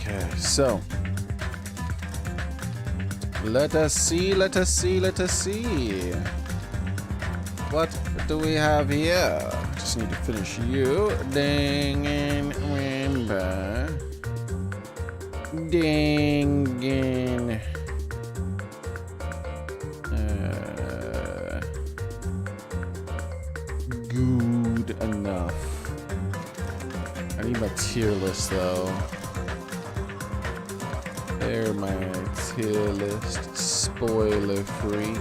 Okay, so let us see. What do we have here? Just need to finish you. Danganronpa. Dangan. Good enough. I need my tier list though. There, my tier list. Spoiler free.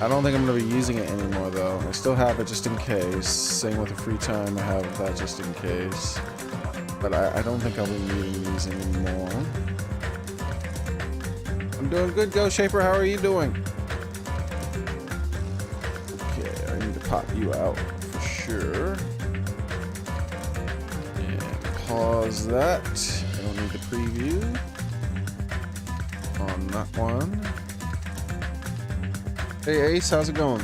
I don't think I'm going to be using it anymore though. I still have it just in case. Same with the free time, I have that just in case. But I don't think I'll be needing these anymore. I'm doing good, Ghost Shaper. How are you doing? Okay, I need to pop you out for sure. And pause that. I don't need the preview on that one. Hey Ace, how's it going?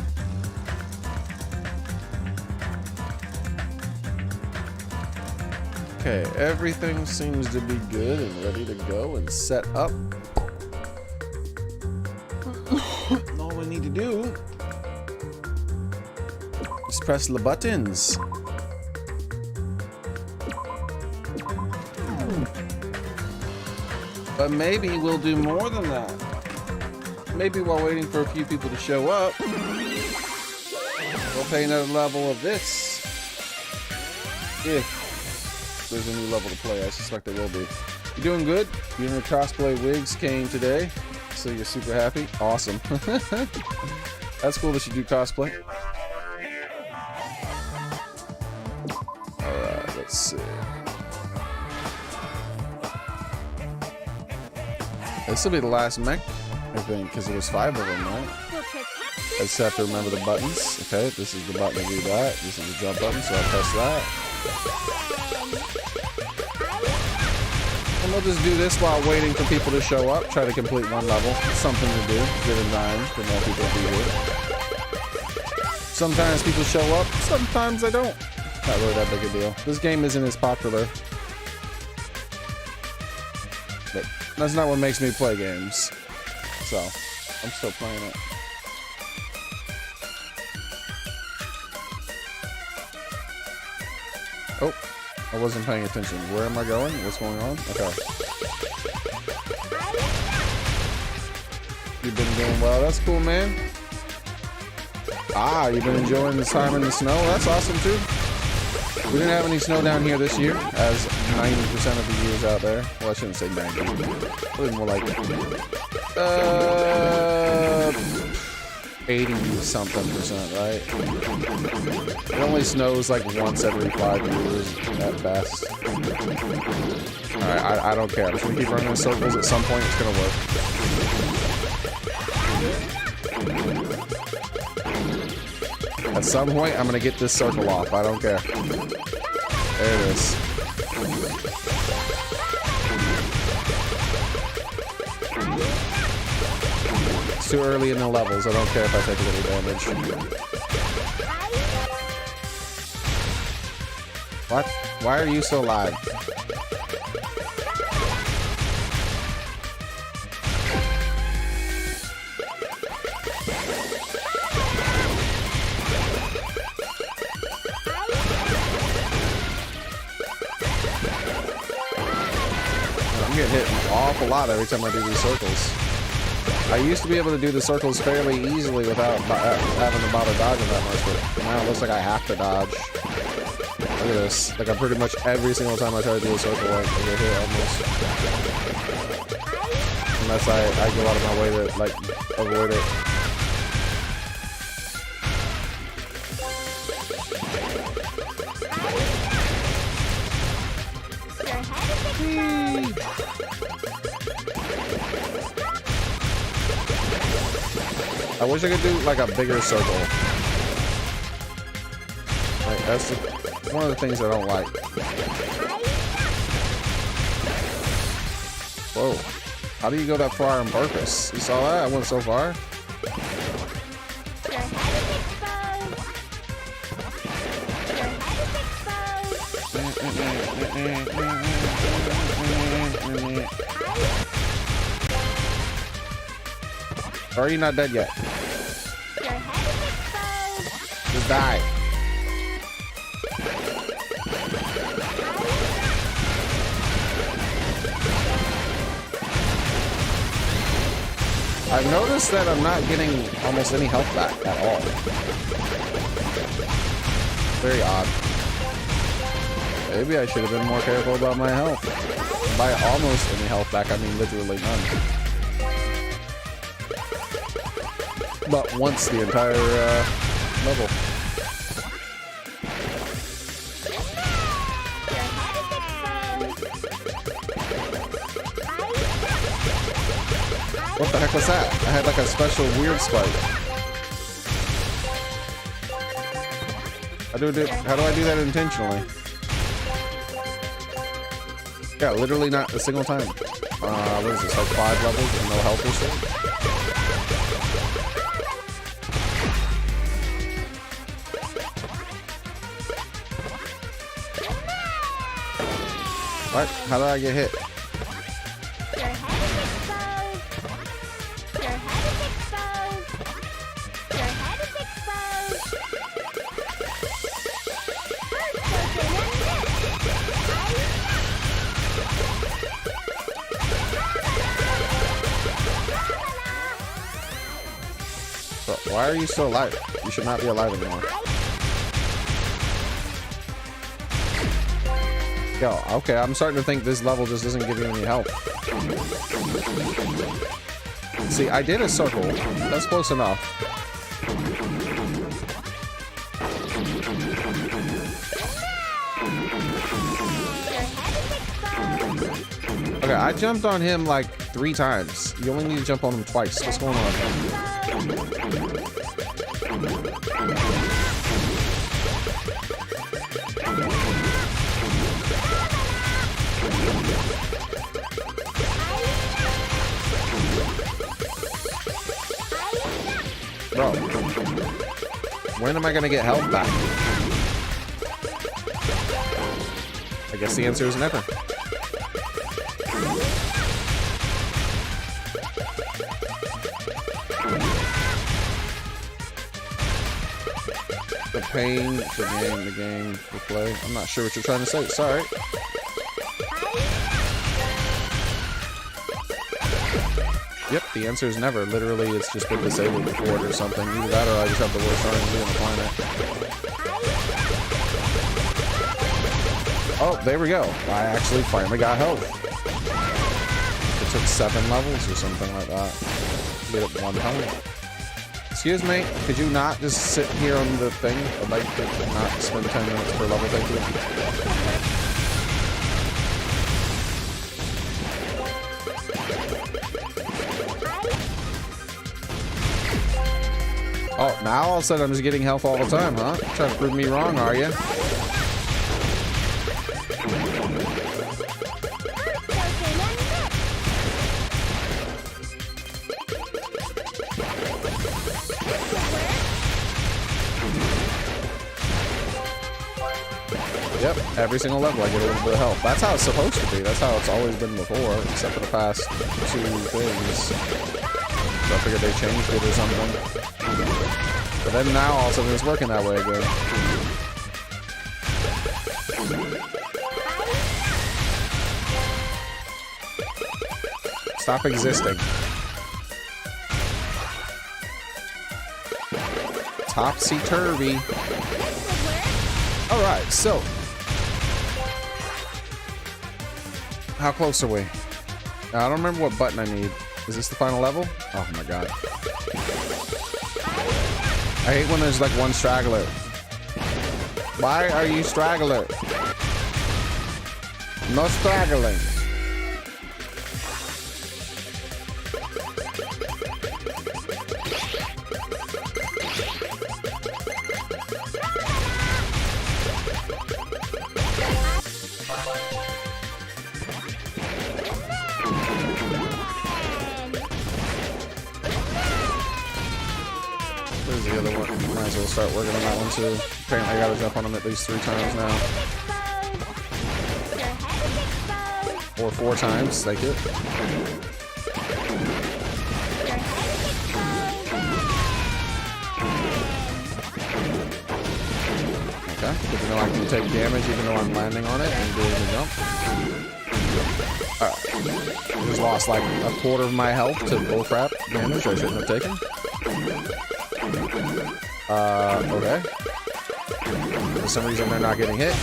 Okay, everything seems to be good and ready to go and set up. All we need to do is press the buttons. But maybe we'll do more than that. Maybe while waiting for a few people to show up, we'll play another level of this. If there's a new level to play, I suspect there will be. You doing good? Your new cosplay wigs came today, so you're super happy? Awesome. That's cool that you do cosplay. Alright, let's see. This will be the last mech, I think, because there was 5 of them, right? I just have to remember the buttons. Okay, this is the button to do that. This is the jump button, so I'll press that. And we'll just do this while waiting for people to show up. Try to complete one level. It's something to do, given time for more people to be here. Sometimes people show up, sometimes they don't. Not really that big a deal. This game isn't as popular. But that's not what makes me play games. So, I'm still playing it. Oh, I wasn't paying attention. Where am I going? What's going on? Okay. You've been doing well. That's cool, man. Ah, you've been enjoying the time in the snow. That's awesome, too. We didn't have any snow down here this year, as 90% of the years out there. Well, I shouldn't say 90. It was more like 80-something%, right? It only snows like once every 5 years at best. Alright, I don't care. I'm just gonna keep running in circles. At some point, it's gonna work. At some point, I'm gonna get this circle off. I don't care. There it is. It's too early in the levels. I don't care if I take a little damage. What? Why are you so alive? I'm getting hit an awful lot every time I do these circles. I used to be able to do the circles fairly easily without having to bother dodging that much, but now it looks like I have to dodge. Look at this. Like, I'm pretty much every single time I try to do a circle, like, I get hit almost. Unless I go out of my way to, like, avoid it. I wish I could do like a bigger circle. Like, that's one of the things I don't like. Whoa. How do you go that far on purpose? You saw that? I went so far. Or are you not dead yet? Your head is exposed. Just die. I've noticed that I'm not getting almost any health back at all. Very odd. Maybe I should have been more careful about my health. By almost any health back, I mean literally none. But once the entire level. What the heck was that? I had like a special weird spike. How do I do that intentionally? Yeah, literally not a single time. What is this, like 5 levels and no health or so? What? How did I get hit? Your head is exposed. Your head is exposed. But why are you still alive? You should not be alive anymore. Yo, okay, I'm starting to think this level just doesn't give you any help. See, I did a circle. That's close enough. Okay, I jumped on him like 3 times. You only need to jump on him twice. What's going on? Bro, when am I gonna get health back? I guess the answer is never. The pain, the game, the play. I'm not sure what you're trying to say. Sorry. Yep, the answer is never. Literally, it's just been disabled before or something. Either that or I just have the worst RNG on the planet. Oh, there we go. I actually finally got health. It took 7 levels or something like that. Did it 1 time. Excuse me, could you not just sit here on the thing? I'd like to not spend 10 minutes per level, thank you. Oh, now all of a sudden I'm just getting health all the time, huh? Trying to prove me wrong, are you? Yep, every single level I get a little bit of health. That's how it's supposed to be. That's how it's always been before, except for the past 2 things. So I figured they changed it or something. But then now all of a sudden it's working that way again. Stop existing. Topsy-turvy. Alright, so. How close are we? I don't remember what button I need. Is this the final level? Oh my god. I hate when there's like one straggler. Why are you straggler? No straggling. There's the other one. Might as well start working on that one too. Apparently I gotta jump on him at least 3 times now. Or 4 times, thank you. time. Good to know I can take damage even though I'm landing on it and doing the jump. Alright. Just lost like a quarter of my health to bullcrap damage I shouldn't have taken. Okay. For some reason they're not getting hit.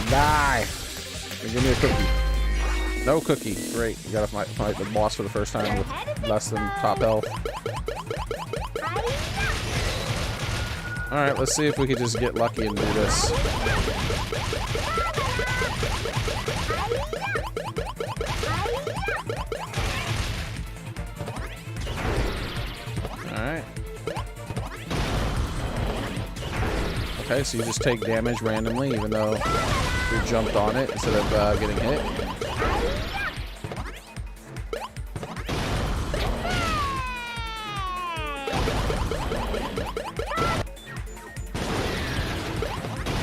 Die! Give me a cookie. No cookie. Great. You got to fight the boss for the first time with less than top health. Alright, let's see if we could just get lucky and do this. Alright. Okay, so you just take damage randomly even though you jumped on it instead of getting hit.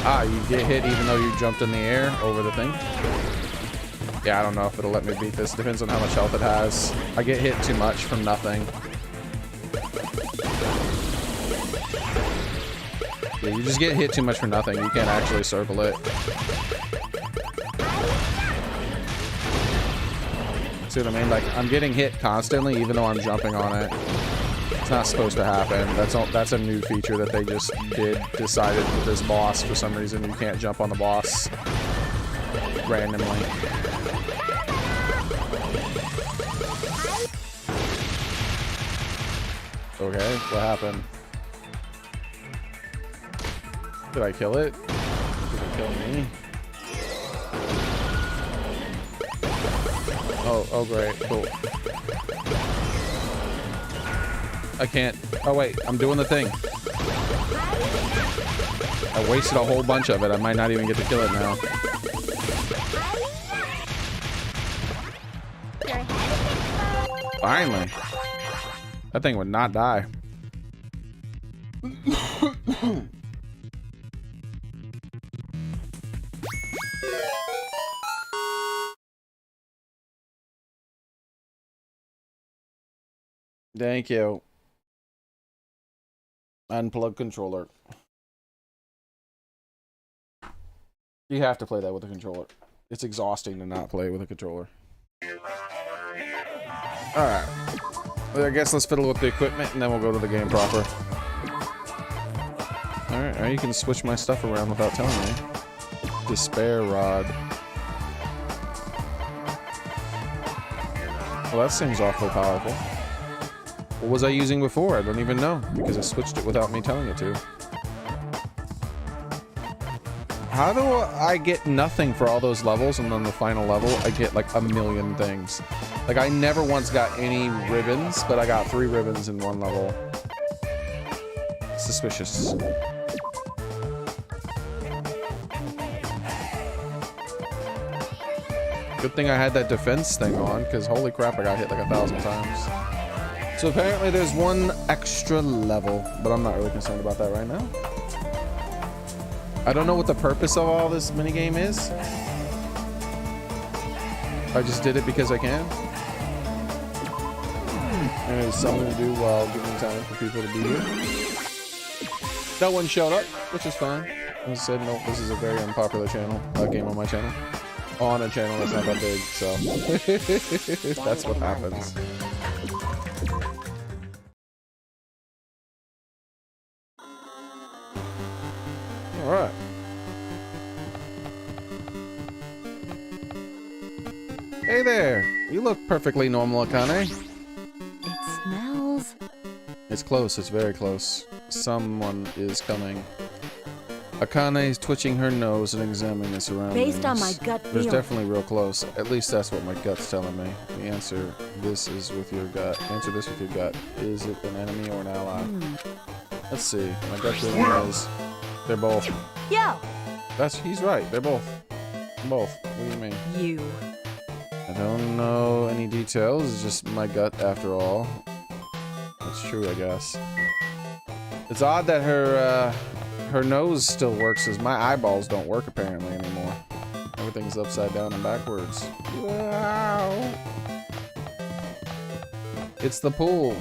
Ah, you get hit even though you jumped in the air over the thing. Yeah, I don't know if it'll let me beat this. Depends on how much health it has. I get hit too much from nothing. Yeah, you just get hit too much for nothing. You can't actually circle it. See what I mean? Like, I'm getting hit constantly even though I'm jumping on it. It's not supposed to happen. That's a new feature that they just decided with this boss. For some reason, you can't jump on the boss randomly. Okay, what happened? Did I kill it? Did it kill me? Oh great, cool. I can't. Oh wait, I'm doing the thing. I wasted a whole bunch of it. I might not even get to kill it now. Finally. That thing would not die. Thank you. Unplug controller. You have to play that with a controller. It's exhausting to not play with a controller. Alright. Well, I guess let's fiddle with the equipment and then we'll go to the game proper. Alright, you can switch my stuff around without telling me. Despair rod. Well, that seems awfully powerful. What was I using before? I don't even know, because I switched it without me telling it to. How do I get nothing for all those levels, and then the final level, I get like a million things? Like, I never once got any ribbons, but I got 3 ribbons in one level. Suspicious. Good thing I had that defense thing on, because holy crap, I got hit like 1,000 times. So apparently there's one extra level, but I'm not really concerned about that right now. I don't know what the purpose of all this minigame is. I just did it because I can. And it's something to do while giving time for people to be here. No one showed up, which is fine. As I said, no, this is a very unpopular channel, game on my channel. On a channel that's not that big, so that's what happens. Alright. Hey there! You look perfectly normal, Akane. It smells. It's close, it's very close. Someone is coming. Akane is twitching her nose and examining the surroundings. Based on my gut There's feeling. definitely real close. At least that's what my gut's telling me. The answer this is with your gut. Answer this with your gut. Is it an enemy or an ally? Let's see. My gut feeling is they're both. Yo! He's right. They're both. Both. What do you mean? You. I don't know any details. It's just my gut after all. It's true, I guess. It's odd that her nose still works, as my eyeballs don't work apparently anymore. Everything's upside down and backwards. Wow. It's the pool.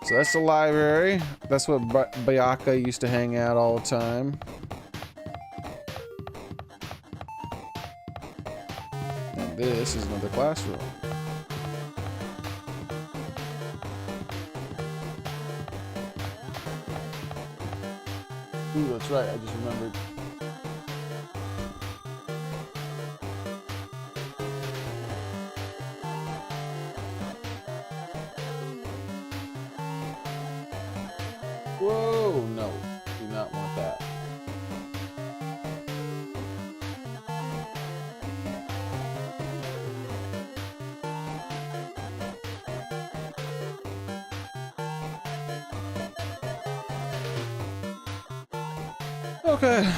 So that's the library. That's what Bayaka used to hang out all the time. And this is another classroom. Ooh, that's right. I just remembered. Whoa, no, do not want that. Okay.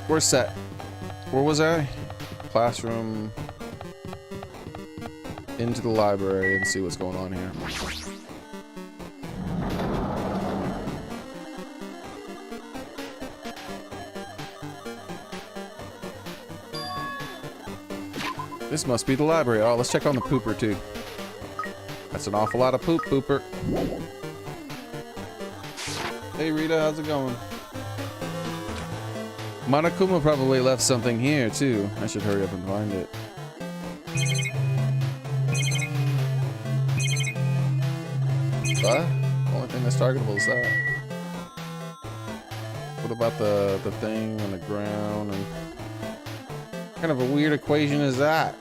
We're set. Where was I? Classroom. Into the library and see what's going on here. This must be the library. Oh, let's check on the pooper too. That's an awful lot of poop, pooper. Hey Rita, how's it going? Monokuma probably left something here too. I should hurry up and find it. What? The only thing that's targetable is that. What about the thing on the ground? And what kind of a weird equation is that?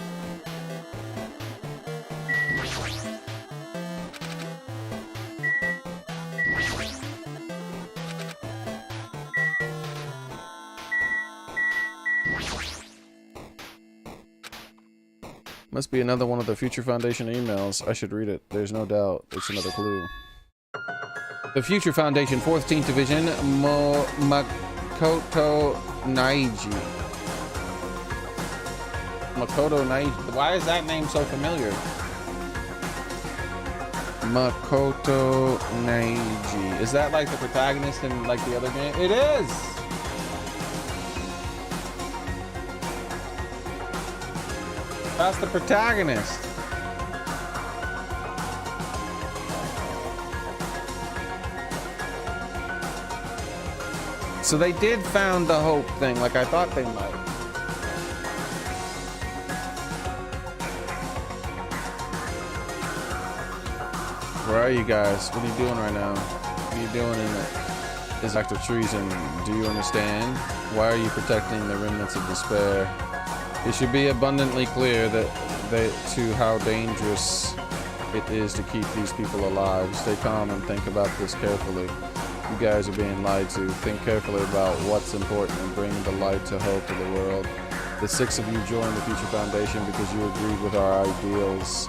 Must be another one of the Future Foundation emails. I should read it. There's no doubt. It's another clue. The Future Foundation, 14th Division, Makoto Naiji. Makoto Naiji. Why is that name so familiar? Makoto Naiji. Is that like the protagonist in like the other game? It is! That's the protagonist. So they did found the hope thing, like I thought they might. Where are you guys? What are you doing right now? What are you doing in this act of treason? Do you understand? Why are you protecting the remnants of despair? It should be abundantly clear to how dangerous it is to keep these people alive. Stay calm and think about this carefully. You guys are being lied to. Think carefully about what's important and bring the light to hope to the world. The 6 of you joined the Future Foundation because you agreed with our ideals.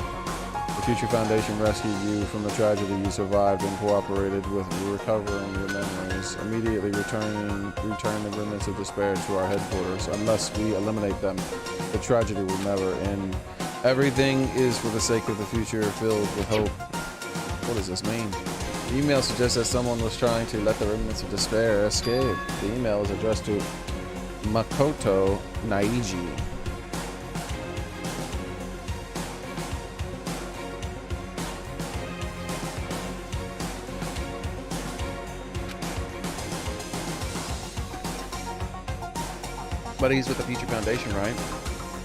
The Future Foundation rescued you from the tragedy you survived and cooperated with recovering your memories. Immediately return the remnants of despair to our headquarters. Unless we eliminate them, the tragedy will never end. Everything is for the sake of the future filled with hope. What does this mean? The email suggests that someone was trying to let the remnants of despair escape. The email is addressed to Makoto Naiji. But he's with the Future Foundation, right?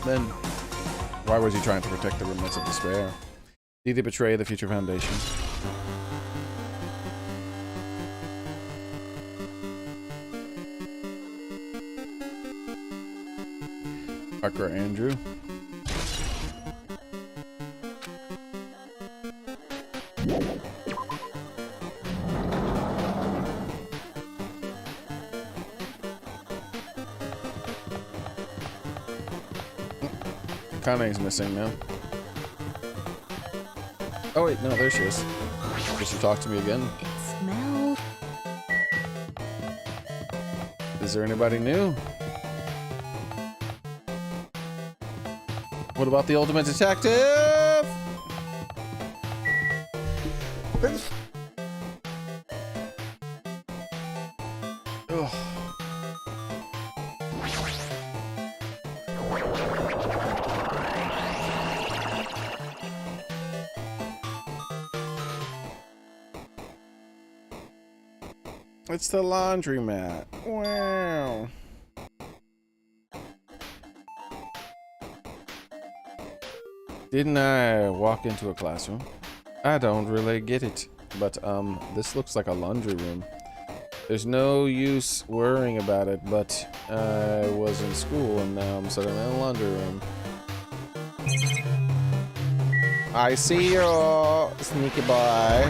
Then why was he trying to protect the remnants of despair? Did he betray the Future Foundation? Parker Andrew. Kane's missing now. Oh wait, no, there she is. Did she talk to me again? It smells. Is there anybody new? What about the ultimate detective? Ugh. It's the laundromat. Wow. Didn't I walk into a classroom? I don't really get it. But, this looks like a laundry room. There's no use worrying about it, but I was in school and now I'm sitting in a laundry room. I see you, sneaky boy.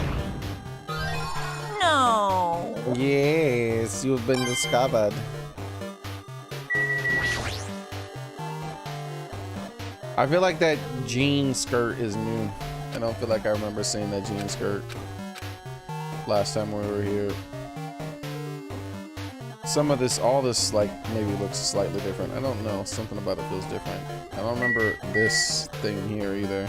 No. Yes, you've been discovered. I feel like that jean skirt is new. I don't feel like I remember seeing that jean skirt last time we were here. Some of this, all this, like, maybe looks slightly different. I don't know. Something about it feels different. I don't remember this thing here either.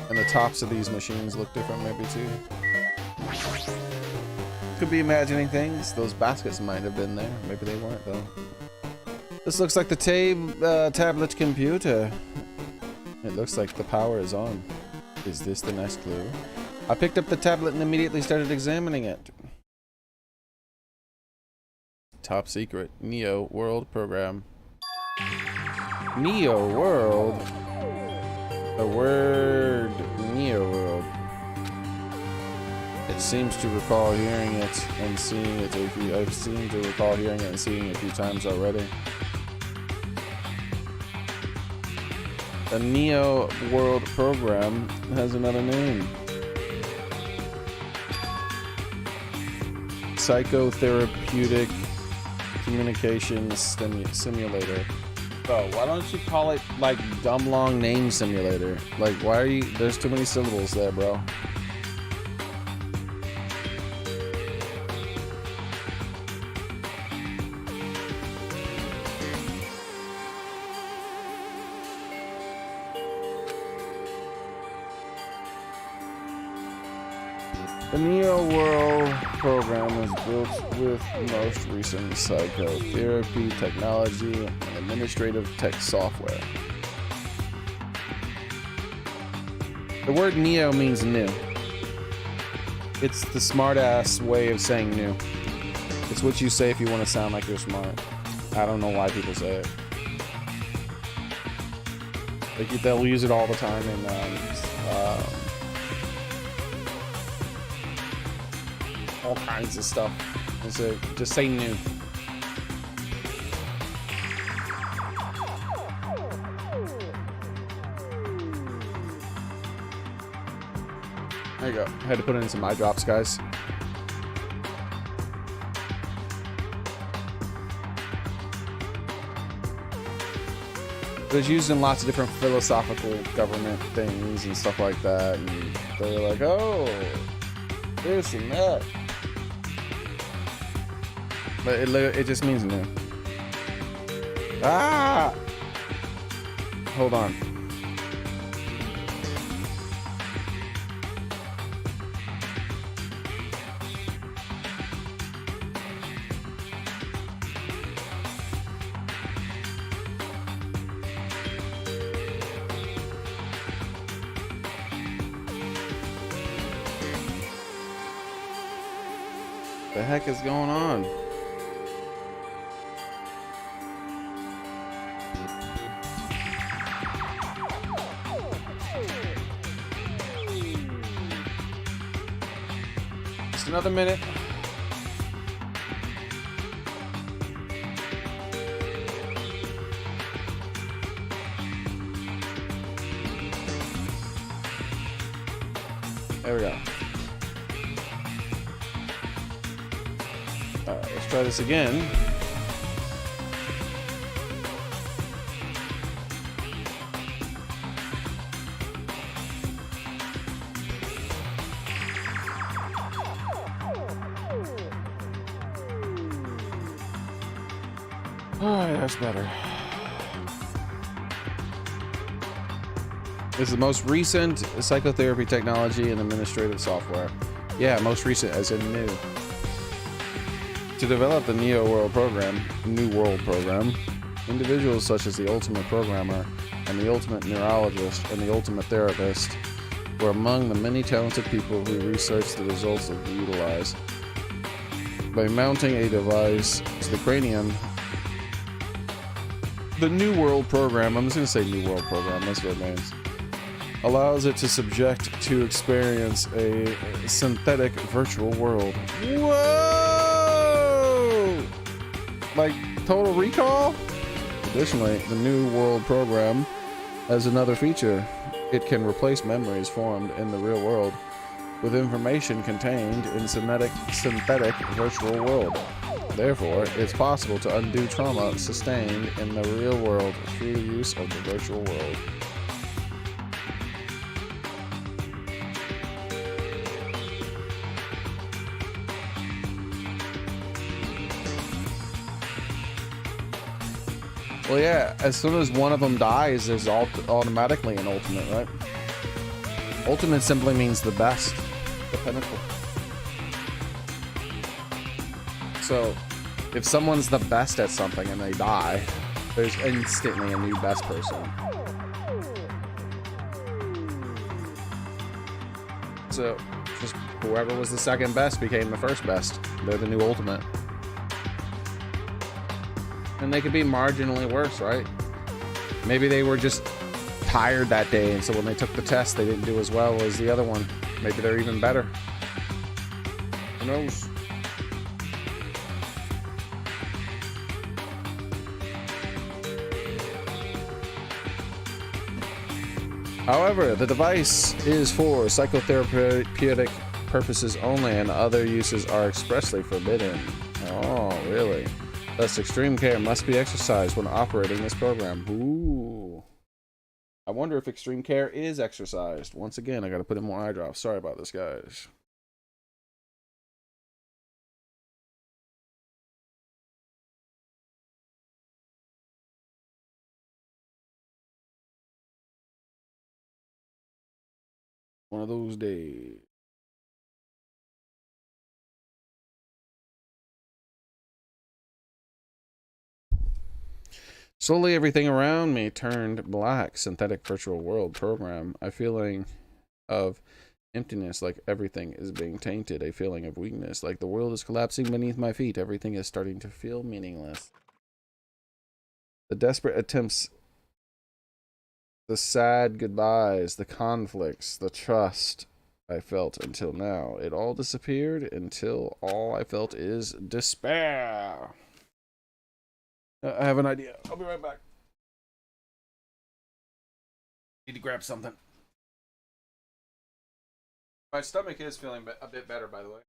And the tops of these machines look different maybe too. Could be imagining things. Those baskets might have been there. Maybe they weren't though. This looks like the tablet computer. It looks like the power is on. Is this the next clue? I picked up the tablet and immediately started examining it. Top secret. Neo World program. Neo World? The word Neo World. It seems to recall hearing it and seeing it a few. I've seemed to recall hearing it and seeing it a few times already. A Neo World program has another name. Psychotherapeutic communication simulator. Oh, why don't you call it like dumb long name simulator? Like, why are you? There's too many syllables there, bro. The Neo World program is built with most recent psychotherapy technology and administrative tech software. The word Neo means new. It's the smart-ass way of saying new. It's what you say if you want to sound like you're smart. I don't know why people say it. Like, they'll use it all the time in all kinds of stuff. So just say new. There you go. I had to put in some eye drops, guys. It was used in lots of different philosophical government things and stuff like that. And they were like, oh, this and that. But it just means new. Ah! Hold on. The heck is going on? Just another minute. There we go. Let's Try this again. Alright, that's better. This is the most recent psychotherapy technology and administrative software. Yeah, most recent as in new. To develop the New World program, individuals such as the Ultimate Programmer and the Ultimate Neurologist and the Ultimate Therapist were among the many talented people who researched the results of the utilize. By mounting a device to the cranium, the New World program, I'm just going to say New World program, that's what it means, allows it to subject to experience a synthetic virtual world. Whoa! Like Total Recall? Additionally, the New World program has another feature. It can replace memories formed in the real world with information contained in synthetic virtual world. Therefore, it's possible to undo trauma sustained in the real world through the use of the virtual world. Well, yeah, as soon as one of them dies, there's automatically an ultimate, right? Ultimate simply means the best, the pinnacle. So, if someone's the best at something and they die, there's instantly a new best person. So, just whoever was the second best became the first best. They're the new ultimate. And they could be marginally worse, right? Maybe they were just tired that day, and so when they took the test, they didn't do as well as the other one. Maybe they're even better. Who knows? However, the device is for psychotherapeutic purposes only, and other uses are expressly forbidden. Oh, really? Thus, extreme care must be exercised when operating this program. Ooh. I wonder if extreme care is exercised. Once again, I gotta put in more eye drops. Sorry about this, guys. One of those days. Slowly, everything around me turned black. Synthetic virtual world program. A feeling of emptiness, like everything is being tainted. A feeling of weakness, like the world is collapsing beneath my feet. Everything is starting to feel meaningless. The desperate attempts, the sad goodbyes, the conflicts, the trust I felt until now. It all disappeared until all I felt is despair. I have an idea. I'll be right back. Need to grab something. My stomach is feeling a bit better, by the way.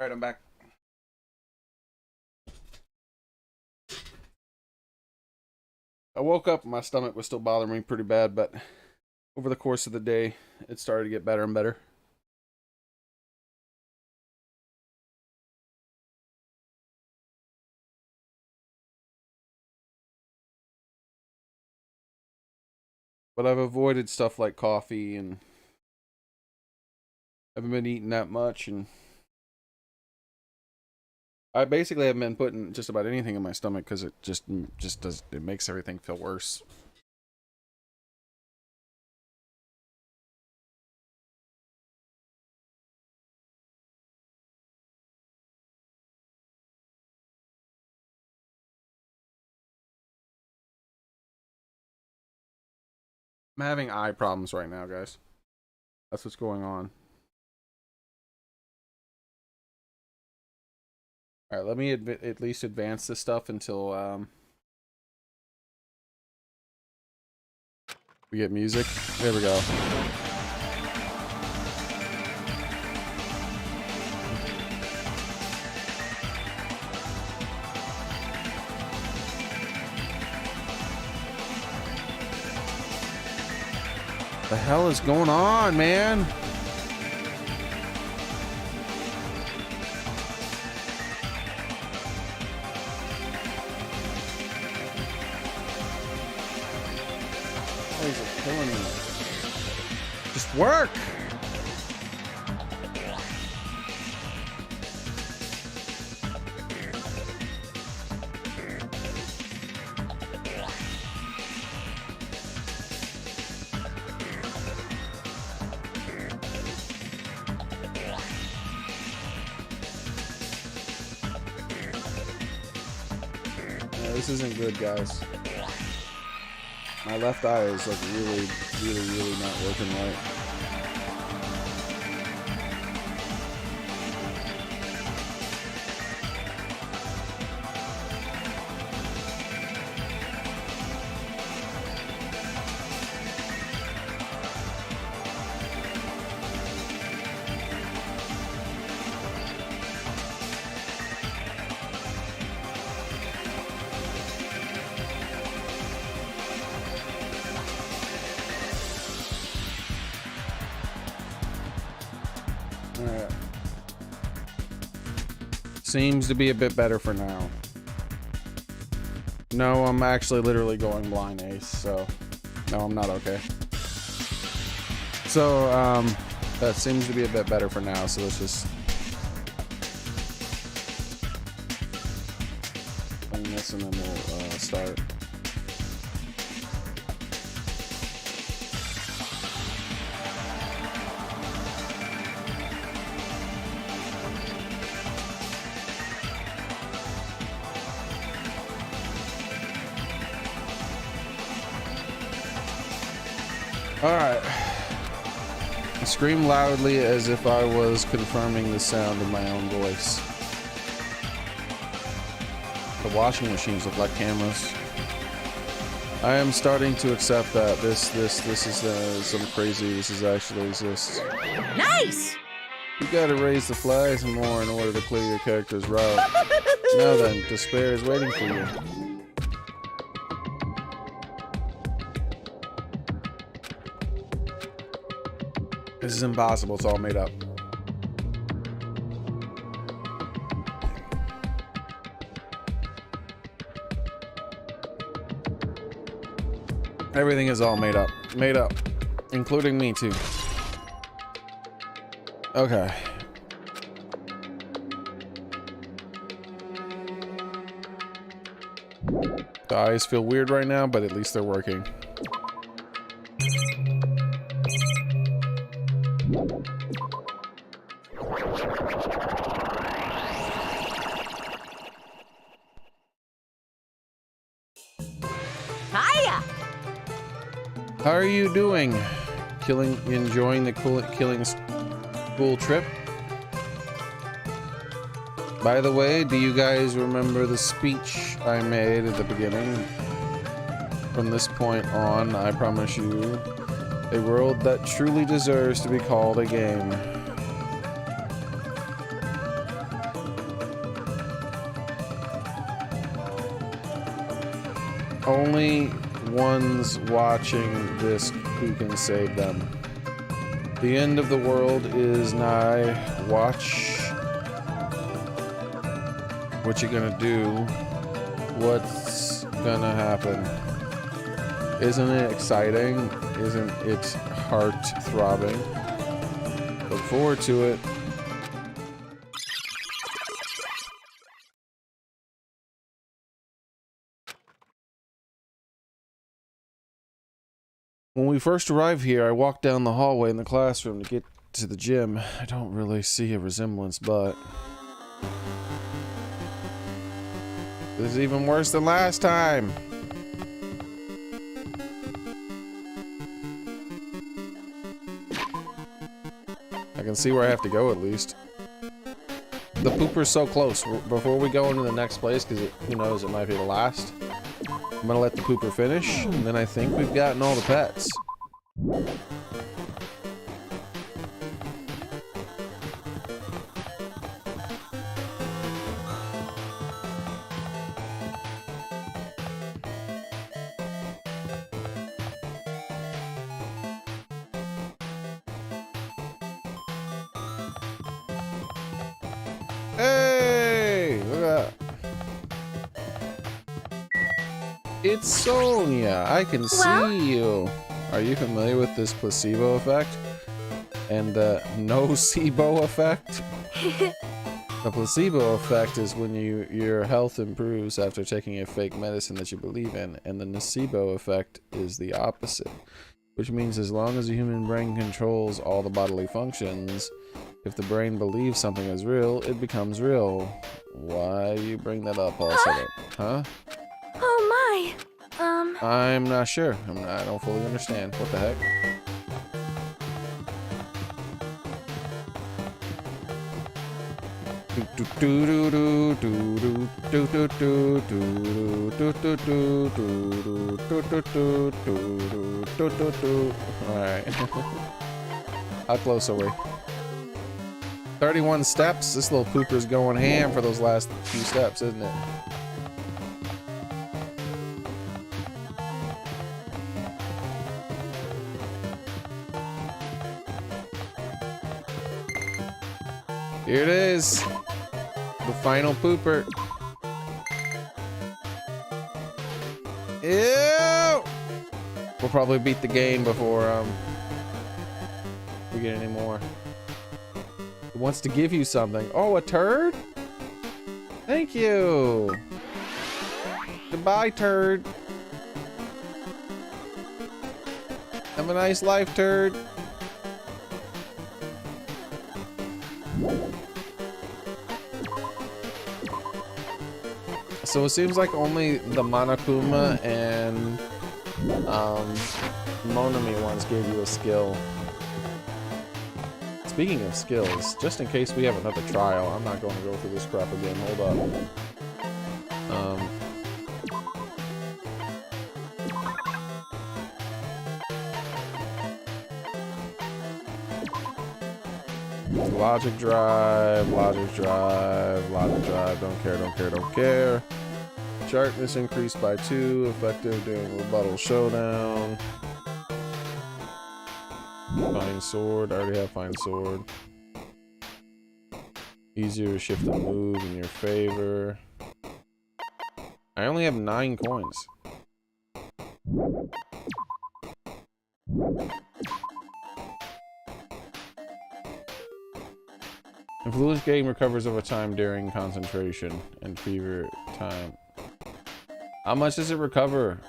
All right, I'm back. I woke up, my stomach was still bothering me pretty bad, but over the course of the day, it started to get better and better. But I've avoided stuff like coffee and haven't been eating that much, and I basically haven't been putting just about anything in my stomach because it just does, it makes everything feel worse. I'm having eye problems right now, guys. That's what's going on. Alright, let me at least advance this stuff until we get music. There we go. The hell is going on, man? Guys are killing me. Just work. This isn't good, guys. My left eye is like really not working right. Seems to be a bit better for now. No, I'm actually literally going blind, Ace, so no, I'm not okay. So, that seems to be a bit better for now, so let's just clean this and then we'll start. Alright. I scream loudly as if I was confirming the sound of my own voice. The washing machines look like cameras. I am starting to accept that this is some crazy, this is actually exist. Nice! You gotta raise the flag some more in order to clear your character's route. Now then, despair is waiting for you. This is impossible, it's all made up. Everything is all made up. Made up. Including me too. Okay. The eyes feel weird right now, but at least they're working. Hiya! How are you doing? Enjoying the killing school trip? By the way, do you guys remember the speech I made at the beginning? From this point on, I promise you, a world that truly deserves to be called a game. Only ones watching this who can save them. The end of the world is nigh. Watch what you gonna do. What's gonna happen? Isn't it exciting? Isn't it heart-throbbing? Look forward to it. When we first arrived here, I walked down the hallway in the classroom to get to the gym. I don't really see a resemblance, but... this is even worse than last time! I can see where I have to go at least. The pooper's so close. Before we go into the next place, because who knows, it might be the last. I'm gonna let the pooper finish, and then I think we've gotten all the pets. Hey! Look at that. It's Sonia. I can see you. Are you familiar with this placebo effect? And the nocebo effect? The placebo effect is when your health improves after taking a fake medicine that you believe in, and the nocebo effect is the opposite. Which means as long as the human brain controls all the bodily functions, if the brain believes something is real, it becomes real. Why you bring that up all sudden? Huh? Oh my. I'm not sure. I don't fully understand. What the heck? Alright. How close are we? 31 steps? This little pooper's going ham for those last few steps, isn't it? Here it is. The final pooper. Ew! We'll probably beat the game before we get any more. It wants to give you something. Oh, a turd? Thank you. Goodbye, turd. Have a nice life, turd. So it seems like only the Monokuma and Monami ones gave you a skill. Speaking of skills, just in case we have another trial, I'm not going to go through this crap again. Hold up. Logic drive, logic drive, logic drive. Don't care, don't care, don't care. Sharpness increased by 2, effective during rebuttal showdown. Fine sword, I already have fine sword. Easier to shift the move in your favor. I only have 9 coins. The foolish game recovers over time during concentration and fever time. How much does it recover?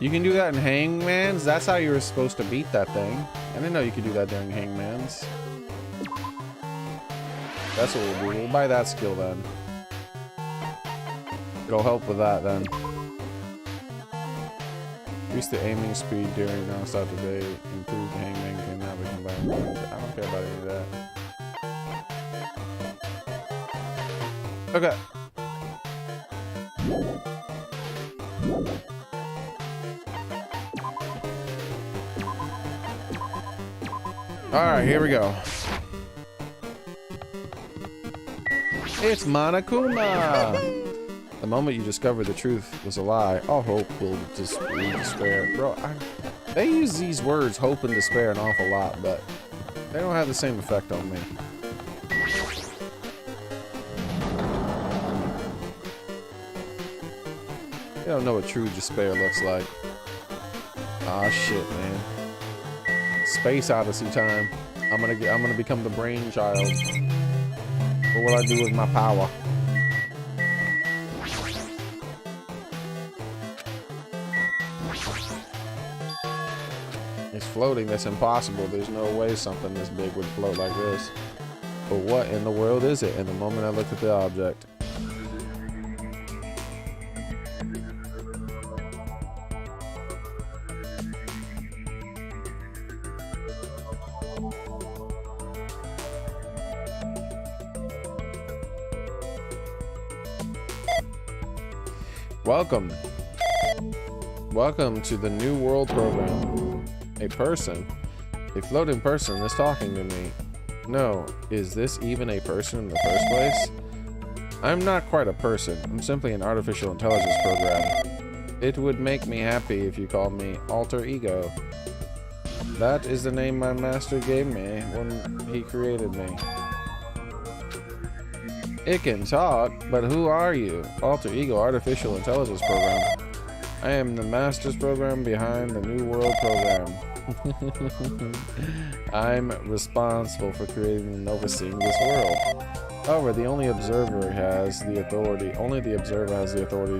You can do that in Hangman's? That's how you were supposed to beat that thing. I didn't know you could do that during Hangman's. That's what we'll do. We'll buy that skill then. It'll help with that then. Increase the aiming speed during non-stop debate. Improve hangman cannot be combined with... I don't care about any of that. Okay. Alright, here we go. It's Monokuma! The moment you discover the truth was a lie, all hope will just lead to despair. Bro, they use these words, hope and despair, an awful lot, but they don't have the same effect on me. You don't know what true despair looks like. Aw, shit, man. Space Odyssey time. I'm gonna become the brainchild. What will I do with my power? It's floating. That's impossible. There's no way something this big would float like this. But what in the world is it? And the moment I looked at the object. Welcome. Welcome to the New World program. A person, a floating person is talking to me. No, is this even a person in the first place? I'm not quite a person. I'm simply an artificial intelligence program. It would make me happy if you called me Alter Ego. That is the name my master gave me when he created me. It can talk, but who are you? Alter Ego Artificial Intelligence Program. I am the master's program behind the New World program. I'm responsible for creating and overseeing this world. However, only the observer has the authority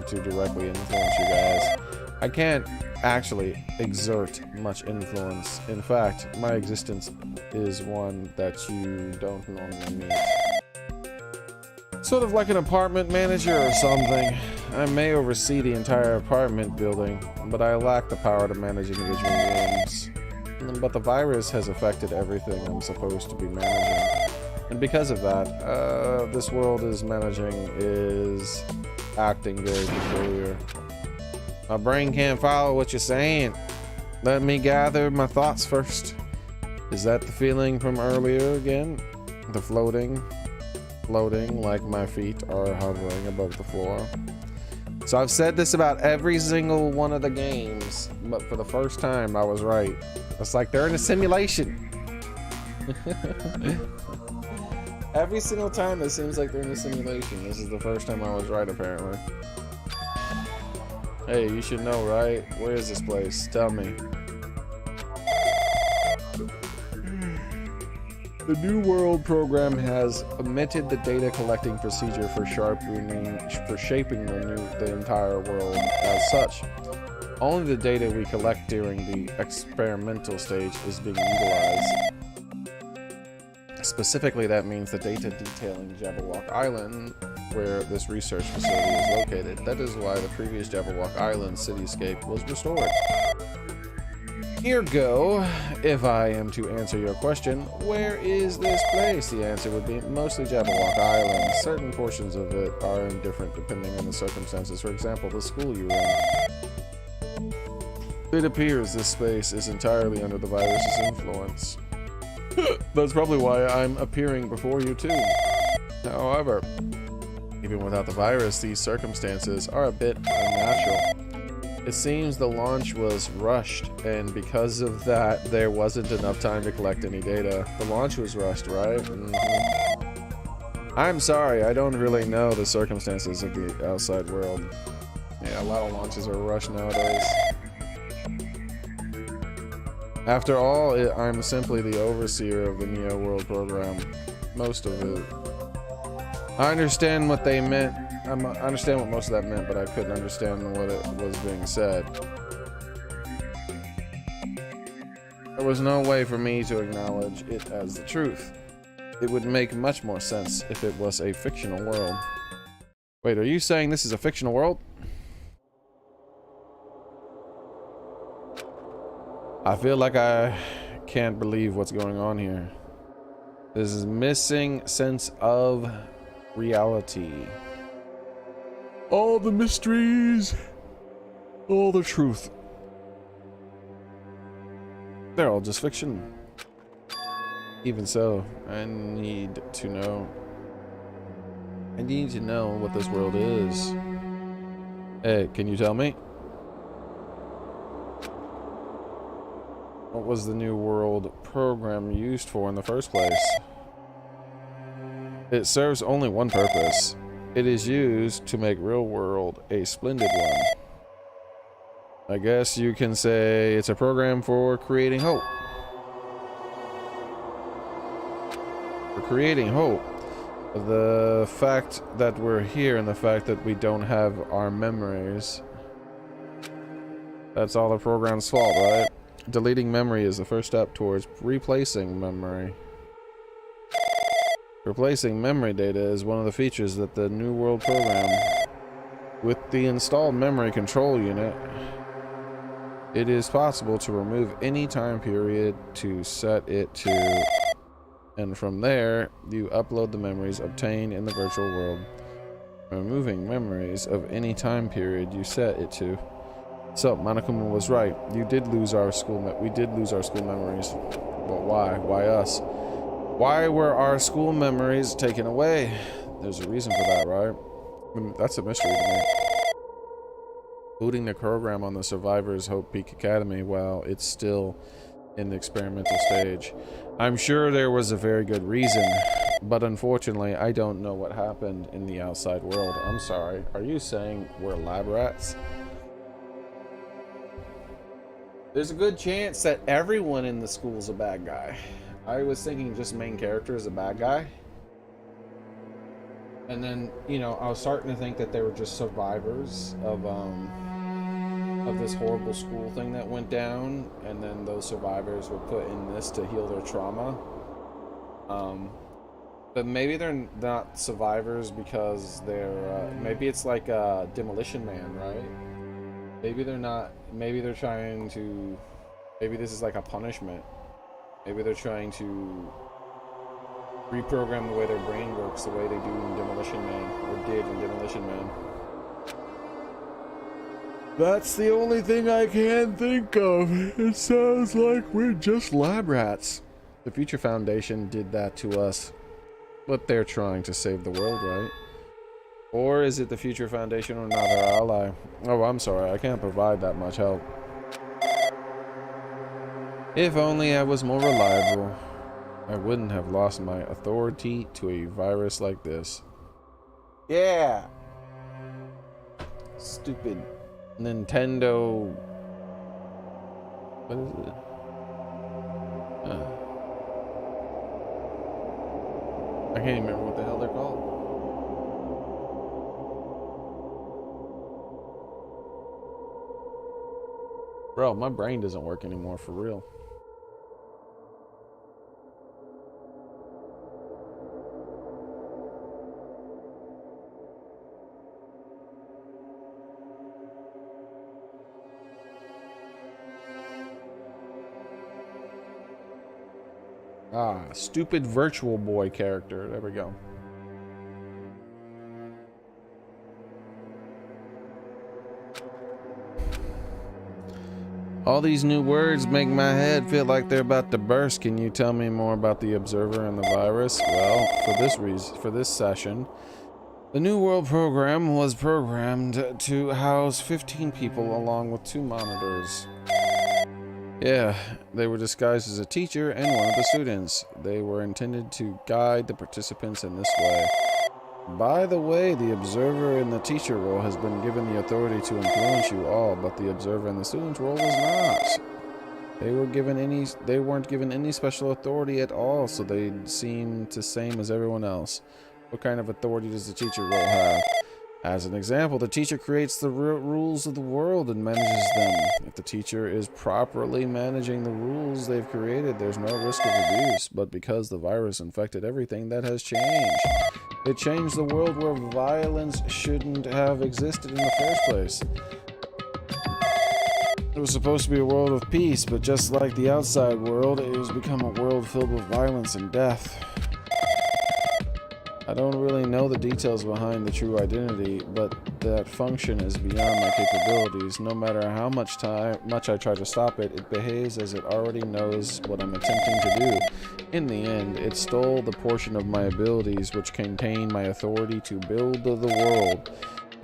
to directly influence you guys. I can't actually exert much influence. In fact, my existence is one that you don't normally meet. Sort of like an apartment manager or something. I may oversee the entire apartment building, but I lack the power to manage individual rooms. But the virus has affected everything I'm supposed to be managing. And because of that, this world is acting very peculiar. My brain can't follow what you're saying. Let me gather my thoughts first. Is that the feeling from earlier again? The floating like my feet are hovering above the floor. So I've said this about every single one of the games, but for the first time I was right. It's like they're in a simulation. Every single time it seems like they're in a simulation. This is the first time I was right, apparently. Hey, you should know, right? Where is this place? Tell me. The New World program has omitted the data collecting procedure for shaping the entire world as such. Only the data we collect during the experimental stage is being utilized. Specifically, that means the data detailing Jabberwock Island, where this research facility is located. That is why the previous Jabberwock Island cityscape was restored. Ergo, if I am to answer your question, where is this place? The answer would be mostly Jabberwock Island. Certain portions of it are indifferent depending on the circumstances. For example, the school you're in. It appears this space is entirely under the virus's influence. That's probably why I'm appearing before you too. However, even without the virus, these circumstances are a bit unnatural. It seems the launch was rushed, and because of that, there wasn't enough time to collect any data. The launch was rushed, right? I'm sorry, I don't really know the circumstances of the outside world. Yeah, a lot of launches are rushed nowadays. After all, I'm simply the overseer of the Neo World program. Most of it. I understand what they meant. I understand what most of that meant, but I couldn't understand what it was being said. There was no way for me to acknowledge it as the truth. It would make much more sense if it was a fictional world. Wait, are you saying this is a fictional world? I feel like I can't believe what's going on here. This is missing sense of reality. All the mysteries, all the truth. They're all just fiction. Even so, I need to know. I need to know what this world is. Hey, can you tell me? What was the New World program used for in the first place? It serves only one purpose. It is used to make real world a splendid one. I guess you can say it's a program for creating hope. For creating hope. The fact that we're here and the fact that we don't have our memories. That's all the program's fault, right? Deleting memory is the first step towards replacing memory. Replacing memory data is one of the features that the New World program. With the installed memory control unit, it is possible to remove any time period to set it to, and from there, you upload the memories obtained in the virtual world. Removing memories of any time period you set it to. So, Monokuma was right. We did lose our school memories. But why? Why us? Why were our school memories taken away? There's a reason for that, right? I mean, that's a mystery to me. Booting the program on the Survivors Hope Peak Academy while it's still in the experimental stage. I'm sure there was a very good reason, but unfortunately, I don't know what happened in the outside world. I'm sorry. Are you saying we're lab rats? There's a good chance that everyone in the school's a bad guy. I was thinking just main character is a bad guy. And then, you know, I was starting to think that they were just survivors of this horrible school thing that went down, and then those survivors were put in this to heal their trauma. But maybe they're not survivors because they're, maybe it's like a Demolition Man, right? Maybe they're not, maybe they're trying to, maybe this is like a punishment. Maybe they're trying to reprogram the way their brain works the way they do in Demolition Man, or did in Demolition Man. That's the only thing I can think of. It sounds like we're just lab rats. The Future Foundation did that to us, but they're trying to save the world, right? Or is it the Future Foundation or not our ally? Oh, I'm sorry, I can't provide that much help. If only I was more reliable, I wouldn't have lost my authority to a virus like this. Yeah! Stupid Nintendo. What is it? I can't even remember what the hell they're called. Bro, my brain doesn't work anymore for real. Ah, stupid Virtual Boy character. There we go. All these new words make my head feel like they're about to burst. Can you tell me more about the Observer and the virus? Well, for this session, the New World program was programmed to house 15 people along with 2 monitors. Yeah, they were disguised as a teacher and one of the students. They were intended to guide the participants in this way. By the way, the observer in the teacher role has been given the authority to influence you all, but the observer in the student role was not. They weren't given any special authority at all, so they seemed the same as everyone else. What kind of authority does the teacher role have? As an example, the teacher creates the rules of the world and manages them. If the teacher is properly managing the rules they've created, there's no risk of abuse. But because the virus infected everything, that has changed. It changed the world where violence shouldn't have existed in the first place. It was supposed to be a world of peace, but just like the outside world, it has become a world filled with violence and death. I don't really know the details behind the true identity, but that function is beyond my capabilities. No matter how much I try to stop it, it behaves as it already knows what I'm attempting to do. In the end, it stole the portion of my abilities which contain my authority to build the world.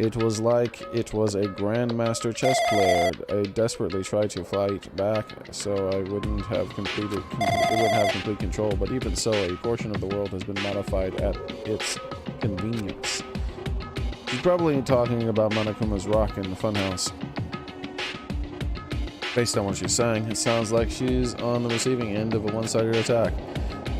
It was like it was a grandmaster chess player. I desperately tried to fight back so I wouldn't have complete control, but even so, a portion of the world has been modified at its convenience. She's probably talking about Monokuma's rock in the funhouse. Based on what she's saying, it sounds like she's on the receiving end of a one-sided attack.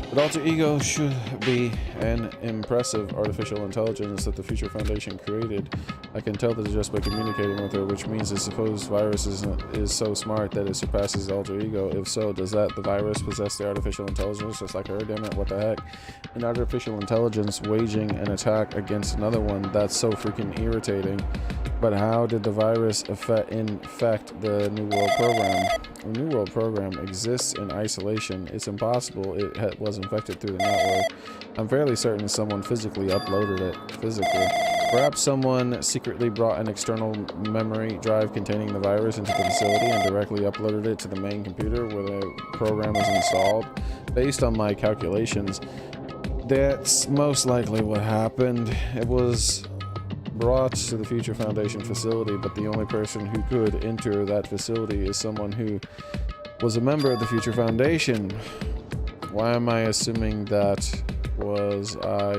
But Alter Ego should be an impressive artificial intelligence that the Future Foundation created. I can tell this just by communicating with her, which means the supposed virus is so smart that it surpasses Alter Ego. If so, does the virus possess the artificial intelligence just like her? Damn it, what the heck? An artificial intelligence waging an attack against another one, that's so freaking irritating. But how did the virus infect the New World Program? The New World Program exists in isolation. It's impossible it was infected through the network. I'm fairly certain someone physically uploaded it. Perhaps someone secretly brought an external memory drive containing the virus into the facility and directly uploaded it to the main computer where the program is installed. Based on my calculations, that's most likely what happened. It was brought to the Future Foundation facility, but the only person who could enter that facility is someone who was a member of the Future Foundation. Why am I assuming I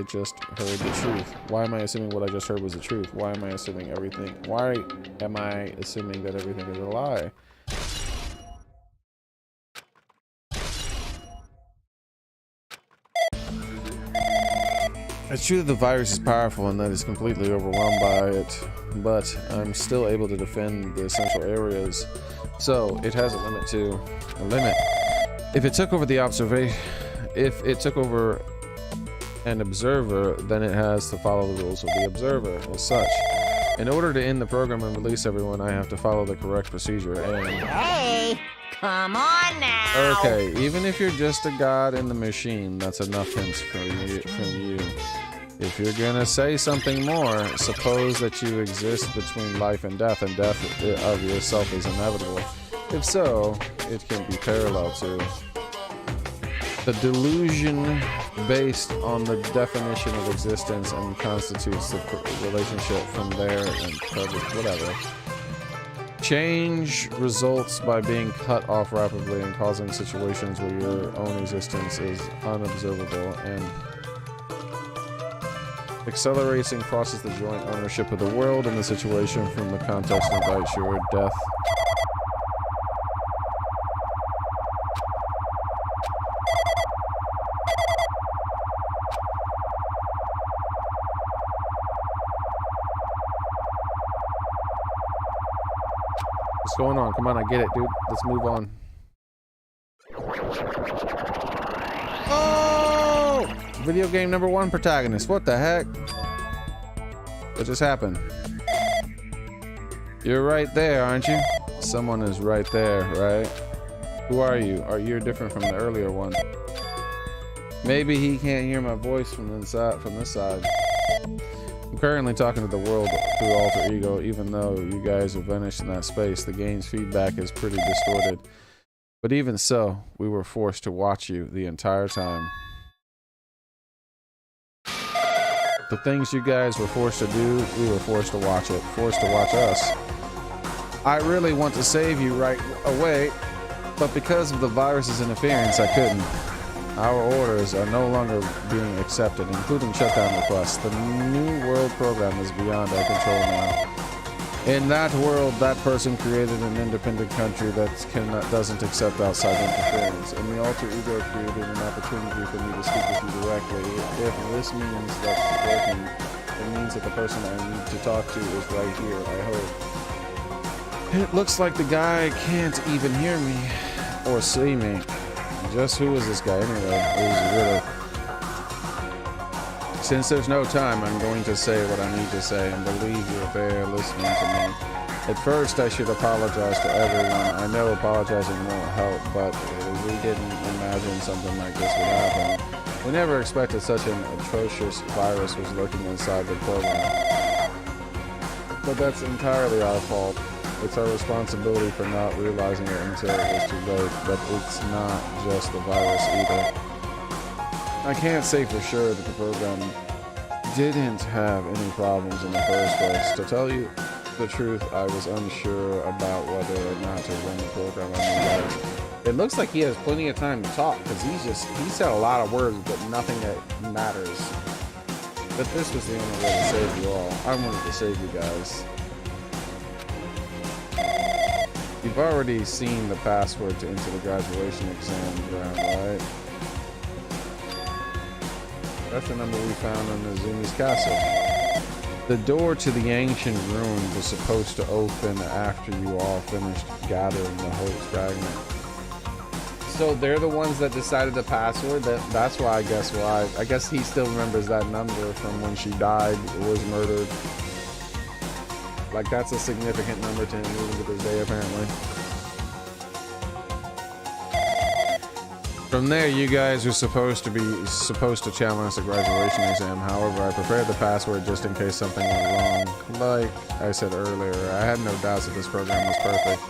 just heard the truth? Why am I assuming what I just heard was the truth? Why am I assuming everything? Why am I assuming that everything is a lie? It's true that the virus is powerful and that it's completely overwhelmed by it, but I'm still able to defend the essential areas. So it has a limit too. A limit. If it took over an observer, then it has to follow the rules of the observer. As such, in order to end the program and release everyone, I have to follow the correct procedure. And Hey, come on now. okay, even if you're just a god in the machine, that's enough hints from you. If you're gonna say something more, suppose that you exist between life and death of yourself is inevitable. If so, it can be parallel to the delusion based on the definition of existence and constitutes the relationship from there and whatever. Change results by being cut off rapidly and causing situations where your own existence is unobservable, and accelerates and crosses the joint ownership of the world and the situation from the context invites your death. What's going on? Come on, I get it, dude. Let's move on. Oh! Video game number 1 protagonist. What the heck? What just happened? You're right there, aren't you? Someone is right there, right? Who are you? You're different from the earlier one. Maybe he can't hear my voice from this side. I'm currently talking to the world through Alter Ego. Even though you guys have vanished in that space, the game's feedback is pretty distorted. But even so, we were forced to watch you the entire time. The things you guys were forced to do, we were forced to watch it. Forced to watch us. I really want to save you right away, but because of the virus's interference, I couldn't. Our orders are no longer being accepted, including shutdown requests. The New World Program is beyond our control now. In that world, that person created an independent country that doesn't accept outside interference. And the Alter Ego created an opportunity for me to speak with you directly. If this means that it's working, it means that the person I need to talk to is right here, I hope. It looks like the guy can't even hear me or see me. Just who is this guy anyway? Since there's no time, I'm going to say what I need to say and believe you're there listening to me. At first, I should apologize to everyone. I know apologizing won't help, but we didn't imagine something like this would happen. We never expected such an atrocious virus was lurking inside the program. But that's entirely our fault. It's our responsibility for not realizing it until it was too late, but it's not just the virus either. I can't say for sure that the program didn't have any problems in the first place. To tell you the truth, I was unsure about whether or not to run the program on you guys. It looks like he has plenty of time to talk because he said a lot of words, but nothing that matters. But this was the only way to save you all. I wanted to save you guys. You've already seen the password to enter the graduation exam ground, right? That's the number we found on the Zumi's castle. The door to the ancient ruin was supposed to open after you all finished gathering the host fragment. So they're the ones that decided the password. That's why I guess why. I guess he still remembers that number from when she died or was murdered. Like that's a significant number to him even to this day apparently. From there, you guys are supposed to challenge the graduation exam. However, I prepared the password just in case something went wrong. Like I said earlier, I had no doubts that this program was perfect.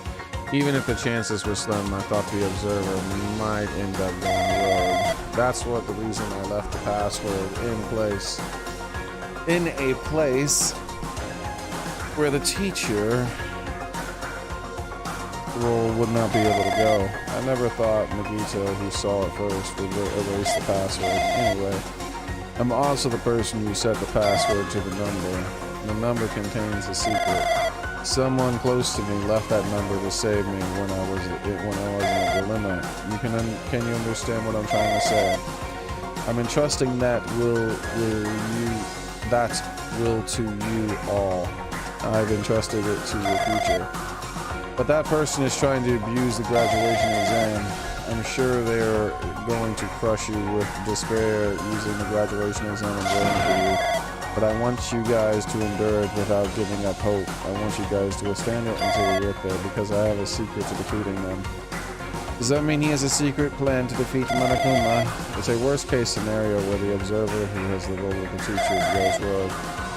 Even if the chances were slim, I thought the observer might end up going rogue. That's what the reason I left the password in a place where the teacher role would not be able to go. I never thought Nagito, who saw it first, would erase the password. Anyway, I'm also the person who set the password to the number. The number contains a secret. Someone close to me left that number to save me when I was in a dilemma. Can you understand what I'm trying to say? I'm entrusting that will to you all. I've entrusted it to your future. But that person is trying to abuse the graduation exam. I'm sure they're going to crush you with despair using the graduation exam and blame for you. But I want you guys to endure it without giving up hope. I want you guys to withstand it until we get there because I have a secret to defeating them. Does that mean he has a secret plan to defeat Monokuma? It's a worst case scenario where the observer, who has the role of the teacher, goes rogue.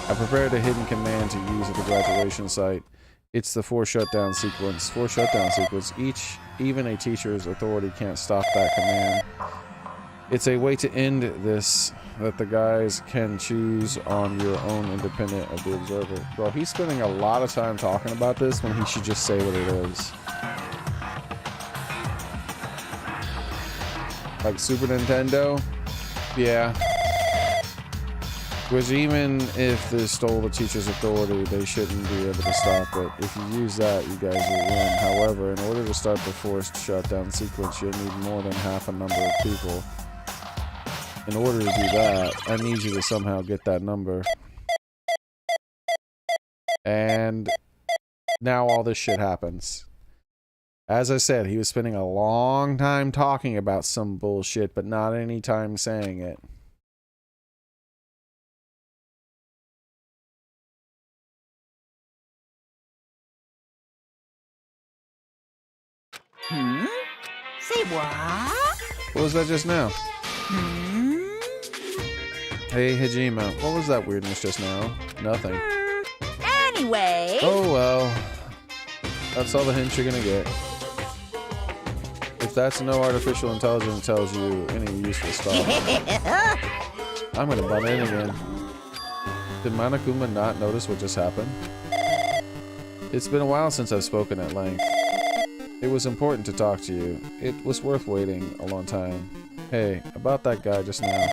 I prepared a hidden command to use at the graduation site. It's the 4 shutdown sequence. 4 shutdown sequence. Even a teacher's authority can't stop that command. It's a way to end this that the guys can choose on your own independent of the observer. Bro, he's spending a lot of time talking about this when he should just say what it is. Like Super Nintendo? Yeah. Which even if they stole the teacher's authority, they shouldn't be able to stop it. If you use that, you guys will win. However, in order to start the forced shutdown sequence, you'll need more than half a number of people. In order to do that, I need you to somehow get that number. And now all this shit happens. As I said, he was spending a long time talking about some bullshit, but not any time saying it. Say what? What was that just now? Hey, Hajime, what was that weirdness just now? Nothing. Anyway. Oh well. That's all the hints you're gonna get. If that's no artificial intelligence tells you any useful stuff. I'm gonna butt in again. Did Monokuma not notice what just happened? It's been a while since I've spoken at length. It was important to talk to you. It was worth waiting a long time. Hey, about that guy just now.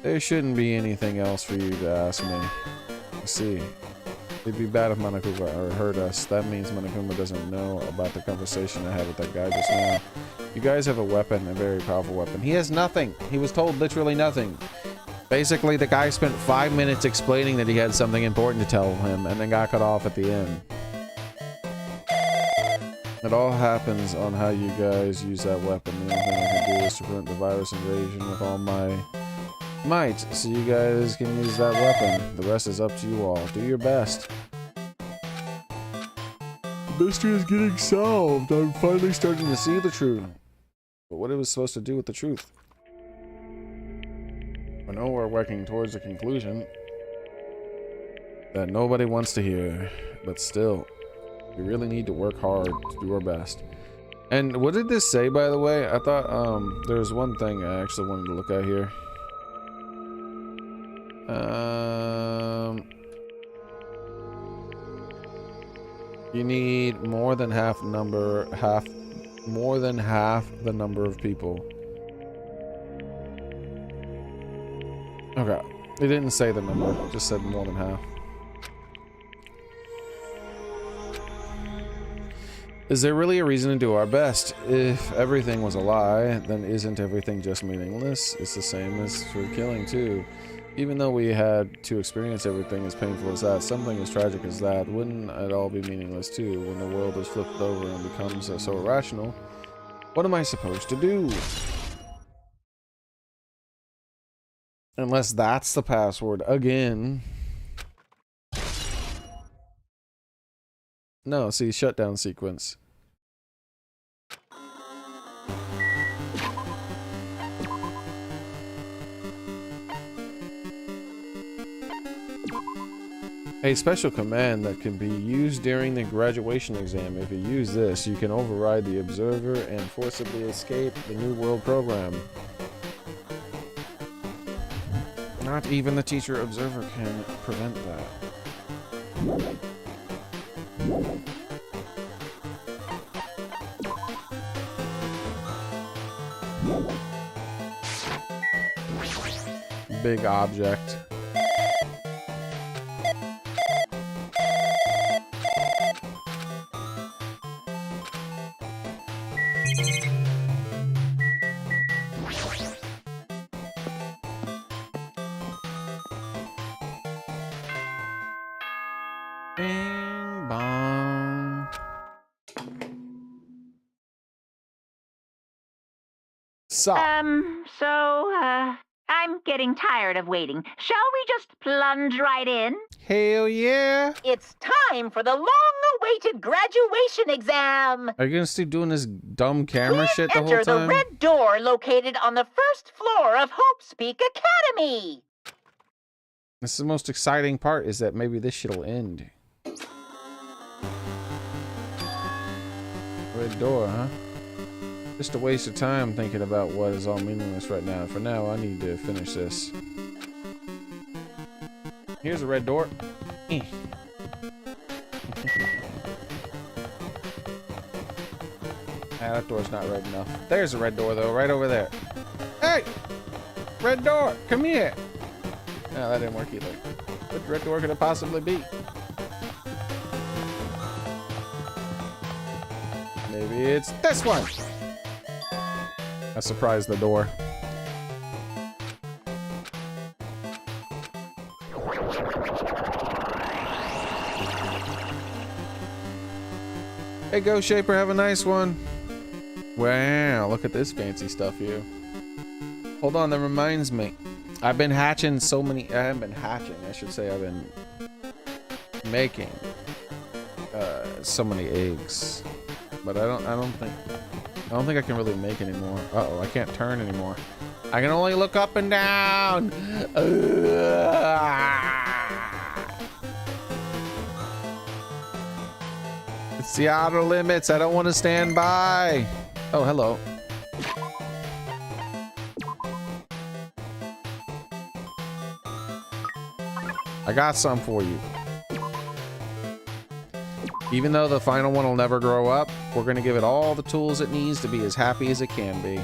There shouldn't be anything else for you to ask me. I see. It'd be bad if Monokuma heard us. That means Monokuma doesn't know about the conversation I had with that guy just now. You guys have a weapon, a very powerful weapon. He has nothing. He was told literally nothing. Basically, the guy spent 5 minutes explaining that he had something important to tell him and then got cut off at the end. It all happens on how you guys use that weapon. The only thing I can do is to prevent the virus invasion with all my might, so you guys can use that weapon. The rest is up to you all. Do your best. The mystery is getting solved. I'm finally starting to see the truth. But what it was supposed to do with the truth? I know we're working towards a conclusion that nobody wants to hear, but still. We really need to work hard to do our best. And what did this say, by the way? I thought, there's one thing I actually wanted to look at here. You need more than half the number of people. Okay. It didn't say the number, it just said more than half. Is there really a reason to do our best? If everything was a lie, then isn't everything just meaningless? It's the same as for killing too. Even though we had to experience everything as painful as that, something as tragic as that, wouldn't it all be meaningless too when the world is flipped over and becomes so irrational? What am I supposed to do? Unless that's the password again. No, see, shutdown sequence. A special command that can be used during the graduation exam. If you use this, you can override the observer and forcibly escape the New World program. Not even the teacher observer can prevent that. Big object. Bing bong. I'm getting tired of waiting. Shall we just plunge right in? Hell yeah. It's time for the long-awaited graduation exam. Are you gonna still doing this dumb camera shit the whole Enter time? the red door located on the first floor of Hope's Peak Academy. This is the most exciting part, is that maybe this shit'll end. Red door, huh? Just a waste of time thinking about what is all meaningless right now. For now, I need to finish this. Here's a red door. That door's not red enough. There's a red door, though, right over there. Hey! Red door! Come here! No, that didn't work either. What red door could it possibly be? Maybe it's this one! I surprised the door. Hey, Ghost Shaper, have a nice one. Wow, look at this fancy stuff here. Hold on, that reminds me. I've been hatching so many. I haven't been hatching, I should say. I've been making so many eggs, but I don't think I can really make anymore. Uh-oh, I can't turn anymore. I can only look up and down. It's the outer limits. I don't want to stand by. Oh, hello. I got some for you. Even though the final one will never grow up, we're going to give it all the tools it needs to be as happy as it can be.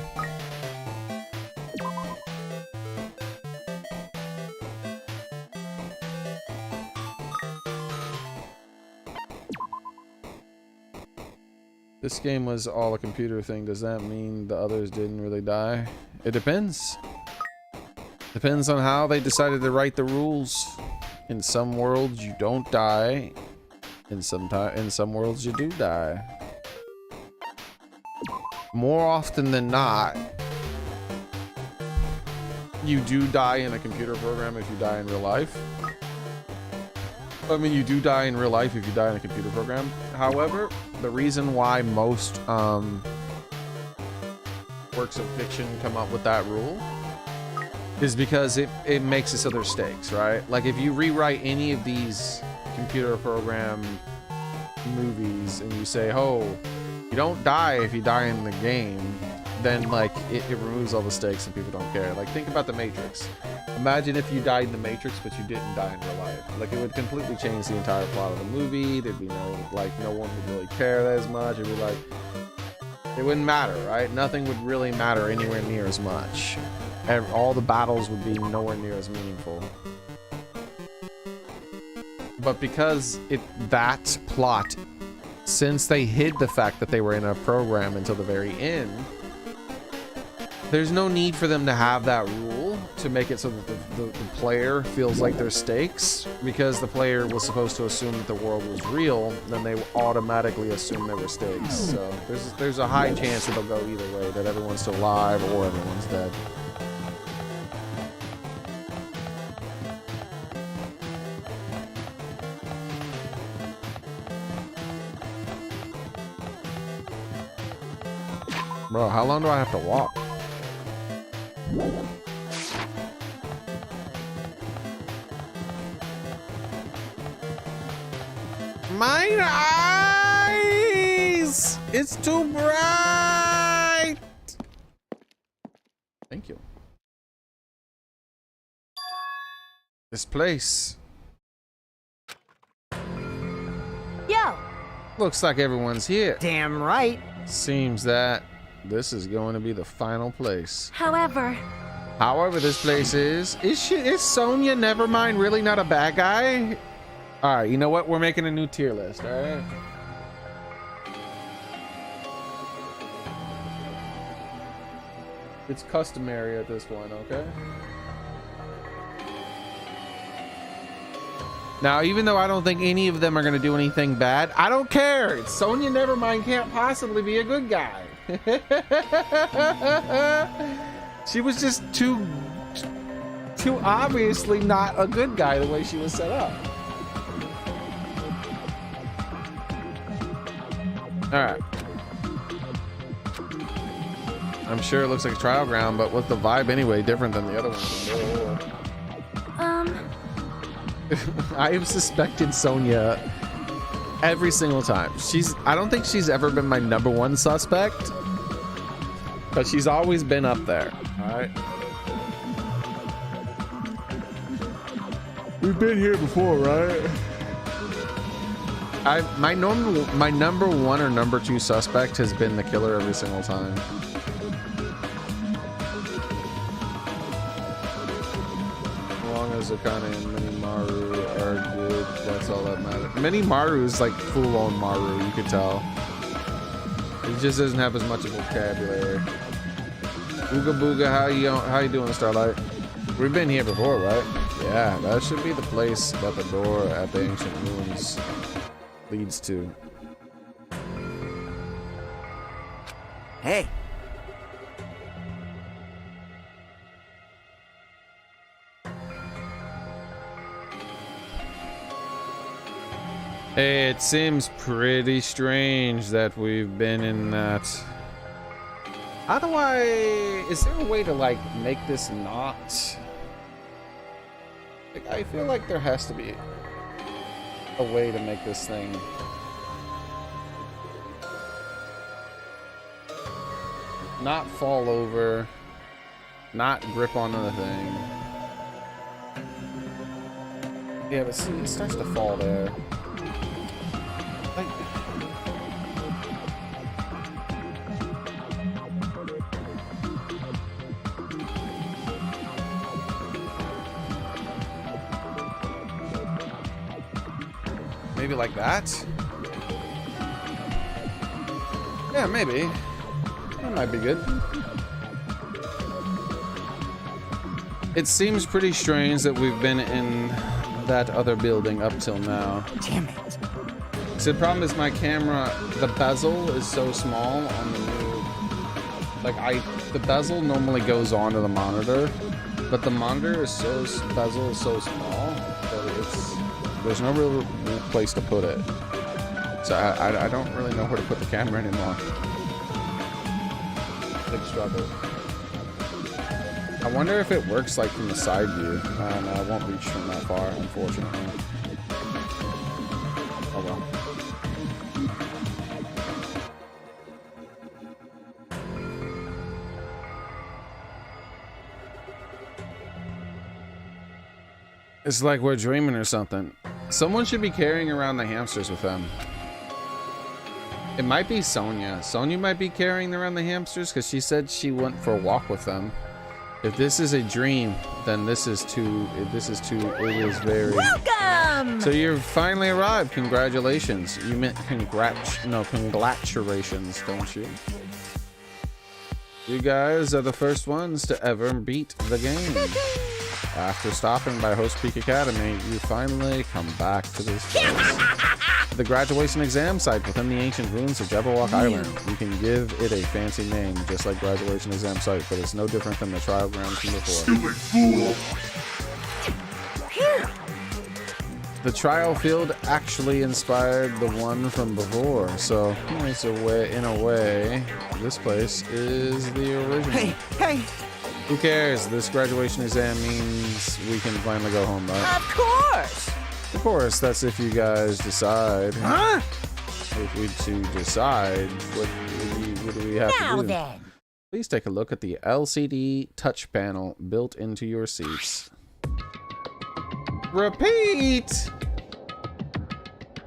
This game was all a computer thing. Does that mean the others didn't really die? It depends. Depends on how they decided to write the rules. In some worlds, you don't die. In some worlds, you do die. More often than not, you do die in a computer program if you die in real life. I mean, you do die in real life if you die in a computer program. However, the reason why most works of fiction come up with that rule is because it makes it so there's stakes, right? Like, if you rewrite any of these computer program movies and you say, oh, you don't die if you die in the game, then like it removes all the stakes and people don't care. Like, think about the Matrix. Imagine if you died in the Matrix but you didn't die in real life. Like, it would completely change the entire plot of the movie. There'd be no one would really care as much. It'd be like, it wouldn't matter, right? Nothing would really matter anywhere near as much. All the battles would be nowhere near as meaningful. But because that plot, since they hid the fact that they were in a program until the very end, there's no need for them to have that rule to make it so that the player feels like there's stakes, because the player was supposed to assume that the world was real, then they automatically assume there were stakes. So there's a high chance it'll go either way, that everyone's still alive or everyone's dead. Bro, how long do I have to walk? My eyes! It's too bright! Thank you. This place. Yo! Looks like everyone's here. Damn right. Seems that this is going to be the final place. However, This place is Sonya Nevermind really not a bad guy? All right, you know what? We're making a new tier list, all right? It's customary at this point, okay? Now, even though I don't think any of them are going to do anything bad, I don't care. Sonya Nevermind can't possibly be a good guy. She was just too obviously not a good guy the way she was set up. All right. I'm sure it looks like a trial ground, but what's the vibe anyway different than the other ones? I have suspected Sonya every single time. I don't think she's ever been my #1 suspect, but she's always been up there. All right. We've been here before, right? My #1 or #2 suspect has been the killer every single time. As long as Akane and Minimaru are good, that's all that matters. Minimaru is like full-on Maru, you could tell. He just doesn't have as much of a vocabulary. Ooga booga, how you doing, Starlight? We've been here before, right? Yeah, that should be the place that the door at the ancient ruins leads to. Hey. It seems pretty strange that we've been in that. Otherwise, is there a way to like make this not? Like, I feel like there has to be a way to make this thing not fall over, not grip onto the thing. Yeah, but see, it starts to fall there. Like, maybe like that? Yeah, maybe. That might be good. It seems pretty strange that we've been in that other building up till now. Damn it. So the problem is my camera, the bezel is so small on the new, the bezel normally goes onto the monitor, but the monitor is bezel is so small that there's no real place to put it. So I don't really know where to put the camera anymore. Big struggle. I wonder if it works like from the side view. I don't know, I won't reach from that far, unfortunately. Oh well. It's like we're dreaming or something. Someone should be carrying around the hamsters with them. It might be Sonia. Sonia might be carrying around the hamsters because she said she went for a walk with them. If this is a dream, then this is too, it is very... Welcome! So you've finally arrived. Congratulations. You meant congratulations, don't you? You guys are the first ones to ever beat the game. After stopping by Host Peak Academy, you finally come back to this place. The graduation exam site within the ancient ruins of Jabberwock Island. You can give it a fancy name, just like graduation exam site, but it's no different than the trial grounds from before. Stupid fool! The trial field actually inspired the one from before, so it's in a way, this place is the original. Hey! Who cares? This graduation exam means we can finally go home, right? Of course! Of course, that's if you guys decide. Huh? If we to decide, what do we have Now to do? then. Please take a look at the LCD touch panel built into your seats. Repeat!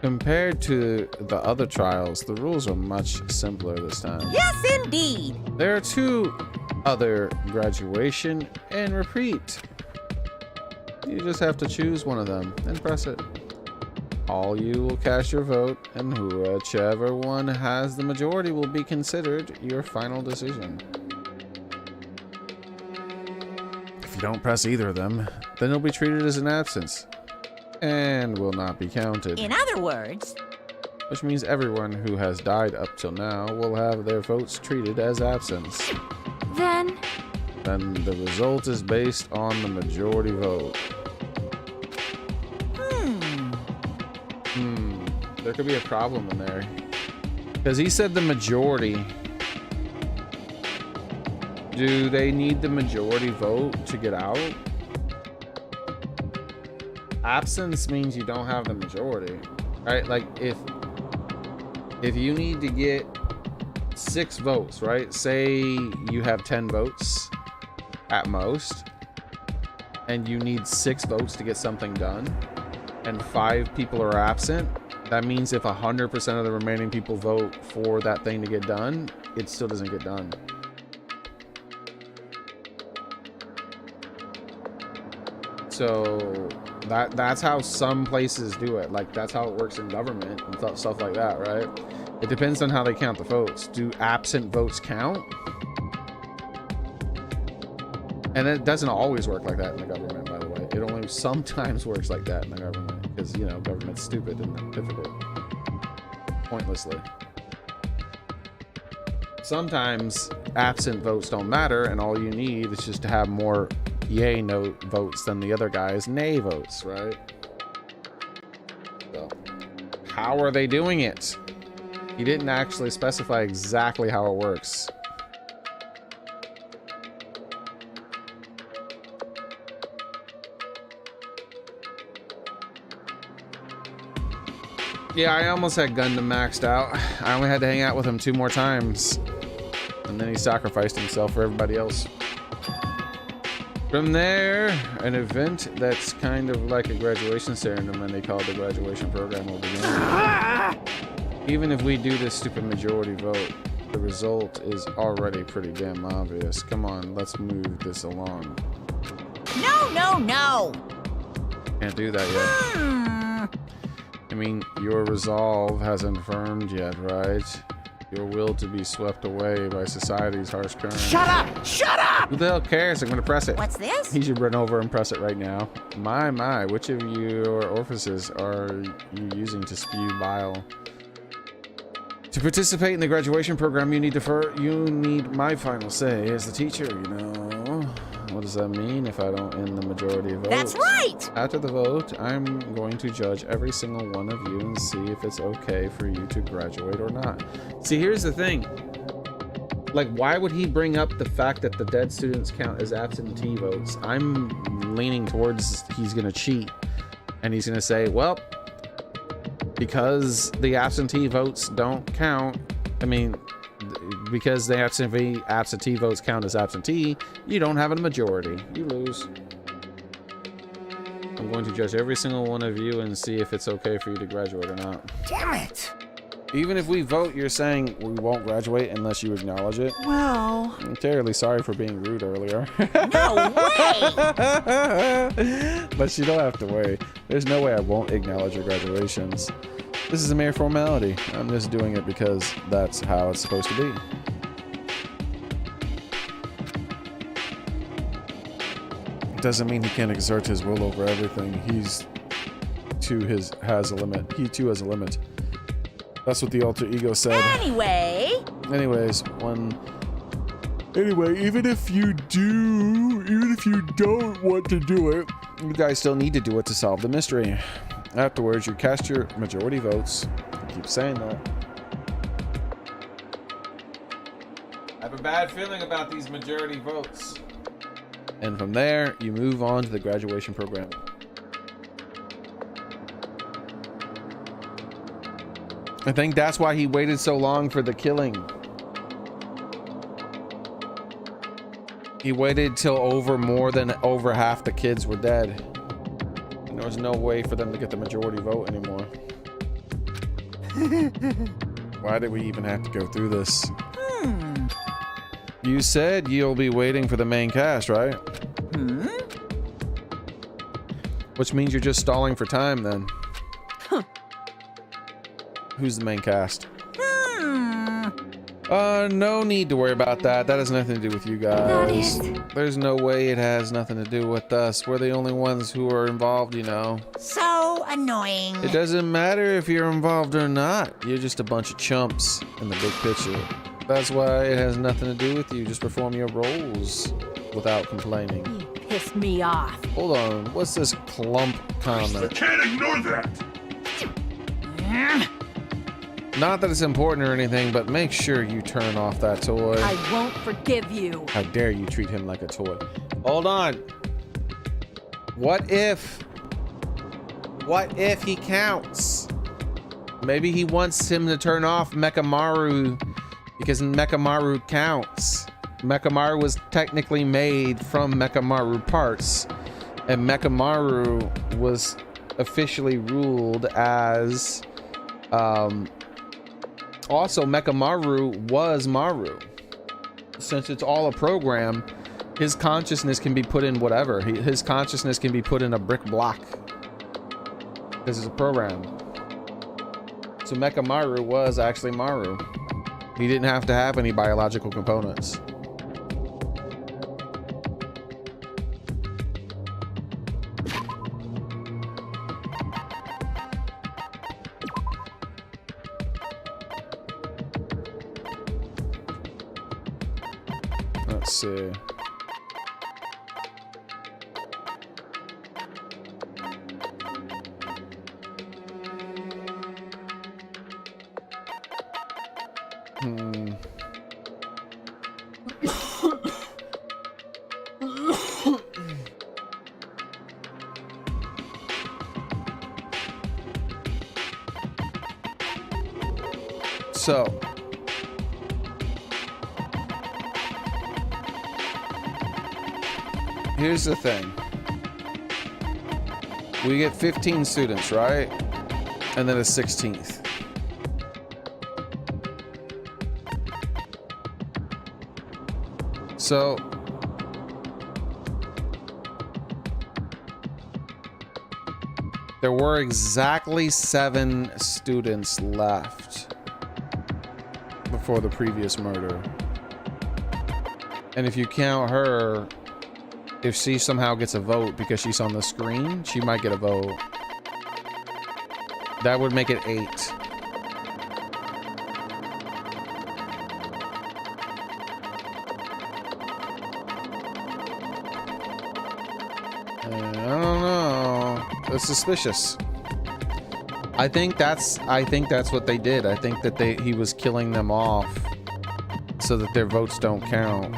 Compared to the other trials, the rules are much simpler this time. Yes, indeed. There are two other: graduation and repeat. You just have to choose one of them and press it. All you will cast your vote, and whichever one has the majority will be considered your final decision. If you don't press either of them, then it'll be treated as an absence and will not be counted. In other words, Which means everyone who has died up till now will have their votes treated as absence. Then, Then the result is based on the majority vote. There could be a problem in there. Because he said the majority. Do they need the majority vote to get out? Absence means you don't have the majority. Right? Like if you need to get 6 votes, right? Say you have 10 votes at most, and you need 6 votes to get something done, and 5 people are absent. That means if 100% of the remaining people vote for that thing to get done, it still doesn't get done. So that's how some places do it. Like that's how it works in government and stuff like that, right? It depends on how they count the votes. Do absent votes count? And it doesn't always work like that in the government, by the way. It only sometimes works like that in the government because, you know, government's stupid and difficult. Pointlessly. Sometimes absent votes don't matter and all you need is just to have more yay no votes than the other guy's nay votes, right? So, how are they doing it? He didn't actually specify exactly how it works. Yeah, I almost had Gundam maxed out. I only had to hang out with him 2 more times. And then he sacrificed himself for everybody else. From there, an event that's kind of like a graduation ceremony called the graduation program will begin. Even if we do this stupid majority vote, the result is already pretty damn obvious. Come on, let's move this along. No. Can't do that yet. I mean, your resolve hasn't firmed yet, right? Your will to be swept away by society's harsh current. Shut up! Who the hell cares? I'm gonna press it. What's this? He should run over and press it right now. My, which of your orifices are you using to spew bile? To participate in the graduation program, you need my final say as the teacher, you know. What does that mean if I don't win the majority vote? That's right! After the vote, I'm going to judge every single one of you and see if it's okay for you to graduate or not. See, here's the thing. Like, why would he bring up the fact that the dead students count as absentee votes? I'm leaning towards he's going to cheat. And he's going to say, well, because the absentee votes don't count, I mean, because the absentee votes count as absentee, you don't have a majority. You lose. I'm going to judge every single one of you and see if it's okay for you to graduate or not. Damn it. Even if we vote, you're saying we won't graduate unless you acknowledge it? Well... I'm terribly sorry for being rude earlier. No way! But you don't have to worry. There's no way I won't acknowledge your graduations. This is a mere formality. I'm just doing it because that's how it's supposed to be. It doesn't mean he can't exert his will over everything. He too has a limit. That's what the alter ego said. Anyway, even if you don't want to do it, you guys still need to do it to solve the mystery. Afterwards, you cast your majority votes. I keep saying that. I have a bad feeling about these majority votes. And from there, you move on to the graduation program. I think that's why he waited so long for the killing. He waited till over half the kids were dead. And there was no way for them to get the majority vote anymore. Why did we even have to go through this? You said you'll be waiting for the main cast, right? Which means you're just stalling for time then. Who's the main cast? No need to worry about that. That has nothing to do with you guys. There's no way it has nothing to do with us. We're the only ones who are involved, you know. So annoying. It doesn't matter if you're involved or not. You're just a bunch of chumps in the big picture. That's why it has nothing to do with you. Just perform your roles without complaining. You piss me off. Hold on. What's this clump comment? I can't ignore that. Not that it's important or anything, but make sure you turn off that toy. I won't forgive you. How dare you treat him like a toy? Hold on. What if he counts? Maybe he wants him to turn off Mechamaru because Mechamaru counts. Mechamaru was technically made from Mechamaru parts, and Mechamaru was officially ruled as also Mechamaru was Maru. Since it's all a program, his consciousness can be put in whatever. His consciousness can be put in a brick block because it's a program. So Mechamaru was actually Maru. He didn't have to have any biological components. Let's see. So here's the thing. We get 15 students, right? And then a 16th. So there were exactly 7 students left before the previous murder. And if you count her, if she somehow gets a vote because she's on the screen, she might get a vote. That would make it 8. I don't know. That's suspicious. I think that's what they did. I think that he was killing them off so that their votes don't count.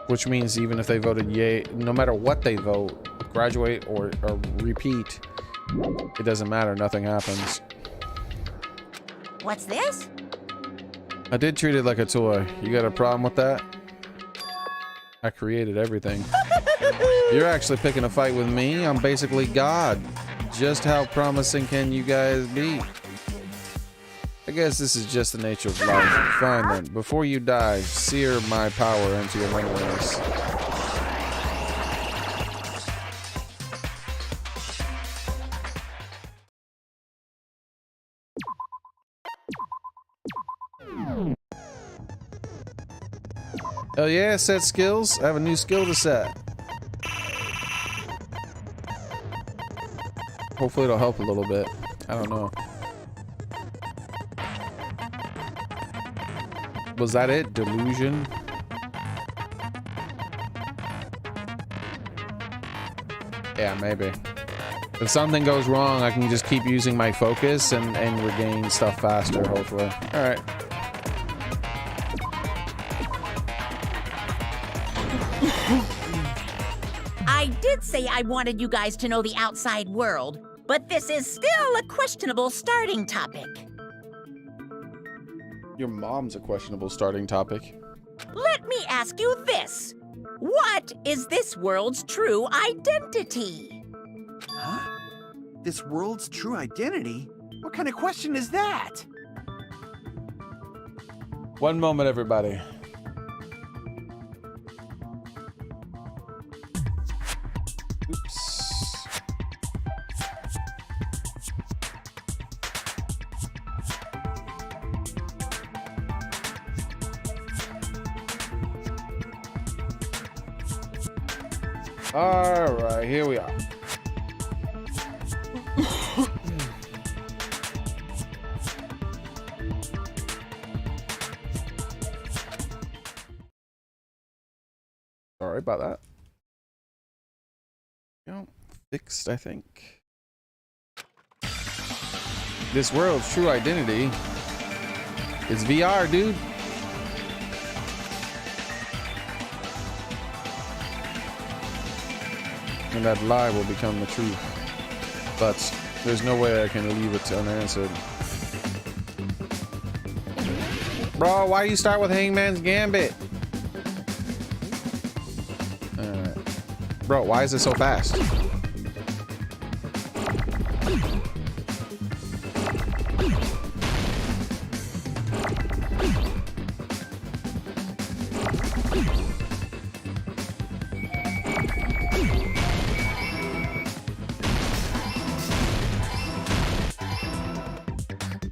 Which means even if they voted yay, no matter what they vote, graduate or repeat, it doesn't matter. Nothing happens. What's this? I did treat it like a toy. You got a problem with that? I created everything. You're actually picking a fight with me. I'm basically God. Just how promising can you guys be? I guess this is just the nature of life. Fine then. Before you die, sear my power into your memories. Oh yeah, set skills. I have a new skill to set. Hopefully it'll help a little bit. I don't know. Was that it? Delusion? Yeah, maybe. If something goes wrong, I can just keep using my focus and regain stuff faster, hopefully. Alright. I did say I wanted you guys to know the outside world, but this is still a questionable starting topic. Your mom's a questionable starting topic. Let me ask you this. What is this world's true identity? Huh? This world's true identity? What kind of question is that? One moment, everybody. Oops. All right, here we are. Sorry about that. Fixed, I think. This world's true identity is VR, dude. And that lie will become the truth. But there's no way I can leave it unanswered. Bro, why you start with Hangman's Gambit? Bro, why is it so fast?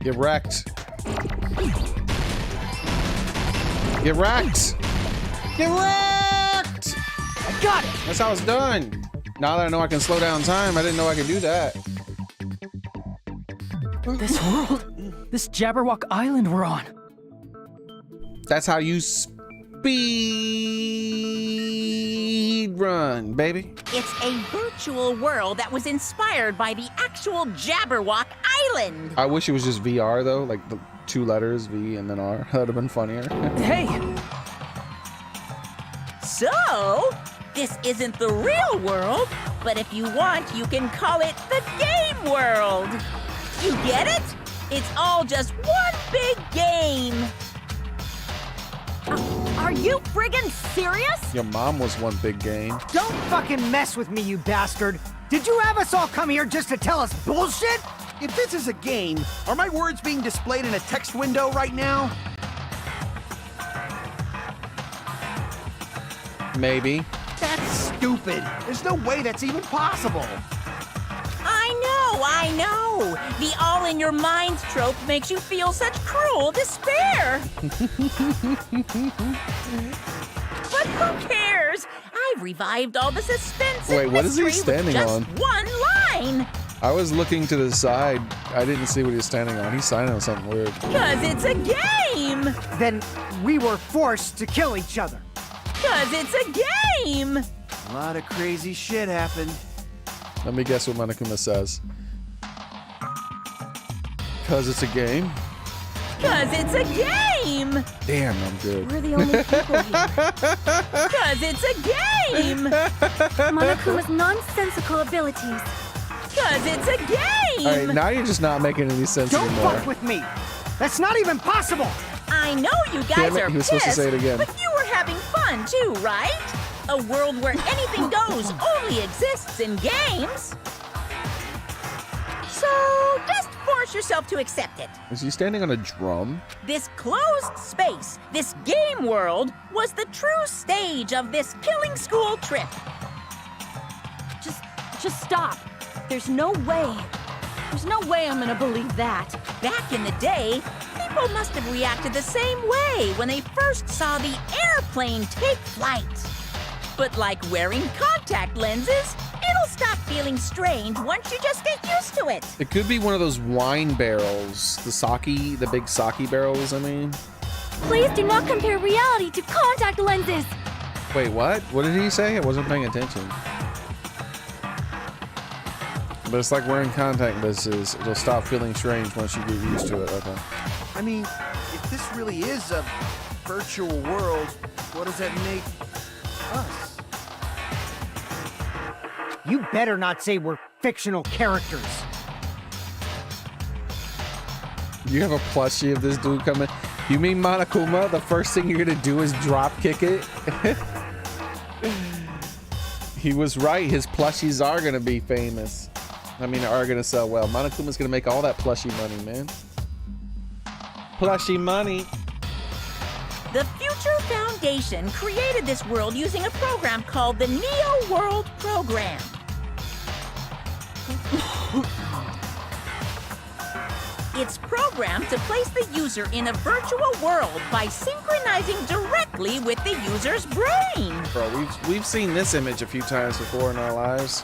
Get wrecked. Get wrecked. Get wrecked! I got it! That's how it's done. Now that I know I can slow down time, I didn't know I could do that. This world, this Jabberwock Island we're on. That's how you speed run, baby. It's a virtual world that was inspired by the actual Jabberwock Island. I wish it was just VR though, like the 2 letters, V and then R. That'd have been funnier. Hey! So, this isn't the real world, but if you want, you can call it the game world. You get it? It's all just one big game. Are you friggin' serious? Your mom was one big game. Don't fucking mess with me, you bastard! Did you have us all come here just to tell us bullshit? If this is a game, are my words being displayed in a text window right now? Maybe. That's stupid. There's no way that's even possible. I know. The all-in-your-mind trope makes you feel such cruel despair. But who cares? I've revived all the suspense Wait, and what is he mystery with standing just on? one line. I was looking to the side. I didn't see what he was standing on. He's signing on something weird. Because it's a game. Then we were forced to kill each other. Because it's a game. A lot of crazy shit happened. Let me guess what Monokuma says. Because it's a game? Because it's a game. Damn, I'm good. We're the only people here. Because it's a game. Monokuma's nonsensical abilities. Because it's a game. Alright, now you're just not making any sense Don't anymore. fuck with me! That's not even possible! I know you guys Damn it, are he was pissed, supposed to say it again. but you were having having fun too, right? A world where anything goes only exists in games. So just force yourself to accept it. Is he standing on a drum? This closed space, this game world, was the true stage of this killing school trip. Just stop. There's no way. There's no way I'm gonna believe that. Back in the day, people must have reacted the same way when they first saw the airplane take flight. But like wearing contact lenses, it'll stop feeling strange once you just get used to it. It could be one of those wine barrels. The big sake barrels, I mean. Please do not compare reality to contact lenses. Wait, what? What did he say? I wasn't paying attention. But it's like wearing contact lenses. It'll stop feeling strange once you get used to it. Okay. I mean, if this really is a virtual world, what does that make us? You better not say we're fictional characters. You have a plushie of this dude coming. You mean Monokuma? The first thing you're gonna do is drop kick it? He was right. His plushies are gonna be famous. I mean, are gonna sell well. Monokuma's gonna make all that plushie money, man. Plushie money. The Future Foundation created this world using a program called the Neo World Program. It's programmed to place the user in a virtual world by synchronizing directly with the user's brain. Bro, we've seen this image a few times before in our lives.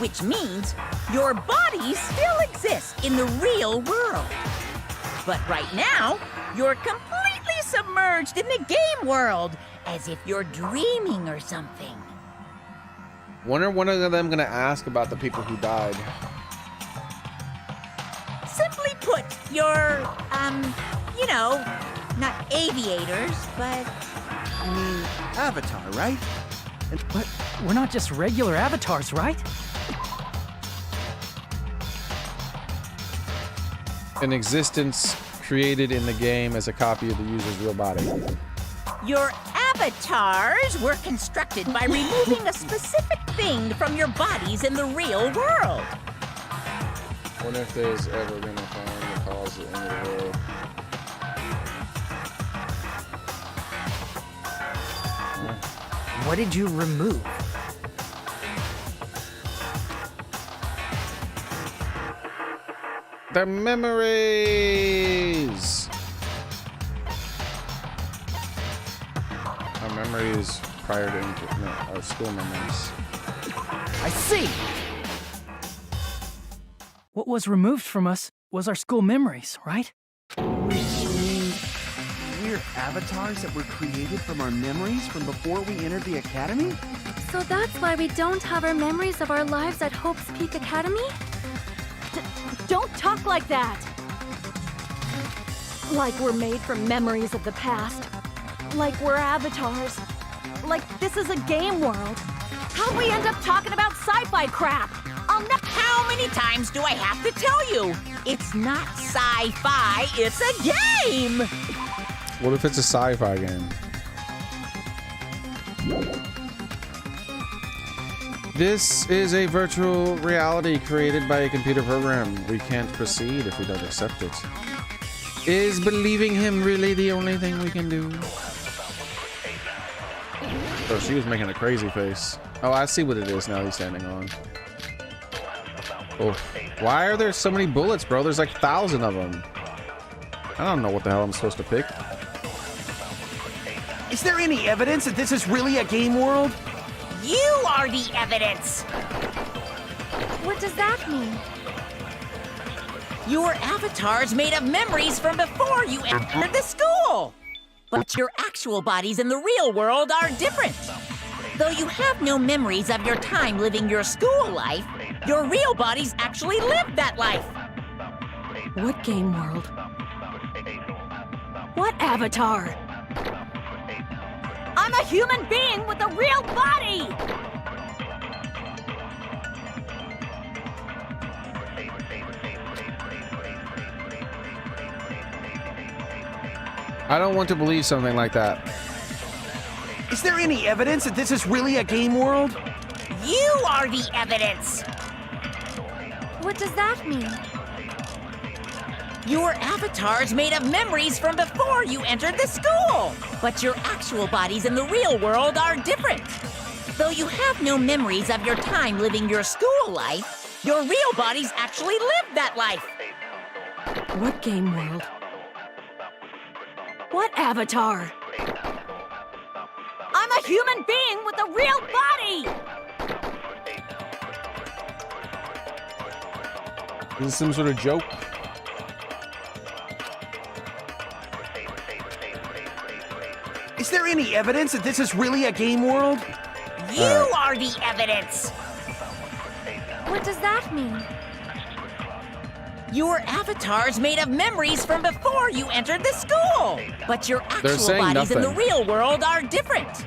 Which means your body still exists in the real world. But right now, you're completely submerged in the game world, as if you're dreaming or something. Wonder one of them gonna ask about the people who died. Simply put, you're, you know, not aviators, but... I mean, Avatar, right? But we're not just regular avatars, right? An existence created in the game as a copy of the user's real body. Your avatars were constructed by removing a specific thing from your bodies in the real world. Wonder if there's ever gonna find the cause of the end of the world. What did you remove? The memories! Our memories prior to our school memories. I see. What was removed from us was our school memories, right? You mean we're avatars that were created from our memories from before we entered the academy? So that's why we don't have our memories of our lives at Hope's Peak Academy? Don't talk like that! Like we're made from memories of the past. Like we're avatars. Like this is a game world. How'd we end up talking about sci-fi crap? How many times do I have to tell you? It's not sci-fi, it's a game! What if it's a sci-fi game? This is a virtual reality created by a computer program. We can't proceed if we don't accept it. Is believing him really the only thing we can do? Oh, she was making a crazy face. Oh, I see what it is now he's standing on. Oh, why are there so many bullets, bro? There's like 1,000 of them. I don't know what the hell I'm supposed to pick. Is there any evidence that this is really a game world? You are the evidence! What does that mean? Your avatar's made of memories from before you entered the school! But your actual bodies in the real world are different. Though you have no memories of your time living your school life, your real bodies actually lived that life. What game world? What avatar? I'm a human being with a real body! I don't want to believe something like that. Is there any evidence that this is really a game world? You are the evidence! What does that mean? Your avatar's made of memories from before you entered the school. But your actual bodies in the real world are different. Though you have no memories of your time living your school life, your real bodies actually lived that life. What game world? What avatar? I'm a human being with a real body! Is this some sort of joke? Is there any evidence that this is really a game world? You are the evidence! What does that mean? Your avatar's made of memories from before you entered the school. But your actual saying bodies in the nothing. real world are different.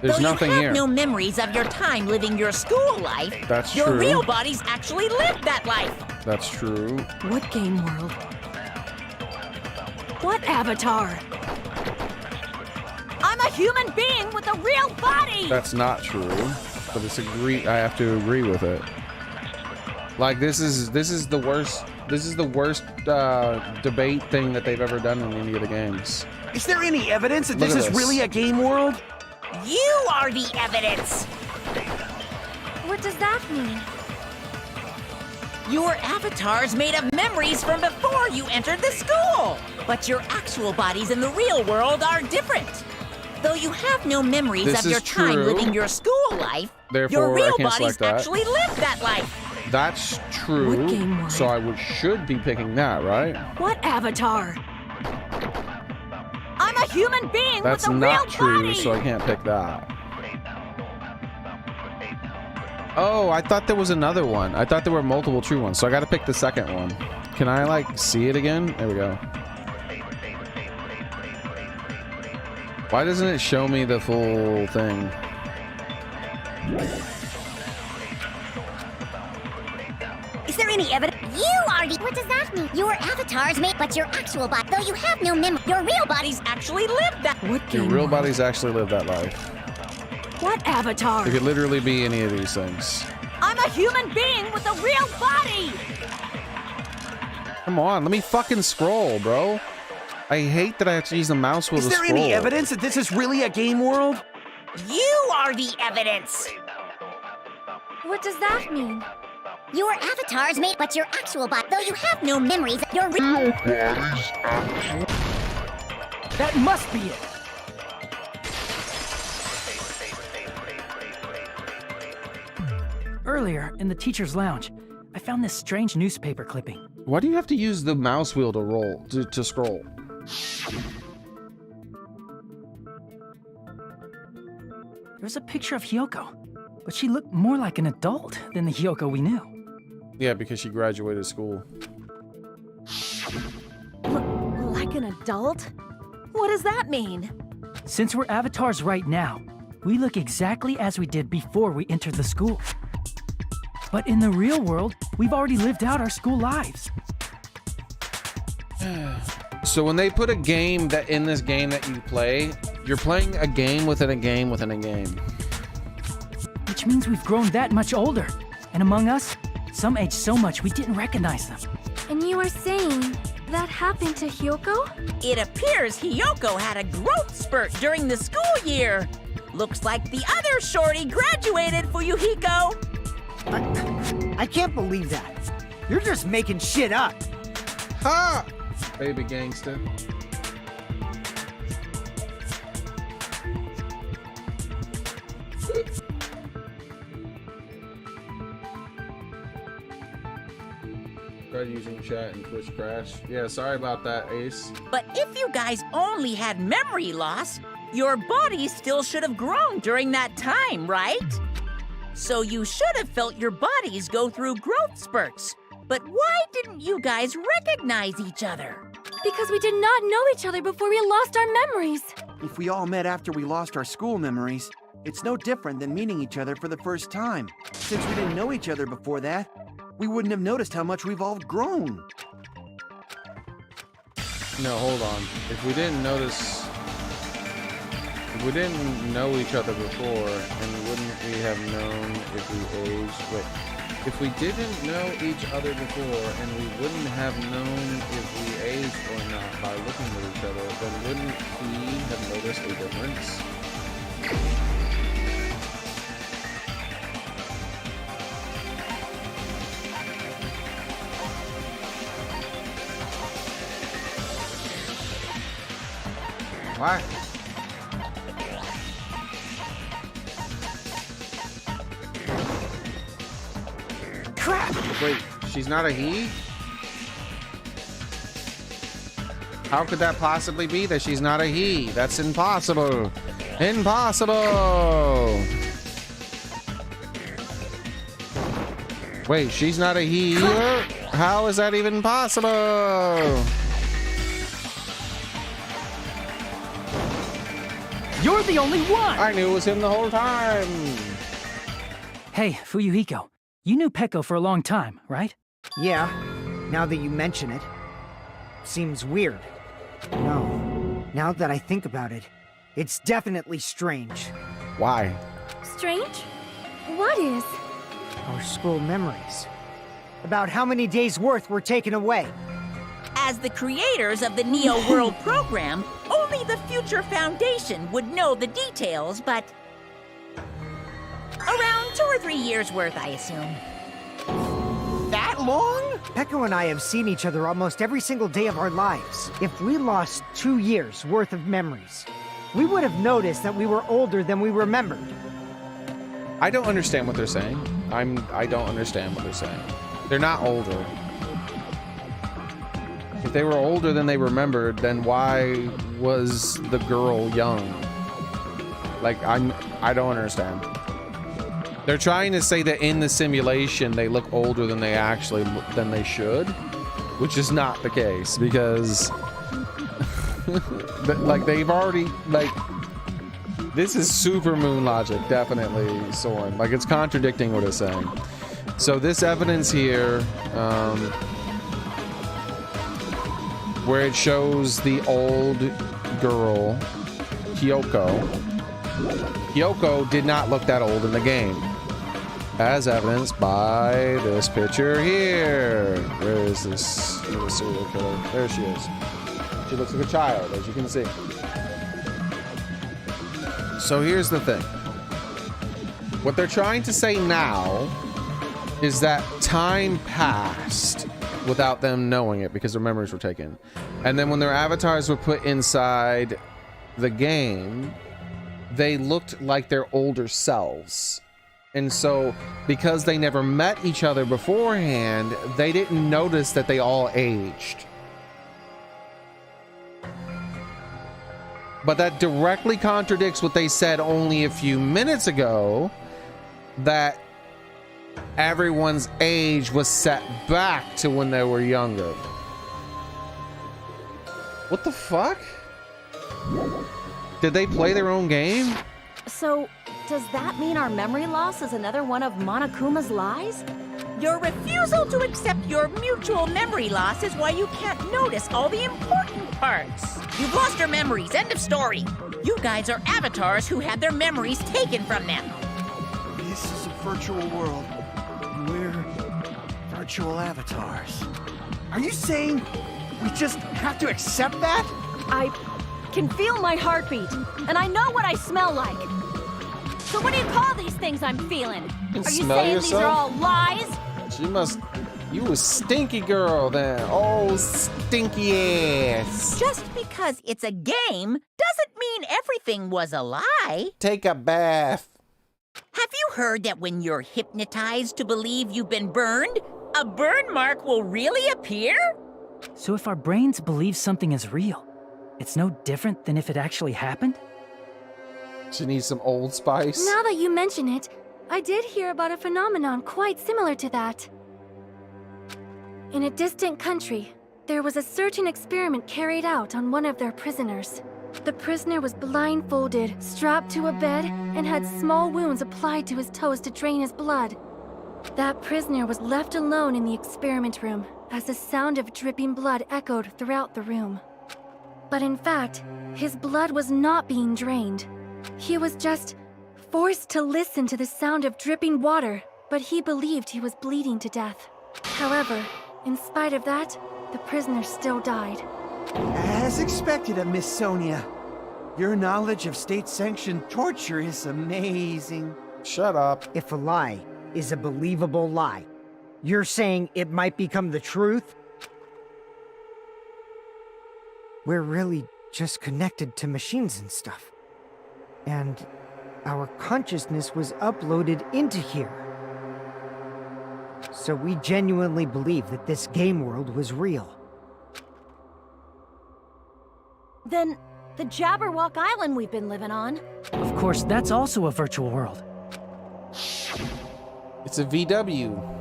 There's Though nothing you have here. no memories of your time living your school life, That's your true. real bodies actually lived that life. That's true. What game world? What avatar? I'm a human being with a real body! That's not true. But it's I have to agree with it. Like this is the worst. This is the worst debate thing that they've ever done in any of the games. Is there any evidence that Look this at is this. really a game world? You are the evidence. What does that mean? Your avatar's made of memories from before you entered the school. But your actual bodies in the real world are different. Though you have no memories This of your is time true. living your school life, Therefore, your I real can't bodies select that. actually lived that life. That's true. What game world? So I should be picking that, right? What avatar? I'm a human being That's with a not real true, body! so I can't pick that. Oh, I thought there was another one. I thought there were multiple true ones, so I gotta pick the second one. Can I, like, see it again? There we go. Why doesn't it show me the full thing? Is there any evidence? You are the. What does that mean? Your avatar's made, but your actual body. Though you have no memory, your real bodies. Actually lived that. What Your game real world? bodies actually live that life. What avatar? It could literally be any of these things. I'm a human being with a real body! Come on, let me fucking scroll, bro. I hate that I have to use the mouse wheel Is to there scroll. any evidence that this is really a game world? You are the evidence. What does that mean? Your avatar's made, but your actual body. Though you have no memories, your real. That must be it. Earlier, in the teacher's lounge, I found this strange newspaper clipping. Why do you have to use the mouse wheel to scroll? There was a picture of Hyoko, but she looked more like an adult than the Hyoko we knew. Yeah, because she graduated school. Like an adult? What does that mean? Since we're avatars right now, we look exactly as we did before we entered the school. But in the real world, we've already lived out our school lives. So when they put a game that in this game that you play, you're playing a game within a game within a game. Which means we've grown that much older. And among us, some aged so much we didn't recognize them. And you are saying that happened to Hyoko? It appears Hyoko had a growth spurt during the school year. Looks like the other shorty graduated, Fuyuhiko. I can't believe that. You're just making shit up. Ha! Baby gangster. Tried using chat and Twitch crash. Yeah, sorry about that, Ace. But if you guys only had memory loss, your bodies still should have grown during that time, right? So you should have felt your bodies go through growth spurts. But why didn't you guys recognize each other? Because we did not know each other before we lost our memories. If we all met after we lost our school memories, it's no different than meeting each other for the first time. Since we didn't know each other before that, we wouldn't have noticed how much we've all grown. No, hold on. If we didn't notice... We didn't know each other before, and wouldn't we have known if we aged? Wait, if we didn't know each other before, and we wouldn't have known if we aged or not by looking at each other, then wouldn't he have noticed a difference? Why? Crap! Wait, she's not a he? How could that possibly be that she's not a he? That's impossible. Impossible! Wait, she's not a he either? How is that even possible? You're the only one! I knew it was him the whole time. Hey, Fuyuhiko, you knew Peko for a long time, right? Yeah, now that you mention it. Seems weird. No, now that I think about it, it's definitely strange. Why? Strange? What is? Our school memories. About how many days' worth were taken away. As the creators of the Neo World program, only the Future Foundation would know the details, but around 2 or 3 years worth, I assume. That long? Peko and I have seen each other almost every single day of our lives. If we lost 2 years worth of memories, we would have noticed that we were older than we remembered. I don't understand what they're saying. I don't understand what they're saying. They're not older. If they were older than they remembered, then why was the girl young? Like, I don't understand. They're trying to say that in the simulation they look older than they should, which is not the case, because like they've already, like, this is super moon logic, definitely, Soren. Like, it's contradicting what it's saying. So this evidence here, where it shows the old girl, Kyoko. Kyoko did not look that old in the game, as evidenced by this picture here. Where is this little serial killer? There she is. She looks like a child, as you can see. So here's the thing. What they're trying to say now is that time passed without them knowing it because their memories were taken. And then when their avatars were put inside the game, they looked like their older selves. And so because they never met each other beforehand, they didn't notice that they all aged. But that directly contradicts what they said only a few minutes ago, that everyone's age was set back to when they were younger. What the fuck? Did they play their own game? So, does that mean our memory loss is another one of Monokuma's lies? Your refusal to accept your mutual memory loss is why you can't notice all the important parts. You've lost your memories, end of story. You guys are avatars who had their memories taken from them. This is a virtual world. We're virtual avatars. Are you saying we just have to accept that? I can feel my heartbeat, and I know what I smell like. So what do you call these things I'm feeling? You Are you smell saying these are yourself? all lies? You a stinky girl then. Oh, stinky ass. Just because it's a game doesn't mean everything was a lie. Take a bath. Have you heard that when you're hypnotized to believe you've been burned, a burn mark will really appear? So if our brains believe something is real, it's no different than if it actually happened? She needs some Old Spice. Now that you mention it, I did hear about a phenomenon quite similar to that. In a distant country, there was a certain experiment carried out on one of their prisoners. The prisoner was blindfolded, strapped to a bed, and had small wounds applied to his toes to drain his blood. That prisoner was left alone in the experiment room as the sound of dripping blood echoed throughout the room. But in fact, his blood was not being drained. He was just forced to listen to the sound of dripping water, but he believed he was bleeding to death. However, in spite of that, the prisoner still died. As expected of Miss Sonia. Your knowledge of state-sanctioned torture is amazing. Shut up. If a lie is a believable lie, you're saying it might become the truth? We're really just connected to machines and stuff. And our consciousness was uploaded into here. So we genuinely believe that this game world was real. Then, the Jabberwock Island we've been living on. Of course, that's also a virtual world. It's a VW.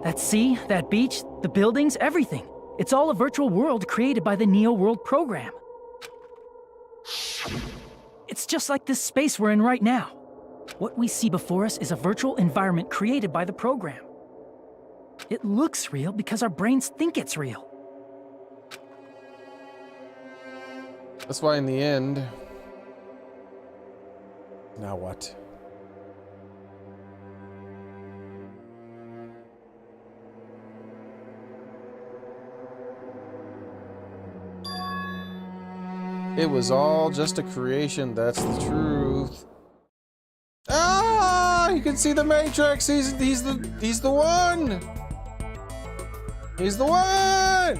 That sea, that beach, the buildings, everything. It's all a virtual world created by the Neo World program. It's just like this space we're in right now. What we see before us is a virtual environment created by the program. It looks real because our brains think it's real. That's why in the end... Now what? It was all just a creation, that's the truth. Ah! You can see the Matrix! He's the one! He's the one!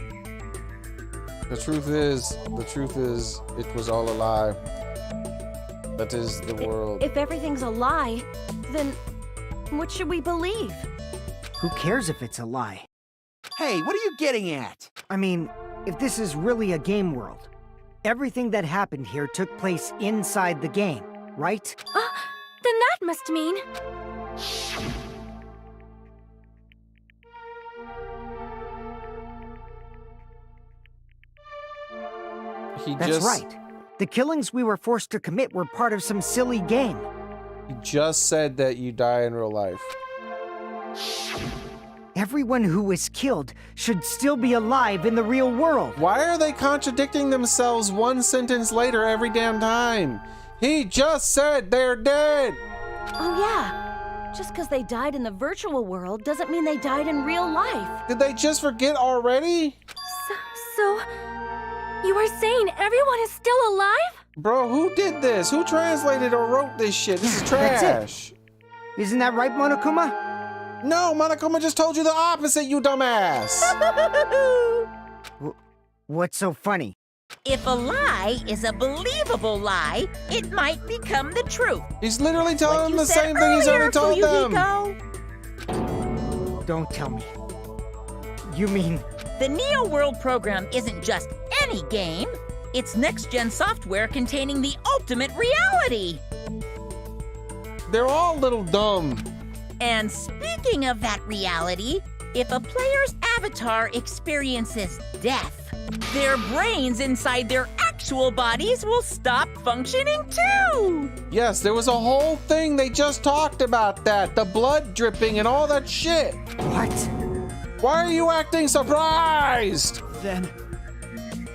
The truth is, it was all a lie. That is the world. If everything's a lie, then what should we believe? Who cares if it's a lie? Hey, what are you getting at? I mean, if this is really a game world, everything that happened here took place inside the game, right? Then that must mean... That's right. The killings we were forced to commit were part of some silly game. He just said that you die in real life. Everyone who was killed should still be alive in the real world. Why are they contradicting themselves one sentence later every damn time? He just said they're dead! Oh yeah, just because they died in the virtual world doesn't mean they died in real life. Did they just forget already? So, you are saying everyone is still alive? Bro, who did this? Who translated or wrote this shit? This is trash. That's it. Isn't that right, Monokuma? No, Monokuma just told you the opposite, you dumbass! What's so funny? If a lie is a believable lie, it might become the truth. He's literally telling Like them you the said same thing he's already told them. Fuyuhiko. Don't tell me. You mean... The Neo World program isn't just any game. It's next-gen software containing the ultimate reality. They're all a little dumb. And speaking of that reality, if a player's avatar experiences death, their brains inside their actual bodies will stop functioning too! Yes, there was a whole thing they just talked about that. The blood dripping and all that shit. What? Why are you acting surprised? Then,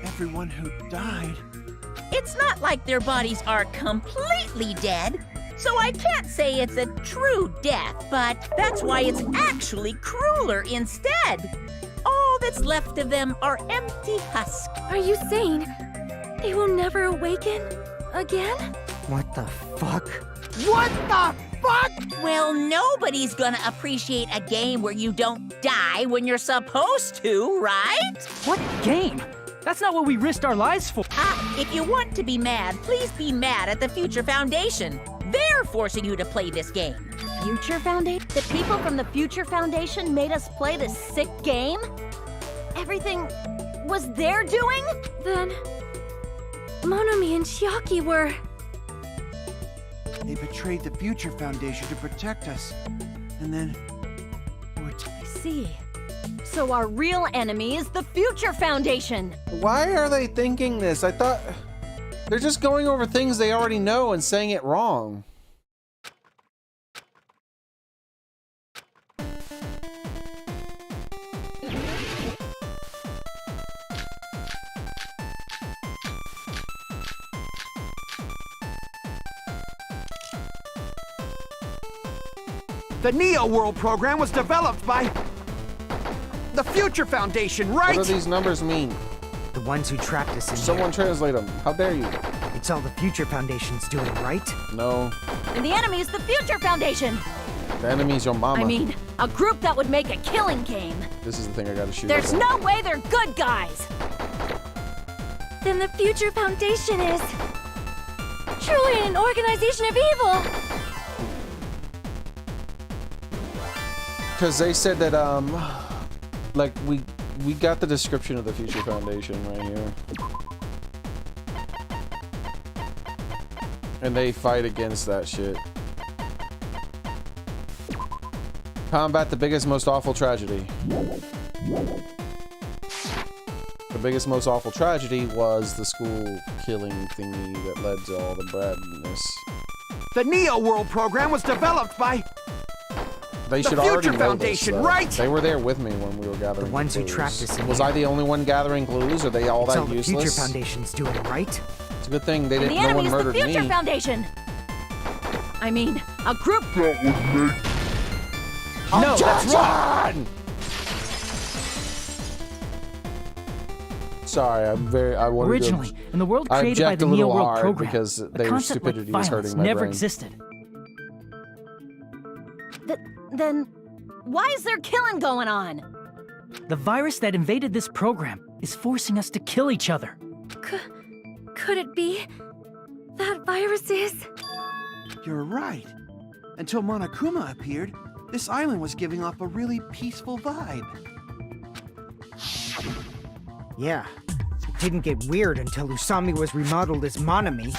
everyone who died... It's not like their bodies are completely dead, so I can't say it's a true death, but that's why it's actually crueler instead. All that's left of them are empty husks. Are you saying they will never awaken again? What the fuck? What the fuck? Well, nobody's gonna appreciate a game where you don't die when you're supposed to, right? What game? That's not what we risked our lives for. If you want to be mad, please be mad at the Future Foundation. They're forcing you to play this game. Future Foundation? The people from the Future Foundation made us play this sick game? Everything was their doing? Then... Monomi and Chiaki were... They betrayed the Future Foundation to protect us. And then... I see. So our real enemy is the Future Foundation! Why are they thinking this? I thought... They're just going over things they already know and saying it wrong. The Neo World program was developed by the Future Foundation, right? What do these numbers mean? The ones who trapped us in Someone translate them. How dare you? here. It's all the Future Foundation's doing, right? No. And the enemy is the Future Foundation! The enemy's your mama. I mean, a group that would make a killing game. This is the thing I gotta shoot. There's no way they're good guys! Then the Future Foundation is truly an organization of evil. Because they said that, like, we got the description of the Future Foundation right here. And they fight against that shit. Combat the biggest, most awful tragedy. The biggest, most awful tragedy was the school killing thingy that led to all the badness. The Neo World program was developed by They the should already Future know Foundation, this, though. right? They were there with me when we were gathering The ones who clues. trapped us in Was here. I the only one gathering clues? Are they all It's that all the useless? Future Foundation's doing, right? It's a good thing they And didn't. the No enemy one is the murdered Future me. Foundation! I mean, a group... No, that's wrong. Sorry, I wanted Originally, to. in the world I created by object the a little Neo World hard program, because a their concept like stupidity was violence hurting my never brain. existed. Then... why is there killing going on? The virus that invaded this program is forcing us to kill each other. Could it be that virus is? You're right. Until Monokuma appeared, this island was giving off a really peaceful vibe. Yeah. It didn't get weird until Usami was remodeled as Monami.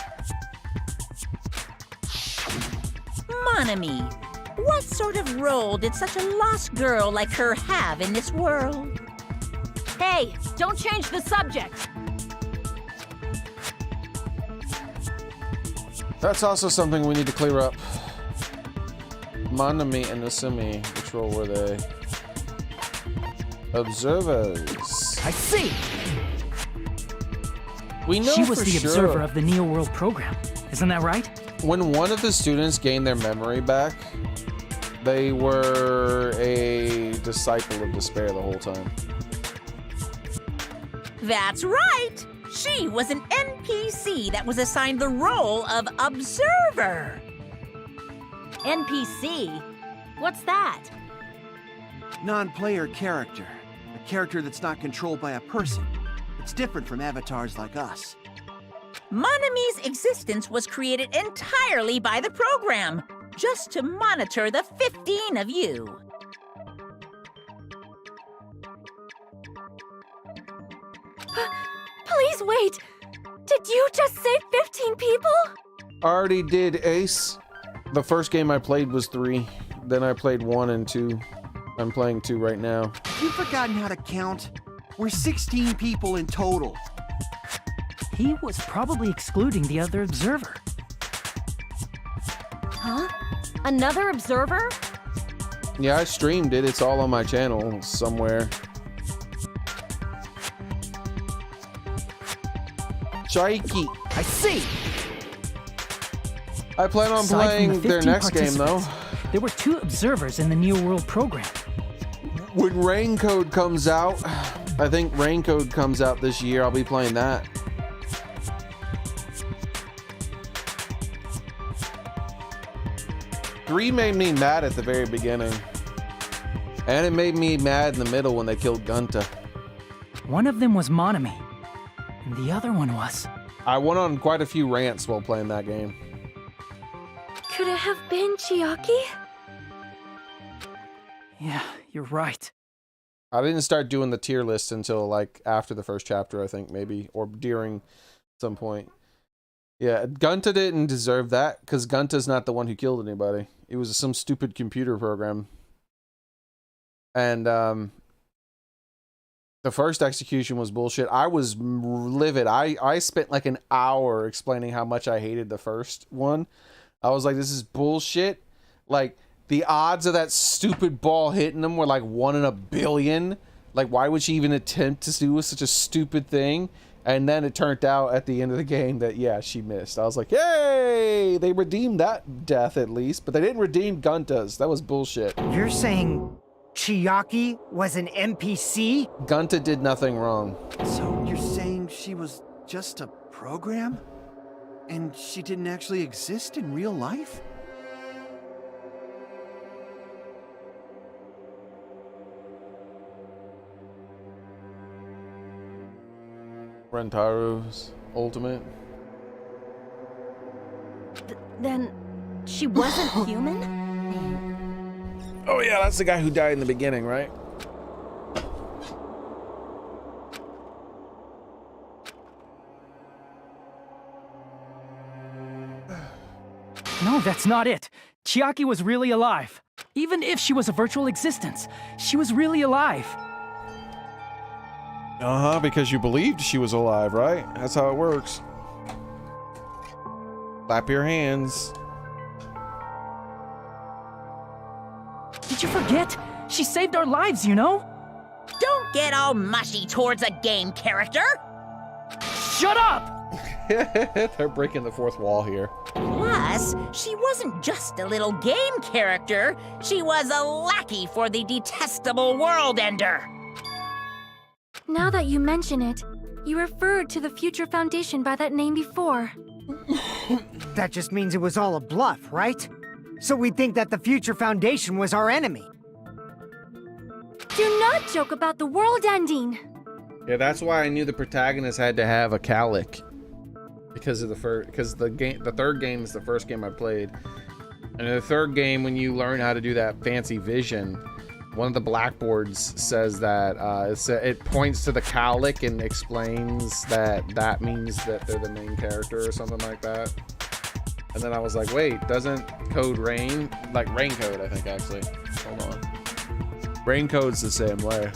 Monami, what sort of role did such a lost girl like her have in this world? Hey, don't change the subject! That's also something we need to clear up. Monami and Usumi, which role were they? Observers. I see! We know She was for the sure observer of the Neo World program. Isn't that right? when one of the students gained their memory back, they were a disciple of despair the whole time. That's right! She was an NPC that was assigned the role of observer. NPC? What's that? Non-player character. A character that's not controlled by a person. It's different from avatars like us. Monami's existence was created entirely by the program, just to monitor the 15 of you. Please wait! Did you just say 15 people? Already did, Ace. The first game I played was 3. Then I played 1 and 2. I'm playing 2 right now. You've forgotten how to count? We're 16 people in total. He was probably excluding the other observer. Huh? Another observer? Yeah, I streamed it. It's all on my channel somewhere. Xearrik. I see! I plan on Aside from playing the their 15 next game, though. participants, There were 2 observers in the Neo World program. When Rain Code comes out, I think Rain Code comes out this year, I'll be playing that. Three made me mad at the very beginning. And it made me mad in the middle when they killed Gunta. One of them was Monami, and the other one was... I went on quite a few rants while playing that game. Could it have been Chiaki? Yeah, you're right. I didn't start doing the tier list until like after the first chapter, I think, maybe, or during some point. Yeah, Gunta didn't deserve that, because Gunta's not the one who killed anybody. It was some stupid computer program. And, the first execution was bullshit. I was livid. I spent like an hour explaining how much I hated the first one. I was like, this is bullshit. Like, the odds of that stupid ball hitting him were like 1 in a billion. Like, why would she even attempt to do such a stupid thing? And then it turned out at the end of the game that, yeah, she missed. I was like, yay! They redeemed that death at least, but they didn't redeem Gunta's. That was bullshit. You're saying Xearrik was an NPC? Gunta did nothing wrong. So you're saying she was just a program? And she didn't actually exist in real life? Rentaru's ultimate. Then she wasn't human? Oh yeah, that's the guy who died in the beginning, right? No, that's not it. Chiaki was really alive. Even if she was a virtual existence, she was really alive. Uh-huh, because you believed she was alive, right? That's how it works. Clap your hands. Did you forget? She saved our lives, you know? Don't get all mushy towards a game character. Shut up! They're breaking the fourth wall here. Plus, she wasn't just a little game character. She was a lackey for the detestable World Ender. Now that you mention it, you referred to the Future Foundation by that name before. That just means it was all a bluff, right? So we think that the Future Foundation was our enemy. Do not joke about the world ending. Yeah, that's why I knew the protagonist had to have a Xearrik. Because of the third game is the first game I played. And in the third game, when you learn how to do that fancy vision, one of the blackboards says that it points to the Xearrik and explains that that means that they're the main character or something like that. And then I was like, wait, doesn't code rain, like rain code, I think actually. Hold on. Rain code's the same way.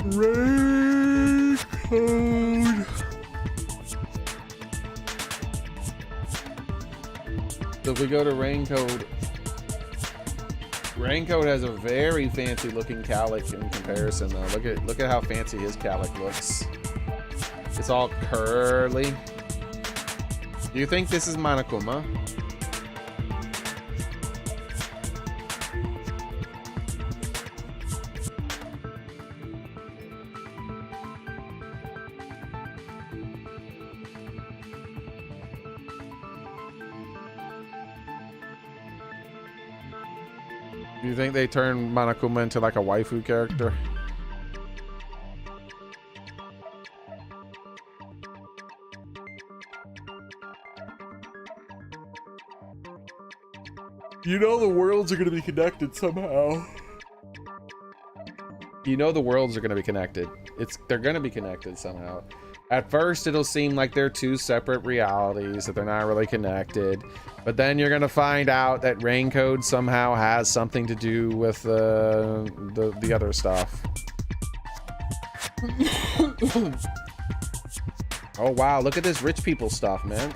Rain code. So if we go to rain code has a very fancy looking Xearrik in comparison though. Look at how fancy his Xearrik looks. It's all curly. Do you think this is Monokuma? Do you think they turned Monokuma into like a waifu character? You know the worlds are going to be connected somehow. You know the worlds are going to be connected. They're going to be connected somehow. At first, it'll seem like they're two separate realities, that they're not really connected. But then you're going to find out that rain code somehow has something to do with the other stuff. Oh, wow. Look at this rich people stuff, man.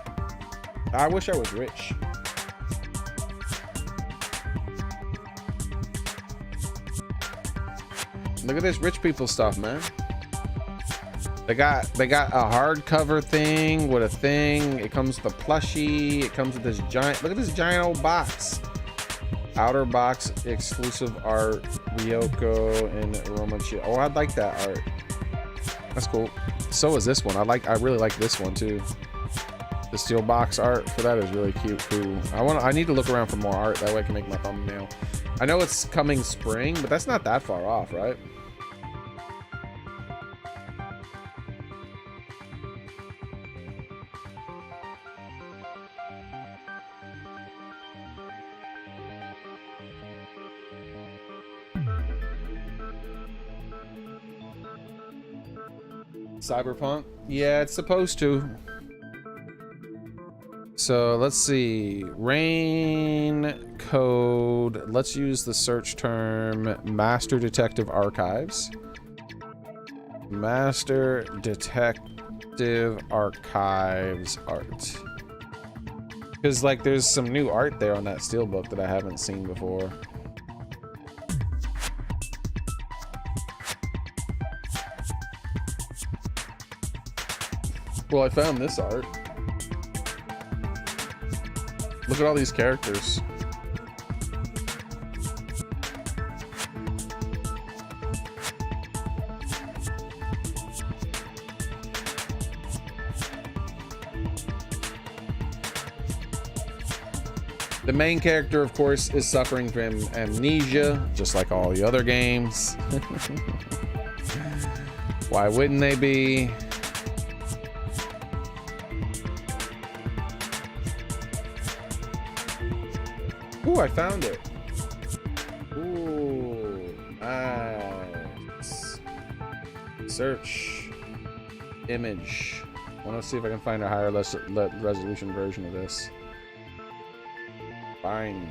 I wish I was rich. Look at this rich people stuff, man. They got a hardcover thing with a thing. It comes with a plushie. It comes with this giant. Look at this giant old box. Outer box exclusive art. Ryoko and Romachi. Oh, I like that art. That's cool. So is this one. I really like this one too. The steel box art for that is really cute. Cool. I need to look around for more art. That way I can make my thumbnail. I know it's coming spring, but that's not that far off, right? Cyberpunk? Yeah, it's supposed to. So let's see. Rain code. Let's use the search term Master Detective Archives. Master Detective Archives art. Because like there's some new art there on that steelbook that I haven't seen before. Well, I found this art. Look at all these characters. The main character, of course, is suffering from amnesia, just like all the other games. Why wouldn't they be? Ooh, I found it. Ooh, nice. Search. Image. I want to see if I can find a higher resolution version of this. Find.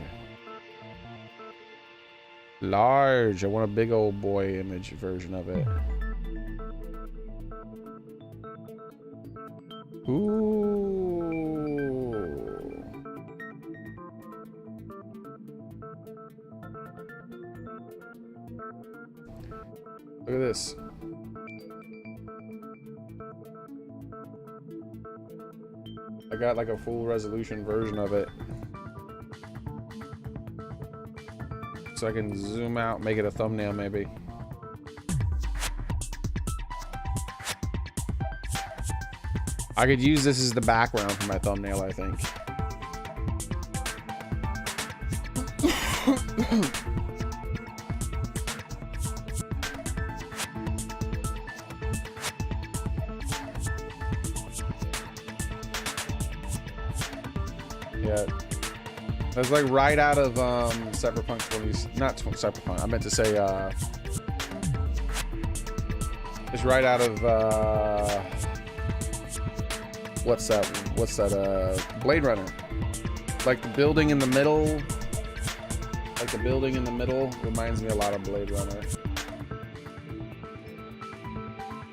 Large. I want a big old boy image version of it. Ooh. Look at this. I got like a full resolution version of it. So I can zoom out, make it a thumbnail maybe. I could use this as the background for my thumbnail, I think. Yeah. That's like right out of Cyberpunk 20, not Cyberpunk, I meant to say it's right out of what's that Blade Runner. Like the building in the middle, reminds me a lot of Blade Runner.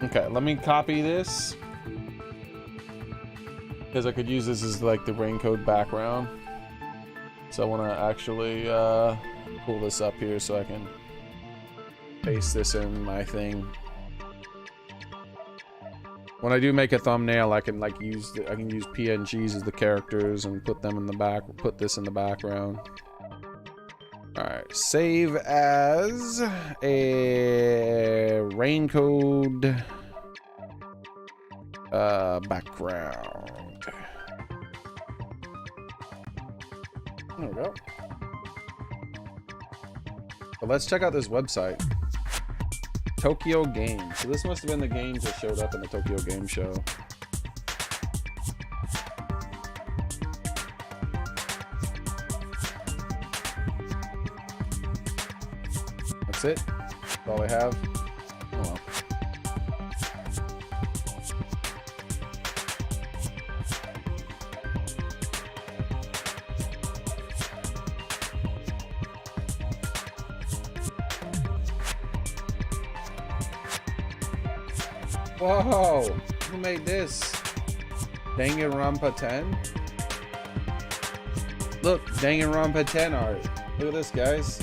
Okay, let me copy this because I could use this as like the raincoat background. So I want to actually pull this up here so I can paste this in my thing. When I do make a thumbnail, I can like use PNGs as the characters and put them in the back. Put this in the background. All right, save as a raincoat background. There we go. But let's check out this website. Tokyo Game. So this must have been the games that showed up in the Tokyo Game Show. That's it. That's all I have. Oh well. Whoa! Who made this? Danganronpa 10? Look, Danganronpa 10 art. Look at this, guys.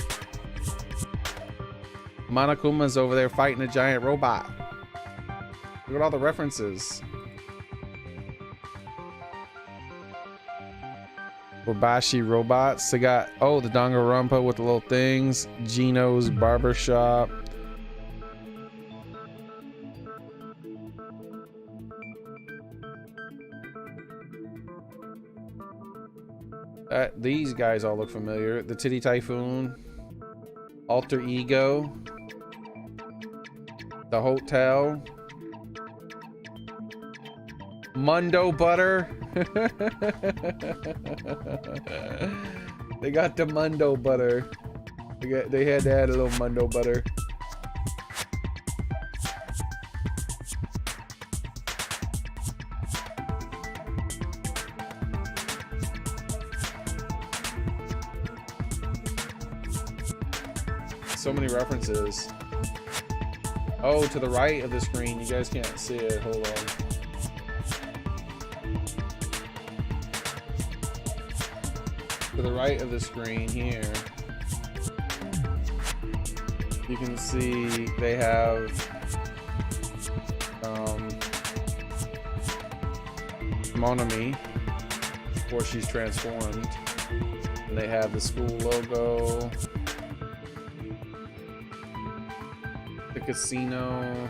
Monokuma's over there fighting a giant robot. Look at all the references. Wabashi robots. They got, oh, the Danganronpa with the little things. Gino's barbershop. These guys all look familiar. The Titty Typhoon, Alter Ego, The Hotel, Mundo Butter. They got the Mundo Butter. They had to add a little Mundo Butter. So many references. Oh, to the right of the screen, you guys can't see it. Hold on. To the right of the screen here, you can see they have Monami before she's transformed. And they have the school logo, the casino.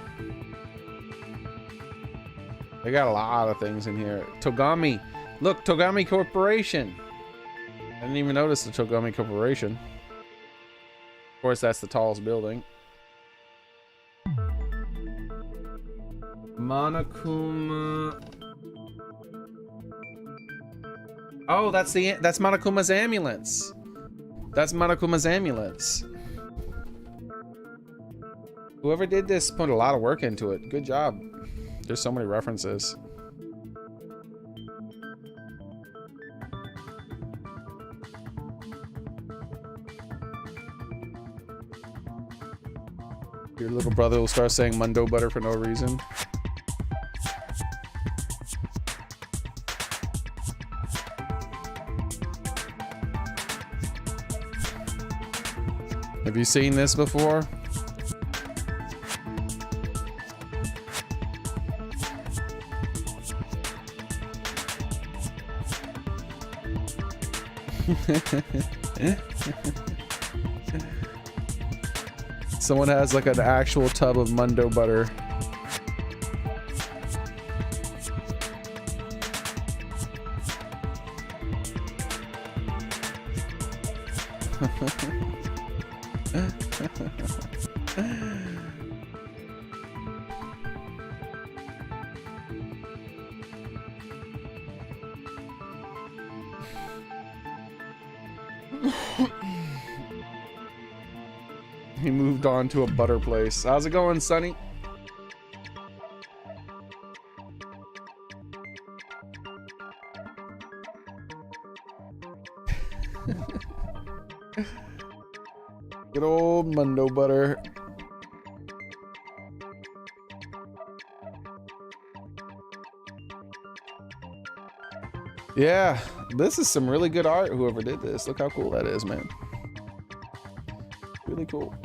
They got a lot of things in here. Togami. Look, Togami Corporation. I didn't even notice the Togami Corporation. Of course, that's the tallest building. Monokuma. Oh, that's Monokuma's ambulance. That's Monokuma's ambulance. Whoever did this put a lot of work into it. Good job. There's so many references. Your little brother will start saying Mundo butter for no reason. Have you seen this before? Someone has like an actual tub of Mundo butter. He moved on to a butter place. How's it going, Sonny? Good old Mundo butter. Yeah, this is some really good art, whoever did this. Look how cool that is, man. Really cool.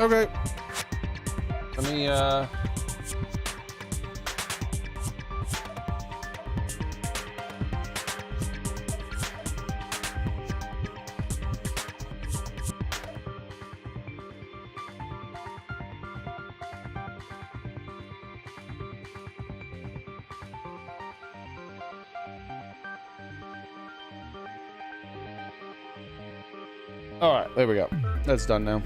Okay. Let me, all right, there we go. That's done now.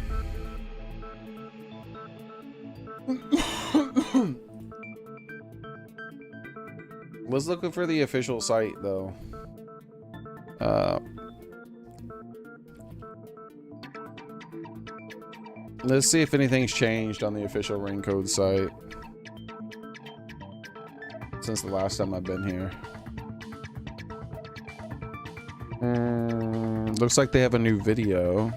Was looking for the official site though. Let's see if anything's changed on the official Ring Code site since the last time I've been here. Looks like they have a new video.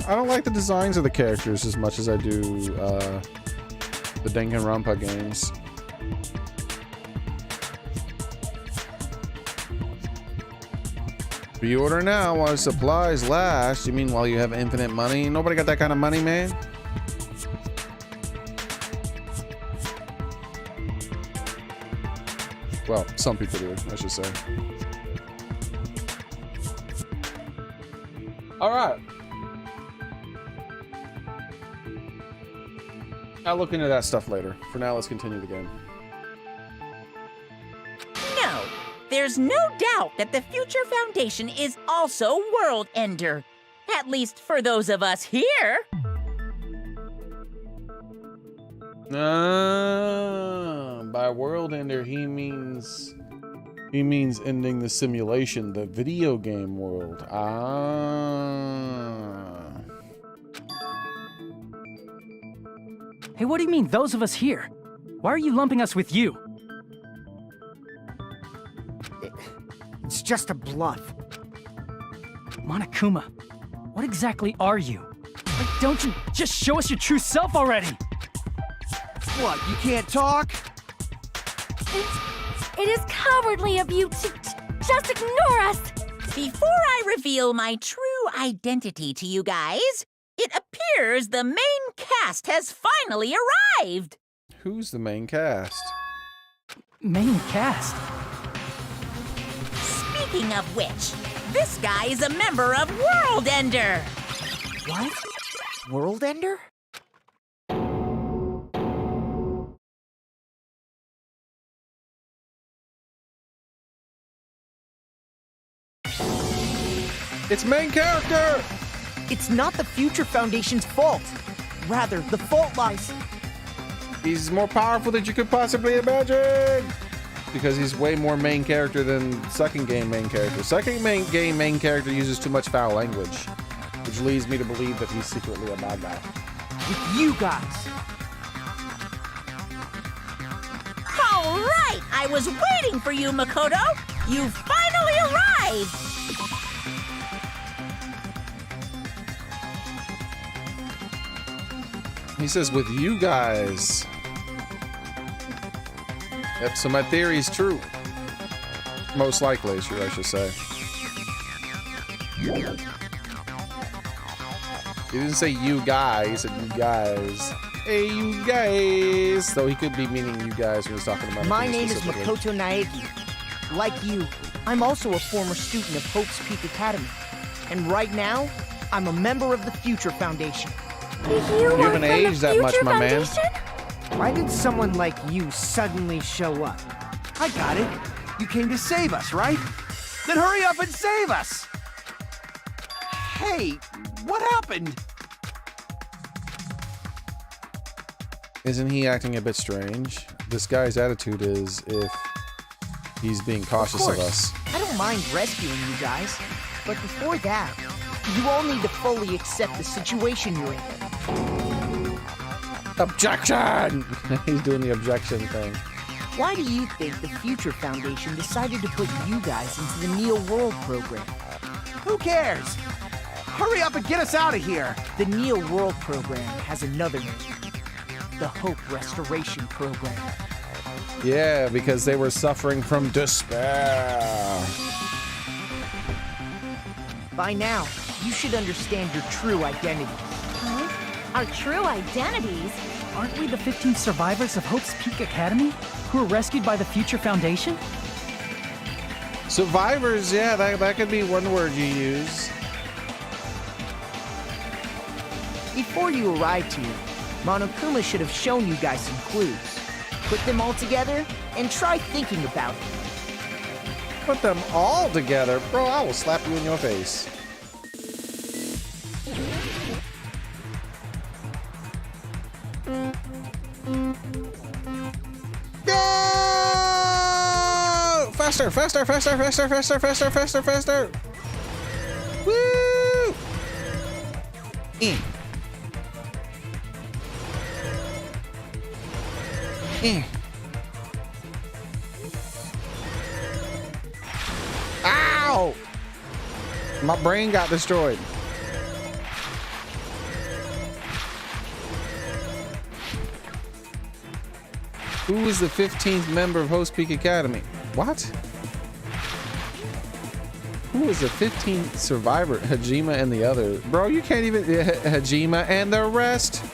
I don't like the designs of the characters as much as I do the Danganronpa games. Pre-order now while supplies last. You mean while you have infinite money? Nobody got that kind of money, man. Well, some people do, I should say. All right. I'll look into that stuff later. For now, let's continue the game. No, there's no doubt that the Future Foundation is also World Ender. At least for those of us here. By world ender, he means ending the simulation, the video game world. Ah. Hey, what do you mean, those of us here? Why are you lumping us with you? It's just a bluff. Monokuma, what exactly are you? Like, don't you just show us your true self already? What, you can't talk? It is cowardly of you to just ignore us! Before I reveal my true identity to you guys, it appears the main cast has finally arrived. Who's the main cast? Main cast? Speaking of which, this guy is a member of World Ender. What? World Ender? It's main character! It's not the Future Foundation's fault. Rather, the fault lies... He's more powerful than you could possibly imagine! Because he's way more main character than second game main character. Second game main character uses too much foul language, which leads me to believe that he's secretly a bad guy. with you guys. All right! I was waiting for you, Makoto! You finally arrived! He says, with you guys. Yep, so my theory's true. Most likely, I should say. He didn't say you guys, he said you guys. Hey, you guys! So he could be meaning you guys when he's talking about My it name is specifically. Makoto Naegi. Like you, I'm also a former student of Hope's Peak Academy. And right now, I'm a member of the Future Foundation. You haven't aged that much, my man. Why did someone like you suddenly show up? I got it. You came to save us, right? Then hurry up and save us! Hey, what happened? Isn't he acting a bit strange? This guy's attitude is if he's being cautious of us. I don't mind rescuing you guys. But before that, you all need to fully accept the situation you're in. Objection! He's doing the objection thing. Why do you think the Future Foundation decided to put you guys into the Neo World program? Who cares? Hurry up and get us out of here! The Neo World program has another name. The Hope Restoration Program. Yeah, because they were suffering from despair. By now, you should understand your true identity. Huh? Our true identities? Aren't we the 15 survivors of Hope's Peak Academy who were rescued by the Future Foundation? Survivors, yeah, that could be one word you use. Before you arrived here, Monokuma should have shown you guys some clues. Put them all together and try thinking about it. Put them all together? Bro, I will slap you in your face. Go! Faster, faster, faster, faster, faster, faster, faster, faster. Woo! In. In. Ow! My brain got destroyed. Who is the 15th member of Host Peak Academy? What? Who is the 15th survivor? Hajime and the others. Bro, you can't even... Hajime and the rest?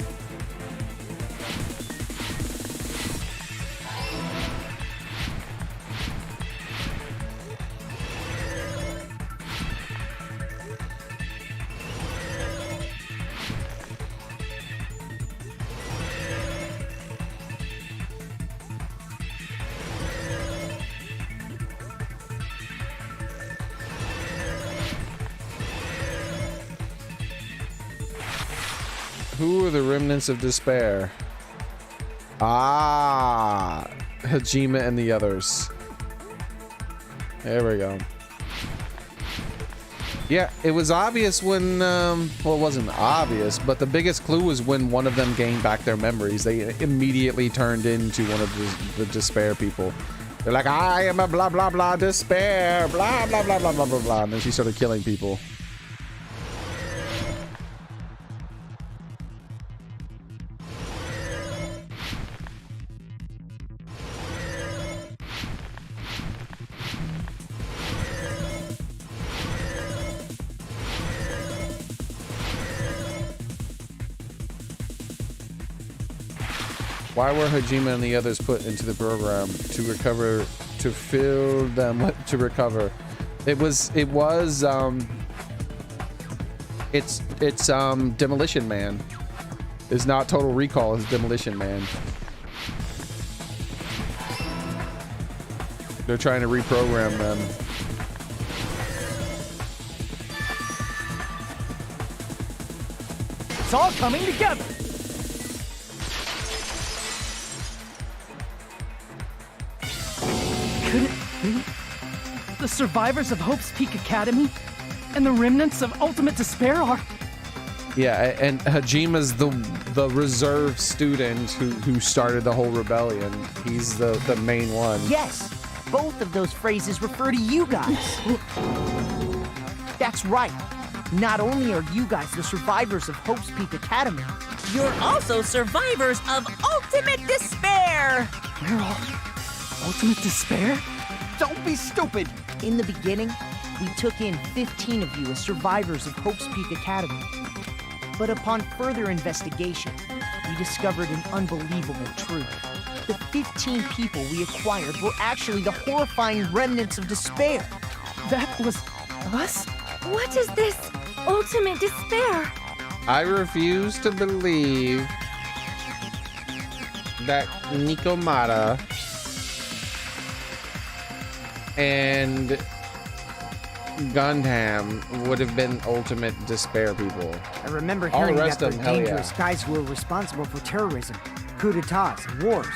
Who are the remnants of despair? Ah, Hajime and the others. There we go. Yeah, it was obvious when, well, it wasn't obvious, but the biggest clue was when one of them gained back their memories. They immediately turned into one of the despair people. They're like, I am a blah, blah, blah, despair, blah, blah, blah, blah, blah, blah, blah. And then she started killing people. Why were Hajime and the others put into the program to recover, to fill them to recover? It's Demolition Man. It's not Total Recall, it's Demolition Man. They're trying to reprogram them. It's all coming together. Could it be the survivors of Hope's Peak Academy and the remnants of Ultimate Despair are? Yeah, and Hajime's the reserve student who started the whole rebellion. He's the main one. Yes, both of those phrases refer to you guys. That's right. Not only are you guys the survivors of Hope's Peak Academy, You're also survivors of Ultimate Despair! We're all Ultimate Despair? Don't be stupid! in the beginning, we took in 15 of you as survivors of Hope's Peak Academy. But upon further investigation, we discovered an unbelievable truth. The 15 people we acquired were actually the horrifying remnants of despair. That was us? What is this ultimate despair? I refuse to believe that Nikomata and Gundam would have been ultimate despair people. I remember All the hearing rest that of they're them, hell yeah. dangerous guys who are responsible for terrorism, coup d'etats, and wars.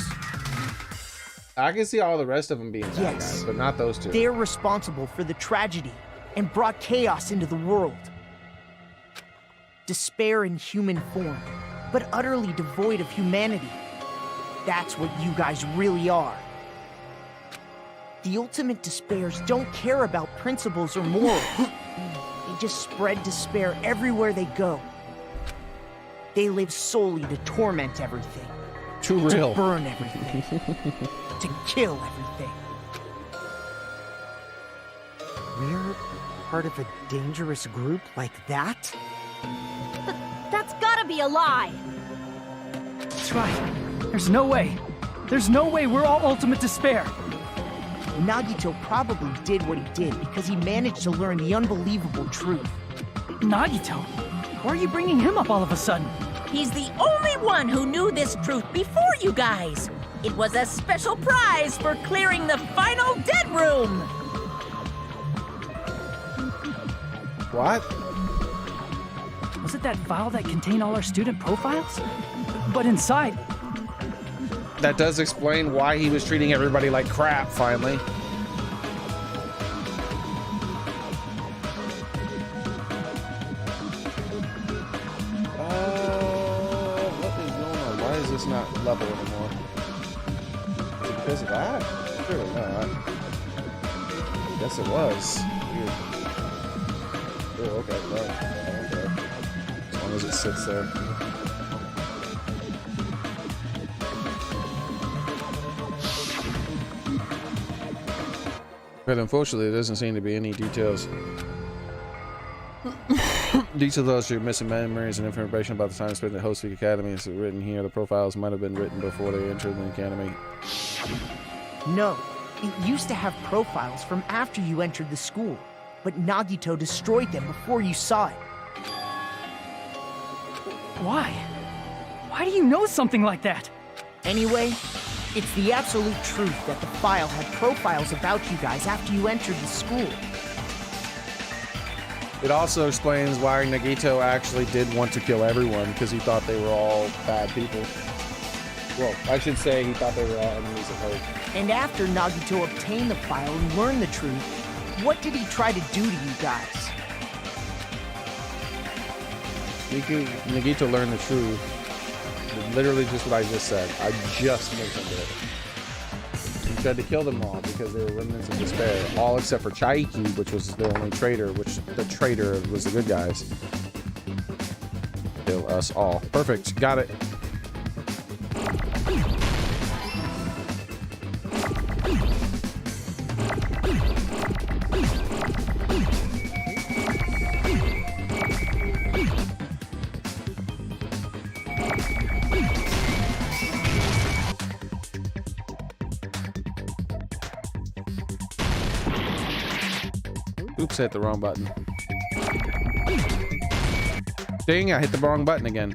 I can see all the rest of them being bad Yes. guys, but not those two. They're responsible for the tragedy and brought chaos into the world. Despair in human form, but utterly devoid of humanity. That's what you guys really are. The ultimate despairs don't care about principles or morals. They just spread despair everywhere they go. They live solely to torment everything. Too real. To burn everything. To kill everything. We're part of a dangerous group like that? That's gotta be a lie. That's right. There's no way. There's no way we're all Ultimate Despair. Nagito probably did what he did because he managed to learn the unbelievable truth. Nagito? Why are you bringing him up all of a sudden? He's the only one who knew this truth before you guys. It was a special prize for clearing the final dead room. What? Was it that file that contained all our student profiles? But inside, That does explain why he was treating everybody like crap, finally. What is going on? Why is this not level anymore? Is it because of that? Surely not. Yes, it was. Weird. Oh, okay. Well, okay. As long as it sits there. But unfortunately, there doesn't seem to be any details. Details of missing memories and information about the time spent at Hope's Peak Academy is written here. The profiles might have been written before they entered the academy. No, it used to have profiles from after you entered the school, but Nagito destroyed them before you saw it. why? Why do you know something like that? Anyway, it's the absolute truth that the file had profiles about you guys after you entered the school. It also explains why Nagito actually did want to kill everyone, because he thought they were all bad people. Well, I should say he thought they were all enemies of Hope. And after Nagito obtained the file and learned the truth, what did he try to do to you guys? Nagito learned the truth. Literally just what I just said. I just mentioned it. He tried to kill them all because they were remnants of despair. All except for Xearrik, which was the only traitor, which the traitor was the good guys. Kill us all. Perfect. Got it. Oops, I hit the wrong button. Dang, I hit the wrong button again.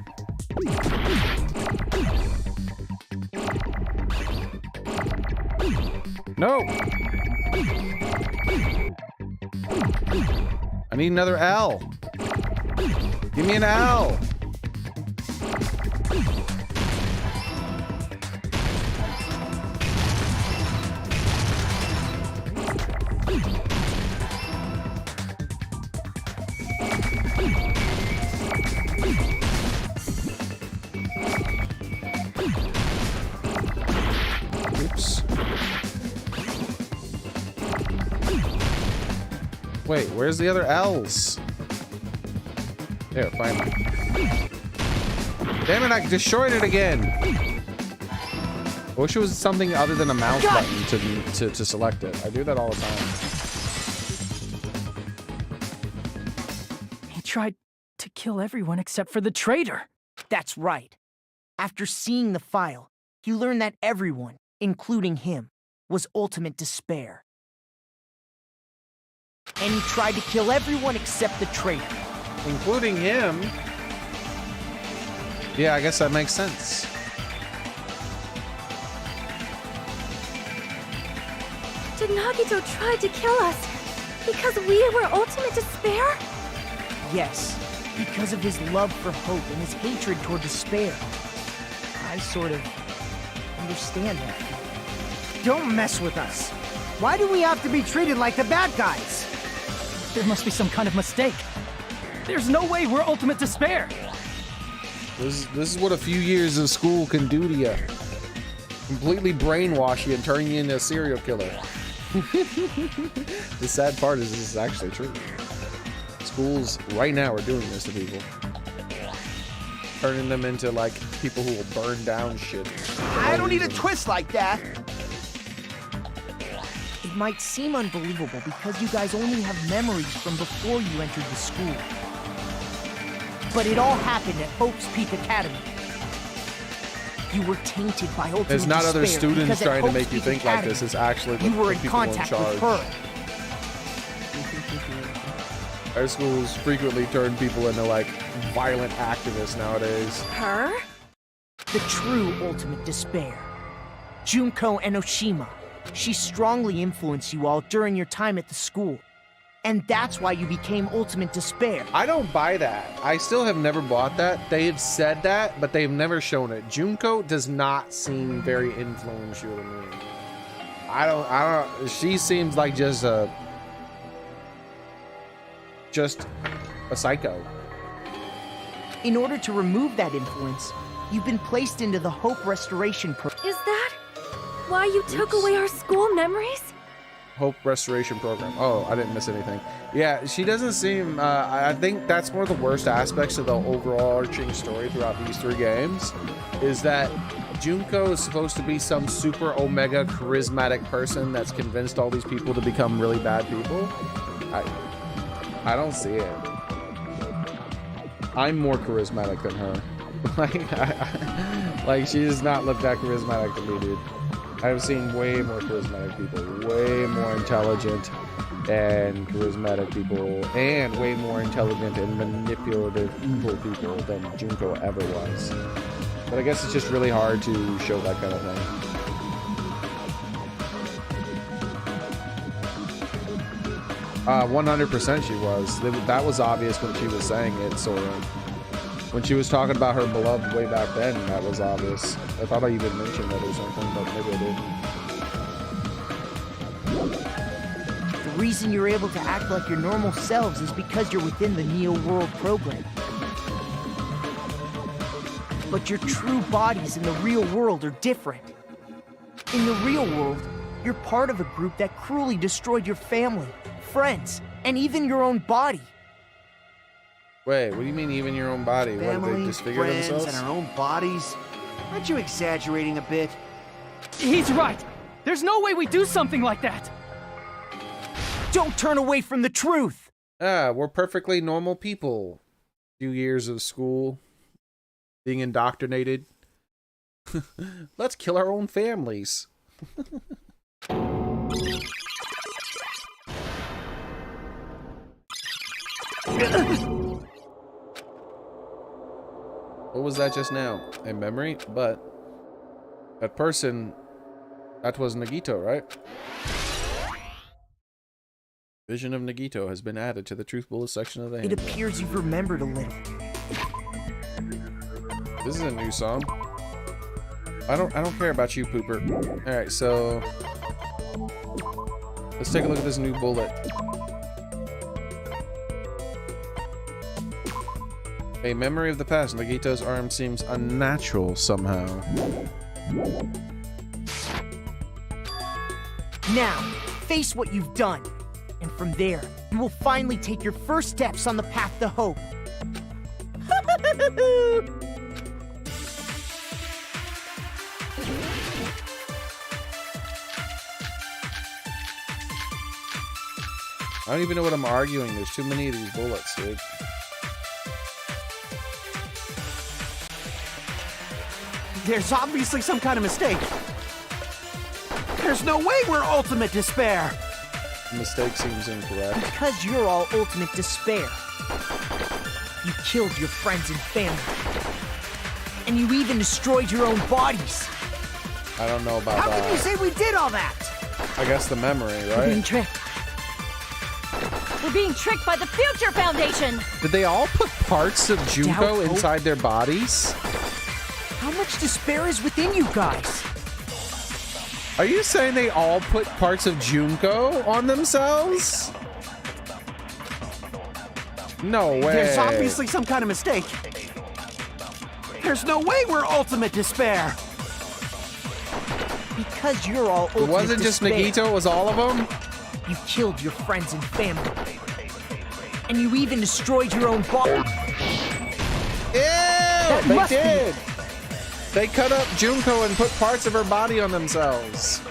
No! I need another L. Give me an L. Wait, where's the other L's? There, finally. Damn it, I destroyed it again! I wish it was something other than a mouse button to select it. I do that all the time. He tried to kill everyone except for the traitor. That's right. After seeing the file, he learned that everyone, including him, was ultimate despair. And he tried to kill everyone except the traitor. Including him? Yeah, I guess that makes sense. Did Nagito try to kill us because we were ultimate despair? Yes, because of his love for hope and his hatred toward despair. I sort of understand that. Don't mess with us. Why do we have to be treated like the bad guys? There must be some kind of mistake. There's no way we're ultimate despair. This is what a few years of school can do to you. Completely brainwash you and turn you into a serial killer. The sad part is this is actually true. Schools right now are doing this to people. Turning them into like people who will burn down shit. I don't need a twist like that. It might seem unbelievable because you guys only have memories from before you entered the school. But it all happened at Hope's Peak Academy. You were tainted by ultimate There's not other despair students trying to make you Peak think like Academy, this. It's actually you were in people contact in with charge. her. Our schools frequently turn people into like violent activists nowadays. Her? The true ultimate despair. Junko Enoshima. She strongly influenced you all during your time at the school. And that's why you became ultimate despair. I don't buy that. I still have never bought that. They have said that, but they've never shown it. Junko does not seem very influential to me. I don't, she seems like just a psycho. In order to remove that influence, you've been placed into the Hope Restoration Program. Is that why you took away our school memories? Hope Restoration Program. Oh, I didn't miss anything. Yeah, she doesn't seem, I think that's one of the worst aspects of the overarching story throughout these three games, is that Junko is supposed to be some super omega charismatic person that's convinced all these people to become really bad people. I don't see it. I'm more charismatic than her. Like, she does not look that charismatic to me, dude. I've seen way more charismatic people, way more intelligent and charismatic people, and way more intelligent and manipulative evil people than Junko ever was. But I guess it's just really hard to show that kind of thing. 100% she was. That was obvious when she was saying it, sort of. When she was talking about her beloved way back then, that was obvious. I thought I even mentioned that or something, but maybe I didn't. The reason you're able to act like your normal selves is because you're within the Neo World program. But your true bodies in the real world are different. In the real world, you're part of a group that cruelly destroyed your family, friends, and even your own body. Wait, what do you mean even your own body? What, Family, they disfigure friends, themselves? and our own bodies. Aren't you exaggerating a bit? He's right. There's no way we do something like that. Don't turn away from the truth. Ah, we're perfectly normal people. Few years of school, being indoctrinated. Let's kill our own families. What was that just now? A memory? But that person, that was Nagito, right? Vision of Nagito has been added to the Truth Bullet section of the It handbook. appears you've remembered a little. This is a new song. I don't care about you, Pooper. Alright, so let's take a look at this new bullet. A memory of the past. Nagito's arm seems unnatural somehow. Now, face what you've done. And from there, you will finally take your first steps on the path to hope. I don't even know what I'm arguing. There's too many of these bullets, dude. There's obviously some kind of mistake. There's no way we're ultimate despair. The mistake seems incorrect. Because you're all ultimate despair. You killed your friends and family. And you even destroyed your own bodies. I don't know about How that. can you say we did all that? I guess the memory, You're being right? tricked. We're being tricked by the Future Foundation! Did they all put parts of Junko Doubt hope. inside their bodies? How much despair is within you guys? Are you saying they all put parts of Junko on themselves? No way. There's obviously some kind of mistake. There's no way we're ultimate despair. Because you're all ultimate It wasn't just despair. Nagito, it was all of them? You killed your friends and family. And you even destroyed your own body. Ew! They must be- did! They cut up Junko and put parts of her body on themselves.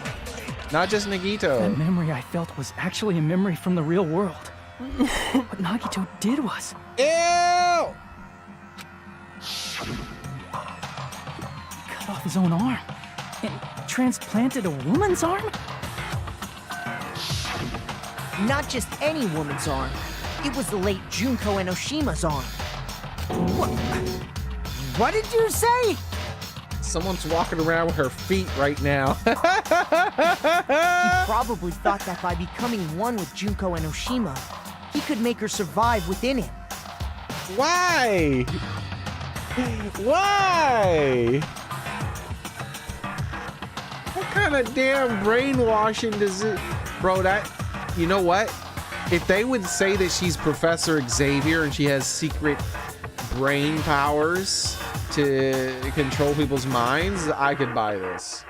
Not just That Nagito. memory I felt was actually a memory from the real world. What Nagito did was... Ew! He cut off his own arm. And transplanted a woman's arm? Not just any woman's arm. It was the late Junko Enoshima's arm. What did you say? Someone's walking around with her feet right now. He probably thought that by becoming one with Junko Enoshima, he could make her survive within him. Why? Why? What kind of damn brainwashing does it... Bro, that... You know what? If they would say that she's Professor Xavier and she has secret brain powers to control people's minds, I could buy this.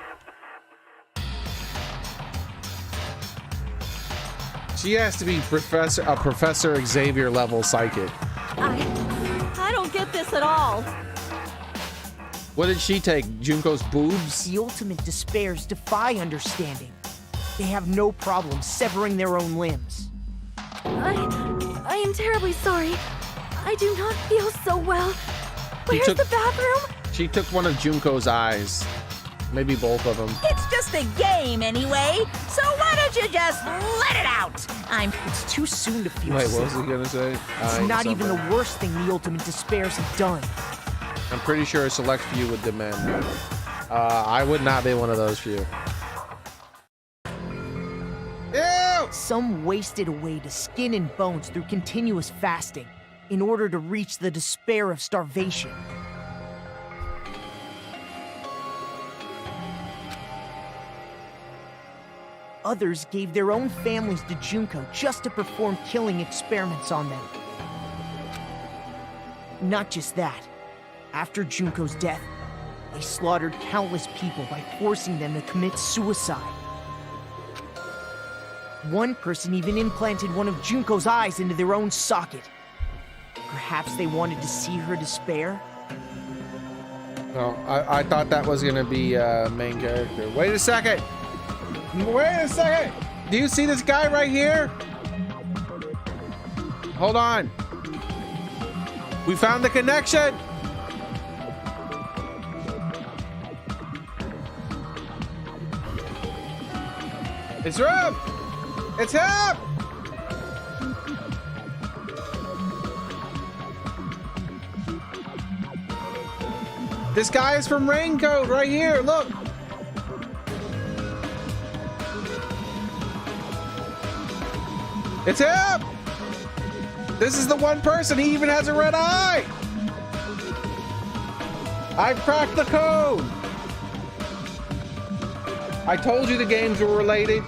She has to be a Professor Xavier level psychic. I don't get this at all. What did she take? Junko's boobs? The ultimate despairs defy understanding. They have no problem severing their own limbs. I am terribly sorry. I do not feel so well. Where's took- the bathroom? She took one of Junko's eyes. Maybe both of them. It's just a game anyway, so why don't you just let it out? It's too soon to feel Wait, what was sick. he gonna say? It's not even the worst thing the ultimate despairs have done. I'm pretty sure a select few would demand that. I would not be one of those few. Ew! Some wasted away to skin and bones through continuous fasting. in order to reach the despair of starvation. Others gave their own families to Junko just to perform killing experiments on them. Not just that. After Junko's death, they slaughtered countless people by forcing them to commit suicide. One person even implanted one of Junko's eyes into their own socket. Perhaps they wanted to see her despair? No, I thought that was gonna be main character. Wait a second! Wait a second! Do you see this guy right here? Hold on. We found the connection! It's him! It's him! This guy is from Raincoat right here, look! It's him! This is the one person, he even has a red eye! I've cracked the code! I told you the games were related.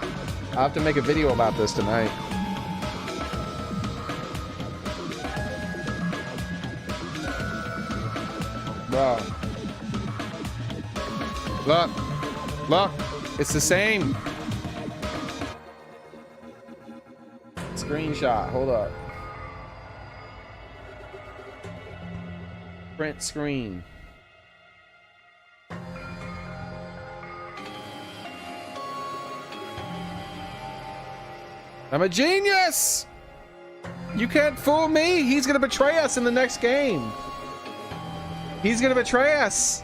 I'll have to make a video about this tonight. Bro. Look. Look. It's the same. Screenshot. Hold up. Print screen. I'm a genius! You can't fool me! He's gonna betray us in the next game. He's gonna betray us.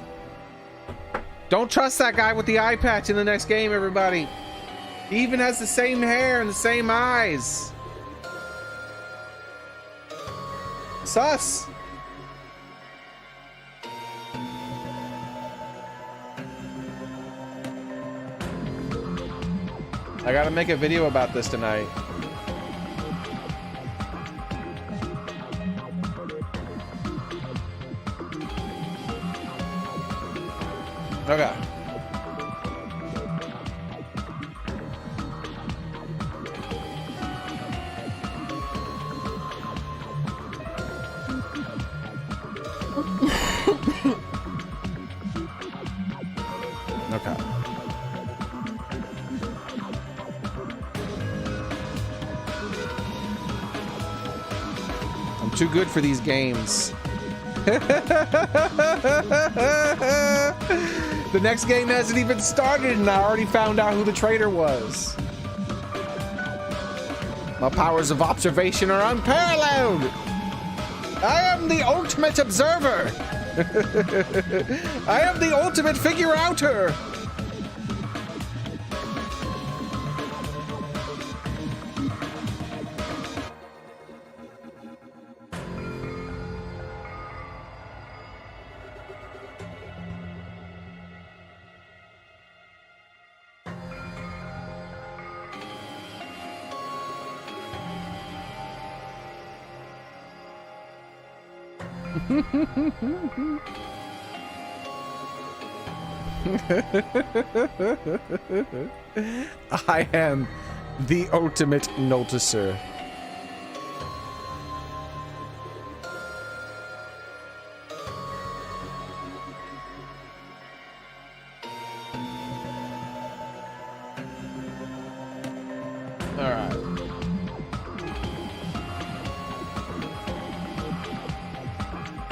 Don't trust that guy with the eye patch in the next game, everybody. He even has the same hair and the same eyes. Sus. I gotta make a video about this tonight. Okay. Okay. I'm too good for these games. The next game hasn't even started and I already found out who the traitor was. My powers of observation are unparalleled. I am the ultimate observer. I am the ultimate figure-outer. I am the ultimate noticer. All right.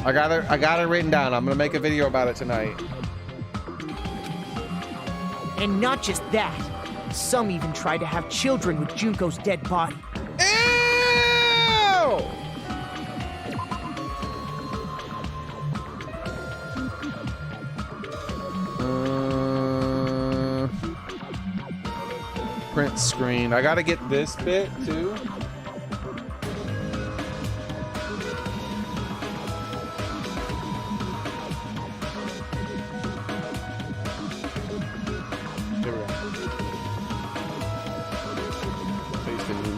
I got it written down. I'm gonna make a video about it tonight. And not just that. Some even tried to have children with Junko's dead body. Ew! Print screen. I gotta get this bit too.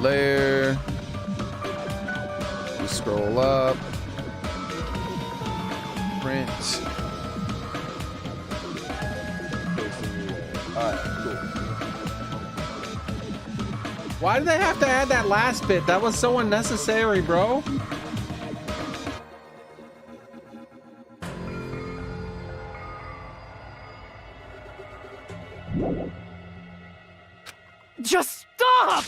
Layer. Scroll up. Print. Alright, cool. Why did they have to add that last bit? That was so unnecessary, bro. Just stop!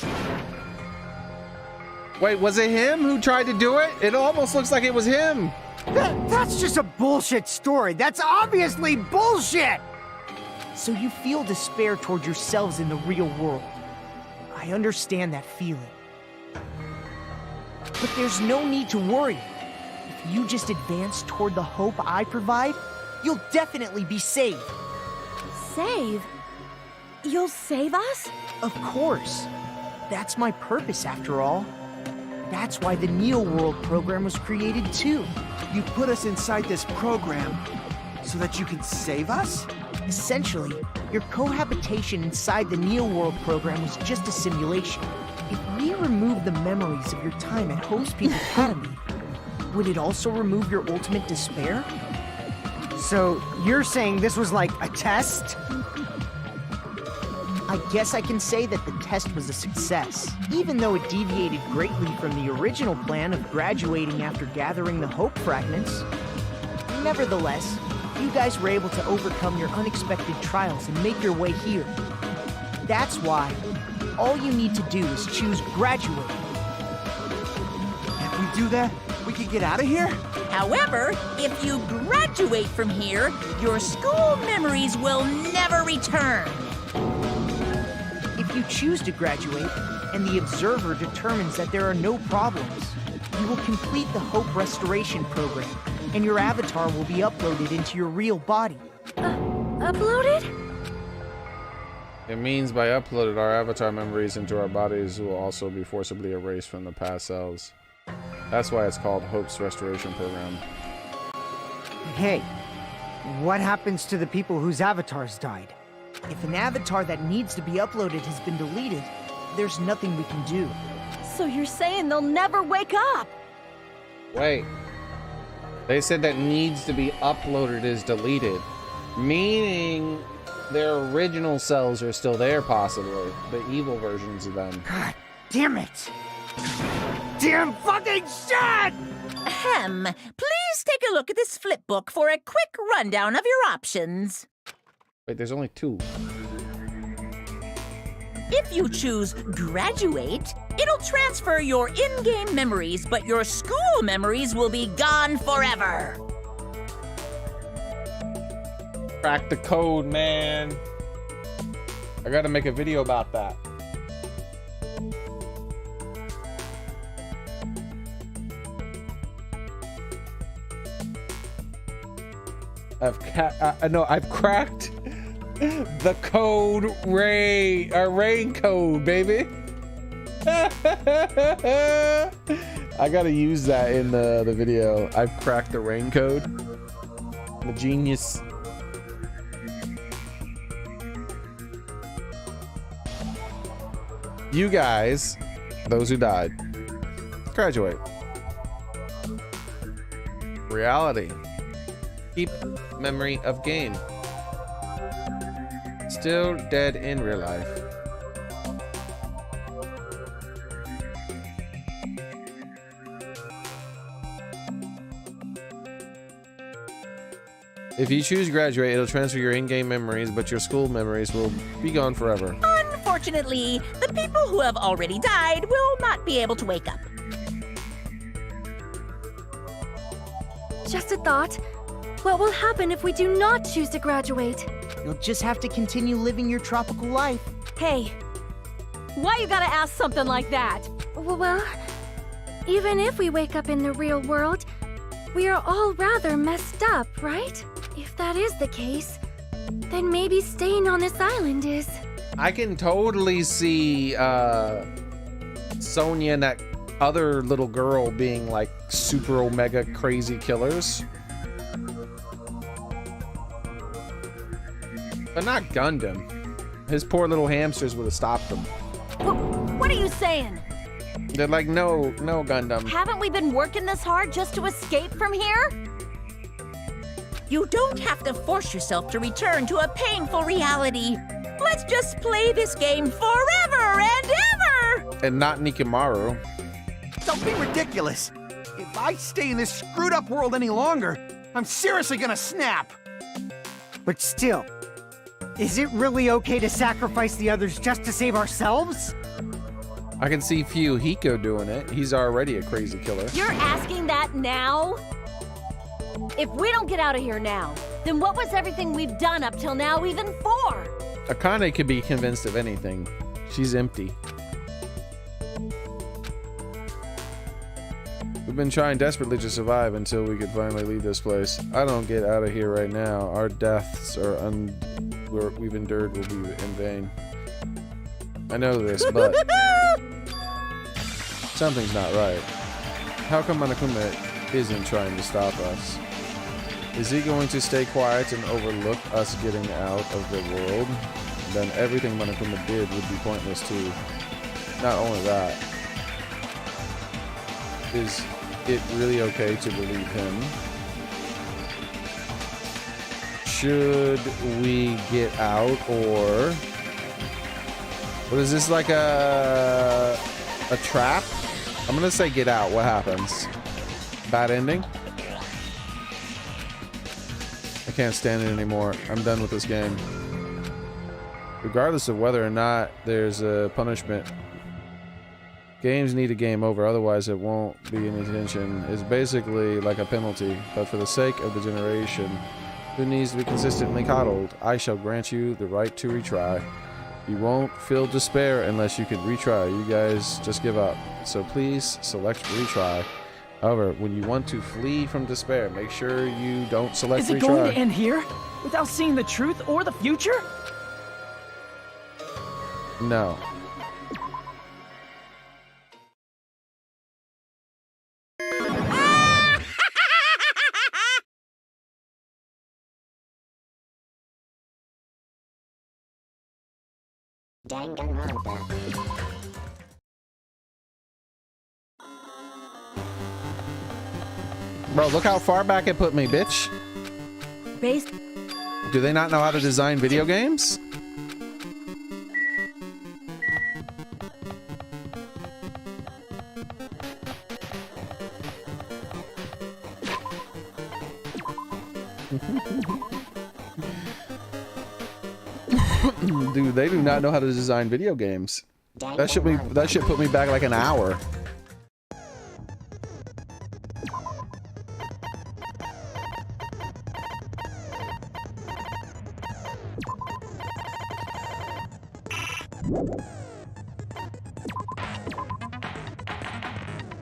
Wait, was it him who tried to do it? It almost looks like it was him. That's just a bullshit story. That's obviously bullshit! So you feel despair toward yourselves in the real world. I understand that feeling. But there's no need to worry. If you just advance toward the hope I provide, you'll definitely be saved. Save? You'll save us? Of course. That's my purpose, after all. That's why the Neo World program was created, too. You put us inside this program so that you can save us? Essentially, your cohabitation inside the Neo World program was just a simulation. If we remove the memories of your time at Host Peak Academy, would it also remove your ultimate despair? So, you're saying this was like a test? I guess I can say that the test was a success, even though it deviated greatly from the original plan of graduating after gathering the Hope Fragments. Nevertheless, you guys were able to overcome your unexpected trials and make your way here. That's why all you need to do is choose graduate. If we do that, we can get out of here? However, if you graduate from here, your school memories will never return. If you choose to graduate, and the observer determines that there are no problems, you will complete the Hope Restoration Program, and your avatar will be uploaded into your real body. Uploaded? It means by uploaded, our avatar memories into our bodies will also be forcibly erased from the past selves. That's why it's called Hope's Restoration Program. Hey, what happens to the people whose avatars died? If an avatar that needs to be uploaded has been deleted, there's nothing we can do. So you're saying they'll never wake up? Wait. They said that needs to be uploaded is deleted. Meaning their original selves are still there, possibly. The evil versions of them. God damn it! Damn fucking shit! Ahem. Please take a look at this flipbook for a quick rundown of your options. Wait, there's only two. If you choose graduate, it'll transfer your in-game memories, but your school memories will be gone forever. Crack the code, man. I gotta make a video about that. I've cracked the code rain code, baby. I gotta use that in the video. I've cracked the rain code. I'm a genius. You guys, those who died, graduate. Reality. Keep memory of game. Still dead in real life. If you choose graduate, it'll transfer your in-game memories, but your school memories will be gone forever. Unfortunately, the people who have already died will not be able to wake up. Just a thought. What will happen if we do not choose to graduate? You'll just have to continue living your tropical life. Hey, why you gotta ask something like that? Well, even if we wake up in the real world, we are all rather messed up, right? If that is the case, then maybe staying on this island is... I can totally see Sonia and that other little girl being like super omega crazy killers. But not Gundam. His poor little hamsters would have stopped them. What are you saying? They're like, no, Gundam. Haven't we been working this hard just to escape from here? You don't have to force yourself to return to a painful reality. Let's just play this game forever and ever! And not Nikimaru. Don't be ridiculous. If I stay in this screwed up world any longer, I'm seriously gonna snap. But still, is it really okay to sacrifice the others just to save ourselves? I can see Hiko doing it. He's already a crazy killer. You're asking that now? If we don't get out of here now, then what was everything we've done up till now even for? Akane could be convinced of anything. She's empty. We've been trying desperately to survive until we could finally leave this place. I don't get out of here right now. Our deaths are we've endured will be in vain. I know this, but something's not right. How come Monokuma isn't trying to stop us? Is he going to stay quiet and overlook us getting out of the world? Then everything Monokuma did would be pointless too. Not only that, is it really okay to believe him? Should we get out, or what is this, like a trap? I'm gonna say get out. What happens? Bad ending? I can't stand it anymore. I'm done with this game. Regardless of whether or not there's a punishment, games need a game over, otherwise it won't be any attention. It's basically like a penalty, but for the sake of the generation who needs to be consistently coddled, I shall grant you the right to retry. You won't feel despair unless you can retry. You guys just give up. So please select retry. However, when you want to flee from despair, make sure you don't select retry. Is it going to end here? Without seeing the truth or the future? No. Danganronpa. Bro, look how far back it put me, bitch. Based. Do they not know how to design video games? Dude, they do not know how to design video games. That shit put me back like an hour.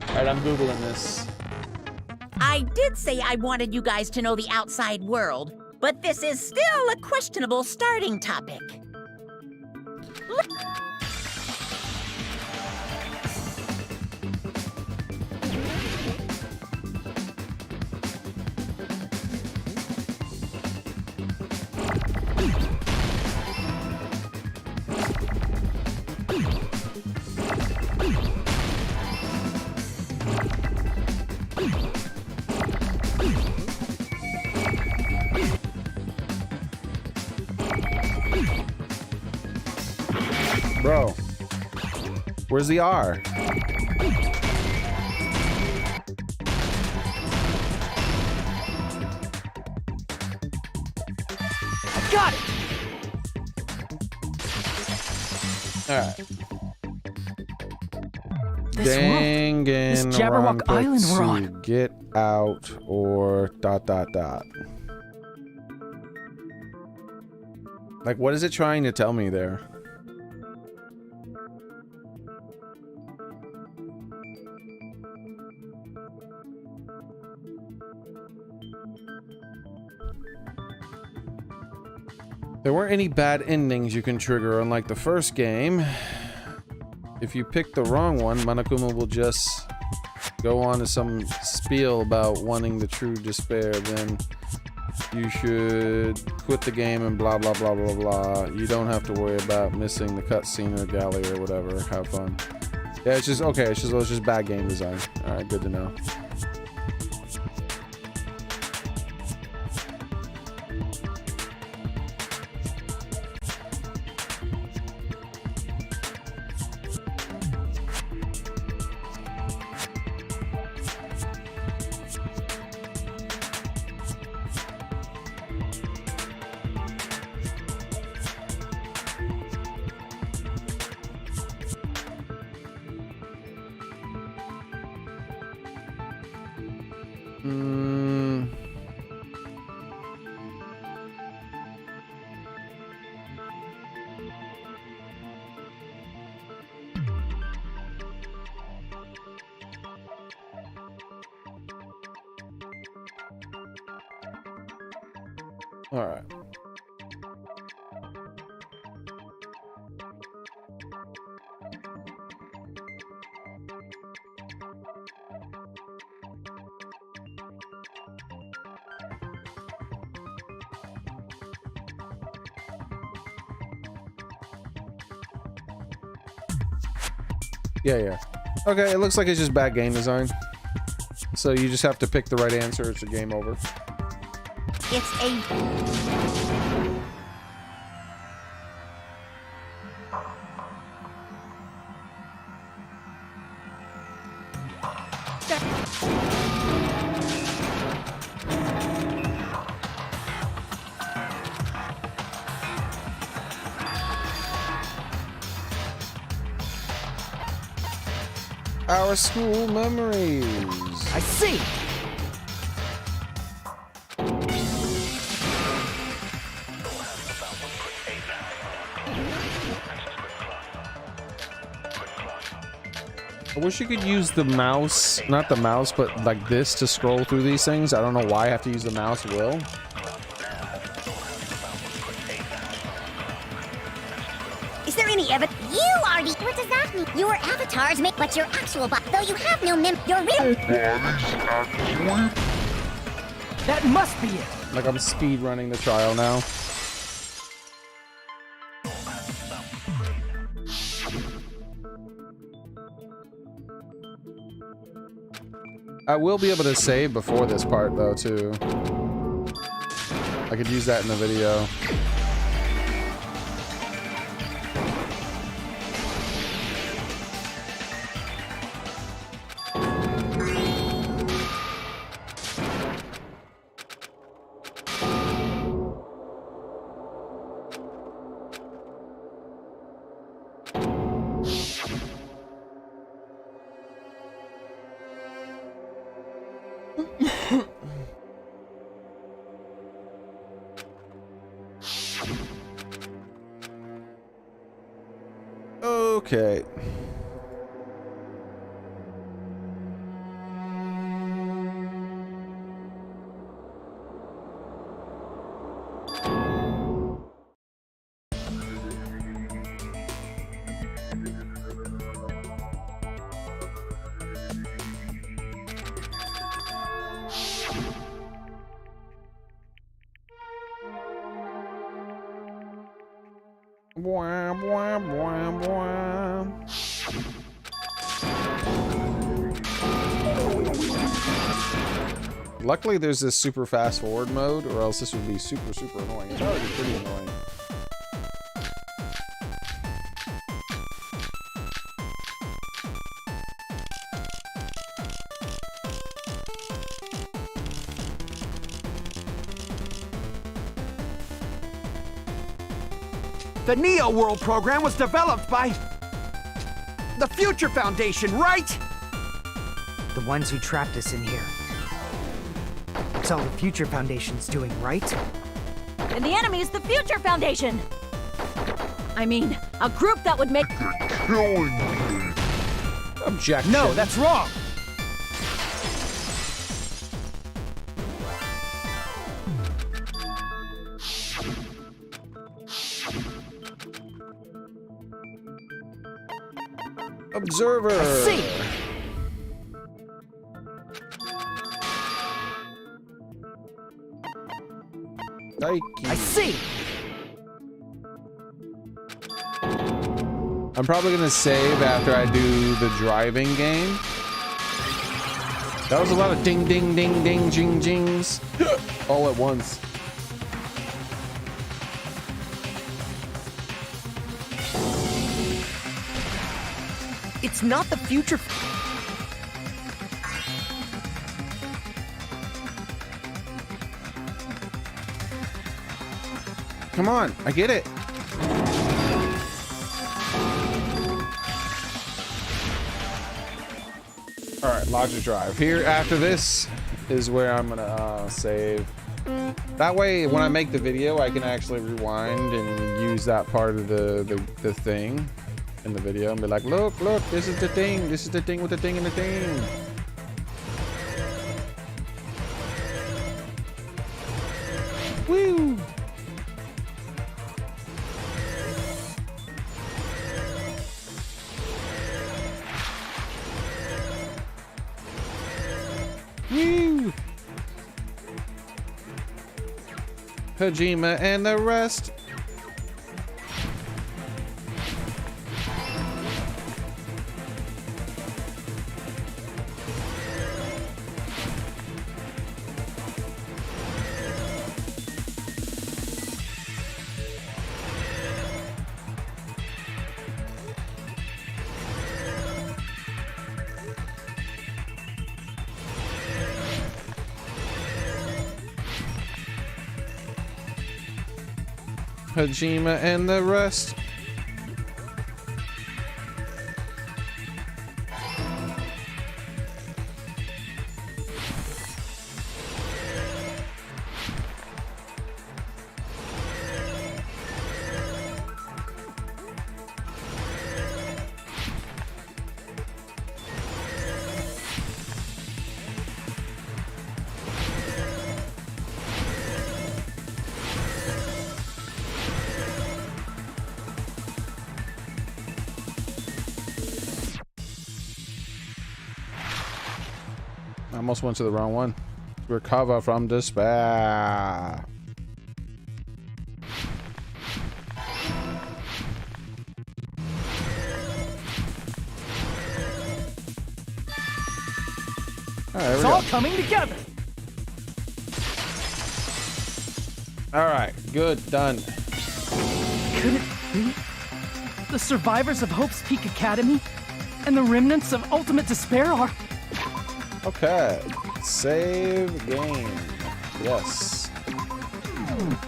Alright, I'm Googling this. I did say I wanted you guys to know the outside world, but this is still a questionable starting topic. Bro, where's the R? Got it! Alright. This world, this Jabberwock Island we're on. Get out or ... Like, what is it trying to tell me there? There weren't any bad endings you can trigger, unlike the first game. If you pick the wrong one, Monokuma will just go on to some spiel about wanting the true despair, then you should quit the game and blah blah blah blah blah. You don't have to worry about missing the cutscene or galley or whatever. Have fun. Yeah, it's just okay. It's just bad game design. All right, good to know. All right. Yeah. Okay, it looks like it's just bad game design. So you just have to pick the right answer. It's a game over. It's a... Our school memories. I see. I wish you could use the mouse, not the mouse, but like this to scroll through these things. I don't know why I have to use the mouse wheel. Is there any evidence? You are the... What does that mean? Your avatars make... But your actual body... Though you have no your real... That must be it. Like I'm speed running the trial now. I will be able to save before this part though too. I could use that in the video. Okay. Bwah, bwah, bwah, bwah. Luckily, there's this super fast forward mode, or else this would be super, super annoying. It's already pretty annoying. The Neo World program was developed by the Future Foundation, right? The ones who trapped us in here. That's all the Future Foundation's doing, right? And the enemy is the Future Foundation! I mean, a group that would make... Objection. No, that's wrong. Observer. I see. Daiki. I see. I'm probably gonna save after I do the driving game. That was a lot of ding, ding, ding, ding, jing, jings all at once. It's not the future. Come on, I get it. All right, Logic Drive. Here, after this, is where I'm gonna save. That way, when I make the video, I can actually rewind and use that part of the thing in the video and be like, look, look, this is the thing. This is the thing with the thing and the thing. Woo! Woo! Hajime and the rest. Hajime and the rest. I almost went to the wrong one. Recover from despair. It's all coming together. All right, good, done. Could it be the survivors of Hope's Peak Academy and the remnants of Ultimate Despair are... Okay, save game. Yes.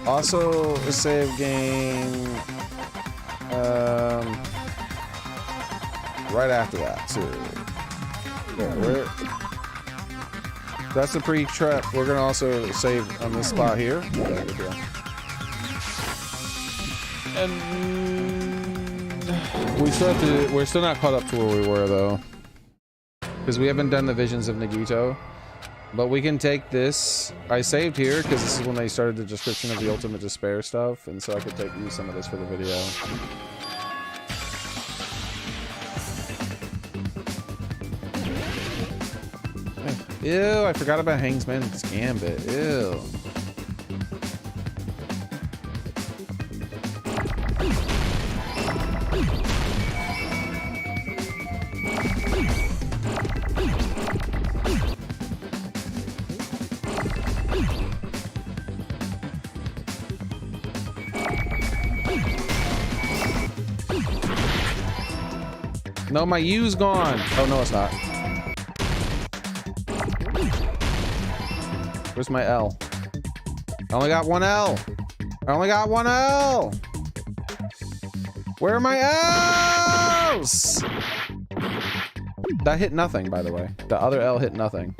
Also, a save game. Right after that too. Yeah, that's a pre-trap. We're gonna also save on this spot here. And we're still not caught up to where we were though. Because we haven't done the Visions of Nagito. But we can take this. I saved here because this is when they started the description of the Ultimate Despair stuff. And so I could use some of this for the video. Ew, I forgot about Hangsman's Gambit. Ew. No, my U's gone. Oh, no, it's not. Where's my L? I only got one L. I only got one L. Where are my L's? That hit nothing, by the way. The other L hit nothing.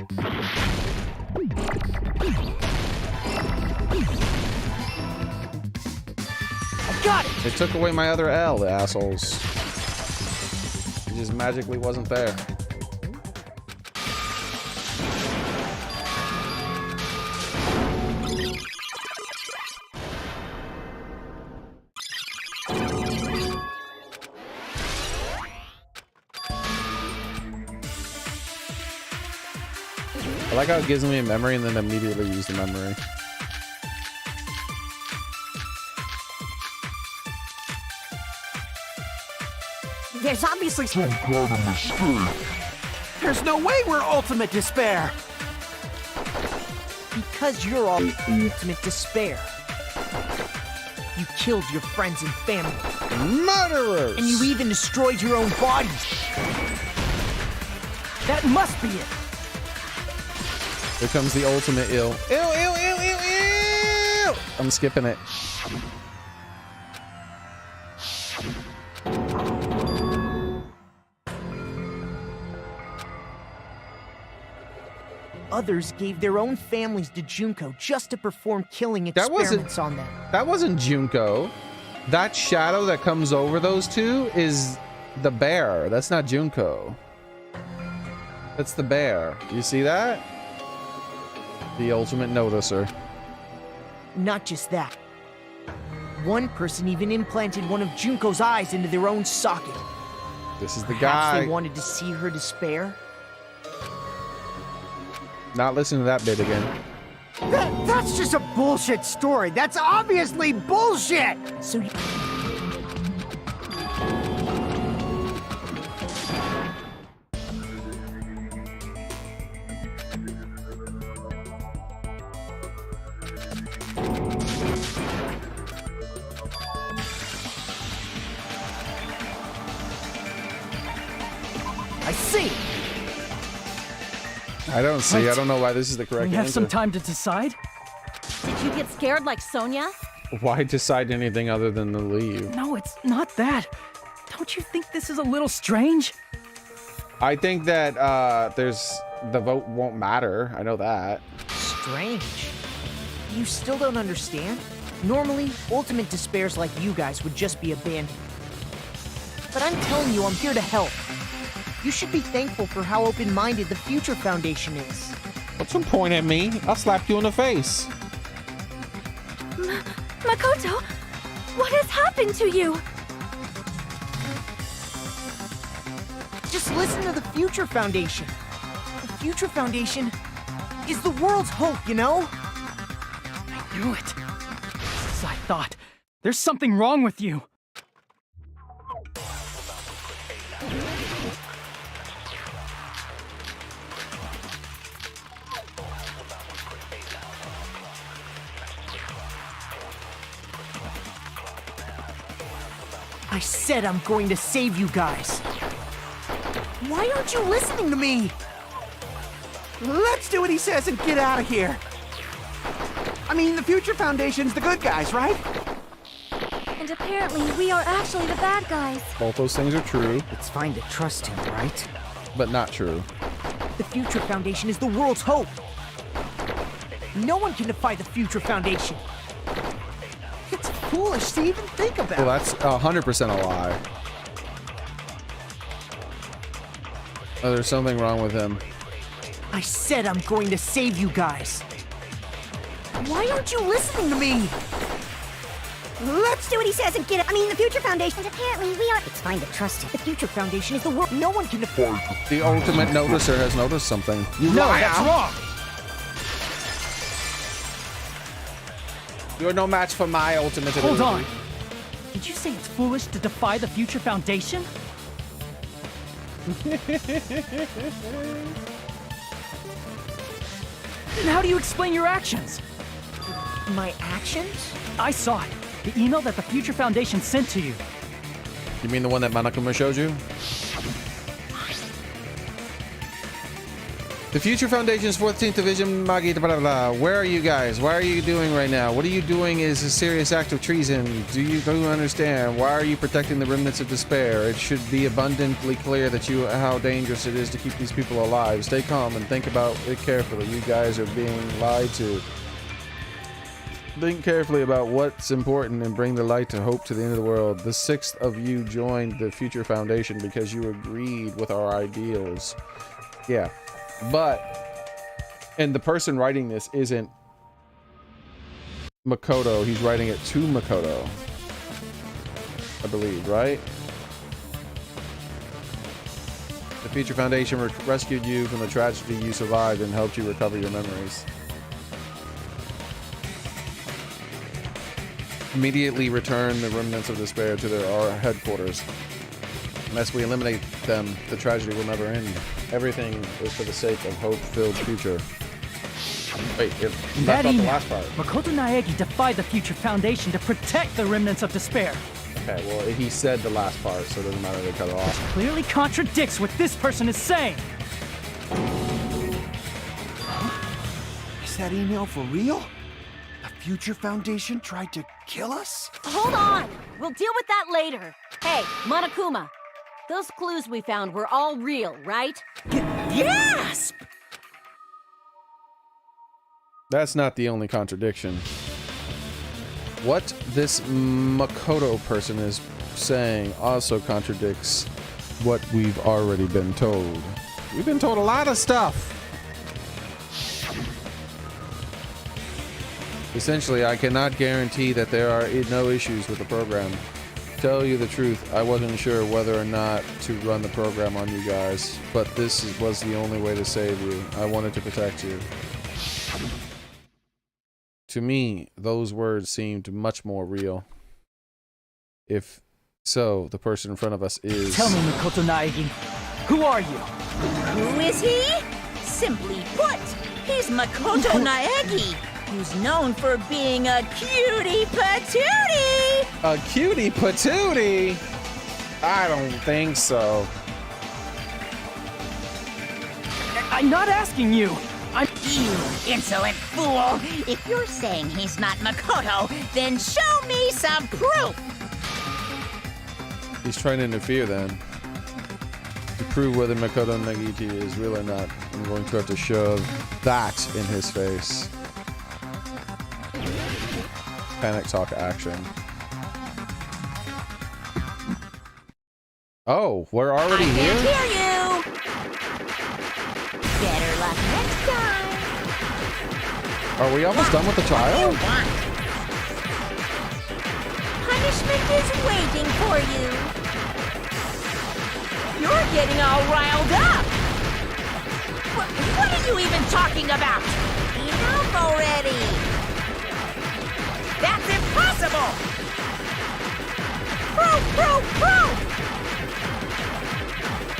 Got it. They took away my other L, the assholes. It just magically wasn't there. I like how it gives me a memory and then immediately use the memory. There's obviously Some kind of mistake. There's no way we're ultimate despair. because you're all ultimate despair. You killed your friends and family. Murderers! And you even destroyed your own bodies. That must be it. Here comes the ultimate ill. Ew, ew, ew, ew, ew! I'm skipping it. Others gave their own families to Junko just to perform killing experiments on them. That wasn't Junko. That shadow that comes over those two is the bear. That's not Junko. That's the bear. You see that? The ultimate noticer. Not just that. One person even implanted one of Junko's eyes into their own socket. This is the Perhaps guy. they wanted to see her despair. Not listening to that bit again. That's just a bullshit story. That's obviously bullshit. So you... I see. I don't see. Right. I don't know why this is the correct We have answer. some time to decide. Did you get scared like Sonia? Why decide anything other than to leave? No, it's not that. Don't you think this is a little strange? I think that the vote won't matter. I know that. Strange. You still don't understand? Normally, ultimate despairs like you guys would just be abandoned. But I'm telling you, I'm here to help. You should be thankful for how open-minded the Future Foundation is. What's some point at me? I'll slap you in the face. Makoto, what has happened to you? Just listen to the Future Foundation. The Future Foundation is the world's hope, you know? I knew it. As I thought. There's something wrong with you. I said I'm going to save you guys. Why aren't you listening to me? Let's do what he says and get out of here. I mean, the Future Foundation's the good guys, right? And apparently we are actually the bad guys. Both those things are true, It's fine to trust him, right? but not true. The Future Foundation is the world's hope. No one can defy the Future Foundation. It's foolish to even think about. Well, that's 100% a lie. Oh, there's something wrong with him. I said I'm going to save you guys. Why aren't you listening to me? Let's do what he says and get it. I mean, the Future Foundation. And apparently we are. It's fine to trust him. The Future Foundation is the world. No one can defy. The ultimate noticer has noticed something. No, that's wrong. You're no match for my ultimate Hold ability. on. Did you say it's foolish to defy the Future Foundation? Then how do you explain your actions? My actions? I saw it. The email that the Future Foundation sent to you. You mean the one that Manakuma showed you? The Future Foundation's 14th Division, Magi, blah, blah, blah. Where are you guys? Why are you doing right now? What are you doing is a serious act of treason. Do you understand? Why are you protecting the remnants of despair? It should be abundantly clear that how dangerous it is to keep these people alive. Stay calm and think about it carefully. You guys are being lied to. Think carefully about what's important and bring the light to hope to the end of the world. The 6th of you joined the Future Foundation because you agreed with our ideals. Yeah. And the person writing this isn't Makoto. He's writing it to Makoto, I believe, right? The Future Foundation rescued you from the tragedy you survived and helped you recover your memories. Immediately return the remnants of despair to their headquarters. Unless we eliminate them, the tragedy will never end. Everything is for the sake of hope-filled future. Wait, that's not the last part. Makoto Naegi defied the Future Foundation to protect the remnants of despair. Okay, well, he said the last part, so it doesn't matter they cut it This off. clearly contradicts what this person is saying. Is that email for real? The Future Foundation tried to kill us? Hold on! We'll deal with that later. Hey, Monokuma. Those clues we found were all real, right? Gasp! That's not the only contradiction. What this Makoto person is saying also contradicts what we've already been told. We've been told a lot of stuff. Essentially, I cannot guarantee that there are no issues with the program. Tell you the truth, I wasn't sure whether or not to run the program on you guys, but this was the only way to save you. I wanted to protect you. To me, those words seemed much more real. If so, the person in front of us is... Tell me, Makoto Naegi, who are you? Who is he? Simply put, he's Makoto Naegi, who's known for being a cutie patootie! A cutie patootie? I don't think so. I'm not asking you. You insolent fool! If you're saying he's not Makoto, then show me some proof! He's trying to interfere then. To prove whether Makoto Nagiti is real or not, I'm going to have to shove that in his face. Panic talk action. Oh, we're already I here? can't hear you! Better luck next time! Are we almost done with the trial? Punishment is waiting for you! You're getting all riled up! What are you even talking about? Enough already! That's impossible! Proof!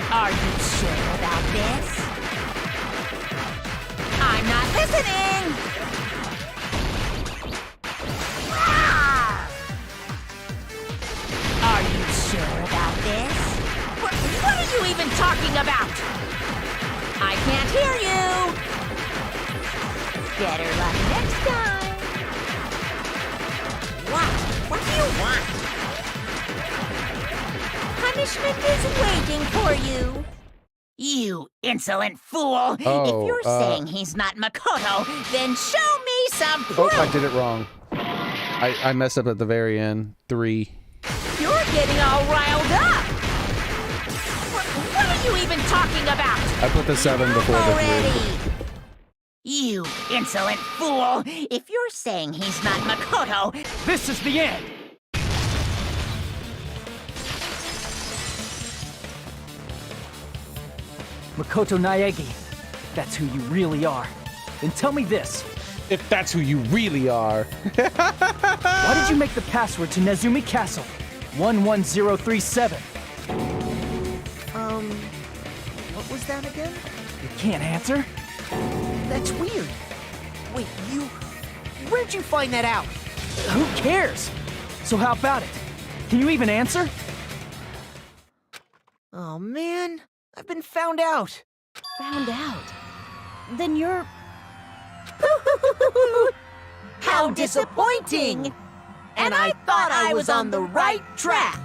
Are you sure about this? I'm not listening! Are you sure about this? What are you even talking about? I can't hear you! Better luck next time! What do you want? Punishment is waiting for you! You insolent fool! Oh, if you're saying he's not Makoto, then show me some proof! Oh, I did it wrong. I messed up at the very end. 3. You're getting all riled up! What are you even talking about? I put the 7 before the 3. Already! You insolent fool! If you're saying he's not Makoto, This is the end. Makoto Naegi, that's who you really are. Then tell me this. If that's who you really are. Why did you make the password to Nezumi Castle? 11037. What was that again? You can't answer? That's weird. Wait, where'd you find that out? Who cares? So how about it? Can you even answer? Oh man, I've been found out. Found out. Then you're... how disappointing! And I thought I was on the right track!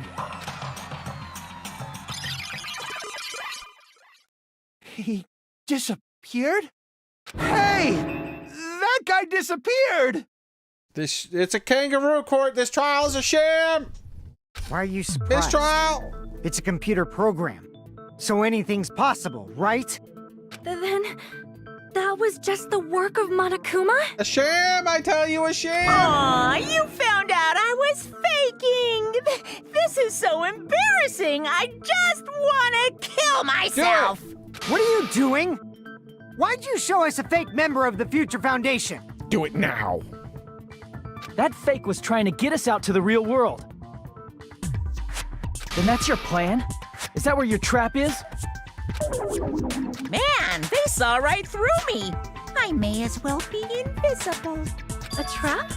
He disappeared? Hey! That guy disappeared! It's a kangaroo court. This trial is a sham. Why are you surprised? This trial. It's a computer program. So anything's possible, right? Then, that was just the work of Monokuma? A sham, I tell you, a sham. Aw, you found out I was faking! This is so embarrassing! I just want to kill myself! What are you doing? Why'd you show us a fake member of the Future Foundation? Do it now. That fake was trying to get us out to the real world. Then that's your plan? Is that where your trap is? Man, they saw right through me. I may as well be invisible. A trap?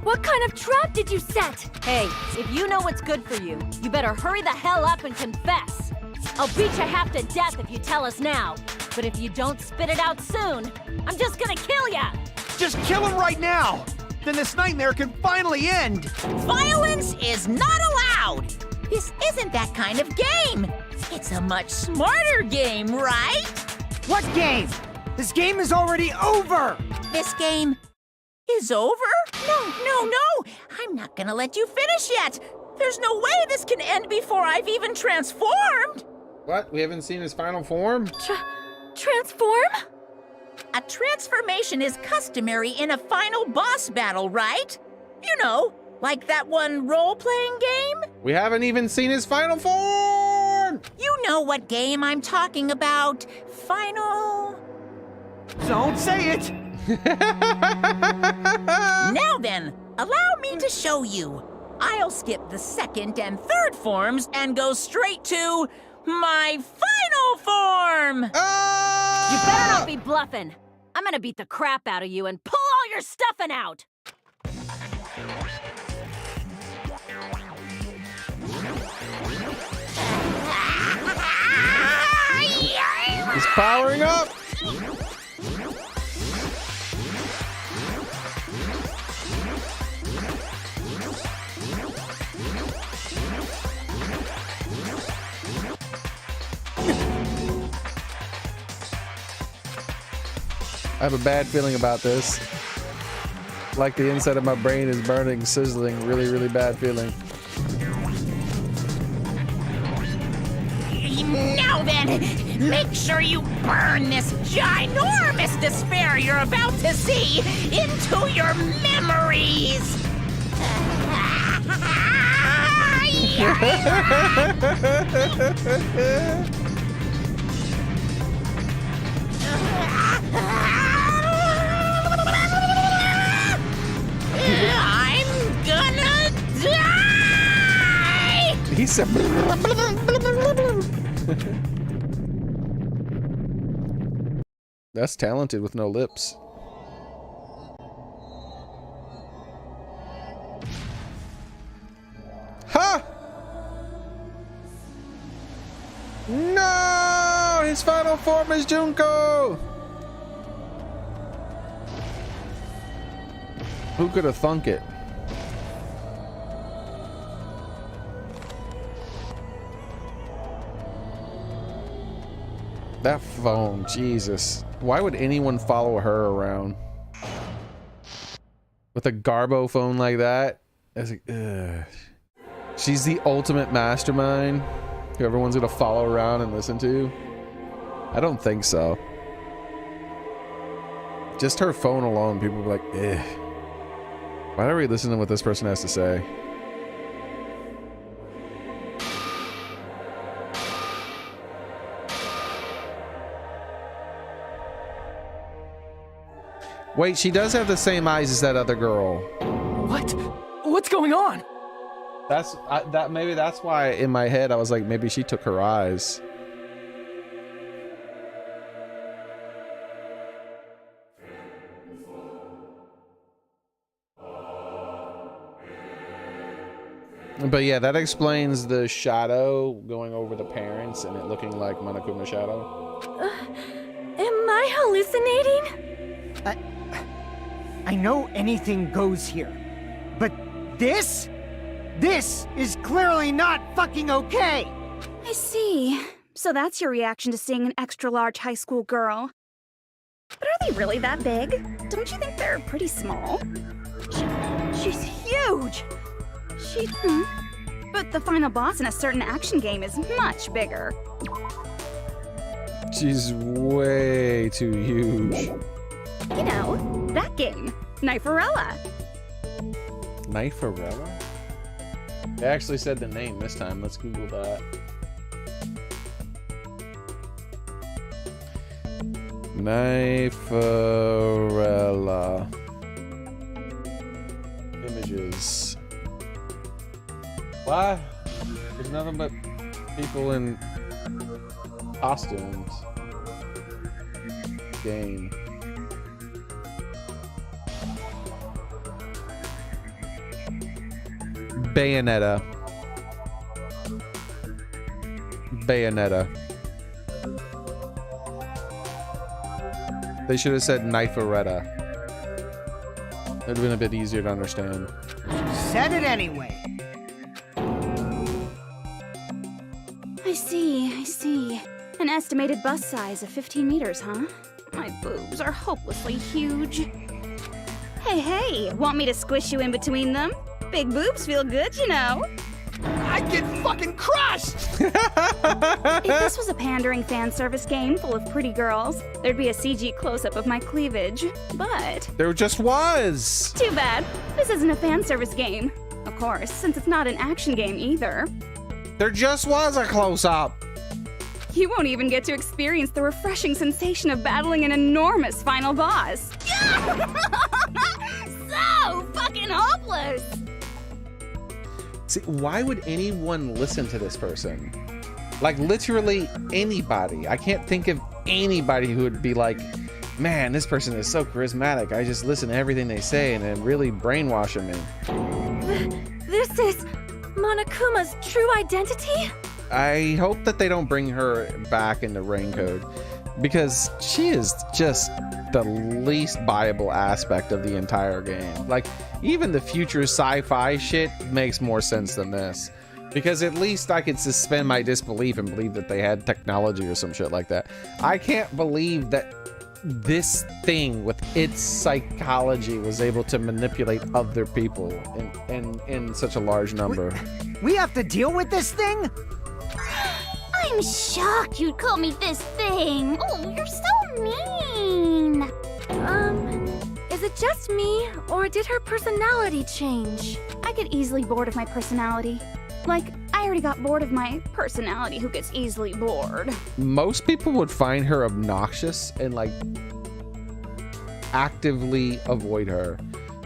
What kind of trap did you set? Hey, if you know what's good for you, you better hurry the hell up and confess. I'll beat you half to death if you tell us now. But if you don't spit it out soon, I'm just gonna kill ya! Just kill him right now! Then this nightmare can finally end! Violence is not allowed! This isn't that kind of game! It's a much smarter game, right? What game? This game is already over! This game is over? No! I'm not gonna let you finish yet! There's no way this can end before I've even transformed! What? We haven't seen his final form? Transform? A transformation is customary in a final boss battle, right? You know, like that one role-playing game? We haven't even seen his final form! You know what game I'm talking about. Final... Don't say it! Now then, allow me to show you. I'll skip the second and third forms and go straight to my final form! You better not be bluffing. I'm gonna beat the crap out of you and pull all your stuffing out! He's powering up! I have a bad feeling about this. Like the inside of my brain is burning, sizzling, really, really bad feeling. Now then, make sure you burn this ginormous despair you're about to see into your memories! I'm gonna die! He said... That's talented with no lips. Ha! No! His final form is Junko! Who could have thunk it? That phone, Jesus. Why would anyone follow her around? With a Garbo phone like that? It's like, ugh. She's the ultimate mastermind who everyone's gonna follow around and listen to? I don't think so. Just her phone alone, people will be like, ugh. Why are we listening to what this person has to say? Wait, she does have the same eyes as that other girl. What? What's going on? Maybe that's why in my head I was like, maybe she took her eyes. But yeah, that explains the shadow going over the parents and it looking like Monokuma's shadow. Am I hallucinating? I know anything goes here, but this is clearly not fucking okay! I see. So that's your reaction to seeing an extra-large high school girl. But are they really that big? Don't you think they're pretty small? She's huge! But the final boss in a certain action game is much bigger. She's way too huge. You know, that game, Kniferella. Kniferella? They actually said the name this time. Let's Google that. Kniferella. Images. What? There's nothing but People in costumes. Game. Bayonetta. Bayonetta. They should have said Knife-eretta. It would have been a bit easier to understand. Said it anyway. I see. An estimated bust size of 15 meters, huh? My boobs are hopelessly huge. Hey, want me to squish you in between them? Big boobs feel good, you know. I'd get fucking crushed! If this was a pandering fan service game full of pretty girls, there'd be a CG close-up of my cleavage. But There just was! too bad. This isn't a fan service game. Of course, since it's not an action game either. There just was a close-up! You won't even get to experience the refreshing sensation of battling an enormous final boss. So fucking hopeless! See, why would anyone listen to this person? Like, literally anybody. I can't think of anybody who would be like, man, this person is so charismatic. I just listen to everything they say and it really brainwashing me. This is Monokuma's true identity? I hope that they don't bring her back into Rain Code, because she is just the least viable aspect of the entire game. Like, even the future sci-fi shit makes more sense than this, because at least I could suspend my disbelief and believe that they had technology or some shit like that. I can't believe that this thing with its psychology was able to manipulate other people in such a large number. We have to deal with this thing? I'm shocked you'd call me this thing. Oh, you're so mean. Is it just me, or did her personality change? I get easily bored of my personality. Like, I already got bored of my personality who gets easily bored. Most people would find her obnoxious and like actively avoid her.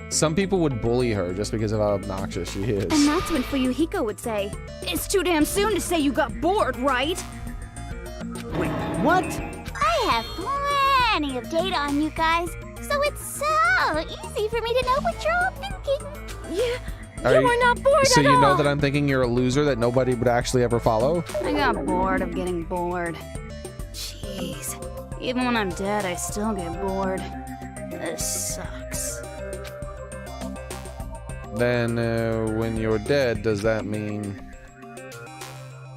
Some people would bully her just because of how obnoxious she is. And that's when Fuyuhiko would say, "It's too damn soon to say you got bored, right?" Wait, what? I have plenty of data on you guys, so it's so easy for me to know what you're all thinking. You are not bored So at you all. know that I'm thinking you're a loser that nobody would actually ever follow? I got bored of getting bored. Jeez. Even when I'm dead, I still get bored. This sucks. Then when you're dead, does that mean...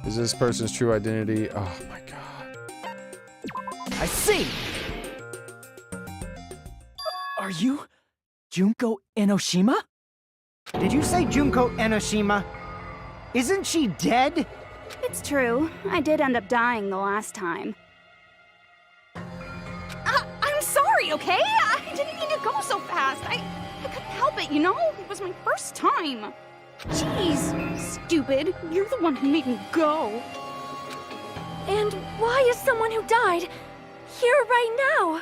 Is this person's true identity? Oh my god. I see! Are you Junko Enoshima? Did you say Junko Enoshima? Isn't she dead? It's true. I did end up dying the last time. I'm sorry, okay? I didn't mean to go so fast. I couldn't help it, you know? It was my first time. Jeez, stupid. You're the one who made me go. And why is someone who died here right now?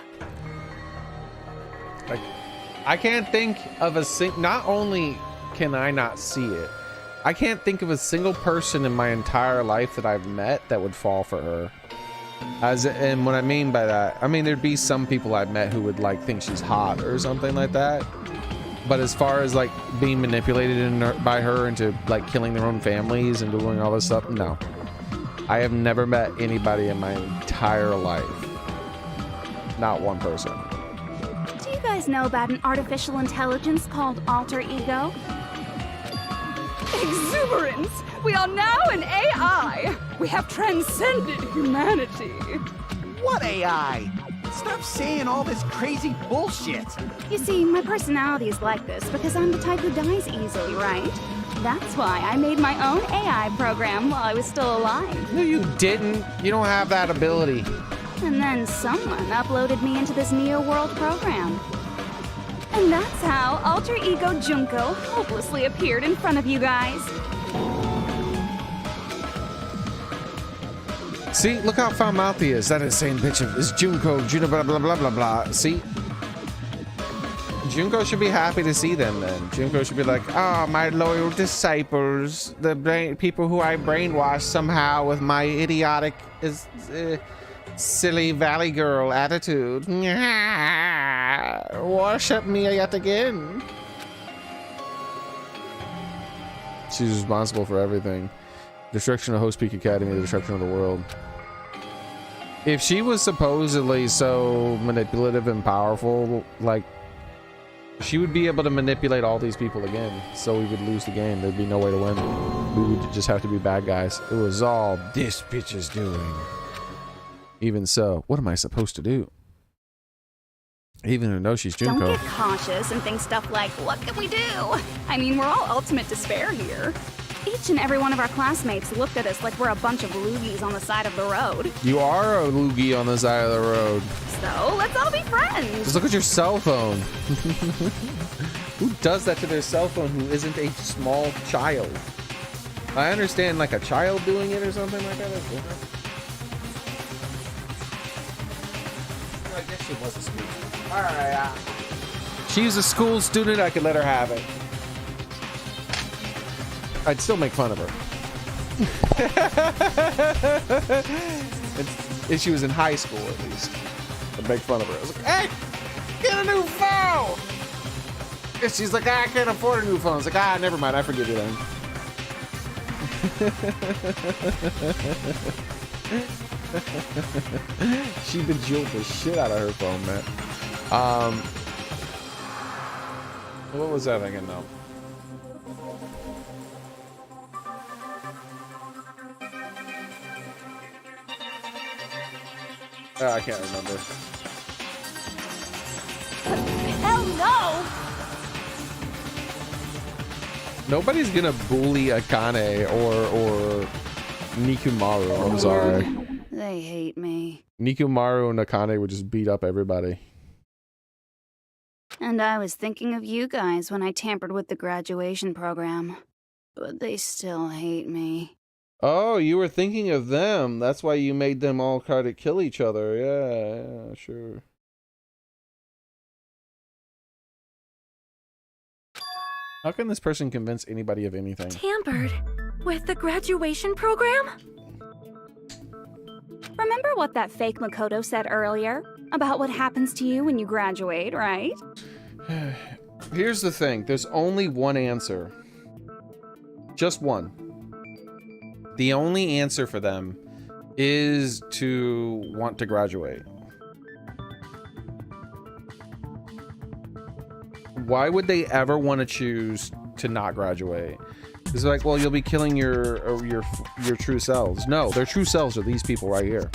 Like, I can't think of a not only can I not see it, I can't think of a single person in my entire life that I've met that would fall for her. And what I mean by that, I mean there'd be some people I've met who would like think she's hot or something like that. But as far as like being manipulated by her into like killing their own families and doing all this stuff, no. I have never met anybody in my entire life. Not one person. Do you guys know about an artificial intelligence called alter ego? Exuberance! We are now an AI! We have transcended humanity! What AI? Stop saying all this crazy bullshit! You see, my personality is like this because I'm the type who dies easily, right? That's why I made my own AI program while I was still alive. No, you didn't. You don't have that ability. And then someone uploaded me into this Neo World program. And that's how Alter Ego Junko hopelessly appeared in front of you guys. See, look how foul-mouthed he is. That insane bitch is Junko, blah, blah, blah, blah, blah. See? Junko should be happy to see them then. Junko should be like, oh, my loyal disciples, the people who I brainwashed somehow with my idiotic, silly valley girl attitude. Worship me yet again. She's responsible for everything. Destruction of Host Peak Academy, the destruction of the world. If she was supposedly so manipulative and powerful, like, she would be able to manipulate all these people again, so we would lose the game. There'd be no way to win. We would just have to be bad guys. It was all this bitch is doing. Even so, what am I supposed to do? Even to know she's Junko. Don't get cautious and think stuff like, what can we do? I mean, we're all ultimate despair here. Each and every one of our classmates looked at us like we're a bunch of loogies on the side of the road. You are a loogie on the side of the road. So, let's all be friends. Just look at your cell phone. Who does that to their cell phone who isn't a small child? I understand like a child doing it or something like that. I guess she was a school student. Alright, she's a school student, I could let her have it. I'd still make fun of her. If she was in high school, at least. I'd make fun of her. I was like, hey, get a new phone! And she's like, I can't afford a new phone. I was like, never mind, I forgive you then. She bejeweled the shit out of her phone, man. What was that again, though? I can't remember. Hell no! Nobody's gonna bully Akane or Nikumaru. I'm sorry. They hate me. Nikumaru and Akane would just beat up everybody. And I was thinking of you guys when I tampered with the graduation program. But they still hate me. Oh, you were thinking of them. That's why you made them all try to kill each other. Yeah, sure. How can this person convince anybody of anything? Tampered with the graduation program? Remember what that fake Makoto said earlier? About what happens to you when you graduate, right? Here's the thing. There's only one answer. Just one. The only answer for them is to want to graduate. Why would they ever want to choose to not graduate? It's like, well, you'll be killing your true selves. No, their true selves are these people right here.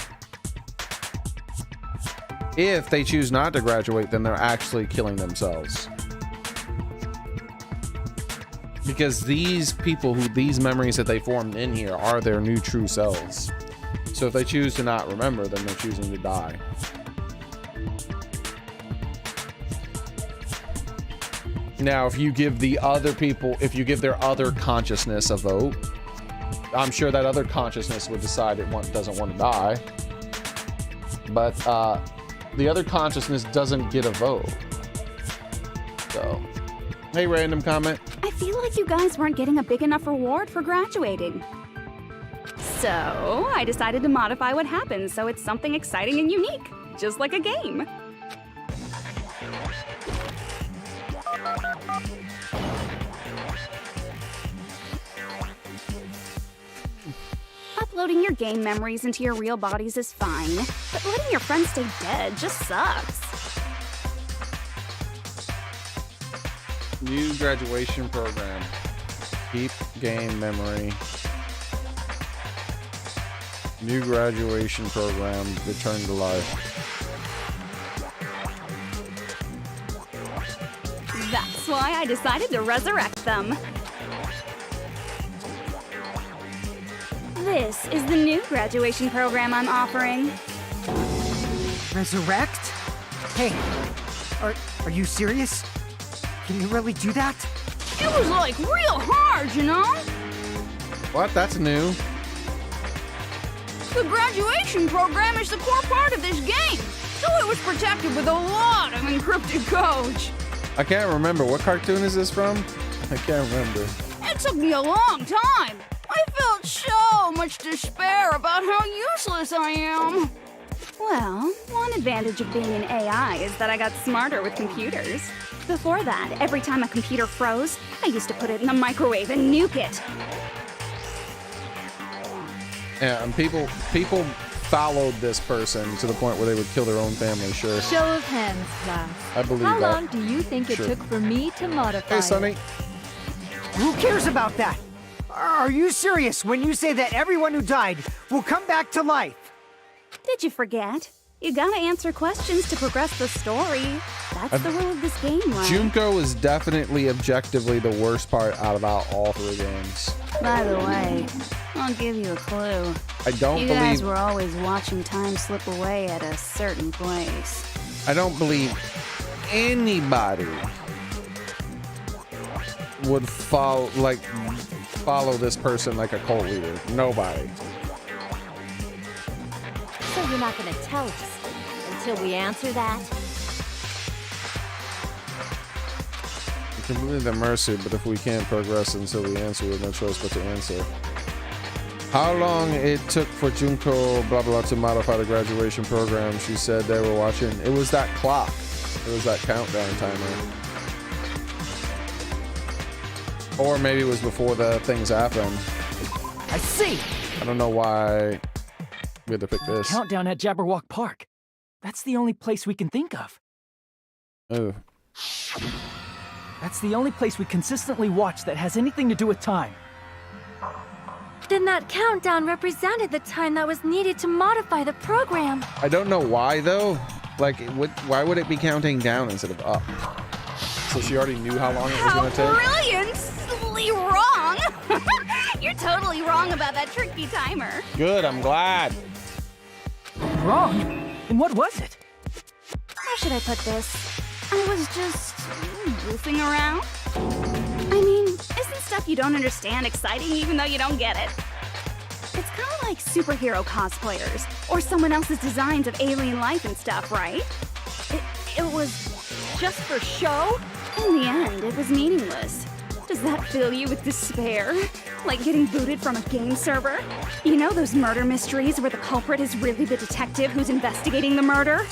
If they choose not to graduate, then they're actually killing themselves. Because these people these memories that they formed in here are their new true selves. So if they choose to not remember, then they're choosing to die. Now, if you give the other people, if you give their other consciousness a vote, I'm sure that other consciousness would decide it doesn't want to die. But the other consciousness doesn't get a vote. So, hey, random comment. I feel like you guys weren't getting a big enough reward for graduating. So, I decided to modify what happens so it's something exciting and unique, just like a game. Uploading your game memories into your real bodies is fine, but letting your friends stay dead just sucks. New graduation program. Keep game memory. New graduation program. Return to life. That's why I decided to resurrect them. This is the new graduation program I'm offering. Resurrect? Hey, are you serious? Can you really do that? It was like real hard, you know? What? That's new. The graduation program is the core part of this game, so it was protected with a lot of encrypted code. I can't remember. What cartoon is this from? I can't remember. It took me a long time. I felt so much despair about how useless I am. Well, one advantage of being an AI is that I got smarter with computers. Before that, every time a computer froze, I used to put it in the microwave and nuke it. Yeah, and people followed this person to the point where they would kill their own family, sure. Show of hands, class. I believe How that. long do you think it took for me to modify Hey, Sonny. it? Who cares about that? Are you serious when you say that everyone who died will come back to life? Did you forget? You gotta answer questions to progress the story. That's the rule of this game, right? Junko is definitely objectively the worst part out of all 3 games. By the way, I'll give you a clue. I don't You believe guys were always watching time slip away at a certain place. I don't believe anybody would follow this person like a cult leader. Nobody. So you're not gonna tell us until we answer that? We can believe the mercy, but if we can't progress until we answer, we have no choice but to answer. How long it took for Junko blah blah to modify the graduation program? She said they were watching. It was that clock. It was that countdown timer. Or maybe it was before the things happened. I see. I don't know why we had to pick this. Countdown at Jabberwock Park. That's the only place we can think of. Oh. That's the only place we consistently watch that has anything to do with time. Then that countdown represented the time that was needed to modify the program. I don't know why though. Like, why would it be counting down instead of up? So she already knew how long it was going to take? Brilliantly wrong! You're totally wrong about that tricky timer. Good, I'm glad. Wrong? And what was it? How should I put this? I was just goofing around. I mean, isn't stuff you don't understand exciting even though you don't get it? It's kind of like superhero cosplayers or someone else's designs of alien life and stuff, right? It was just for show? In the end, it was meaningless. Does that fill you with despair? Like getting booted from a game server? You know those murder mysteries where the culprit is really the detective who's investigating the murder?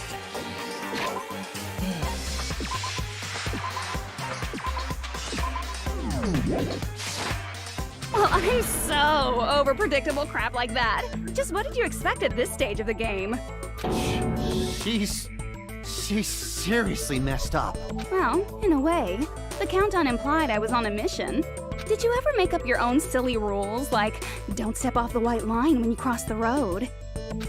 Well, I'm so over predictable crap like that. Just what did you expect at this stage of the game? She's seriously messed up. Well, in a way. The countdown implied I was on a mission. Did you ever make up your own silly rules, like don't step off the white line when you cross the road?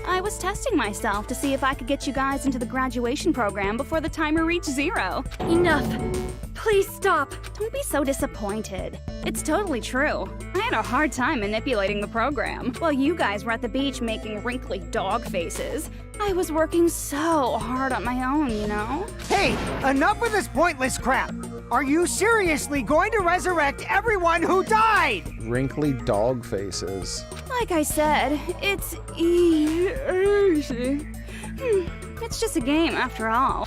I was testing myself to see if I could get you guys into the graduation program before the timer reached 0. Enough. Please stop. Don't be so disappointed. It's totally true. I had a hard time manipulating the program while you guys were at the beach making wrinkly dog faces. I was working so hard on my own, you know? Hey, enough with this pointless crap. Are you seriously going to resurrect everyone who died? Wrinkly dog faces. Like I said, it's easy. It's just a game after all.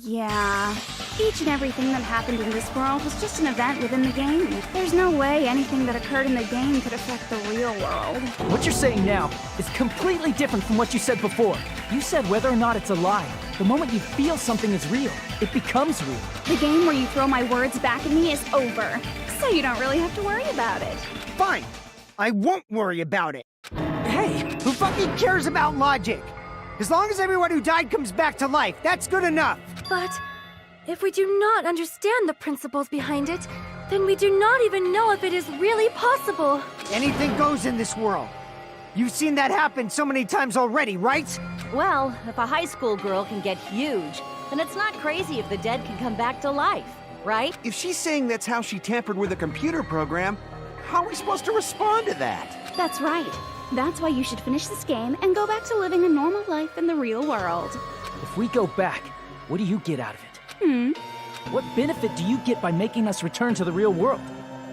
Yeah, each and everything that happened in this world was just an event within the game. There's no way anything that occurred in the game could affect the real world. What you're saying now is completely different from what you said before. You said whether or not it's a lie. The moment you feel something is real, it becomes real. The game where you throw my words back at me is over, so you don't really have to worry about it. Fine. I won't worry about it. Hey, who fucking cares about logic? As long as everyone who died comes back to life, that's good enough. But if we do not understand the principles behind it, then we do not even know if it is really possible. Anything goes in this world. You've seen that happen so many times already, right? Well, if a high school girl can get huge, then it's not crazy if the dead can come back to life, right? If she's saying that's how she tampered with a computer program, how are we supposed to respond to that? That's right. That's why you should finish this game and go back to living a normal life in the real world. If we go back, what do you get out of it? What benefit do you get by making us return to the real world?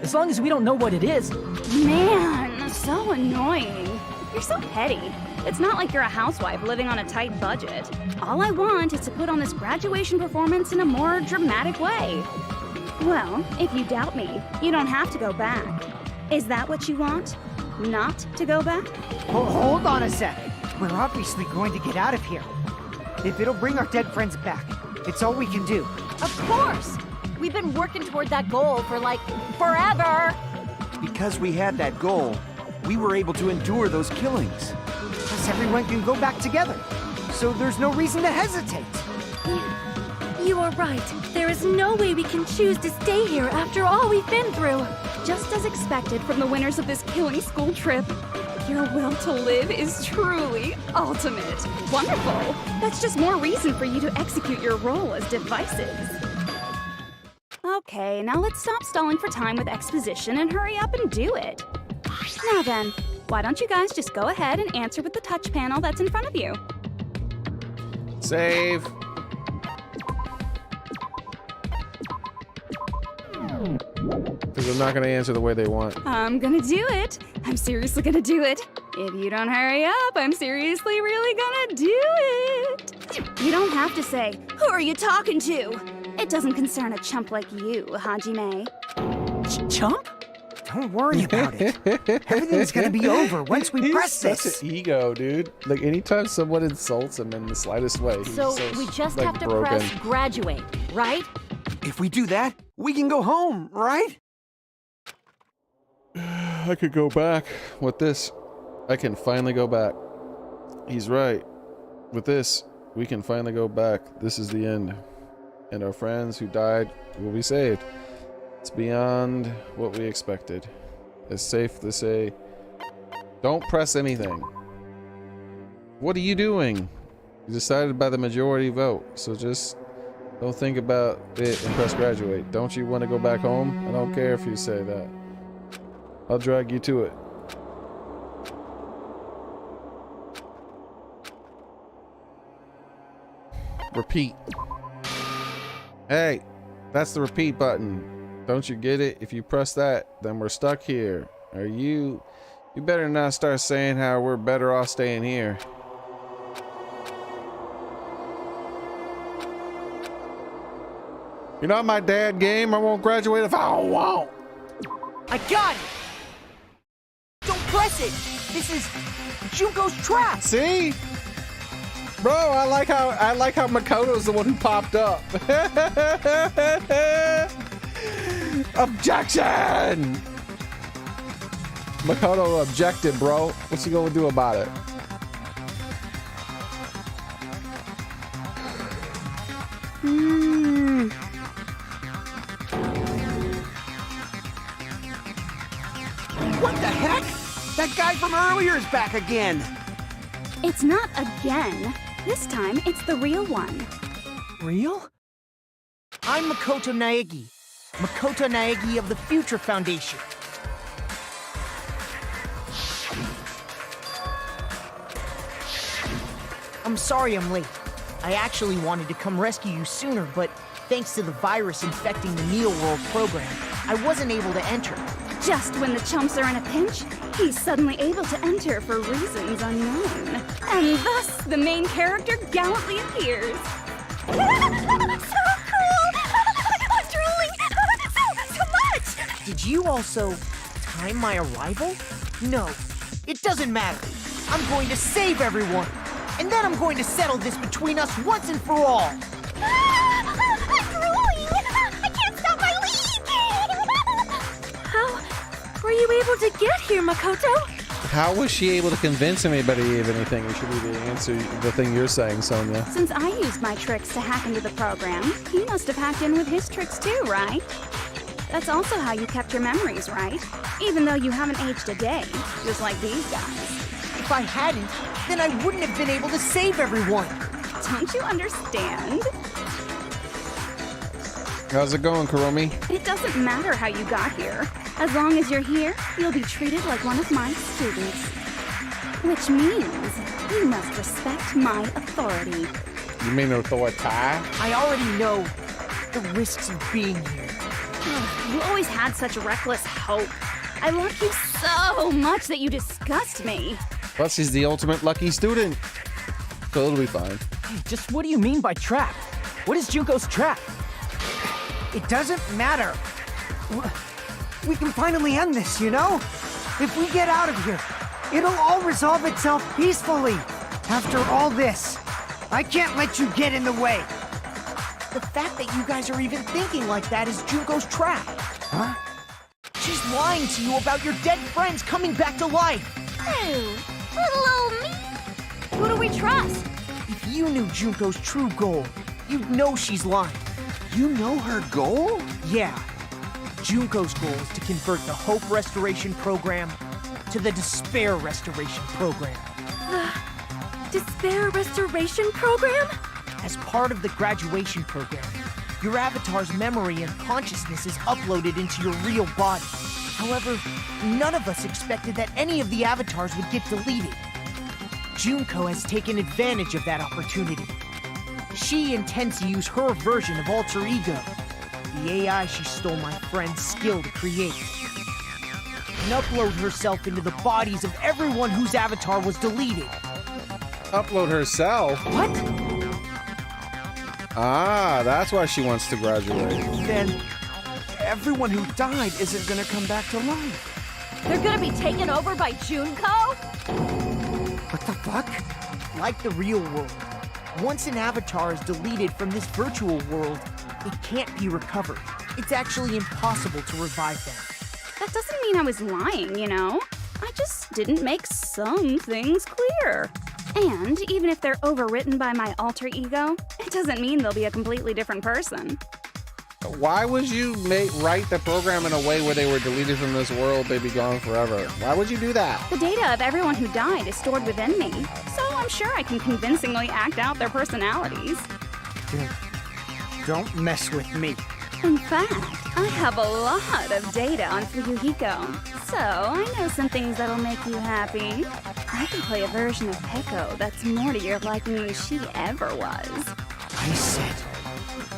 As long as we don't know what it is. Man, so annoying. You're so petty. It's not like you're a housewife living on a tight budget. All I want is to put on this graduation performance in a more dramatic way. Well, if you doubt me, you don't have to go back. Is that what you want? Not to go back? Hold on a sec. We're obviously going to get out of here. If it'll bring our dead friends back, it's all we can do. Of course! We've been working toward that goal for, like, forever! Because we had that goal, we were able to endure those killings. Plus everyone can go back together. So there's no reason to hesitate. You are right. There is no way we can choose to stay here after all we've been through. Just as expected from the winners of this killing school trip. Your will to live is truly ultimate. Wonderful. That's just more reason for you to execute your role as devices. Okay, now let's stop stalling for time with exposition and hurry up and do it. Now then, why don't you guys just go ahead and answer with the touch panel that's in front of you? Save. Because I'm not going to answer the way they want. I'm gonna do it. I'm seriously gonna do it. If you don't hurry up, I'm seriously really gonna do it. You don't have to say, who are you talking to? It doesn't concern a chump like you, Hajime. Chump? Don't worry about it. Everything's gonna be over once we press He's this. such an ego, dude. Like, anytime someone insults him in the slightest way, he's So so we just like, have to broken. press graduate, right? If we do that, we can go home, right? I could go back with this. I can finally go back. He's right. With this, we can finally go back. This is the end. And our friends who died will be saved. It's beyond what we expected. It's safe to say, don't press anything. What are you doing? You decided by the majority vote, so just don't think about it and press graduate. Don't you want to go back home? I don't care if you say that. I'll drag you to it. Repeat. Hey, that's the repeat button. Don't you get it? If you press that, then we're stuck here. You better not start saying how we're better off staying here. You're not my dad game. I won't graduate if I don't want. I got it! Don't press it! This is Junko's trap! See? Bro, I like how Makoto's the one who popped up. Objection! Makoto objected, bro. What's he gonna do about it? What the heck? That guy from earlier is back again. It's not again. This time, it's the real one. Real? I'm Makoto Naegi. Makoto Naegi of the Future Foundation. I'm sorry I'm late. I actually wanted to come rescue you sooner, but thanks to the virus infecting the Neo World program, I wasn't able to enter. Just when the chumps are in a pinch, he's suddenly able to enter for reasons unknown. And thus, the main character gallantly appears. So cool! I'm drooling! So much! Did you also time my arrival? No, it doesn't matter. I'm going to save everyone. And then I'm going to settle this between us once and for all. I'm drooling! I can't stop my leak! How were you able to get here, Makoto? How was she able to convince anybody of anything? It should be the answer, the thing you're saying, Sonia. Since I used my tricks to hack into the program, he must have hacked in with his tricks too, right? That's also how you kept your memories, right? Even though you haven't aged a day, just like these guys. If I hadn't, then I wouldn't have been able to save everyone. Don't you understand? How's it going, Kuromi? It doesn't matter how you got here. As long as you're here, you'll be treated like one of my students. Which means you must respect my authority. You mean authority? I already know the risks of being here. You always had such reckless hope. I love you so much that you disgust me. Plus, he's the ultimate lucky student. So it'll be fine. Just what do you mean by trap? What is Junko's trap? It doesn't matter. We can finally end this, you know? If we get out of here, it'll all resolve itself peacefully. After all this, I can't let you get in the way. The fact that you guys are even thinking like that is Junko's trap. Huh? She's lying to you about your dead friends coming back to life. Who? Little old me? Who do we trust? If you knew Junko's true goal, you'd know she's lying. You know her goal? Yeah. Junko's goal is to convert the Hope Restoration Program to the Despair Restoration Program. Despair Restoration Program? As part of the graduation program, your avatar's memory and consciousness is uploaded into your real body. However, none of us expected that any of the avatars would get deleted. Junko has taken advantage of that opportunity. She intends to use her version of Alter Ego, the AI she stole my friend's skill to create, and upload herself into the bodies of everyone whose avatar was deleted. Upload herself? What? Ah, that's why she wants to graduate. Then everyone who died isn't gonna come back to life. They're gonna be taken over by Junko? What the fuck? Like the real world, once an avatar is deleted from this virtual world, it can't be recovered. It's actually impossible to revive them. That doesn't mean I was lying, you know? I just didn't make some things clear. And even if they're overwritten by my alter ego, it doesn't mean they'll be a completely different person. Why would you write the program in a way where they were deleted from this world, they'd be gone forever? Why would you do that? The data of everyone who died is stored within me, so I'm sure I can convincingly act out their personalities. Don't mess with me. In fact, I have a lot of data on Fuyuhiko, so I know some things that'll make you happy. I can play a version of Peko that's more to your liking than she ever was. I said,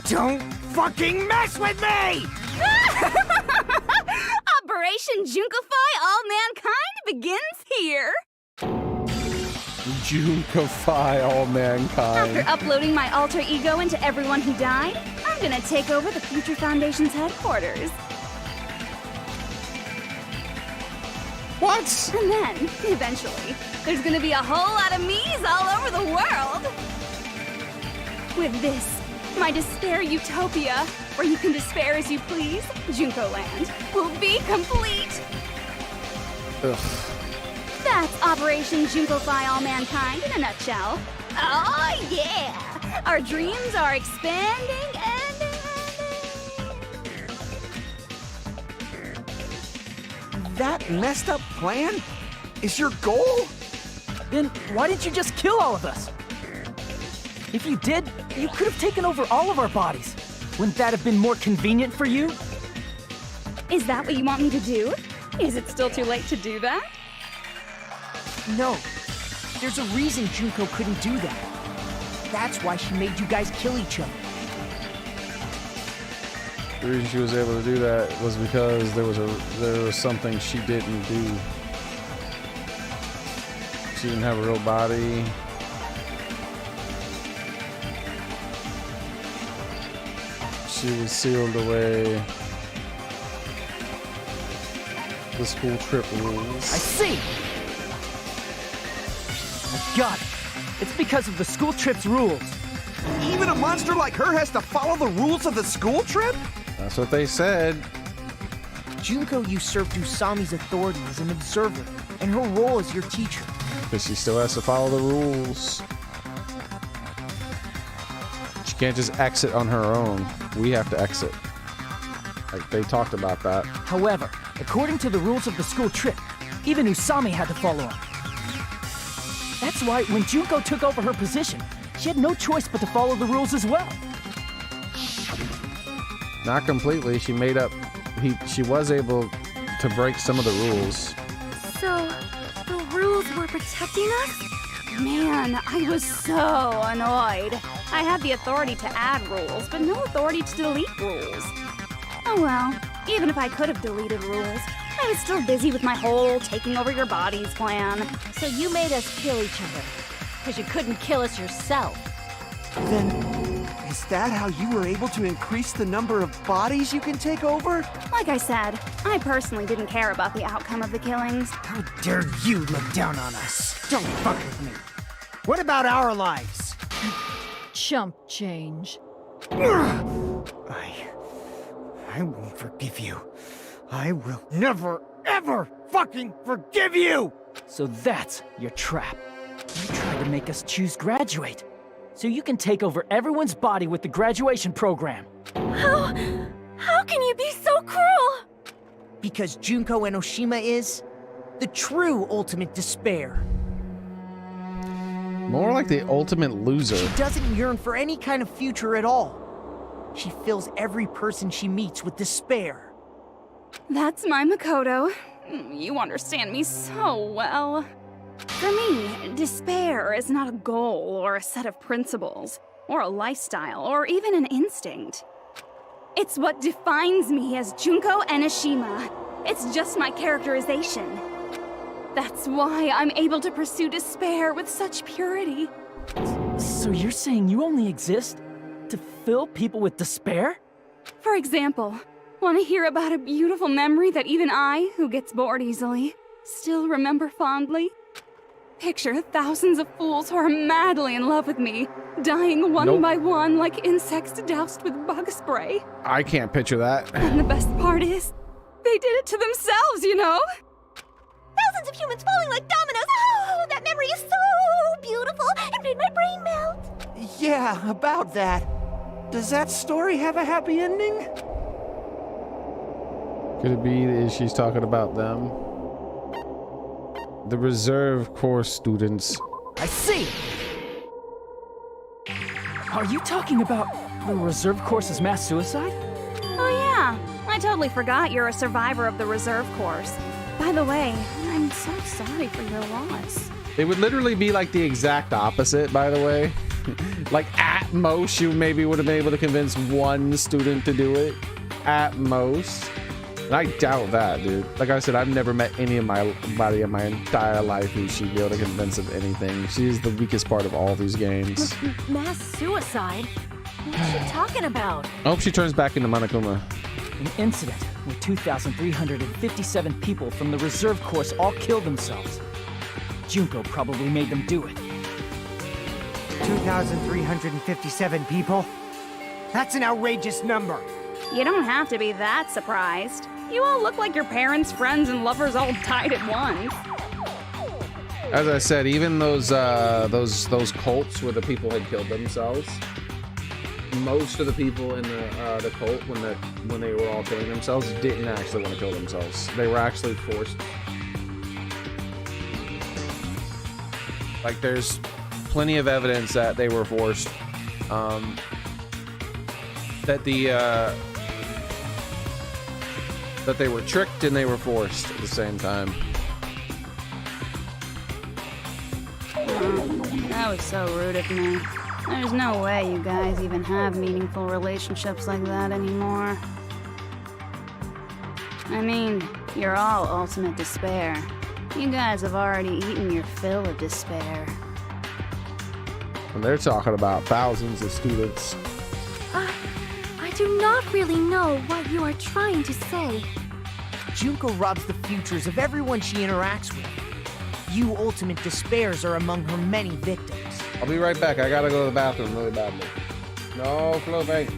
don't fucking mess with me! Operation Junkify All Mankind begins here! Junkify all mankind. After uploading my alter ego into everyone who died, I'm gonna take over the Future Foundation's headquarters. What? And then, eventually, there's gonna be a whole lot of me's all over the world! With this, my despair utopia, where you can despair as you please, Junko Land, will be complete! Ugh. That's Operation Junkify All Mankind in a nutshell. Oh yeah! Our dreams are expanding and... That messed up plan is your goal? Then why didn't you just kill all of us? If you did, you could have taken over all of our bodies. Wouldn't that have been more convenient for you? Is that what you want me to do? Is it still too late to do that? No. There's a reason Junko couldn't do that. That's why she made you guys kill each other. The reason she was able to do that was because there was something she didn't do. She didn't have a real body. She was sealed away. The school trip rules. I see! I got it. It's because of the school trip's rules. Even a monster like her has to follow the rules of the school trip? That's what they said. Junko usurped Usami's authority as an observer, and her role as your teacher. But she still has to follow the rules. She can't just exit on her own. We have to exit. Like, they talked about that. However, according to the rules of the school trip, even Usami had to follow them. That's why when Junko took over her position, she had no choice but to follow the rules as well. Not completely. She made up. She was able to break some of the rules. So, the rules were protecting us? Man, I was so annoyed. I had the authority to add rules, but no authority to delete rules. Oh well, even if I could have deleted rules, I was still busy with my whole taking over your bodies plan. So you made us kill each other, because you couldn't kill us yourself. Then, is that how you were able to increase the number of bodies you can take over? Like I said, I personally didn't care about the outcome of the killings. How dare you look down on us? Don't fuck with me. What about our lives? Chump change. I won't forgive you. I will never, ever fucking forgive you! So that's your trap. You tried to make us choose graduate, so you can take over everyone's body with the graduation program. How can you be so cruel? Because Junko Enoshima is the true ultimate despair. More like the ultimate loser. She doesn't yearn for any kind of future at all. She fills every person she meets with despair. That's my Makoto. You understand me so well. For me, despair is not a goal or a set of principles, or a lifestyle, or even an instinct. It's what defines me as Junko Enoshima. It's just my characterization. That's why I'm able to pursue despair with such purity. So you're saying you only exist to fill people with despair? For example, want to hear about a beautiful memory that even I, who gets bored easily, still remember fondly? Picture thousands of fools who are madly in love with me, dying one by one like insects doused with bug spray. I can't picture that. And the best part is, they did it to themselves, you know? Thousands of humans falling like dominoes. Oh, that memory is so beautiful. It made my brain melt. Yeah, about that. Does that story have a happy ending? Could it be that she's talking about them? The reserve course students. I see! Are you talking about the reserve course's mass suicide? Oh yeah, I totally forgot you're a survivor of the reserve course. By the way, I'm so sorry for your loss. It would literally be like the exact opposite, by the way. Like, at most, you maybe would have been able to convince one student to do it. At most. And I doubt that, dude. Like I said, I've never met anybody in my entire life who she'd be able to convince of anything. She's the weakest part of all these games. Mass suicide? What's she talking about? I hope she turns back into Monokuma. An incident where 2,357 people from the reserve course all killed themselves. Junko probably made them do it. 2,357 people? That's an outrageous number. You don't have to be that surprised. You all look like your parents, friends, and lovers all died at once. As I said, even those cults where the people had killed themselves, most of the people in the cult when they were all killing themselves didn't actually want to kill themselves. They were actually forced. Like, there's plenty of evidence that they were forced. That they were tricked and they were forced at the same time. That was so rude of me. There's no way you guys even have meaningful relationships like that anymore. I mean, you're all ultimate despair. You guys have already eaten your fill of despair. And they're talking about thousands of students. I do not really know what you are trying to say. Junko robs the futures of everyone she interacts with. You ultimate despairs are among her many victims. I'll be right back. I gotta go to the bathroom really badly. No, Fluffy.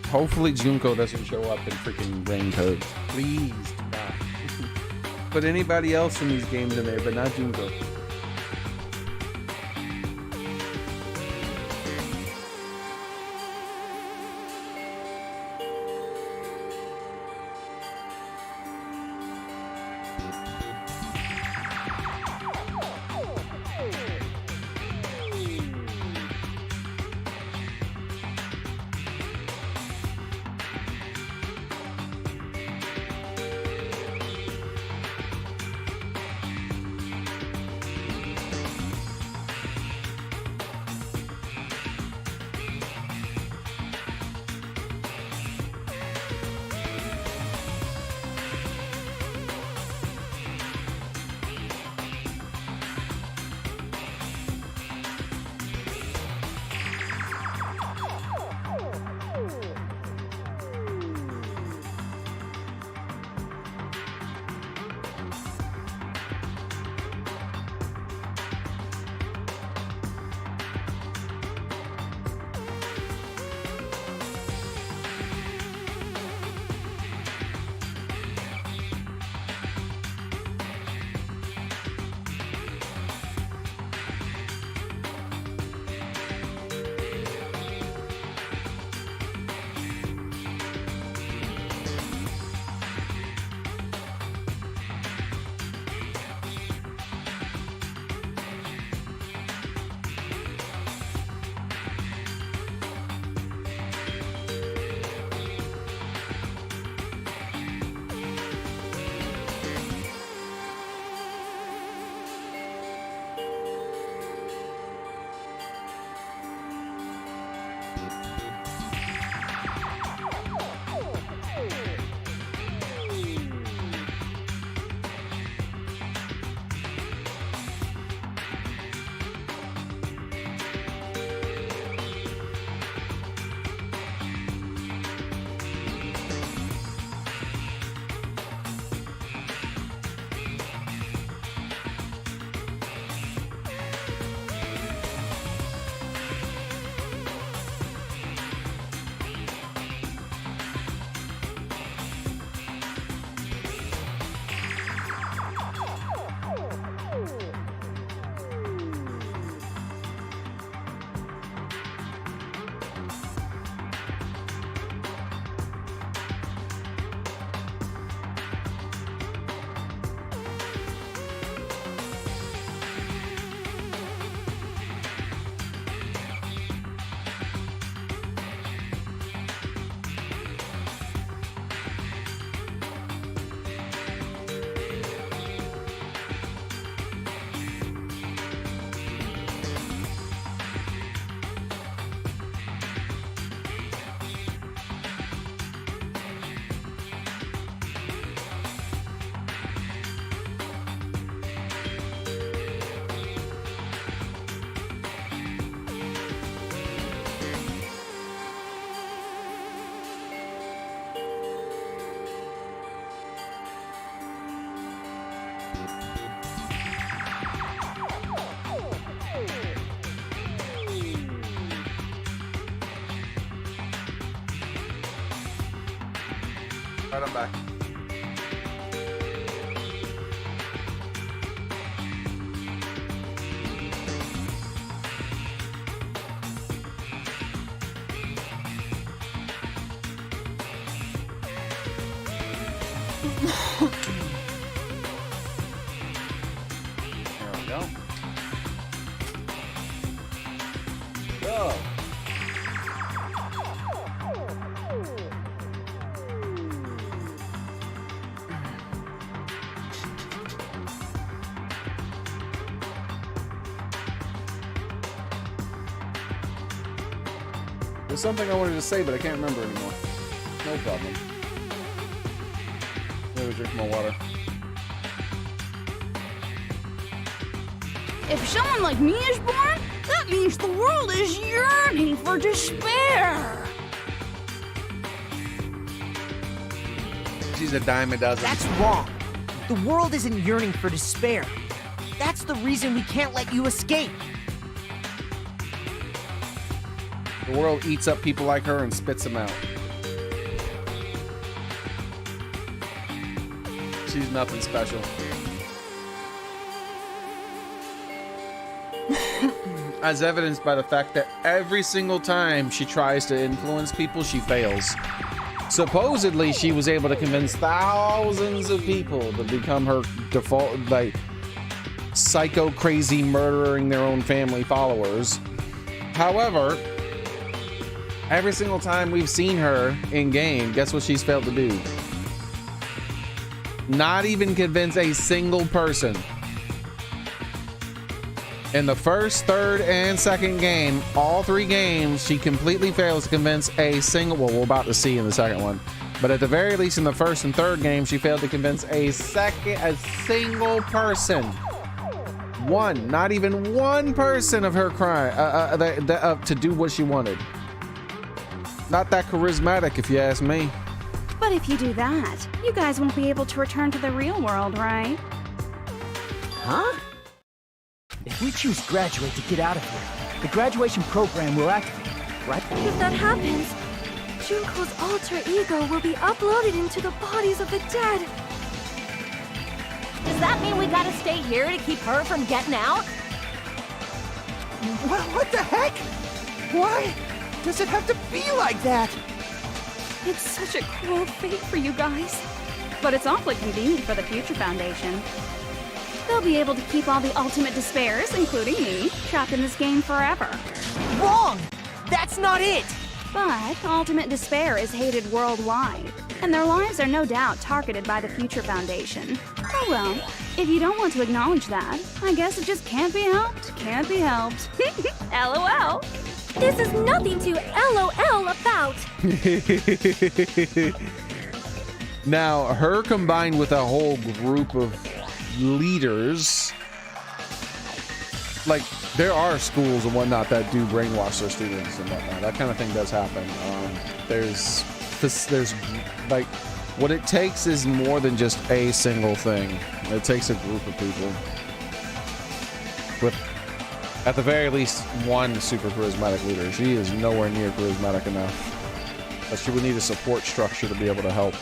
Hopefully Junko doesn't show up in freaking raincoat. Please do not. Put anybody else in these games in there, but not Junko. Right, I'm back. There we go. Go. There's something I wanted to say, but I can't remember anymore. No problem. Let me drink more water. If someone like me is born, that means the world is yearning for despair. She's a dime a dozen. That's wrong. The world isn't yearning for despair. That's the reason we can't let you escape. The world eats up people like her and spits them out. She's nothing special. As evidenced by the fact that every single time she tries to influence people, she fails. Supposedly, she was able to convince thousands of people to become her default, like, psycho crazy murdering their own family followers. However, every single time we've seen her in game, guess what she's failed to do? Not even convince a single person. In the first, third, and second game, all three games, she completely fails to convince a single, well, we're about to see in the second one, but at the very least in the first and third game, she failed to convince a single person. One, not even one person of her crime, to do what she wanted. Not that charismatic, if you ask me. But if you do that, you guys won't be able to return to the real world, right? Huh? If we choose graduate to get out of here, the graduation program will activate, right? If that happens, Junko's alter ego will be uploaded into the bodies of the dead. Does that mean we gotta stay here to keep her from getting out? What the heck? Why does it have to be like that? It's such a cruel fate for you guys. But it's awfully convenient for the Future Foundation. They'll be able to keep all the ultimate despairs, including me, trapped in this game forever. Wrong! That's not it! But Ultimate Despair is hated worldwide, and their lives are no doubt targeted by the Future Foundation. Oh well, if you don't want to acknowledge that, I guess it just can't be helped. Can't be helped. LOL. This is nothing to LOL about. Now, her combined with a whole group of leaders, like, there are schools and whatnot that do brainwash their students and whatnot. That kind of thing does happen. There's like, what it takes is more than just a single thing. It takes a group of people with, at the very least, one super charismatic leader. She is nowhere near charismatic enough. But she would need a support structure to be able to help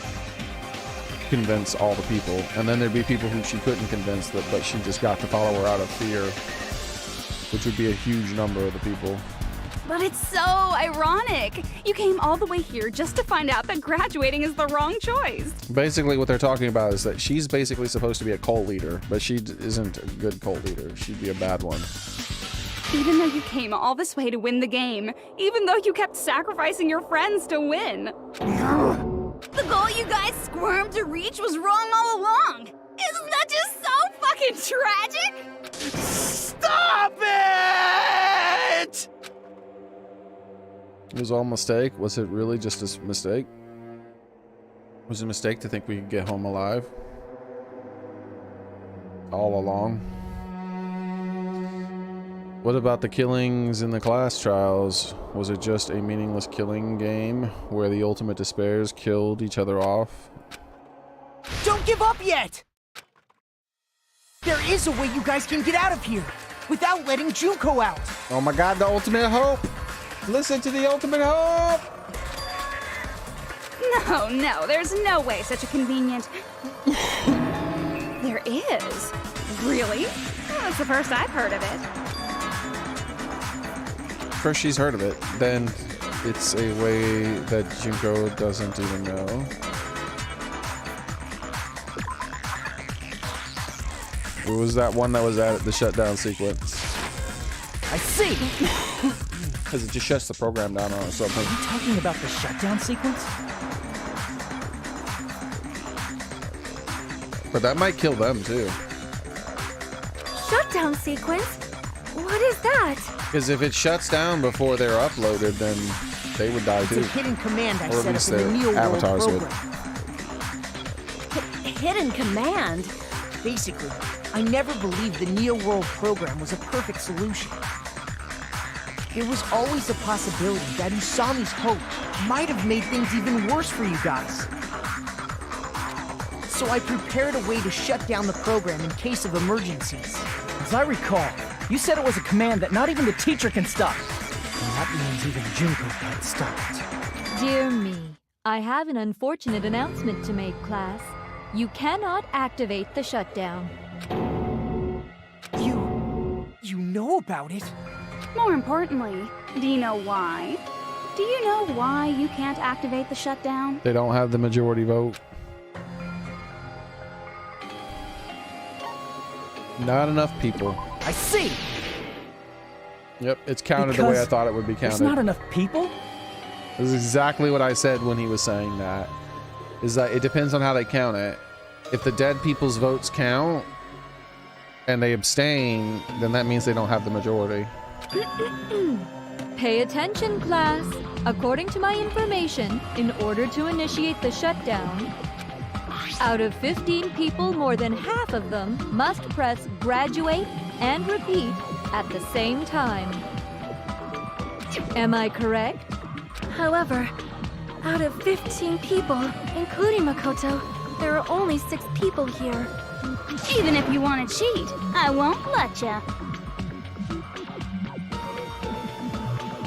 convince all the people. And then there'd be people who she couldn't convince, but she just got to follow her out of fear, which would be a huge number of the people. But it's so ironic. You came all the way here just to find out that graduating is the wrong choice. Basically, what they're talking about is that she's basically supposed to be a cult leader, but she isn't a good cult leader. She'd be a bad one. Even though you came all this way to win the game, even though you kept sacrificing your friends to win. The goal you guys squirmed to reach was wrong all along. Isn't that just so fucking tragic? Stop it! It was all a mistake? Was it really just a mistake? Was it a mistake to think we could get home alive? All along? What about the killings in the class trials? Was it just a meaningless killing game where the ultimate despairs killed each other off? Don't give up yet! There is a way you guys can get out of here without letting Junko out. Oh my god, the ultimate hope! Listen to the ultimate hope! No, there's no way such a convenient... There is. Really? Well, that's the first I've heard of it. First she's heard of it, then it's a way that Junko doesn't even know. What was that one that was at the shutdown sequence? I see! Because it just shuts the program down on something. Are you talking about the shutdown sequence? But that might kill them too. Shutdown sequence? What is that? Because if it shuts down before they're uploaded, then they would die It's too. a hidden command I Or at set up least in the their Neo World avatars would. program. Hidden command? Basically, I never believed the Neo World program was a perfect solution. There was always a possibility that Usami's hope might have made things even worse for you guys. So I prepared a way to shut down the program in case of emergencies. As I recall, you said it was a command that not even the teacher can stop. And that means even Junko can't stop it. Dear me, I have an unfortunate announcement to make, class. You cannot activate the shutdown. You know about it? More importantly, do you know why? Do you know why you can't activate the shutdown? They don't have the majority vote. Not enough people. I see! Yep, it's counted the way I Because thought it would be counted. There's not enough people? This is exactly what I said when he was saying that. Is that it depends on how they count it. If the dead people's votes count and they abstain, then that means they don't have the majority. Pay attention, class. According to my information, in order to initiate the shutdown, out of 15 people, more than half of them must press graduate and repeat at the same time. Am I correct? However, out of 15 people, including Makoto, there are only 6 people here. Even if you want to cheat, I won't let ya.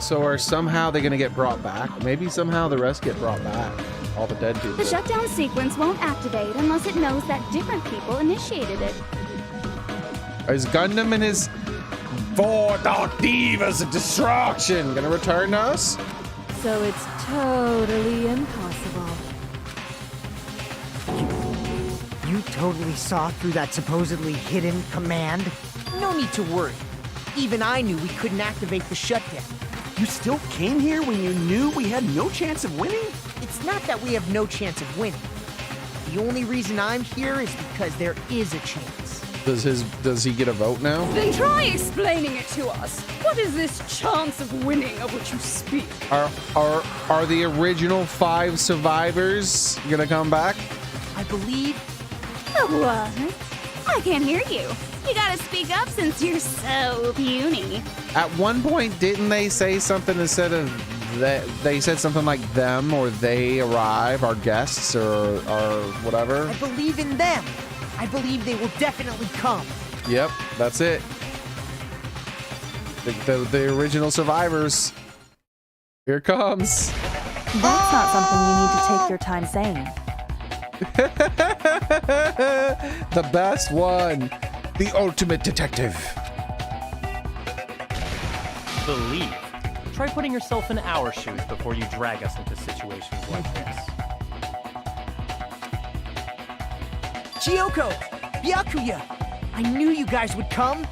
So are somehow they gonna get brought back? Maybe somehow the rest get brought back. All the dead people. The shutdown sequence won't activate unless it knows that different people initiated it. Is Gundam and his 4 Dark Divas of Destruction gonna return to us? So it's totally impossible. You totally saw through that supposedly hidden command? No need to worry. Even I knew we couldn't activate the shutdown. You still came here when you knew we had no chance of winning? It's not that we have no chance of winning. The only reason I'm here is because there is a chance. Does he get a vote now? Then try explaining it to us. What is this chance of winning of which you speak? Are the original 5 survivors gonna come back? I believe... What? I can't hear you. You gotta speak up since you're so puny. At one point, didn't they say something instead of that? They said something like them or they arrive, our guests or whatever. I believe in them. I believe they will definitely come. Yep, that's it. The original survivors. Here it comes. That's not something you need to take your time saying. The best one. The ultimate detective. Believe. Try putting yourself in our shoes before you drag us into situations like this. Chiyoko! Byakuya! I knew you guys would come!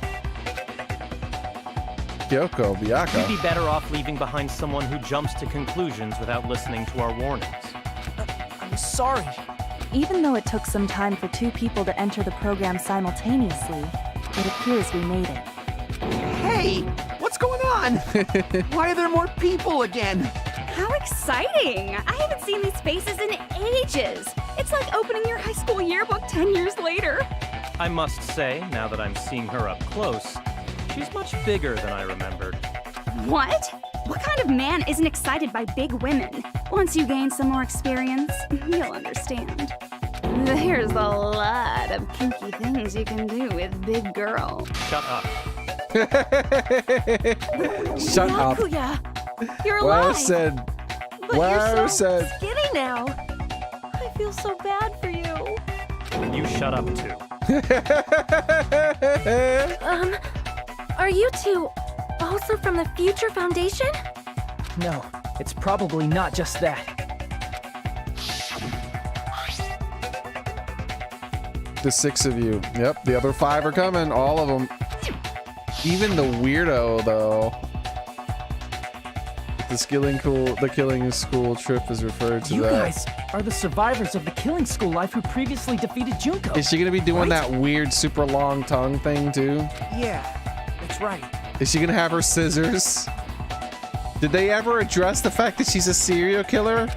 Kyoko, Byaka. You'd be better off leaving behind someone who jumps to conclusions without listening to our warnings. I'm sorry. Even though it took some time for 2 people to enter the program simultaneously, it appears we made it. Hey! What's going on? Why are there more people again? How exciting! I haven't seen these faces in ages. It's like opening your high school yearbook 10 years later. I must say, now that I'm seeing her up close, she's much bigger than I remembered. What? What kind of man isn't excited by big women? Once you gain some more experience, you'll understand. There's a lot of kinky things you can do with big girls. Shut up. Shut up. Byakuya, you're Well alive. said. But Well you're so said. skinny. now. I feel so bad for you. And you shut up too. Are you two also from the Future Foundation? No, it's probably not just that. The 6 of you. Yep, the other 5 are coming. All of them. Even the weirdo, though. The killing school trip is referred to You that. guys are the survivors of the killing school life who previously defeated Junko. Is she gonna be doing right? that weird super long tongue thing too? Yeah, that's right. Is she gonna have her scissors? Did they ever address the fact that she's a serial killer?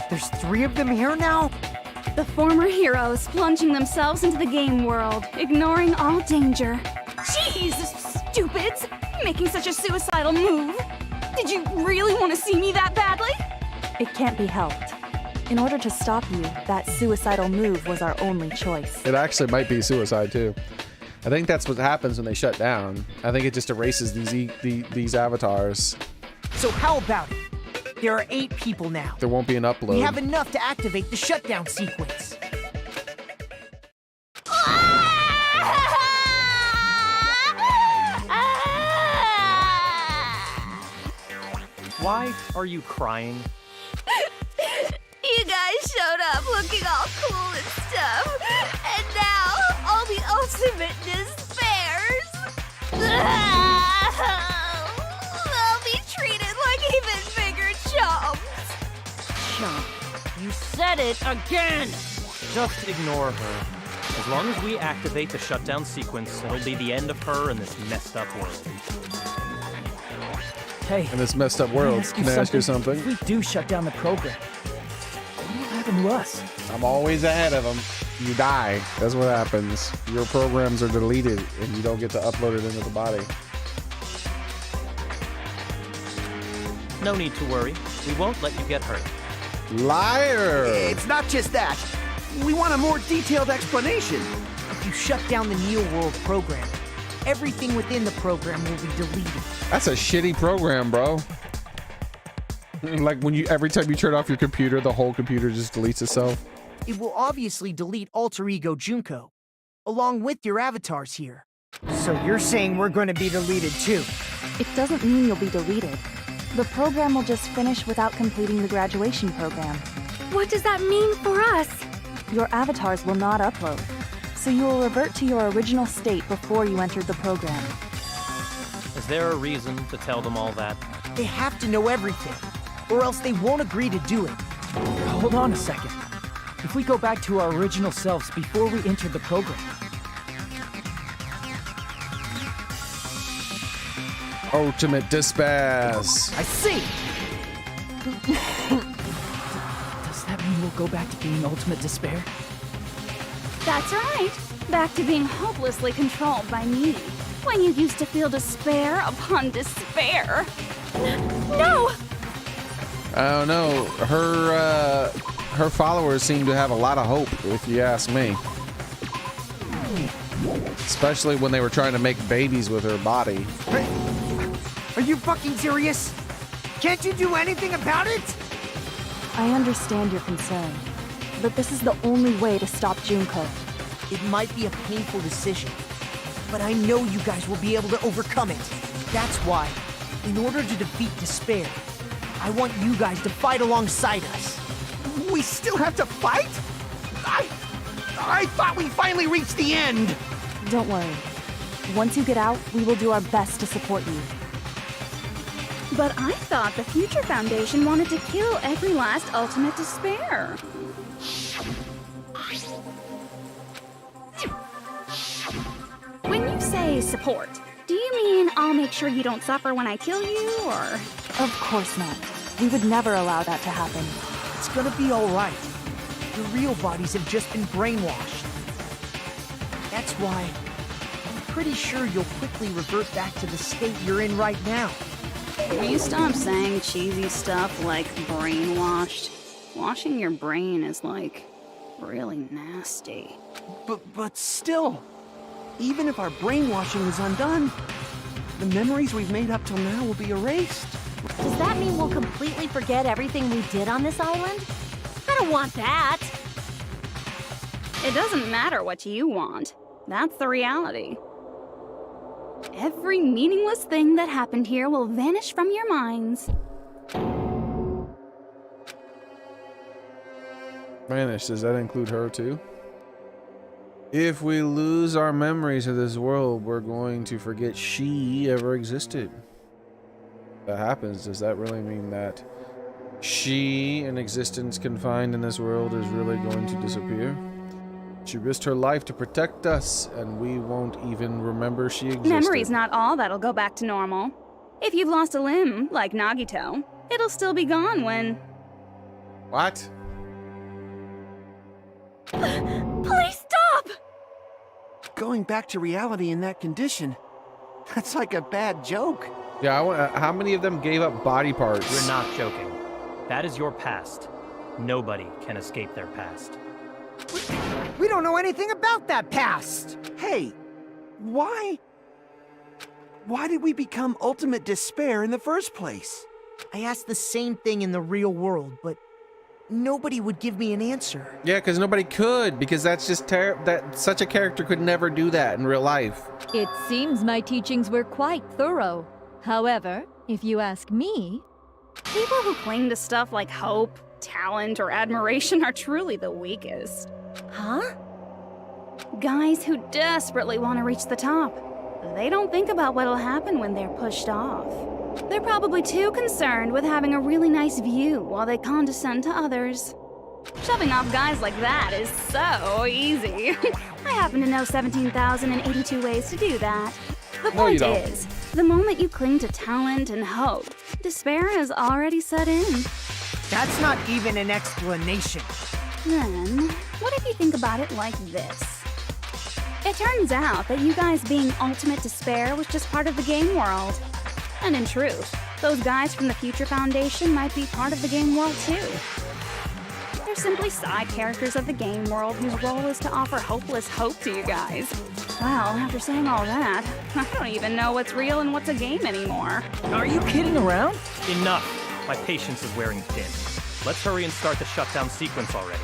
There's 3 of them here now? The former heroes plunging themselves into the game world, ignoring all danger. Jeez, stupids! Making such a suicidal move. Did you really want to see me that badly? It can't be helped. In order to stop you, that suicidal move was our only choice. It actually might be suicide too. I think that's what happens when they shut down. I think it just erases these avatars. So how about it? There are 8 people now. There won't be an upload. We have enough to activate the shutdown sequence. Why are you crying? You guys showed up looking all cool and stuff, and now all the ultimate despairs. They'll be treated like even bigger chumps. Chump, you said it again! Just ignore her. As long as we activate the shutdown sequence, it'll be the end of her in this messed up world. Hey, in this messed up world, can I ask you something? If we do shut down the program, what will happen to us? I'm always ahead of them. You die. That's what happens. Your programs are deleted and you don't get to upload it into the body. No need to worry. We won't let you get hurt. Liar! It's not just that. We want a more detailed explanation. If you shut down the Neo World program, everything within the program will be deleted. That's a shitty program, bro. Like when every time you turn off your computer, the whole computer just deletes itself. It will obviously delete Alter Ego Junko, along with your avatars here. So you're saying we're going to be deleted too? It doesn't mean you'll be deleted. The program will just finish without completing the graduation program. What does that mean for us? Your avatars will not upload, so you will revert to your original state before you entered the program. Is there a reason to tell them all that? They have to know everything, or else they won't agree to do it. Hold on a second. If we go back to our original selves before we entered the program. Ultimate despair. I see! Does that mean we'll go back to being ultimate despair? That's right. Back to being hopelessly controlled by me. When you used to feel despair upon despair. No! I don't know. Her followers seem to have a lot of hope, if you ask me. Especially when they were trying to make babies with her body. Are you fucking serious? Can't you do anything about it? I understand your concern, but this is the only way to stop Junko. It might be a painful decision, but I know you guys will be able to overcome it. That's why, in order to defeat despair, I want you guys to fight alongside us. We still have to fight? I thought we finally reached the end. Don't worry. Once you get out, we will do our best to support you. But I thought the Future Foundation wanted to kill every last ultimate despair. When you say support, do you mean I'll make sure you don't suffer when I kill you, or...? Of course not. We would never allow that to happen. It's gonna be all right. Your real bodies have just been brainwashed. That's why I'm pretty sure you'll quickly revert back to the state you're in right now. Will you stop saying cheesy stuff like brainwashed? Washing your brain is, like, really nasty. But still, even if our brainwashing is undone, the memories we've made up till now will be erased. Does that mean we'll completely forget everything we did on this island? I don't want that. It doesn't matter what you want. That's the reality. Every meaningless thing that happened here will vanish from your minds. Vanish, does that include her too? If we lose our memories of this world, we're going to forget she ever existed. If that happens, does that really mean that she, an existence confined in this world, is really going to disappear? She risked her life to protect us, and we won't even remember she existed. Memory's not all that'll go back to normal. If you've lost a limb, like Nagito, it'll still be gone when... What? Please stop! Going back to reality in that condition, that's like a bad joke. Yeah, how many of them gave up body parts? You're not joking. That is your past. Nobody can escape their past. We don't know anything about that past! Hey, why did we become ultimate despair in the first place? I asked the same thing in the real world, but nobody would give me an answer. Yeah, because nobody could, because that's just that such a character could never do that in real life. It seems my teachings were quite thorough. However, if you ask me... People who cling to stuff like hope, talent, or admiration are truly the weakest. Huh? Guys who desperately want to reach the top. They don't think about what'll happen when they're pushed off. They're probably too concerned with having a really nice view while they condescend to others. Shoving off guys like that is so easy. I happen to know 17,082 ways to do that. The point is, the moment you cling to talent and hope, despair has already set in. That's not even an explanation. Then, what if you think about it like this? It turns out that you guys being ultimate despair was just part of the game world. And in truth, those guys from the Future Foundation might be part of the game world too. They're simply side characters of the game world whose role is to offer hopeless hope to you guys. Well, after saying all that, I don't even know what's real and what's a game anymore. Are you kidding around? Enough! My patience is wearing thin. Let's hurry and start the shutdown sequence already.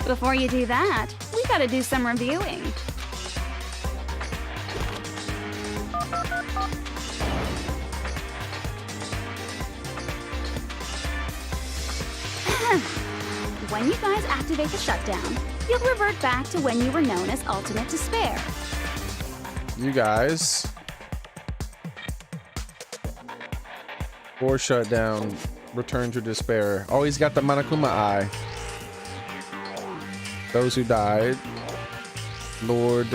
Before you do that, we gotta do some reviewing. When you guys activate the shutdown, you'll revert back to when you were known as Ultimate Despair. You guys. Or shutdown. Return to despair. Oh, he's got the Monokuma eye. Those who died. Lord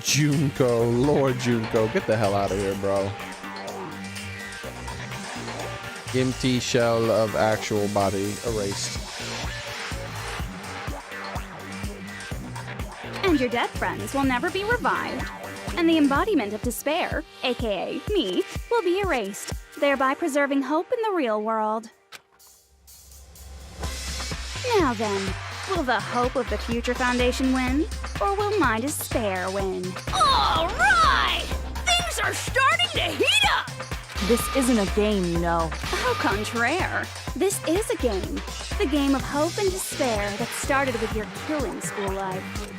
Junko. Lord Junko. Get the hell out of here, bro. Empty shell of actual body erased. And your dead friends will never be revived. And the embodiment of despair, aka me, will be erased, thereby preserving hope in the real world. Now then, will the hope of the Future Foundation win? Or will my despair win? All right! Things are starting to heat up! This isn't a game, you know. Au contraire. This is a game. The game of hope and despair that started with your killing school life.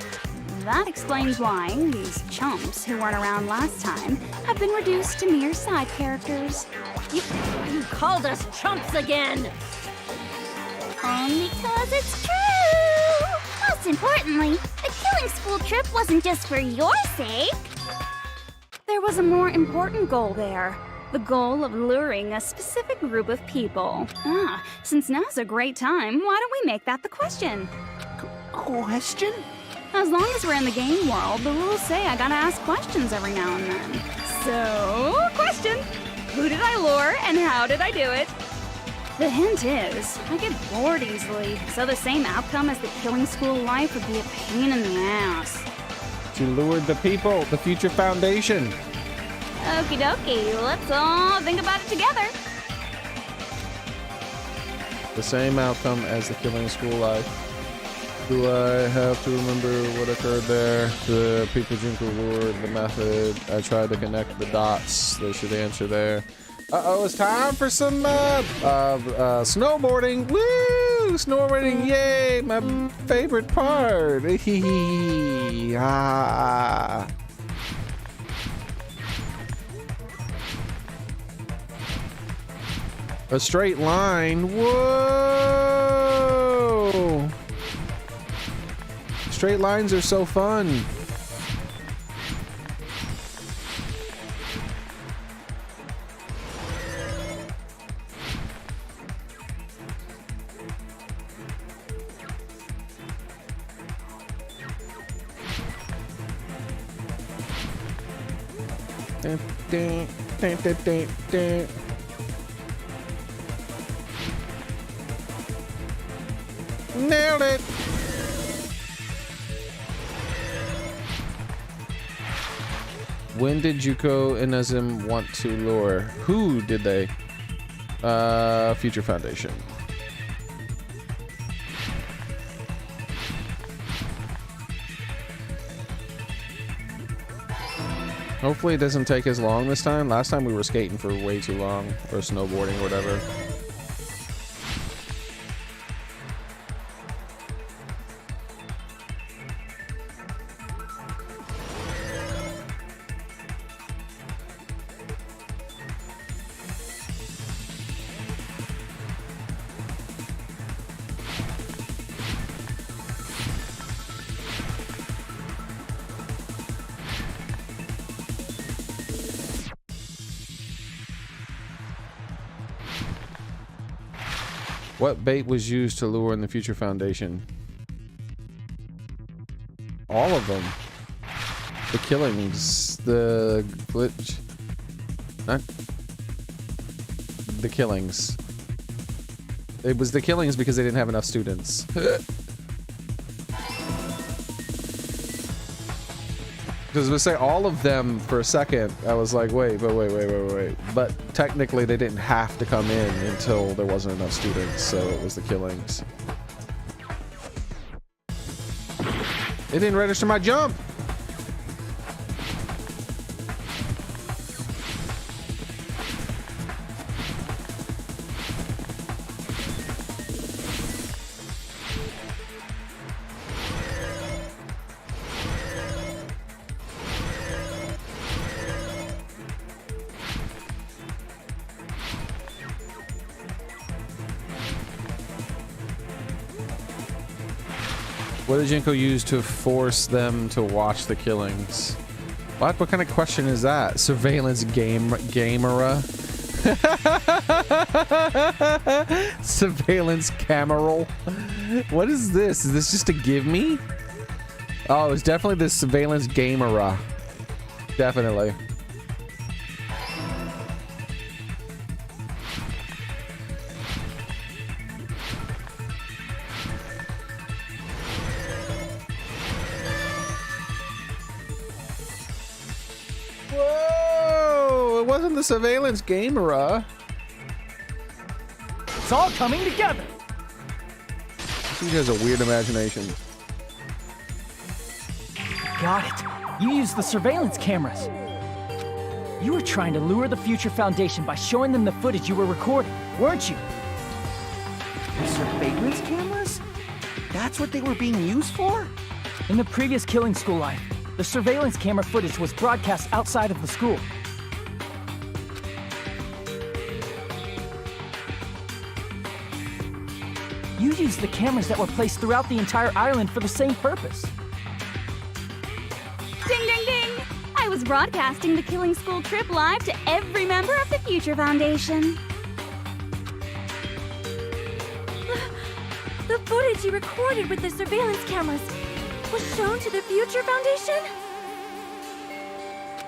That explains why these chumps who weren't around last time have been reduced to mere side characters. You called us chumps again! Only 'cause it's true! Most importantly, the killing school trip wasn't just for your sake. There was a more important goal there. The goal of luring a specific group of people. Since now's a great time, why don't we make that the question? Question? As long as we're in the game world, the rules say I gotta ask questions every now and then. So, question. Who did I lure and how did I do it? The hint is, I get bored easily, so the same outcome as the killing school life would be a pain in the ass. To lure the people, the Future Foundation. Okie dokie, let's all think about it together. The same outcome as the killing school life. Do I have to remember what occurred there? The people Junko lured, the method. I tried to connect the dots. They should answer there. Uh-oh, it's time for some snowboarding. Woo! Snowboarding, yay! My favorite part. Ah. A straight line. Whoa! Straight lines are so fun. Nailed it. When did Yuko and Nazim want to lure? Who did they? Future Foundation. Hopefully it doesn't take as long this time. Last time we were skating for way too long, or snowboarding or whatever. What bait was used to lure in the Future Foundation? All of them. The killings, the glitch. Not the killings. It was the killings because they didn't have enough students. Because we say all of them for a second, I was like, wait. But technically they didn't have to come in until there wasn't enough students, so it was the killings. It didn't register my jump! What did Jinko use to force them to watch the killings? What? What kind of question is that? Surveillance gamera? Surveillance cameral? What is this? Is this just a give me? Oh, it's definitely the surveillance gamera. Definitely. The surveillance gamera. It's all coming together. She has a weird imagination. Got it. You used the surveillance cameras. You were trying to lure the Future Foundation by showing them the footage you were recording, weren't you? Surveillance cameras? That's what they were being used for? In the previous killing school life, the surveillance camera footage was broadcast outside of the school. You used the cameras that were placed throughout the entire island for the same purpose. Ding, ding, ding! I was broadcasting the Killing School trip live to every member of the Future Foundation. The footage you recorded with the surveillance cameras was shown to the Future Foundation?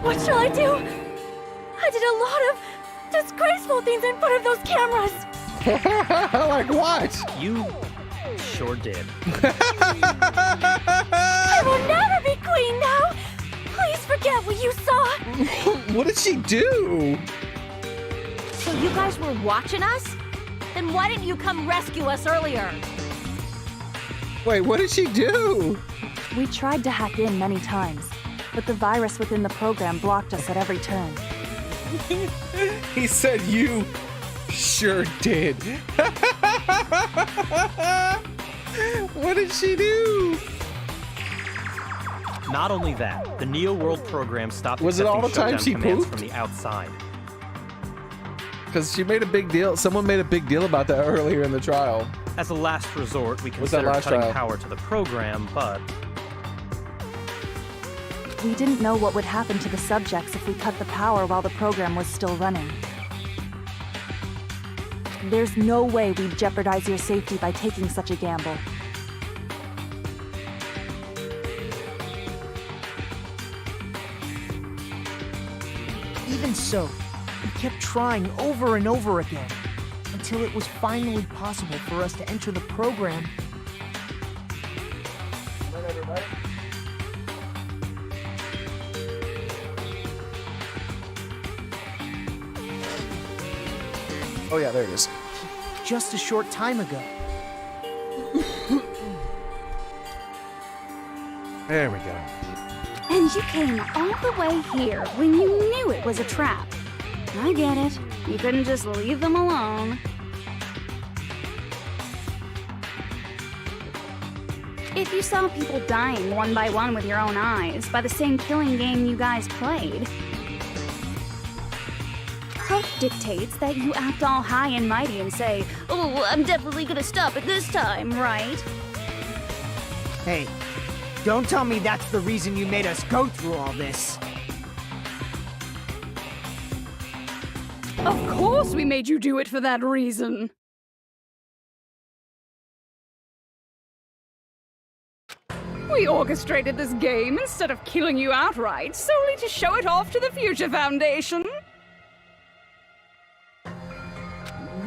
What shall I do? I did a lot of disgraceful things in front of those cameras. Like what? You sure did. I will never be queen now! Please forget what you saw! What did she do? So you guys were watching us? Then why didn't you come rescue us earlier? Wait, what did she do? We tried to hack in many times, but the virus within the program blocked us at every turn. He said you sure did. What did she do? Not only that, the Neo World program stopped Was it all the time shutdown she commands pooped? from the outside. Because she made a big deal. Someone made a big deal about that earlier in the trial. As a last resort, we What's that considered last cutting trial? power to the program, but We didn't know what would happen to the subjects if we cut the power while the program was still running. There's no way we'd jeopardize your safety by taking such a gamble. Even so, we kept trying over and over again, until it was finally possible for us to enter the program. Oh yeah, there it is. Just a short time ago. There we go. And you came all the way here when you knew it was a trap. I get it. You couldn't just leave them alone. If you saw people dying one by one with your own eyes by the same killing game you guys played, health dictates that you act all high and mighty and say, "Oh, I'm definitely gonna stop it this time," right? Hey, don't tell me that's the reason you made us go through all this. Of course we made you do it for that reason. We orchestrated this game instead of killing you outright, solely to show it off to the Future Foundation.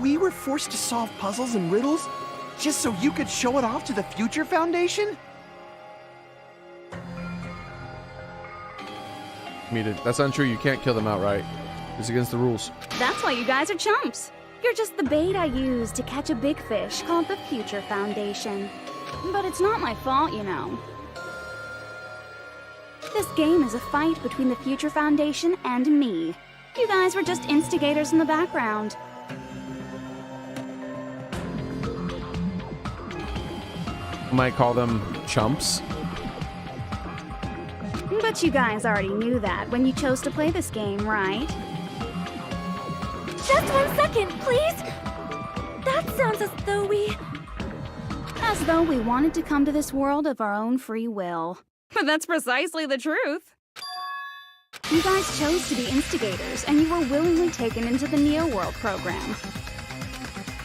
We were forced to solve puzzles and riddles just so you could show it off to the Future Foundation? That's untrue. You can't kill them outright. It's against the rules. That's why you guys are chumps. You're just the bait I used to catch a big fish called the Future Foundation. But it's not my fault, you know. This game is a fight between the Future Foundation and me. You guys were just instigators in the background. You might call them chumps. But you guys already knew that when you chose to play this game, right? Just 1 second, please! That sounds as though we... As though we wanted to come to this world of our own free will. But that's precisely the truth. You guys chose to be instigators, and you were willingly taken into the Neo World program.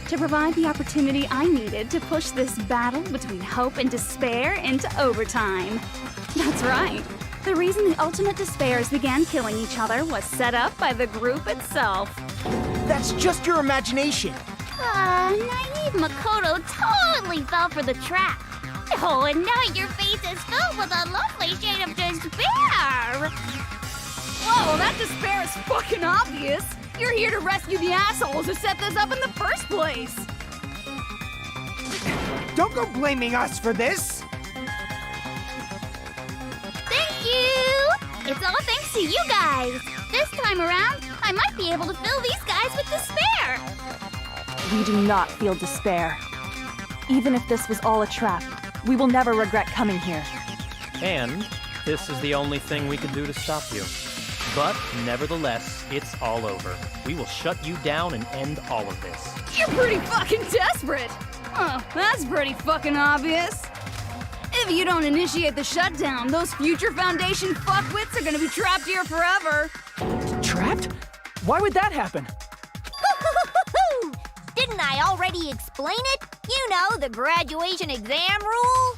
To provide the opportunity I needed to push this battle between hope and despair into overtime. That's right. The reason the Ultimate Despairs began killing each other was set up by the group itself. That's just your imagination. Naive Makoto totally fell for the trap. Oh, and now your face is filled with a lovely shade of despair. Whoa, well, that despair is fucking obvious. You're here to rescue the assholes who set this up in the first place. Don't go blaming us for this. Thank you! It's all thanks to you guys. This time around, I might be able to fill these guys with despair. We do not feel despair. Even if this was all a trap, we will never regret coming here. And this is the only thing we can do to stop you. But nevertheless, it's all over. We will shut you down and end all of this. You're pretty fucking desperate. Oh, that's pretty fucking obvious. If you don't initiate the shutdown, those Future Foundation fuckwits are gonna be trapped here forever. Trapped? Why would that happen? Didn't I already explain it? You know, the graduation exam rule.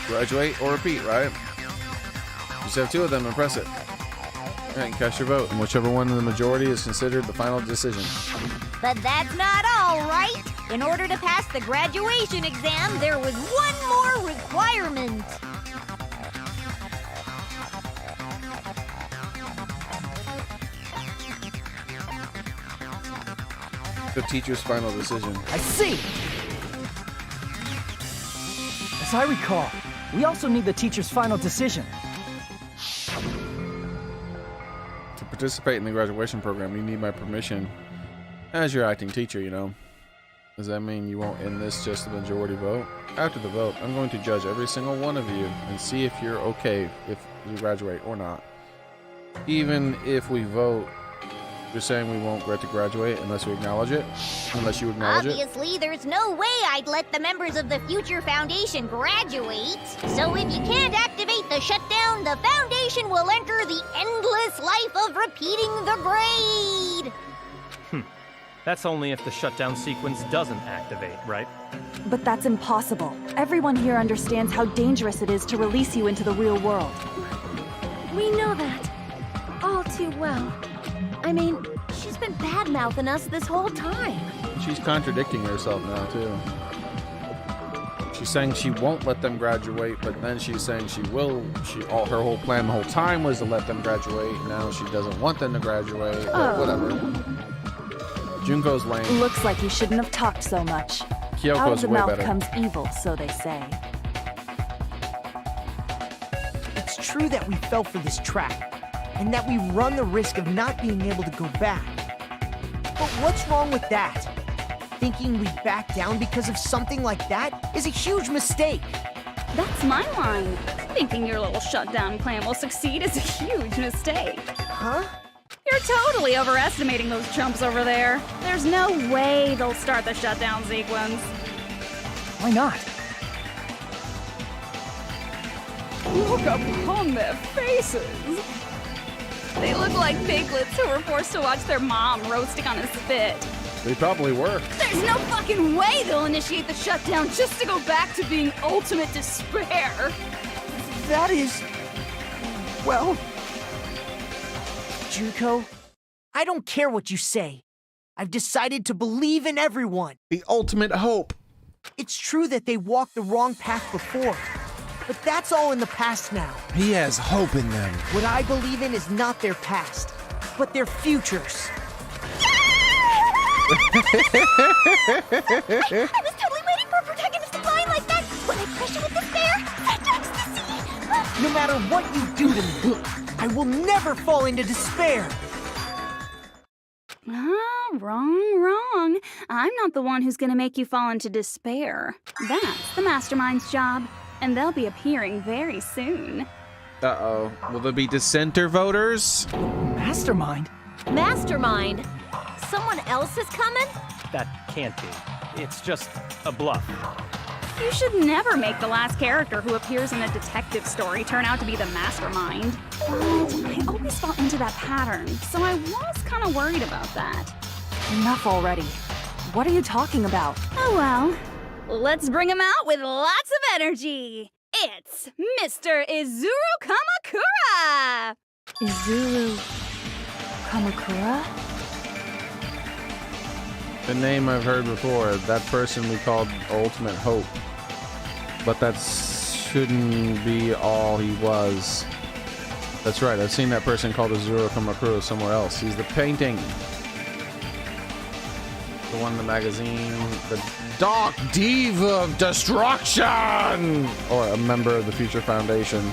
Graduate or repeat, right? Just have two of them and press it. And cast your vote, and whichever one in the majority is considered the final decision. But that's not all, right? In order to pass the graduation exam, there was one more requirement. The teacher's final decision. I see! As I recall, We also need the teacher's final decision. To participate in the graduation program, you need my permission. As your acting teacher, you know. Does that mean you won't end this just a majority vote? After the vote, I'm going to judge every single one of you and see if you're okay if you graduate or not. Even if we vote, you're saying we won't get to graduate unless we acknowledge it? Unless you acknowledge it? Obviously, there's no way I'd let the members of the Future Foundation graduate. So if you can't activate the shutdown, the Foundation will enter the endless life of repeating the grade. That's only if the shutdown sequence doesn't activate, right? But that's impossible. Everyone here understands how dangerous it is to release you into the real world. We know that all too well. I mean, she's been bad-mouthing us this whole time. She's contradicting herself now, too. She's saying she won't let them graduate, but then she's saying she will. Her whole plan the whole time was to let them graduate. Now she doesn't want them to graduate, but whatever. Junko's lame. Looks like you shouldn't have talked so much. Kyoko's Out of the way mouth better. comes evil, so they say. It's true that we fell for this trap, and that we run the risk of not being able to go back. But what's wrong with that? Thinking we back down because of something like that is a huge mistake. That's my line. Thinking your little shutdown plan will succeed is a huge mistake. Huh? You're totally overestimating those chumps over there. There's no way they'll start the shutdown sequence. Why not? Look upon their faces. They look like piglets who were forced to watch their mom roasting on a spit. They probably were. There's no fucking way they'll initiate the shutdown just to go back to being ultimate despair. That is... well... Junko, I don't care what you say. I've decided to believe in everyone. The ultimate hope. It's true that they walked the wrong path before, but that's all in the past now. He has hope in them. What I believe in is not their past, but their futures. I was totally waiting for a protagonist to line like that. When I crush you with despair, and ecstasy. No matter what you do to me, I will never fall into despair. Wrong. I'm not the one who's gonna make you fall into despair. That's the Mastermind's job, and they'll be appearing very soon. Uh-oh. Will there be dissenter voters? Mastermind? Mastermind? Someone else is coming? That can't be. It's just a bluff. You should never make the last character who appears in a detective story turn out to be the mastermind. I always fall into that pattern, so I was kind of worried about that. Enough already. What are you talking about? Oh well. Let's bring him out with lots of energy. It's Mr. Izuru Kamakura! Izuru Kamakura? The name I've heard before. That person we called Ultimate Hope. But that shouldn't be all he was. That's right, I've seen that person called Izuru Kamakura somewhere else. He's the painting. The one in the magazine. The Dark Diva of Destruction! Or a member of the Future Foundation.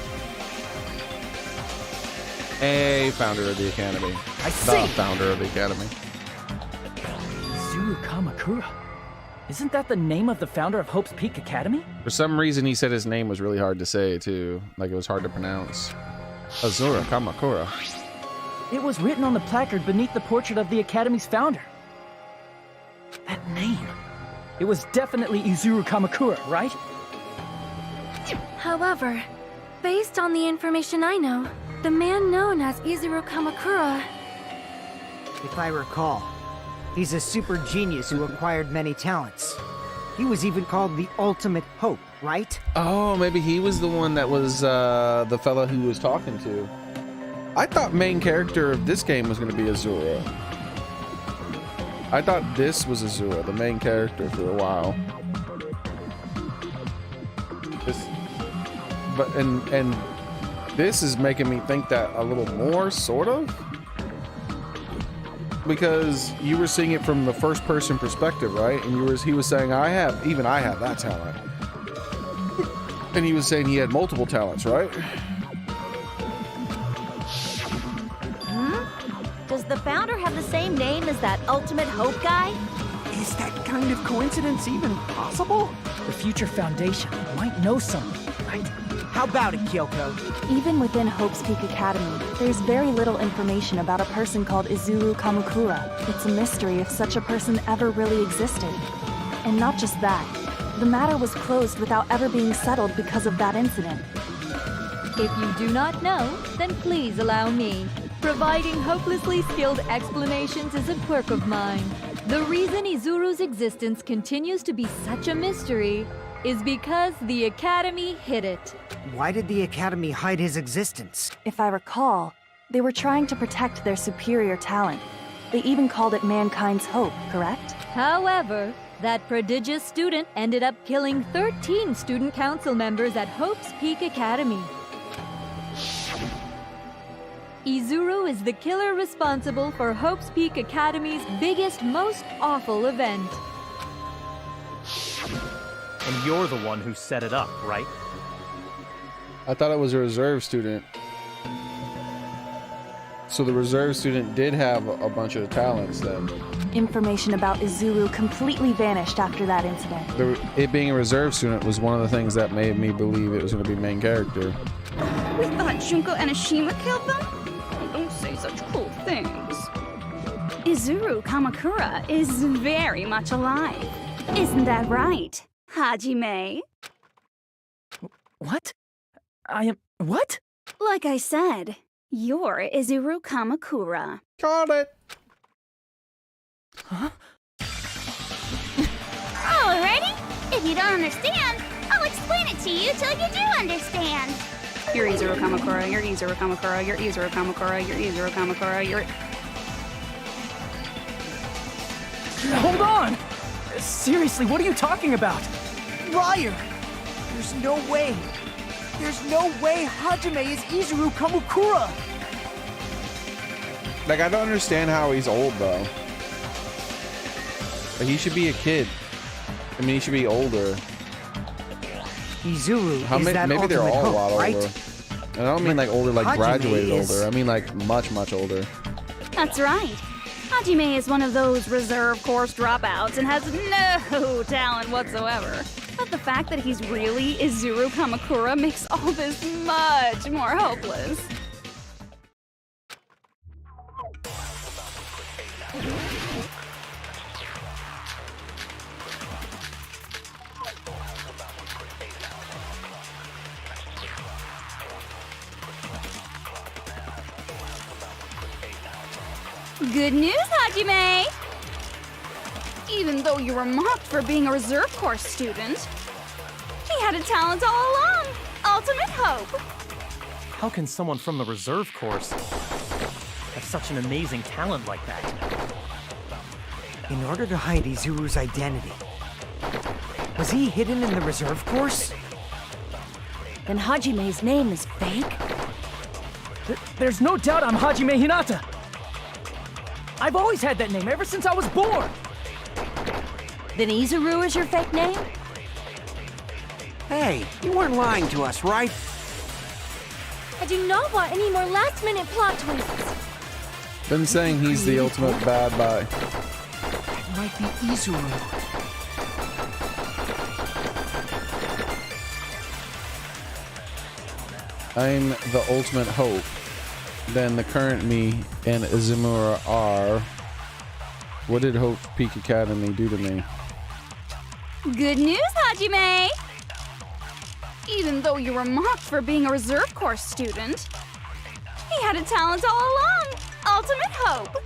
A founder of the Academy. I see. The founder of the Academy. Izuru Kamakura? Isn't that the name of the founder of Hope's Peak Academy? For some reason, he said his name was really hard to say, too. Like, it was hard to pronounce. Izuru Kamakura. It was written on the placard beneath the portrait of the Academy's founder. That name. It was definitely Izuru Kamakura, right? However, based on the information I know, the man known as Izuru Kamakura... If I recall, he's a super genius who acquired many talents. He was even called the Ultimate Hope, right? Oh, maybe he was the one that was the fella who was talking to. I thought main character of this game was going to be Azura. I thought this was Azura, the main character, for a while. And this is making me think that a little more, sort of. Because you were seeing it from the first person perspective, right? And he was saying, I have that talent. And he was saying he had multiple talents, right? Does the founder have the same name as that Ultimate Hope guy? Is that kind of coincidence even possible? The Future Foundation might know something, right? How about it, Kyoko? Even within Hope's Peak Academy, there's very little information about a person called Izuru Kamakura. It's a mystery if such a person ever really existed. And not just that, the matter was closed without ever being settled because of that incident. If you do not know, then please allow me. Providing hopelessly skilled explanations is a quirk of mine. The reason Izuru's existence continues to be such a mystery is because the Academy hid it. Why did the Academy hide his existence? If I recall, they were trying to protect their superior talent. They even called it mankind's hope, correct? However, that prodigious student ended up killing 13 student council members at Hope's Peak Academy. Izuru is the killer responsible for Hope's Peak Academy's biggest, most awful event. And you're the one who set it up, right? I thought it was a reserve student. So the reserve student did have a bunch of talents then. Information about Izuru completely vanished after that incident. It being a reserve student was one of the things that made me believe it was going to be main character. We thought Junko and Ashima killed them? Don't say such cruel things. Izuru Kamakura is very much alive. Isn't that right, Hajime? What? I am... what? Like I said, you're Izuru Kamakura. Got it. Huh? Alrighty. If you don't understand, I'll explain it to you till you do understand. You're Izuru Kamakura, you're Izuru Kamakura, you're Izuru Kamakura, you're Izuru Kamakura, you're... Hold on! Seriously, what are you talking about? Liar! There's no way. There's no way Hajime is Izuru Kamakura! Like, I don't understand how he's old, though. Like, he should be a kid. I mean, he should be older. Izuru is that maybe they're ultimate all a hope, lot right? older. And I don't mean like older, like Hajime graduated is- older. I mean like much, much older. That's right. Hajime is one of those reserve course dropouts and has no talent whatsoever. But the fact that he's really Izuru Kamakura makes all this much more hopeless. Good news, Hajime! Even though you were mocked for being a reserve course student, he had a talent all along. Ultimate hope. How can someone from the reserve course have such an amazing talent like that? In order to hide Izuru's identity, was he hidden in the reserve course? Then Hajime's name is fake? There's no doubt I'm Hajime Hinata! I've always had that name ever since I was born! Then Izuru is your fake name? Hey, you weren't lying to us, right? I do not want any more last-minute plot twists. Been saying he's the ultimate bad guy. It might be Izuru. I'm the ultimate hope. Then the current me and Izumura are. What did Hope Peak Academy do to me? Good news, Hajime! Even though you were mocked for being a reserve course student, he had a talent all along. Ultimate hope.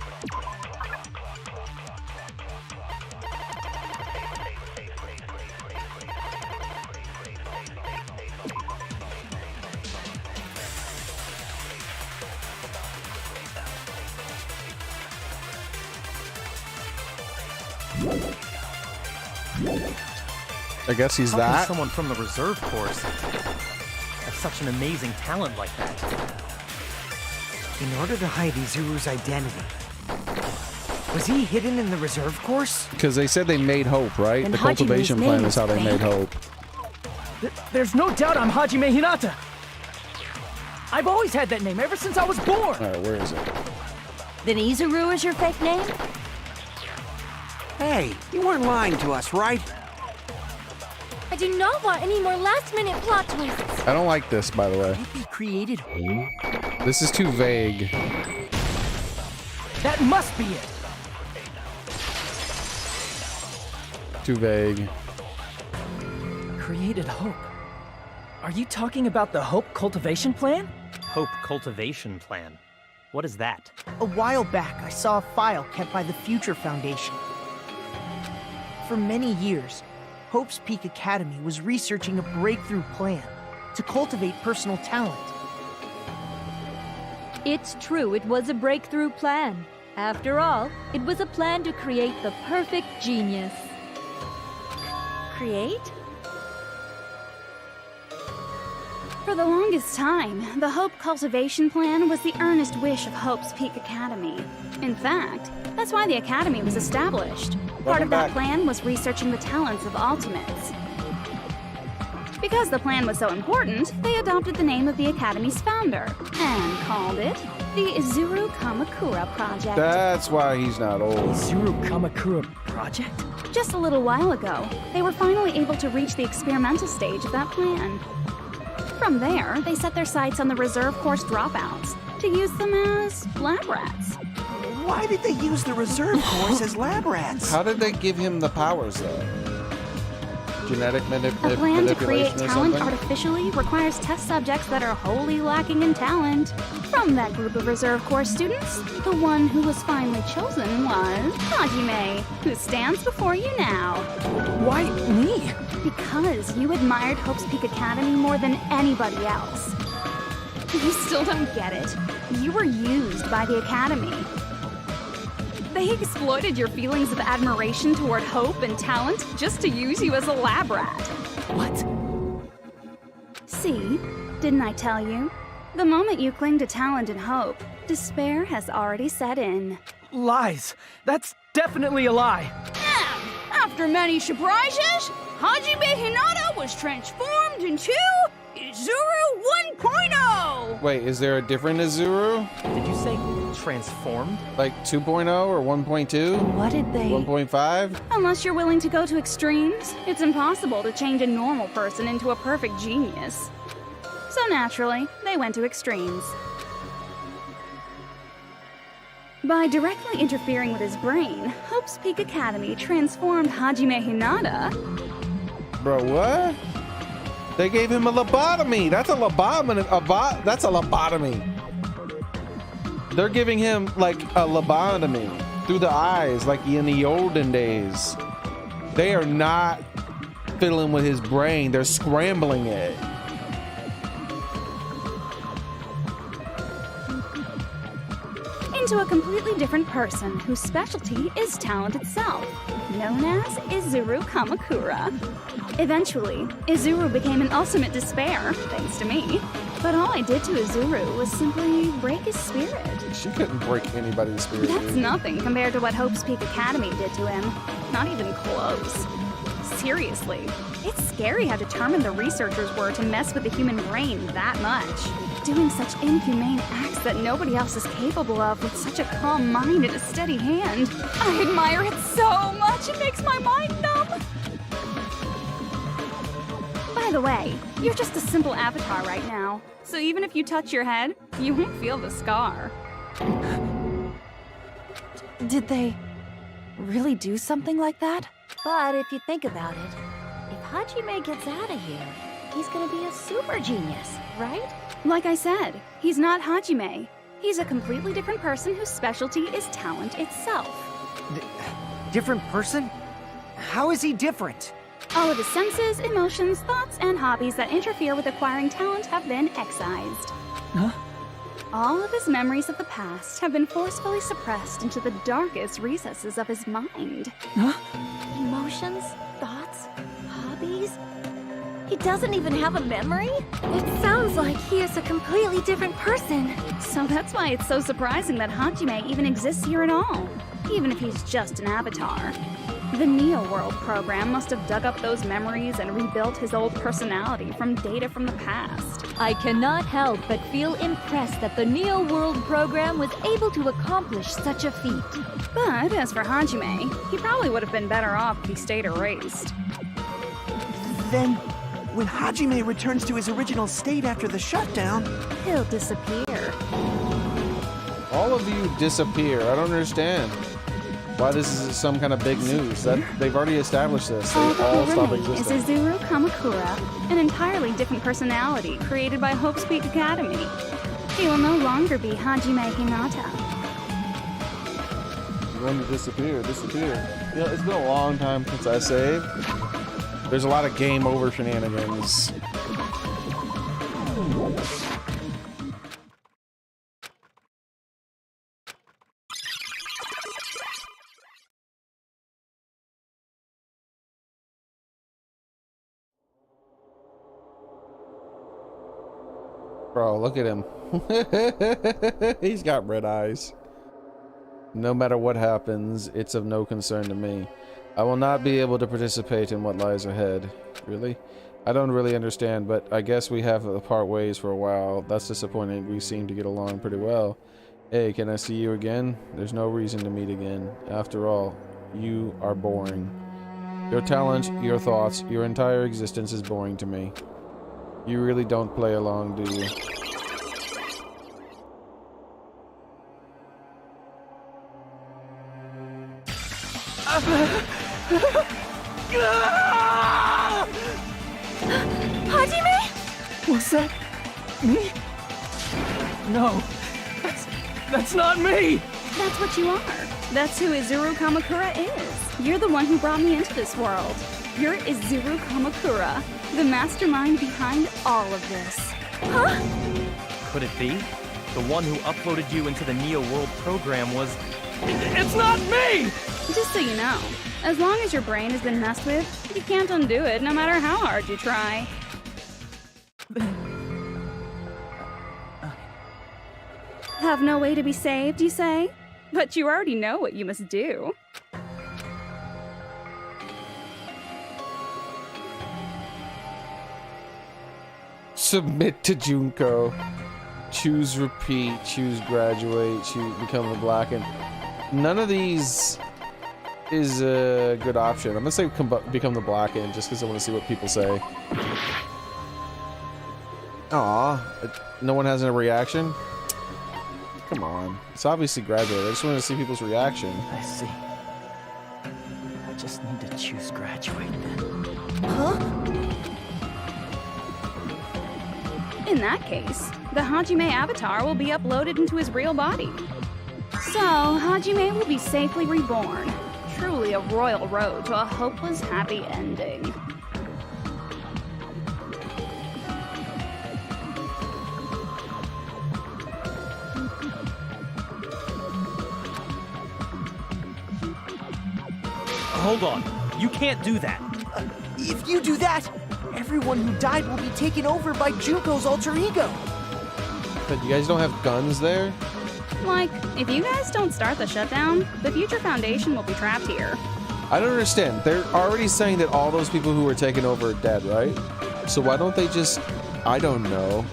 I guess he's How can that. someone from the reserve course have such an amazing talent like that? In order to hide Izuru's identity, was he hidden in the reserve course? Because they said they made Hope, right? Then The Hajime's cultivation name plan is is how they fake. made Hope. There's no doubt I'm Hajime Hinata. I've always had that name ever since I was born. Alright, where is it? Then Izuru is your fake name? Hey, you weren't lying to us, right? I do not want any more last-minute plot twists. I don't like this, by the way. They created hope. This is too vague. That must be it. Too vague. Created hope. Are you talking about the Hope Cultivation Plan? Hope Cultivation Plan. What is that? A while back, I saw a file kept by the Future Foundation. For many years, Hope's Peak Academy was researching a breakthrough plan to cultivate personal talent. It's true, it was a breakthrough plan. After all, it was a plan to create the perfect genius. Create? For the longest time, the Hope Cultivation Plan was the earnest wish of Hope's Peak Academy. In fact, that's why the Academy was established. Part of that plan was researching the talents of Ultimates. Because the plan was so important, they adopted the name of the Academy's founder and called it the Izuru Kamakura Project. That's why he's not old. Izuru Kamakura Project? Just a little while ago, they were finally able to reach the experimental stage of that plan. From there, they set their sights on the reserve course dropouts to use them as lab rats. Why did they use the reserve course as lab rats? How did they give him the powers, though? Genetic A plan to create manipulation or talent something? artificially requires test subjects that are wholly lacking in talent. From that group of reserve corps students, the one who was finally chosen was Hajime, who stands before you now. Why me? Because you admired Hope's Peak Academy more than anybody else. You still don't get it. You were used by the Academy. They exploited your feelings of admiration toward hope and talent just to use you as a lab rat. What? See, didn't I tell you? The moment you cling to talent and hope, despair has already set in. Lies. That's definitely a lie. After many surprises, Hajime Hinata was transformed into Izuru 1.0! Wait, is there a different Izuru? Did you say transformed? Like 2.0 or 1.2? What did they... 1.5? Unless you're willing to go to extremes, it's impossible to change a normal person into a perfect genius. So naturally, they went to extremes. By directly interfering with his brain, Hope's Peak Academy transformed Hajime Hinata. Bro, what? They gave him a lobotomy. That's a lobotomy. That's a lobotomy. They're giving him like a lobotomy through the eyes, like in the olden days. They are not fiddling with his brain. They're scrambling it. Into a completely different person whose specialty is talent itself, known as Izuru Kamakura. Eventually, Izuru became an ultimate despair, thanks to me. But all I did to Izuru was simply break his spirit. She couldn't break anybody's spirit. That's dude. nothing compared to what Hope's Peak Academy did to him. Not even close. Seriously, it's scary how determined the researchers were to mess with the human brain that much. Doing such inhumane acts that nobody else is capable of with such a calm mind and a steady hand. I admire it so much, it makes my mind numb. By the way, you're just a simple avatar right now, so even if you touch your head, you won't feel the scar. Did they really do something like that? But if you think about it, if Hajime gets out of here, he's gonna be a super genius, right? Like I said, he's not Hajime. He's a completely different person whose specialty is talent itself. Different person? How is he different? All of his senses, emotions, thoughts, and hobbies that interfere with acquiring talent have been excised. Huh? All of his memories of the past have been forcefully suppressed into the darkest recesses of his mind. Huh? Emotions, thoughts, hobbies? He doesn't even have a memory? It sounds like he is a completely different person. So that's why it's so surprising that Hajime even exists here at all, even if he's just an avatar. The Neo World program must have dug up those memories and rebuilt his old personality from data from the past. I cannot help but feel impressed that the Neo World program was able to accomplish such a feat. But as for Hajime, he probably would have been better off if he stayed erased. Then, when Hajime returns to his original state after the shutdown, He'll disappear. All of you disappear. I don't understand why this is some kind of big news. That they've already established this. They All that all will stop remain is existing. Izuru Kamakura, an entirely different personality created by Hope's Peak Academy. He will no longer be Hajime Hinata. You're going to disappear. You know, it's been a long time since I saved. There's a lot of game over shenanigans. Bro, look at him. He's got red eyes. No matter what happens, it's of no concern to me. I will not be able to participate in what lies ahead. Really? I don't really understand, but I guess we have to part ways for a while. That's disappointing. We seem to get along pretty well. Hey, can I see you again? There's no reason to meet again. After all, you are boring. Your talent, your thoughts, your entire existence is boring to me. You really don't play along, do you? Hajime? Was that me? No, that's not me! That's what you are. That's who Izuru Kamakura is. You're the one who brought me into this world. You're Izuru Kamakura, the mastermind behind all of this. Huh? Could it be? The one who uploaded you into the Neo World program was... It's not me! Just so you know, as long as your brain has been messed with, you can't undo it no matter how hard you try. Have no way to be saved, you say? But you already know what you must do. Submit to Junko. Choose repeat. Choose graduate. Choose become the blackened. None of these is a good option. I'm gonna say become the blackened just because I want to see what people say. Aw, no one has a reaction? Come on. It's obviously graduate. I just want to see people's reaction. I see. I just need to choose graduate then. Huh? In that case, the Hajime avatar will be uploaded into his real body. So, Hajime will be safely reborn. Truly a royal road to a hopeless happy ending. Hold on. You can't do that. If you do that, everyone who died will be taken over by Junko's alter ego. But you guys don't have guns there? Like, if you guys don't start the shutdown, the Future Foundation will be trapped here. I don't understand. They're already saying that all those people who were taken over are dead, right? So why don't they just, I don't know,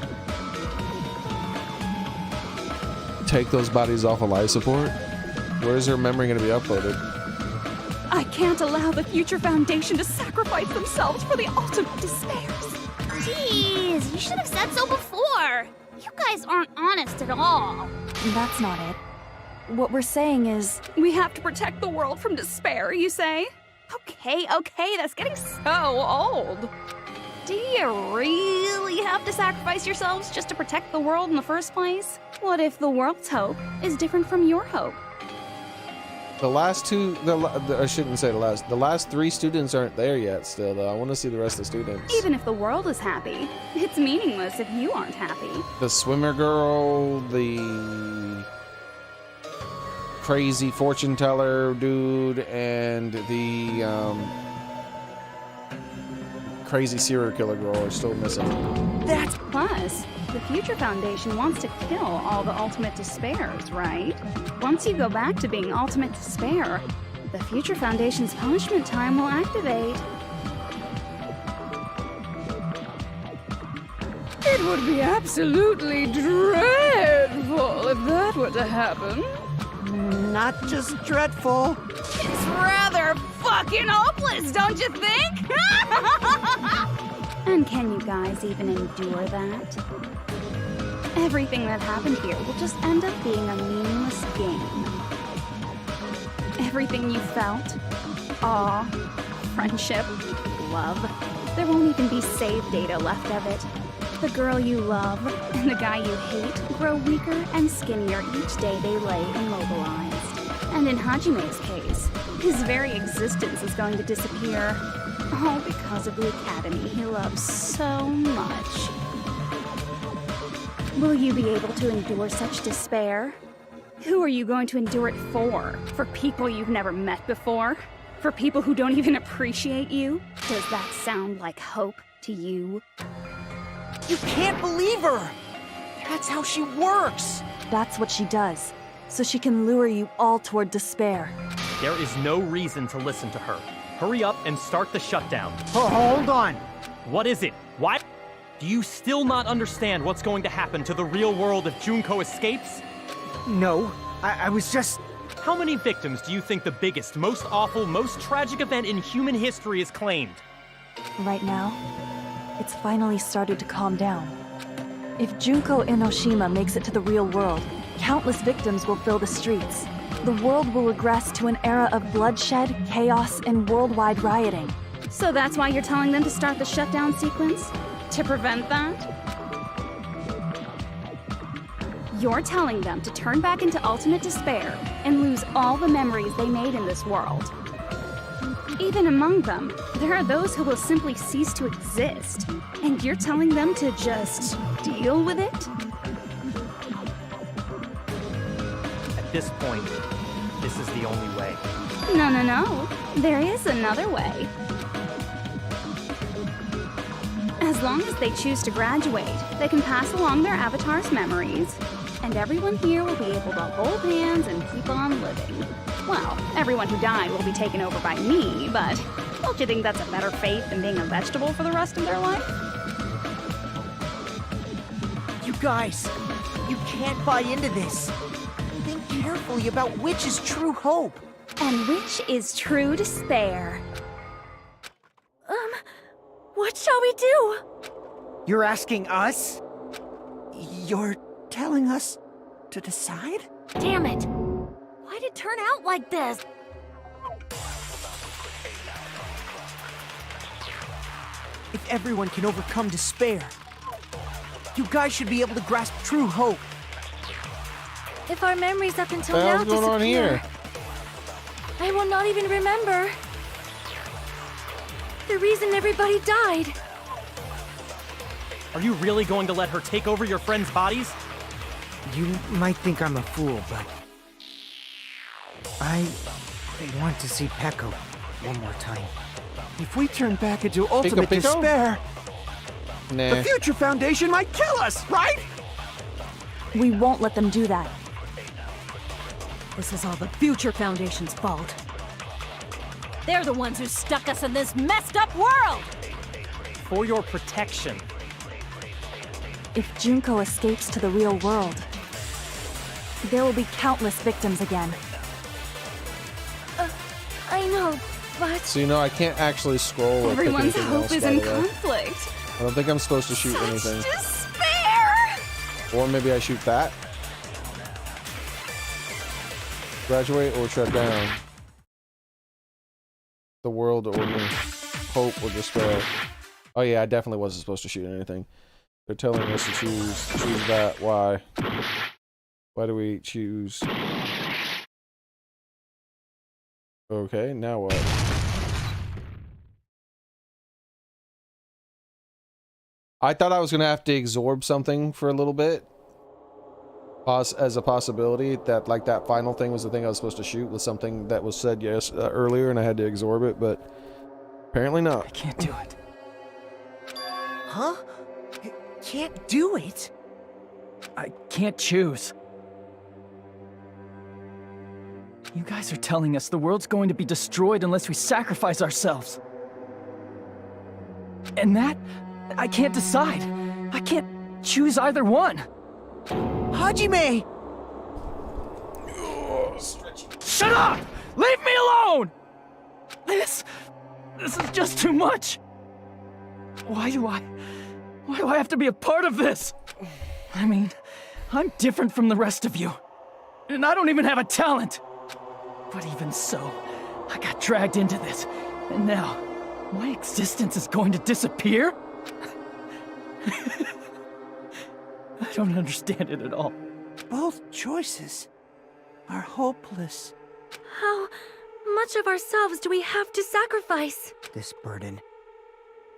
take those bodies off of life support? Where's their memory going to be uploaded? I can't allow the Future Foundation to sacrifice themselves for the ultimate despairs. Jeez, you should have said so before. You guys aren't honest at all. That's not it. What we're saying is... We have to protect the world from despair, you say? Okay, that's getting so old. Do you really have to sacrifice yourselves just to protect the world in the first place? What if the world's hope is different from your hope? The last two, I shouldn't say the last three students aren't there yet still, though. I want to see the rest of the students. Even if the world is happy, it's meaningless if you aren't happy. The swimmer girl, the crazy fortune teller dude, and the crazy serial killer girl are still missing. That's plus, the Future Foundation wants to kill all the ultimate despairs, right? Once you go back to being ultimate despair, the Future Foundation's punishment time will activate. It would be absolutely dreadful if that were to happen. Not just dreadful. It's rather fucking hopeless, don't you think? And can you guys even endure that? Everything that happened here will just end up being a meaningless game. Everything you felt, awe, friendship, love, there won't even be save data left of it. The girl you love and the guy you hate grow weaker and skinnier each day they lay immobilized. And in Hajime's case, his very existence is going to disappear. All because of the academy he loves so much. Will you be able to endure such despair? Who are you going to endure it for? For people you've never met before? For people who don't even appreciate you? Does that sound like hope to you? You can't believe her! That's how she works! That's what she does, so she can lure you all toward despair. There is no reason to listen to her. Hurry up and start the shutdown. Oh, hold on. What is it? Why? Do you still not understand what's going to happen to the real world if Junko escapes? No, I was just... How many victims do you think the biggest, most awful, most tragic event in human history has claimed? Right now, it's finally started to calm down. If Junko Enoshima makes it to the real world, countless victims will fill the streets. The world will regress to an era of bloodshed, chaos, and worldwide rioting. So that's why you're telling them to start the shutdown sequence? To prevent that? You're telling them to turn back into ultimate despair and lose all the memories they made in this world. Even among them, there are those who will simply cease to exist. And you're telling them to just deal with it? At this point, this is the only way. No. There is another way. As long as they choose to graduate, they can pass along their avatar's memories, and everyone here will be able to hold hands and keep on living. Well, everyone who died will be taken over by me, but don't you think that's a better fate than being a vegetable for the rest of their life? You guys, you can't buy into this. Think carefully about which is true hope. And which is true despair. What shall we do? You're asking us? You're telling us to decide? Damn it! Why'd it turn out like this? If everyone can overcome despair, you guys should be able to grasp true hope. If our memories up until What the now hell's going on here? I will not even remember the reason everybody died. Are you really going to let her take over your friends' bodies? You might think I'm a fool, but... I want to see Peko one more time. If we turn back into ultimate Pico? despair, Nah. the Future Foundation might kill us, right? We won't let them do that. This is all the Future Foundation's fault. They're the ones who stuck us in this messed up world! For your protection. If Junko escapes to the real world, there will be countless victims again. I know, but... So, you know, I can't actually scroll or pick Everyone's anything hope else, is by in the way. conflict. I don't think I'm supposed to shoot anything. Despair! Or maybe I shoot that. Graduate or shut down. The world or me. Hope or despair. Oh yeah, I definitely wasn't supposed to shoot anything. They're telling us to choose that. Why? Why do we choose? Okay, now what? I thought I was gonna have to absorb something for a little bit. As a possibility that, like, that final thing was the thing I was supposed to shoot with something that was said earlier, and I had to absorb it, but apparently not. I can't do it. Huh? Can't do it? I can't choose. You guys are telling us the world's going to be destroyed unless we sacrifice ourselves. And that, I can't decide. I can't choose either one. Hajime! Shut up! Leave me alone! This is just too much. Why do I have to be a part of this? I mean, I'm different from the rest of you. And I don't even have a talent. But even so, I got dragged into this. And now, my existence is going to disappear? I don't understand it at all. Both choices are hopeless. How much of ourselves do we have to sacrifice? This burden.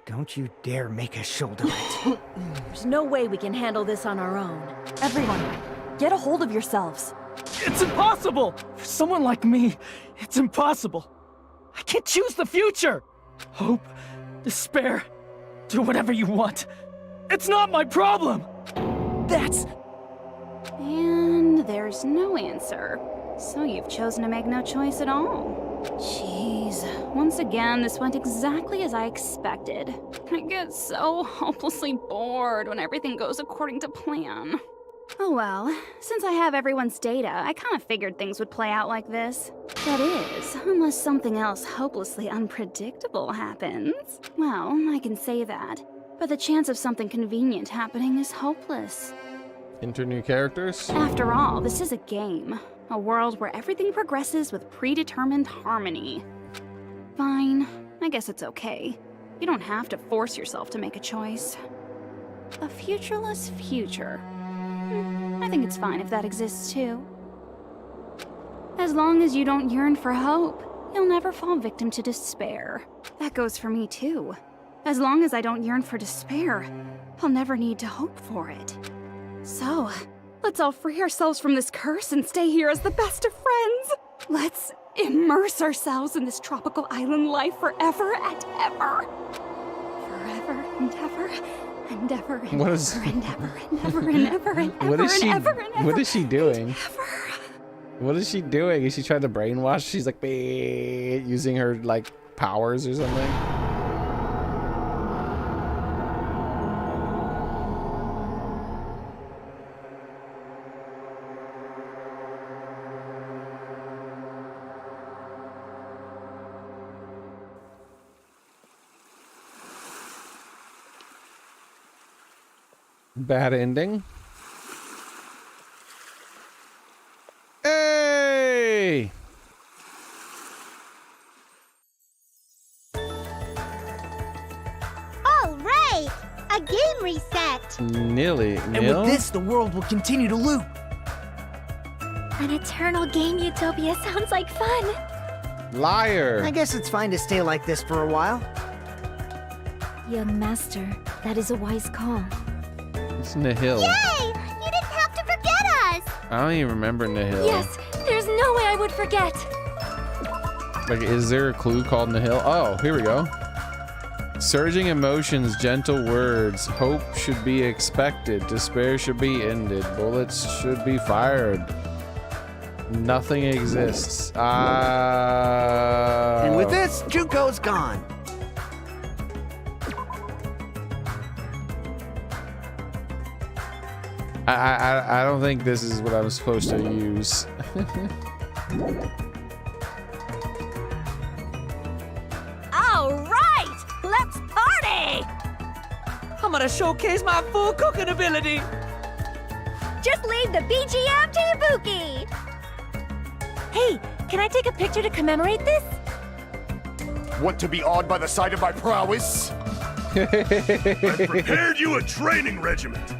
Don't you dare make us shoulder it. There's no way we can handle this on our own. Everyone, get a hold of yourselves. It's impossible! For someone like me, it's impossible. I can't choose the future! Hope, despair, do whatever you want. It's not my problem! That's... And there's no answer. So you've chosen to make no choice at all. Jeez. Once again, this went exactly as I expected. I get so hopelessly bored when everything goes according to plan. Oh well, since I have everyone's data, I kind of figured things would play out like this. That is, unless something else hopelessly unpredictable happens. Well, I can say that. But the chance of something convenient happening is hopeless. Enter new characters? After all, this is a game. A world where everything progresses with predetermined harmony. Fine, I guess it's okay. You don't have to force yourself to make a choice. A futureless future. I think it's fine if that exists too. As long as you don't yearn for hope, you'll never fall victim to despair. That goes for me too. As long as I don't yearn for despair, I'll never need to hope for it. So, let's all free ourselves from this curse and stay here as the best of friends. Let's immerse ourselves in this tropical island life forever and ever. Forever and ever and ever and What is... ever and ever and ever and ever and ever What is she... and ever and ever. What is she doing? Ever. What is she doing? Is she trying to brainwash? She's like, using her, like, powers or something? Bad ending. Hey! All right! A game reset! Nearly. And with this, the world will continue to loop. An eternal game utopia sounds like fun. Liar! I guess it's fine to stay like this for a while. Young master, that is a wise call. It's Nihil. Yay! You didn't have to forget us! I don't even remember Nihil. Yes, there's no way I would forget. Like, is there a clue called Nihil? Oh, here we go. Surging emotions, gentle words. Hope should be expected. Despair should be ended. Bullets should be fired. Nothing exists. And with this, Junko's gone. I don't think this is what I'm supposed to use. All right, let's party! I'm gonna showcase my full cooking ability. Just leave the BGM to Ibuki. Hey, can I take a picture to commemorate this? Want to be awed by the sight of my prowess? I prepared you a training regiment.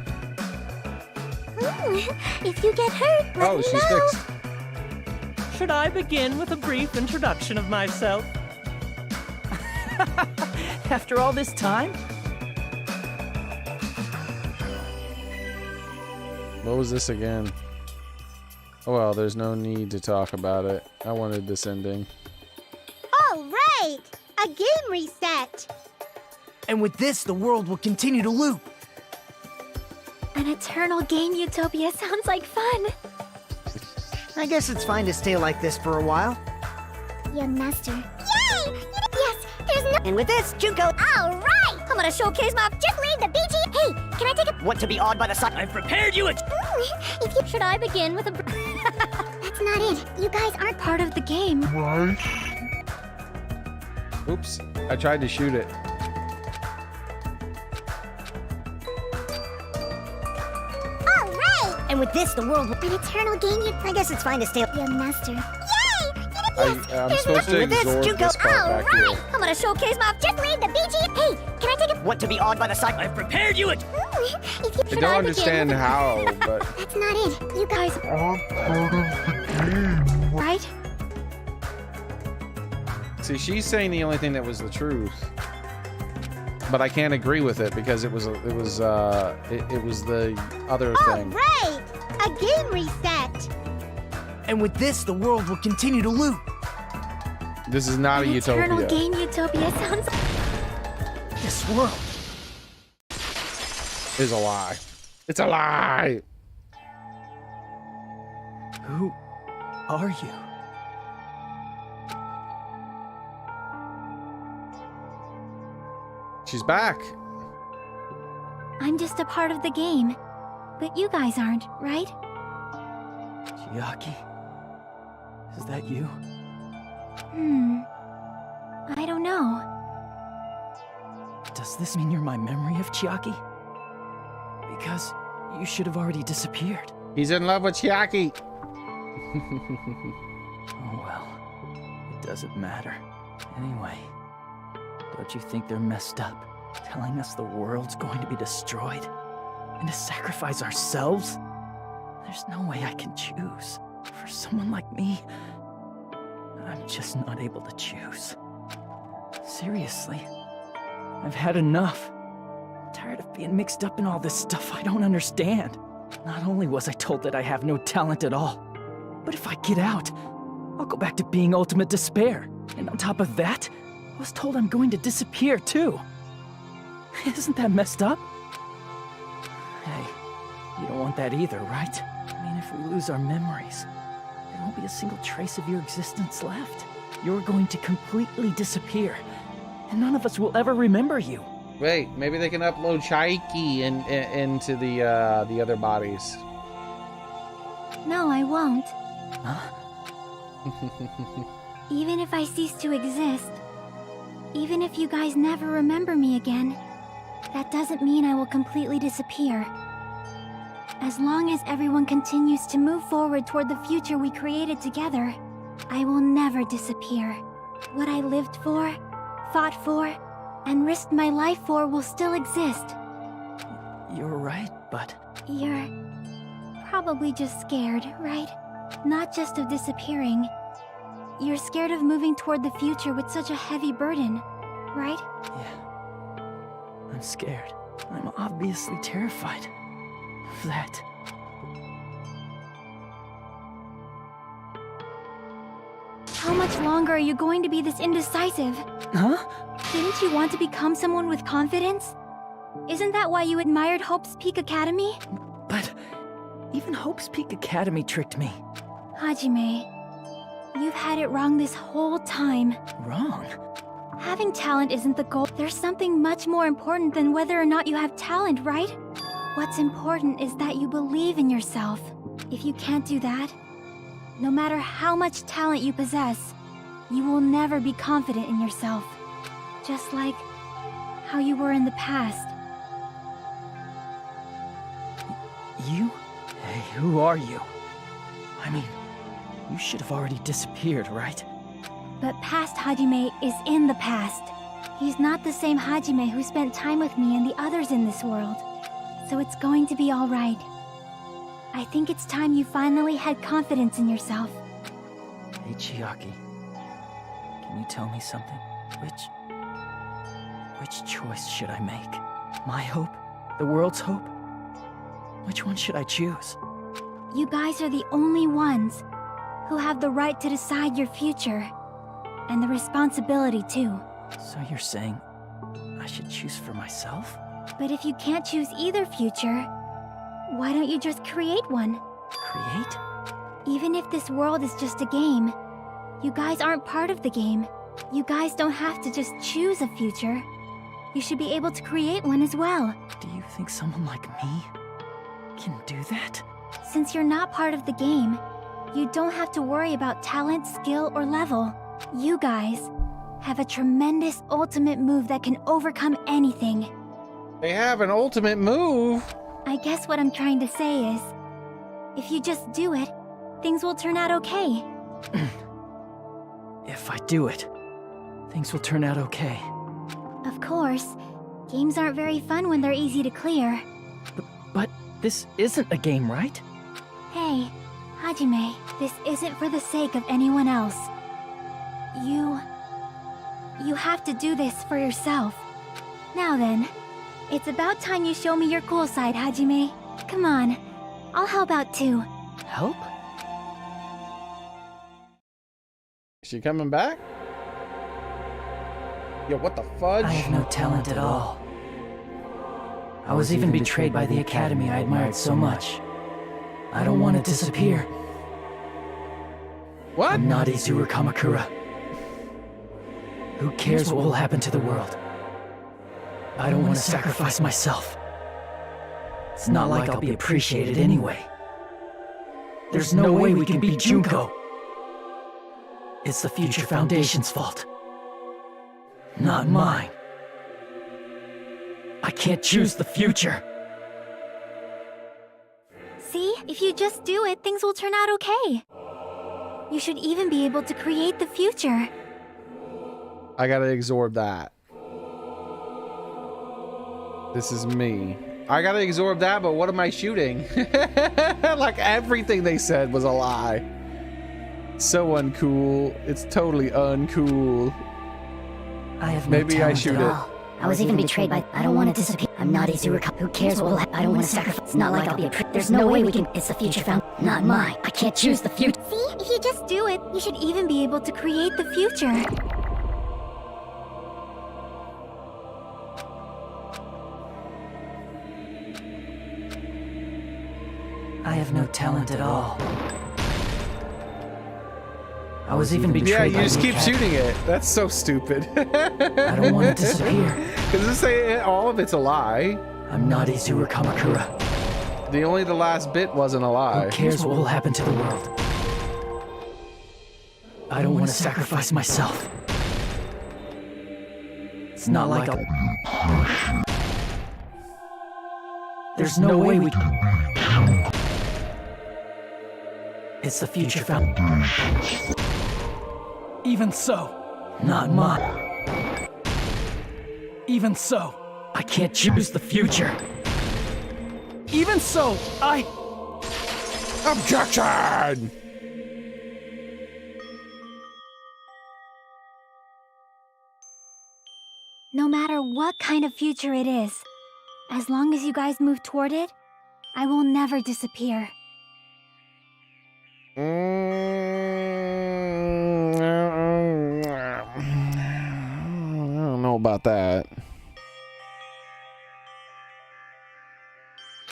If you get hurt, let me she's know. fixed. Should I begin with a brief introduction of myself? After all this time? What was this again? Oh well, there's no need to talk about it. I wanted this ending. All right! A game reset! And with this, the world will continue to loop. An eternal game utopia sounds like fun. I guess it's fine to stay like this for a while. Young master. Yay! Yes, there's no. And with this, Junko. All right! I'm gonna showcase my. Just leave the BG. Hey, can I take a. What to be awed by the sight? I've prepared you a. If you. Should I begin with a. That's not it. You guys aren't Part of the game. Right? Oops. I tried to shoot it. All right! And with this, the world will. An eternal game. I guess it's fine to stay. Young master. Yay! I'm supposed to With this, absorb Junko. this part All back right! here. I'm gonna showcase my. Just leave the BG. Hey, can I take a. What to be awed by the sight? I've prepared you a. If you. I don't understand how, but That's not it. You guys. Right? see, she's saying the only thing that was the truth, but I can't agree with it because it was the other thing. Right! A game reset. And with this, the world will continue to loot. This is not a Eternal utopia. game utopia sounds. This world. Is a lie. It's a lie. Who are you? She's back. I'm just a part of the game. But you guys aren't, right? Xearrik? Is that you? I don't know. Does this mean you're my memory of Xearrik? Because you should have already disappeared. He's in love with Chiaki. Oh well, it doesn't matter. Anyway, don't you think they're messed up? Telling us the world's going to be destroyed? And to sacrifice ourselves? There's no way I can choose. For someone like me, I'm just not able to choose. Seriously, I've had enough. I'm tired of being mixed up in all this stuff I don't understand. Not only was I told that I have no talent at all, but if I get out, I'll go back to being ultimate despair. And on top of that, I was told I'm going to disappear too. Isn't that messed up? Hey, you don't want that either, right? I mean, if we lose our memories, there won't be a single trace of your existence left. You're going to completely disappear, and none of us will ever remember you. Wait, maybe they can upload Chiaki into the other bodies. No, I won't. Huh? Even if I cease to exist, even if you guys never remember me again, that doesn't mean I will completely disappear. As long as everyone continues to move forward toward the future we created together, I will never disappear. What I lived for, fought for, and risked my life for will still exist. You're right, but... You're probably just scared, right? Not just of disappearing. You're scared of moving toward the future with such a heavy burden, right? Yeah. I'm scared. I'm obviously terrified of that. How much longer are you going to be this indecisive? Huh? Didn't you want to become someone with confidence? Isn't that why you admired Hope's Peak Academy? But even Hope's Peak Academy tricked me. Hajime, you've had it wrong this whole time. Wrong? Having talent isn't the goal. There's something much more important than whether or not you have talent, right? What's important is that you believe in yourself. If you can't do that, no matter how much talent you possess, you will never be confident in yourself. Just like how you were in the past. You? Hey, who are you? I mean, you should have already disappeared, right? But past Hajime is in the past. He's not the same Hajime who spent time with me and the others in this world. So it's going to be all right. I think it's time you finally had confidence in yourself. Hey, Xearrik. Can you tell me something? Which choice should I make? My hope? The world's hope? Which one should I choose? You guys are the only ones who have the right to decide your future. And the responsibility, too. So you're saying I should choose for myself? But if you can't choose either future, why don't you just create one? Create? Even if this world is just a game, you guys aren't part of the game. You guys don't have to just choose a future. You should be able to create one as well. Do you think someone like me can do that? Since you're not part of the game, you don't have to worry about talent, skill, or level. You guys have a tremendous ultimate move that can overcome anything. They have an ultimate move? I guess what I'm trying to say is, if you just do it, things will turn out okay. If I do it, things will turn out okay. Of course, games aren't very fun when they're easy to clear. But this isn't a game, right? Hey, Hajime, this isn't for the sake of anyone else. You have to do this for yourself. Now then, it's about time you show me your cool side, Hajime. Come on, I'll help out too. Help? Is she coming back? Yo, what the fudge? I have no talent at all. I was even betrayed by the academy I admired so much. I don't want to disappear. What? I'm not Izuru Kamakura. Who cares what will happen to the world? I don't want to sacrifice myself. It's not like I'll be appreciated anyway. There's no way we can beat Junko. It's the Future Foundation's fault. Not mine. I can't choose the future. See, if you just do it, things will turn out okay. You should even be able to create the future. I gotta absorb that. This is me. I gotta absorb that, but what am I shooting? Like everything they said was a lie. So uncool. It's totally uncool. I have Maybe I shoot it. I was even betrayed by. I don't want to disappear. I'm not Izuru. Who cares what will happen? I don't want to sacrifice. It's not like I'll be there's no way we can. It's the future found. Not mine. I can't choose the future. See, if you just do it, you should even be able to create the future. I have no talent at all. I was even betrayed. Yeah, you by just the keep academy. shooting it. That's so stupid. I don't want to disappear. Does this say all of it's a lie? I'm not Izuru Kamakura. The last bit wasn't a lie. Who cares what will happen to the world? I don't want to sacrifice myself. It's not like I'll... There's no way we can... It's the future foundation. Even so, not mine. Even so, I can't choose the future. Even so, Objection! No matter what kind of future it is, as long as you guys move toward it, I will never disappear. I don't know about that.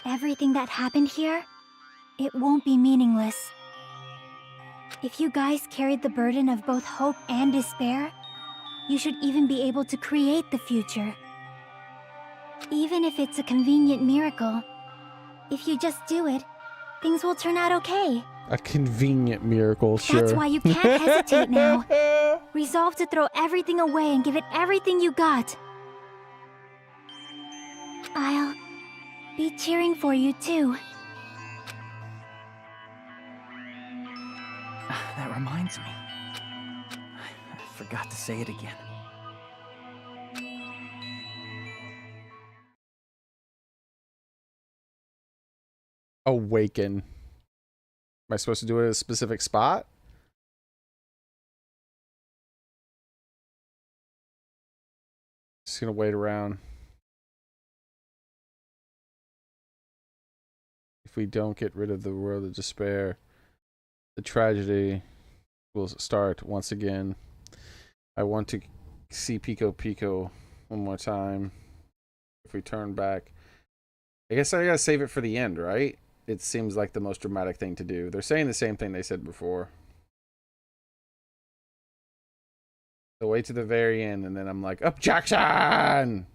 Everything that happened here, it won't be meaningless. If you guys carried the burden of both hope and despair, you should even be able to create the future. Even if it's a convenient miracle, if you just do it, things will turn out okay. A convenient miracle, sure. That's why you can't hesitate now. Resolve to throw everything away and give it everything you got. I'll be cheering for you too. That reminds me. I forgot to say it again. Awaken. Am I supposed to do it at a specific spot? Just gonna wait around. If we don't get rid of the world of despair, the tragedy will start once again. I want to see Pico Pico one more time. If we turn back, I guess I gotta save it for the end, right? it seems like the most dramatic thing to do. They're saying the same thing they said before. So wait to the very end, and then I'm like, objection!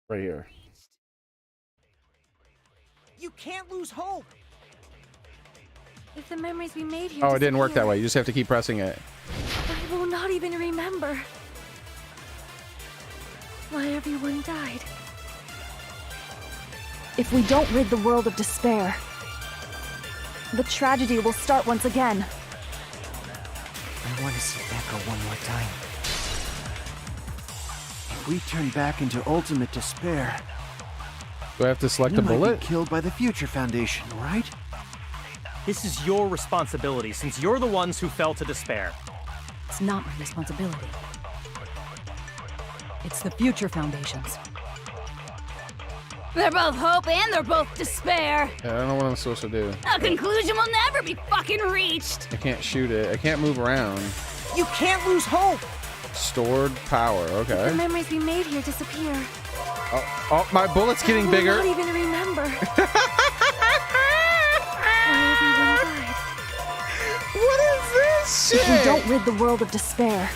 Right here. You can't lose hope. If the memories we made here Oh, it didn't work that disappear, way. You just have to keep pressing it. I will not even remember why everyone died. If we don't rid the world of despair, the tragedy will start once again. I want to see Echo one more time. If we turn back into ultimate despair, do I have to select we a might bullet? be killed by the Future Foundation, right? This is your responsibility, since you're the ones who fell to despair. It's not my responsibility. It's the Future Foundation's. They're both hope and they're both despair. Yeah, I don't know what I'm supposed to do. A conclusion will never be fucking reached. I can't shoot it. I can't move around. You can't lose hope. Stored power. The Okay. memories we made here disappear. Oh, my bullet's getting I will bigger. not even remember why everyone died. What is this If we shit? don't rid the world of despair,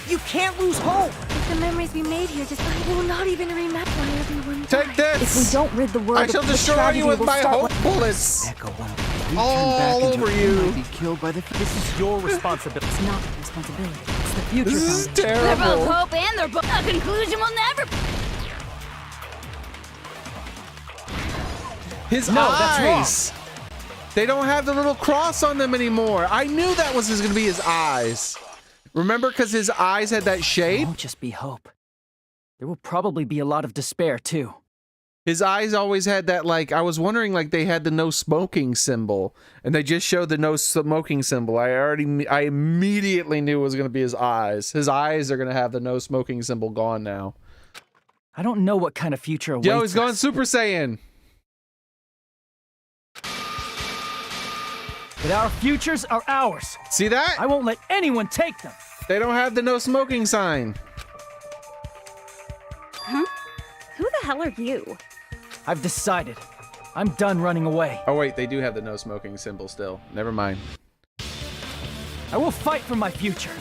You can't lose hope. If the memories we made here I will not even remember why everyone died. Take this! if we don't rid the world I of shall the destroy tragedy you with will my start hope bullets! Echo one. If we All turn back into over you. We might be killed by the This is your responsibility. It's not my responsibility. It's the Future This is Foundation. They're both terrible. hope and they're both. A conclusion will never. His No, that's wrong. eyes! They don't have the little cross on them anymore. I knew that was going to be his eyes. Remember, because his eyes had that It shape? won't just be hope. There will probably be a lot of despair, too. His eyes always had that, like, I was wondering, like, they had the no smoking symbol, and they just showed the no smoking symbol. I immediately knew it was going to be his eyes. His eyes are going to have the no smoking symbol gone now. I don't know what kind of future awaits Yo, he's going us. Super Saiyan. But our futures are ours. See that? I won't let anyone take them. They don't have the no smoking sign. Huh? Who the hell are you? I've decided. I'm done running away. Oh, wait, they do have the no smoking symbol still. Never mind. I will fight for my future.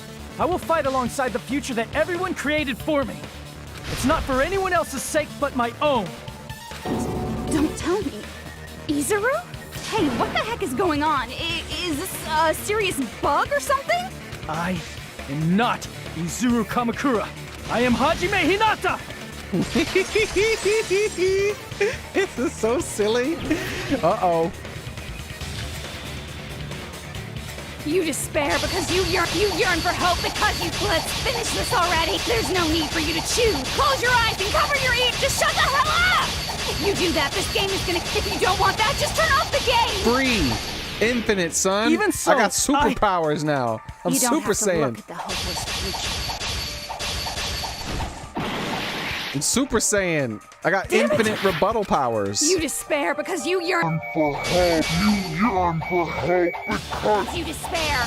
I will fight alongside the future that everyone created for me. It's not for anyone else's sake but my own. Don't tell me. Izuru? Hey, what the heck is going on? Is this a serious bug or something? I am not Izuru Kamakura. I am Hajime Hinata! This is so silly. Uh-oh. You despair because you yearn for hope because you. Let's finish this already. There's no need for you to choose. Close your eyes and cover your ears. Just shut the hell up. If you do that, this game is gonna. If you don't want that, just turn off the game. Free. Infinite, son. Even so, I got superpowers now. I'm You don't Super have to Saiyan. look at the hopeless future. I'm Super Saiyan. I got infinite rebuttal powers. You despair because you yearn For hope, you yearn for hope because You despair.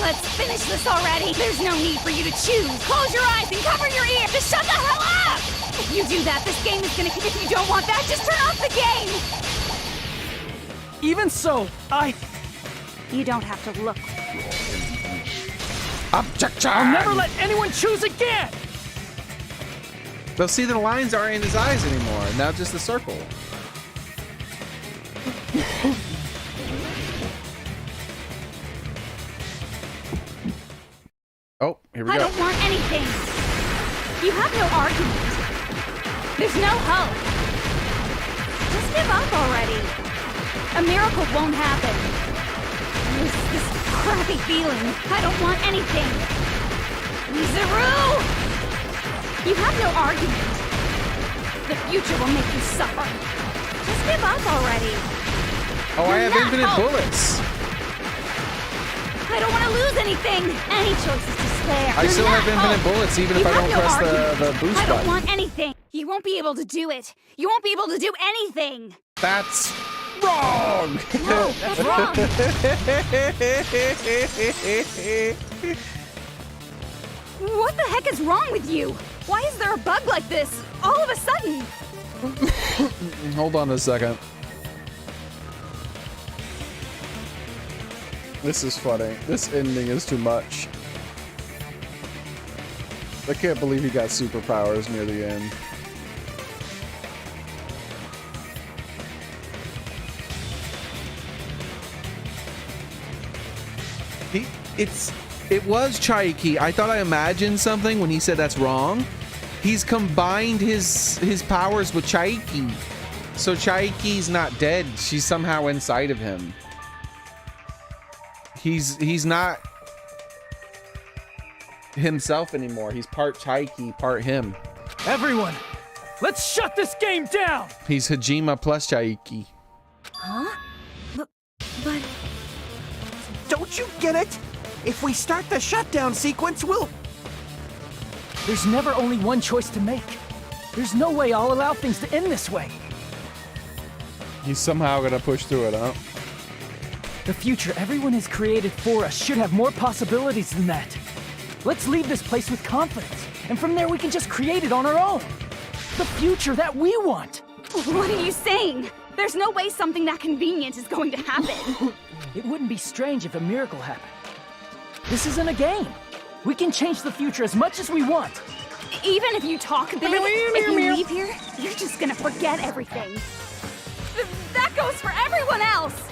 Let's finish this already. There's no need for you to choose. Close your eyes and cover your ears. Just shut the hell up. If you do that, this game is gonna. If you don't want that, just turn off the game. Even so, You don't have to look. Objection! I'll never let anyone choose again! They'll see the lines aren't in his eyes anymore. Now just the circle. Oh, here we I go. don't want anything. You have no argument. There's no hope. Just give up already. A miracle won't happen. This crappy feeling. I don't want anything. Mizaru! You have no argument. The future will make you suffer. Just give up already. Oh, I have You're not infinite hope. bullets. I don't want to lose anything. Any choice is despair. I You're still not have infinite hope. bullets even You if I have don't no press argument. the boost I don't button. want anything. You won't be able to do it. You won't be able to do anything. That's wrong. No, that's wrong. What the heck is wrong with you? Why is there a bug like this all of a sudden? Hold on a second. This is funny. This ending is too much. I can't believe he got superpowers near the end. It was Xearrik. I thought I imagined something when he said that's wrong. He's combined his powers with Xearrik. So Xearik's not dead. She's somehow inside of him. He's not himself anymore. He's part Xearrik, part him. Everyone, let's shut this game down! He's Hajima plus Xearrik. Huh? But... Don't you get it? If we start the shutdown sequence, we'll... There's never only one choice to make. There's no way I'll allow things to end this way. He's somehow gonna push through it, huh? The future everyone has created for us should have more possibilities than that. Let's leave this place with confidence, and from there we can just create it on our own. The future that we want. What are you saying? There's no way something that convenient is going to happen. It wouldn't be strange if a miracle happened. This isn't a game. We can change the future as much as we want. Even if you talk big, if you leave here, you're just gonna forget everything. That goes for everyone else!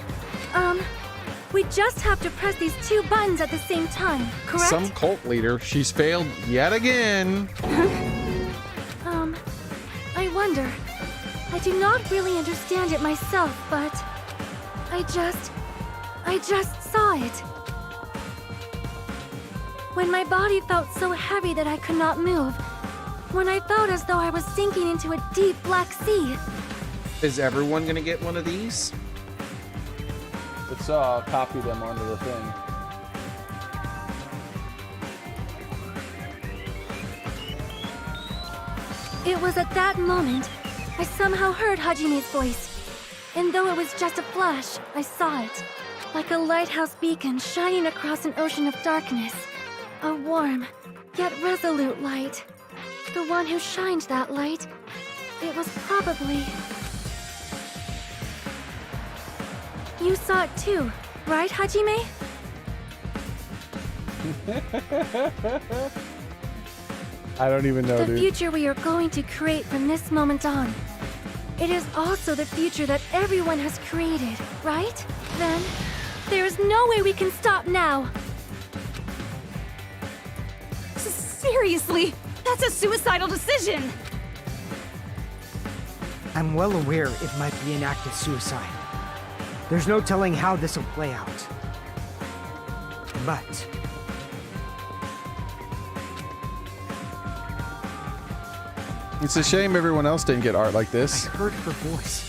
We just have to press these 2 buttons at the same time, correct? Some cult leader. She's failed yet again. I wonder. I do not really understand it myself, but I just saw it. When my body felt so heavy that I could not move. When I felt as though I was sinking into a deep black sea. Is everyone gonna get one of these? Let's copy them onto the thing. It was at that moment I somehow heard Hajime's voice. And though it was just a flash, I saw it. Like a lighthouse beacon shining across an ocean of darkness. A warm, yet resolute light. The one who shined that light, it was probably... You saw it too, right, Hajime? I don't even know, The dude. future we are going to create from this moment on. It is also the future that everyone has created, right? Then, there is no way we can stop now. Seriously, that's a suicidal decision! I'm well aware it might be an act of suicide. There's no telling how this will play out. But... It's a shame everyone else didn't get art like this. I heard her voice.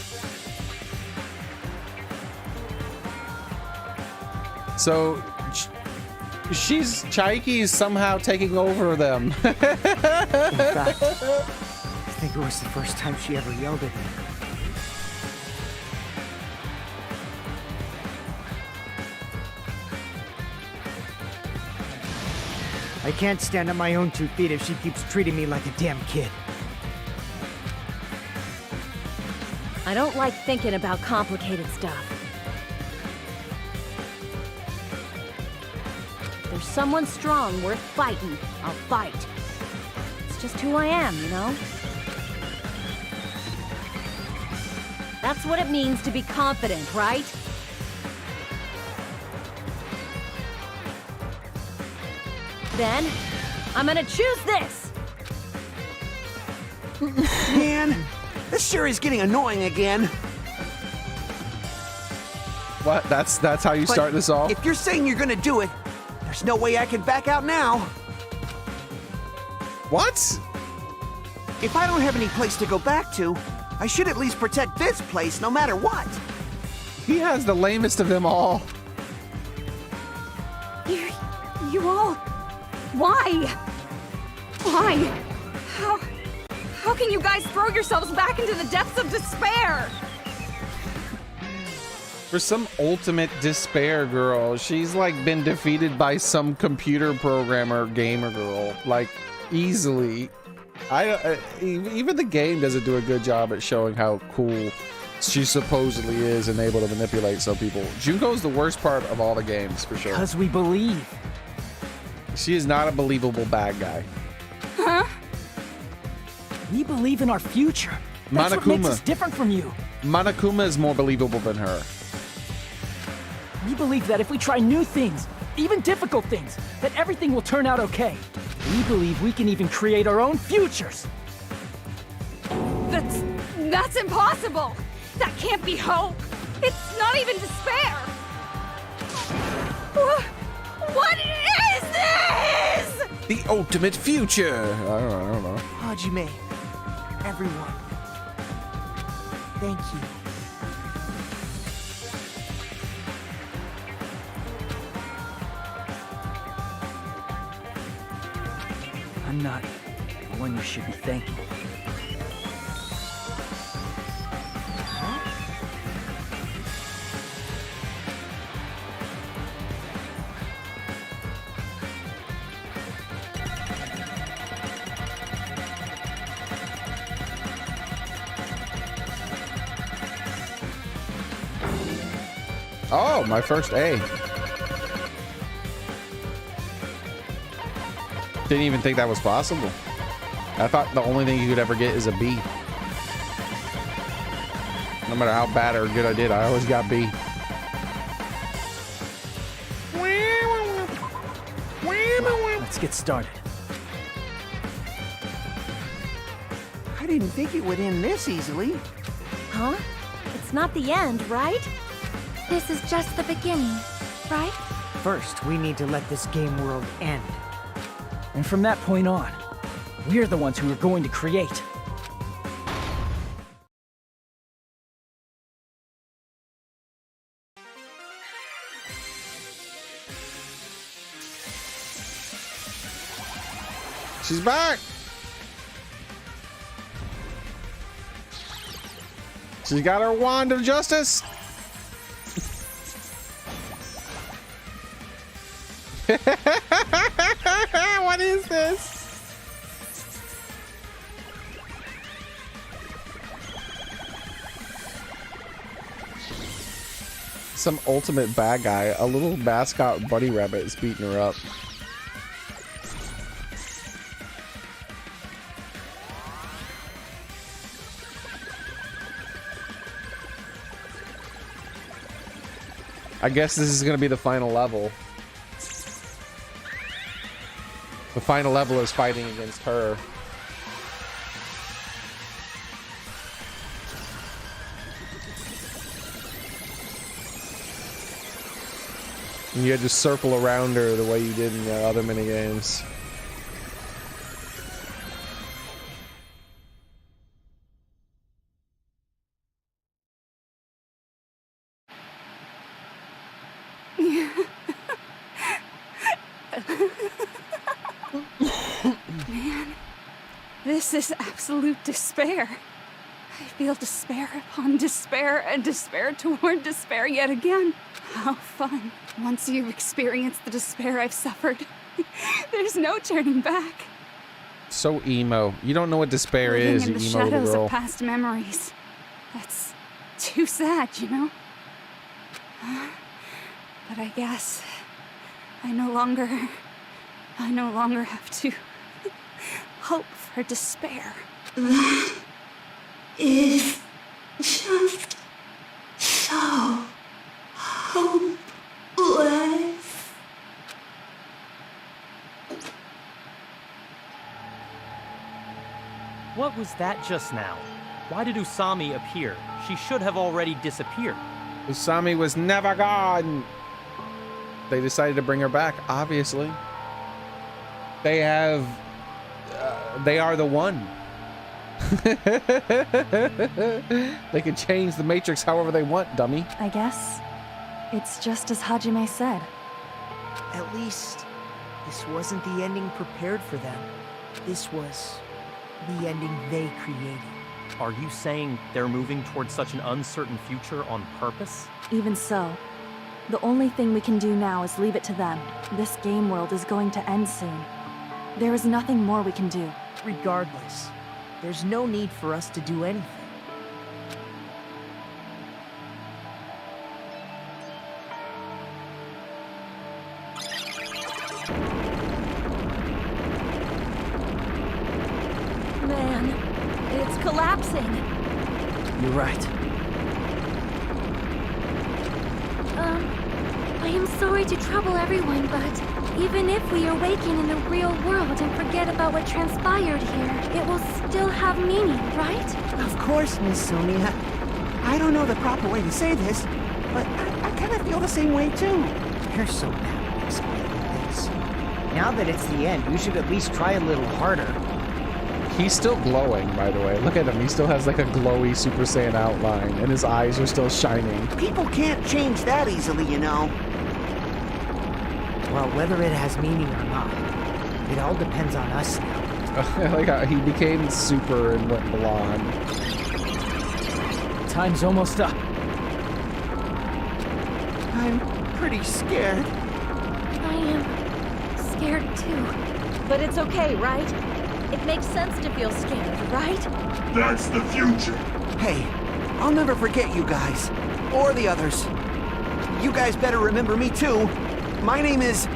So, she's Xearrik is somehow taking over them. In fact, I think it was the first time she ever yelled at me. I can't stand on my own 2 feet if she keeps treating me like a damn kid. I don't like thinking about complicated stuff. If there's someone strong worth fighting, I'll fight. It's just who I am, you know? That's what it means to be confident, right? Then, I'm gonna choose this! Man, this sure is getting annoying again. What? That's how you But start this off? If you're saying you're gonna do it, there's no way I can back out now. What? If I don't have any place to go back to, I should at least protect this place no matter what. He has the lamest of them all. You all... Why? Why? How can you guys throw yourselves back into the depths of despair? For some ultimate despair girl, she's like been defeated by some computer programmer gamer girl, like easily. Even the game doesn't do a good job at showing how cool she supposedly is and able to manipulate some people. Junko's the worst part of all the games, for sure. Because we believe. She is not a believable bad guy. Huh? We believe in our future. That's what makes us different from you. Monokuma is more believable than her. We believe that if we try new things, even difficult things, that everything will turn out okay. We believe we can even create our own futures. That's impossible. That can't be hope. It's not even despair. What is this? The ultimate future. I don't know. Hajime, everyone, thank you. I'm not the one you should be thanking. Oh, my first A. Didn't even think that was possible. I thought the only thing you could ever get is a B. No matter how bad or good I did, I always got B. Let's get started. I didn't think it would end this easily. Huh? It's not the end, right? This is just the beginning, right? First, we need to let this game world end. And from that point on, we're the ones who are going to create. She's back. She's got her wand of justice. What is this? Some ultimate bad guy. A little mascot bunny rabbit is beating her up. I guess this is going to be the final level. The final level is fighting against her. And you had to circle around her the way you did in the other minigames. Man, this is absolute despair. I feel despair upon despair and despair toward despair yet again. How fun. Once you've experienced the despair I've suffered, there's no turning back. So emo. You don't know what despair is, Living you in the emo little shadows girl. of past memories. That's too sad, you know? But I guess I no longer have to hope for despair. That is just so hopeless. What was that just now? Why did Usami appear? She should have already disappeared. Usami was never gone. They decided to bring her back, obviously. They have... they are the one. They can change the Matrix however they want, dummy. I guess it's just as Hajime said. At least, this wasn't the ending prepared for them. This was the ending they created. Are you saying they're moving towards such an uncertain future on purpose? Even so, the only thing we can do now is leave it to them. This game world is going to end soon. There is nothing more we can do. Regardless, there's no need for us to do anything. Man, it's collapsing. You're right. I am sorry to trouble everyone, but even if we awaken in the real world and forget about what transpired here, it will still have meaning, right? Of course, Miss Sonia. I don't know the proper way to say this, but I kind of feel the same way too. You're so bad at explaining things. Now that it's the end, you should at least try a little harder. He's still glowing, by the way. Look at him. He still has like a glowy Super Saiyan outline, and his eyes are still shining. People can't change that easily, you know. Well, whether it has meaning or not, it all depends on us now. Like how he became super and went blonde. Time's almost up. I'm pretty scared. I am scared too. But it's okay, right? It makes sense to feel scared, right? That's the future. Hey, I'll never forget you guys. Or the others. You guys better remember me too. My name is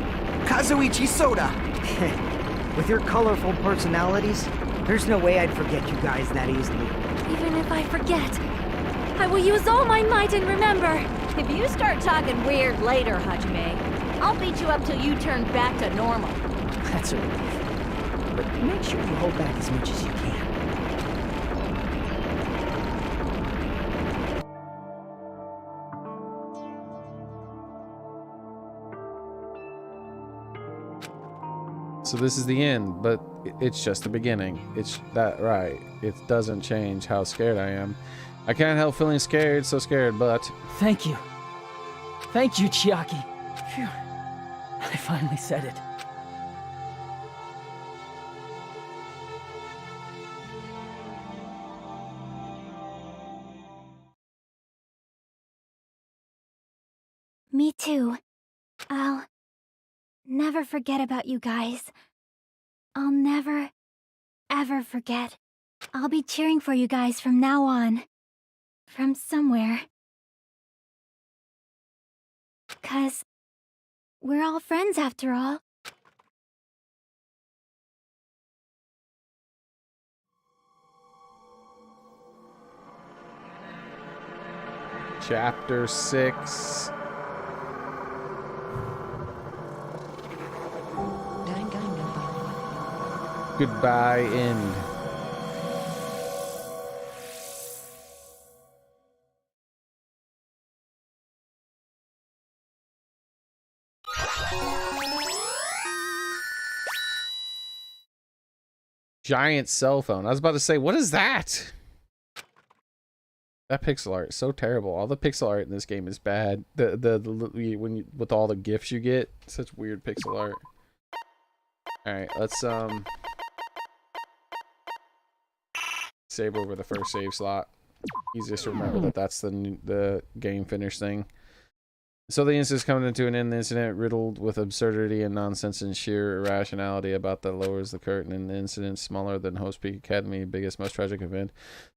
Kazuichi Soda. With your colorful personalities, there's no way I'd forget you guys that easily. Even if I forget, I will use all my might and remember. If you start talking weird later, Hajime, I'll beat you up till you turn back to normal. That's a relief. But make sure you hold back as much as you can. So this is the end, but it's just the beginning. It's that right. It doesn't change how scared I am. I can't help feeling scared, so scared, but... Thank you. Thank you, Chiaki. Phew. I finally said it. Me too. I'll never forget about you guys. I'll never, ever forget. I'll be cheering for you guys from now on. From somewhere. 'Cause we're all friends after all. Chapter 6. Goodbye, end. Giant cell phone. I was about to say, what is that? That pixel art is so terrible. All the pixel art in this game is bad. When you, with all the gifs you get, such weird pixel art. All right, let's save over the first save slot. Easiest to remember that that's the game finish thing. So the incident's coming to an end. The incident riddled with absurdity and nonsense and sheer irrationality about that lowers the curtain. And the incident smaller than Host Peak Academy, biggest, most tragic event.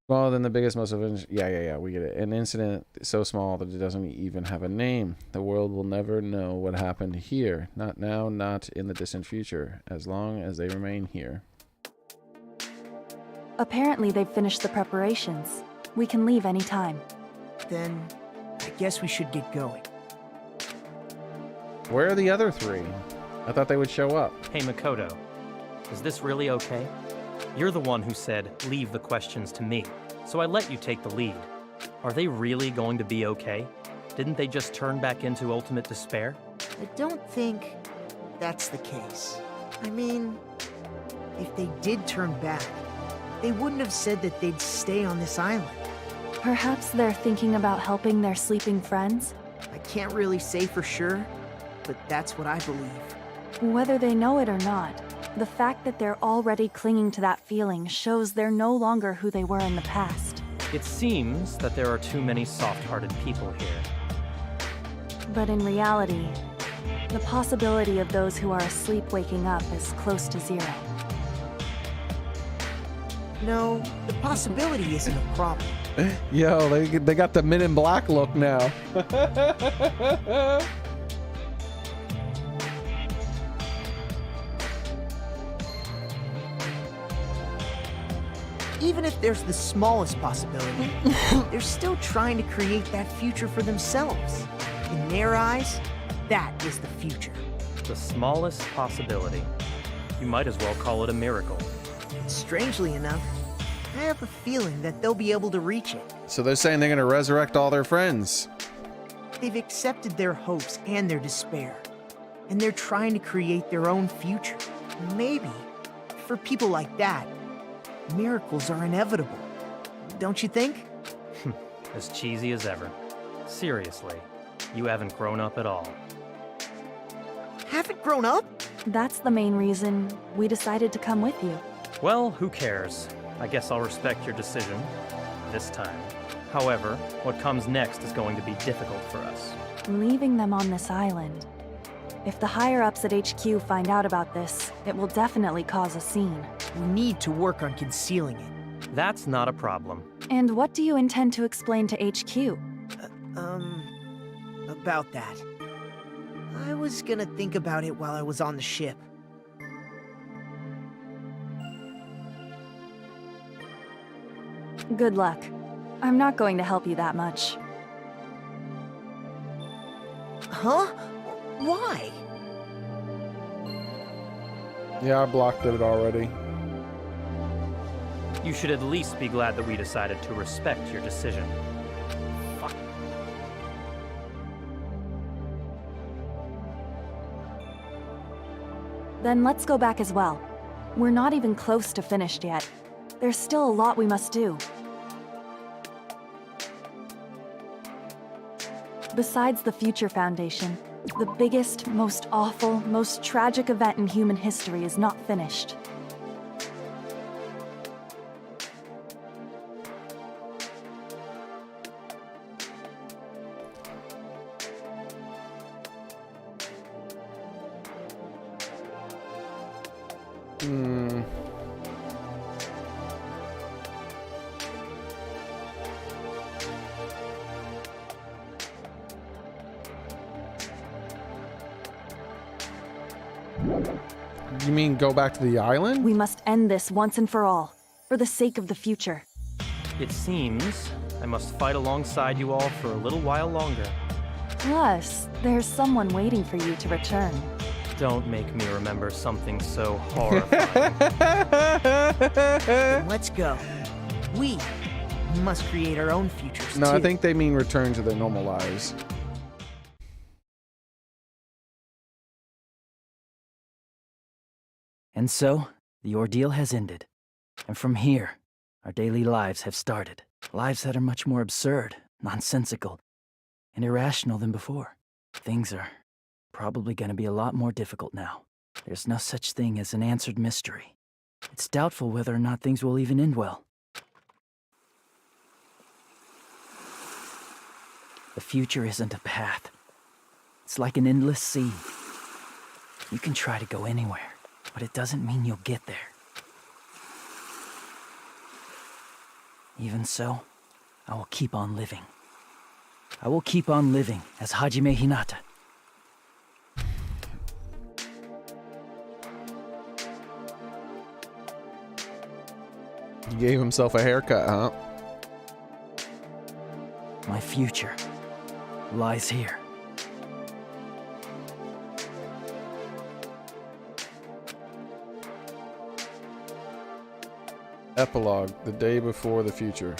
Smaller than the biggest, most yeah, we get it. An incident so small that it doesn't even have a name. The world will never know what happened here. Not now, not in the distant future. As long as they remain here. Apparently they've finished the preparations. We can leave any time. Then, I guess we should get going. Where are the other three? I thought they would show up. Hey, Makoto, is this really okay? You're the one who said, leave the questions to me, so I let you take the lead. Are they really going to be okay? Didn't they just turn back into ultimate despair? I don't think that's the case. I mean, if they did turn back, they wouldn't have said that they'd stay on this island. Perhaps they're thinking about helping their sleeping friends? I can't really say for sure, but that's what I believe. Whether they know it or not, the fact that they're already clinging to that feeling shows they're no longer who they were in the past. It seems that there are too many soft-hearted people here. But in reality, the possibility of those who are asleep waking up is close to zero. No, the possibility isn't a problem. Yo, they got the Men in Black look now. Even if there's the smallest possibility, they're still trying to create that future for themselves. In their eyes, that is the future. The smallest possibility. You might as well call it a miracle. Strangely enough, I have a feeling that they'll be able to reach it. So they're saying they're gonna resurrect all their friends. They've accepted their hopes and their despair, and they're trying to create their own future. Maybe, for people like that, miracles are inevitable. Don't you think? As cheesy as ever. Seriously, you haven't grown up at all. Haven't grown up? That's the main reason we decided to come with you. Well, who cares? I guess I'll respect your decision. This time. However, what comes next is going to be difficult for us. Leaving them on this island. If the higher-ups at HQ find out about this, it will definitely cause a scene. We need to work on concealing it. That's not a problem. And what do you intend to explain to HQ? About that. I was gonna think about it while I was on the ship. Good luck. I'm not going to help you that much. Huh? Why? Yeah, I blocked it already. You should at least be glad that we decided to respect your decision. Fuck. Then let's go back as well. We're not even close to finished yet. There's still a lot we must do. Besides the Future Foundation, the biggest, most awful, most tragic event in human history is not finished. You mean go back to the island? We must end this once and for all, for the sake of the future. It seems I must fight alongside you all for a little while longer. Plus, there's someone waiting for you to return. Don't make me remember something so horrifying. Then let's go. We must create our own futures, No, too. I think they mean return to their normal lives. And so, the ordeal has ended. And from here, our daily lives have started. Lives that are much more absurd, nonsensical, and irrational than before. Things are probably going to be a lot more difficult now. There's no such thing as an answered mystery. It's doubtful whether or not things will even end well. The future isn't a path. It's like an endless sea. You can try to go anywhere, but it doesn't mean you'll get there. Even so, I will keep on living. I will keep on living as Hajime Hinata. He gave himself a haircut, huh? My future lies here. Epilogue, the day before the future.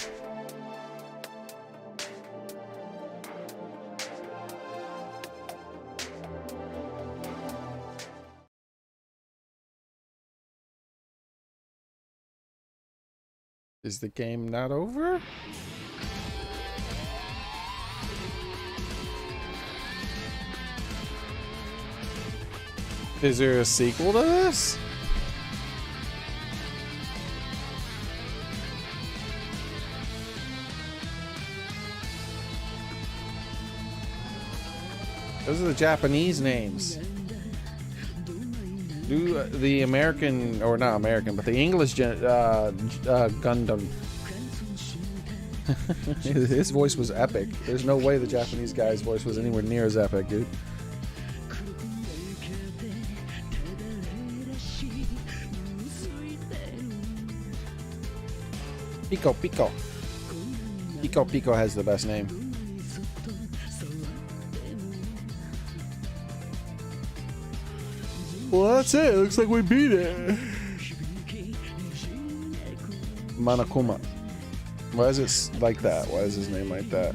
Is the game not over? Is there a sequel to this? Those are the Japanese names. Do the American, or not American, but the English Gundam. His voice was epic. There's no way the Japanese guy's voice was anywhere near as epic, dude. Pico Pico. Pico Pico has the best name. Well, that's it. Looks like we beat it. Monokuma. Why is it like that? Why is his name like that?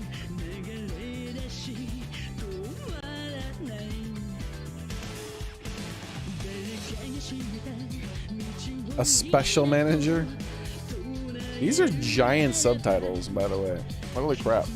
A special manager? These are giant subtitles, by the way. Holy crap.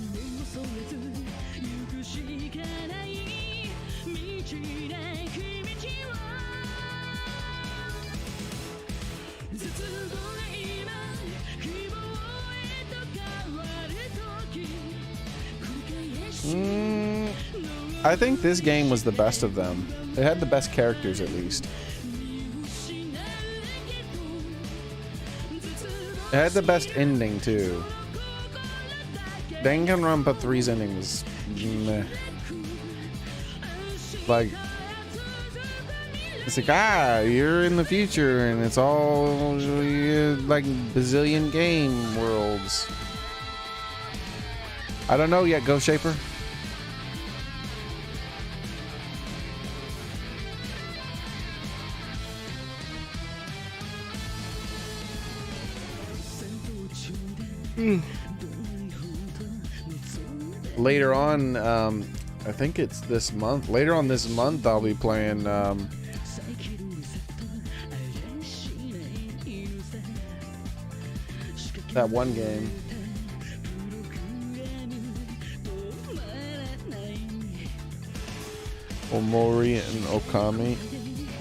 I think this game was the best of them. It had the best characters, at least. It had the best ending, too. Danganronpa 3's ending was meh. Like, it's like, you're in the future, and it's all like bazillion game worlds. I don't know yet, Ghost Shaper. Later on, I think it's this month. Later on this month, I'll be playing that one game. Omori and Okami.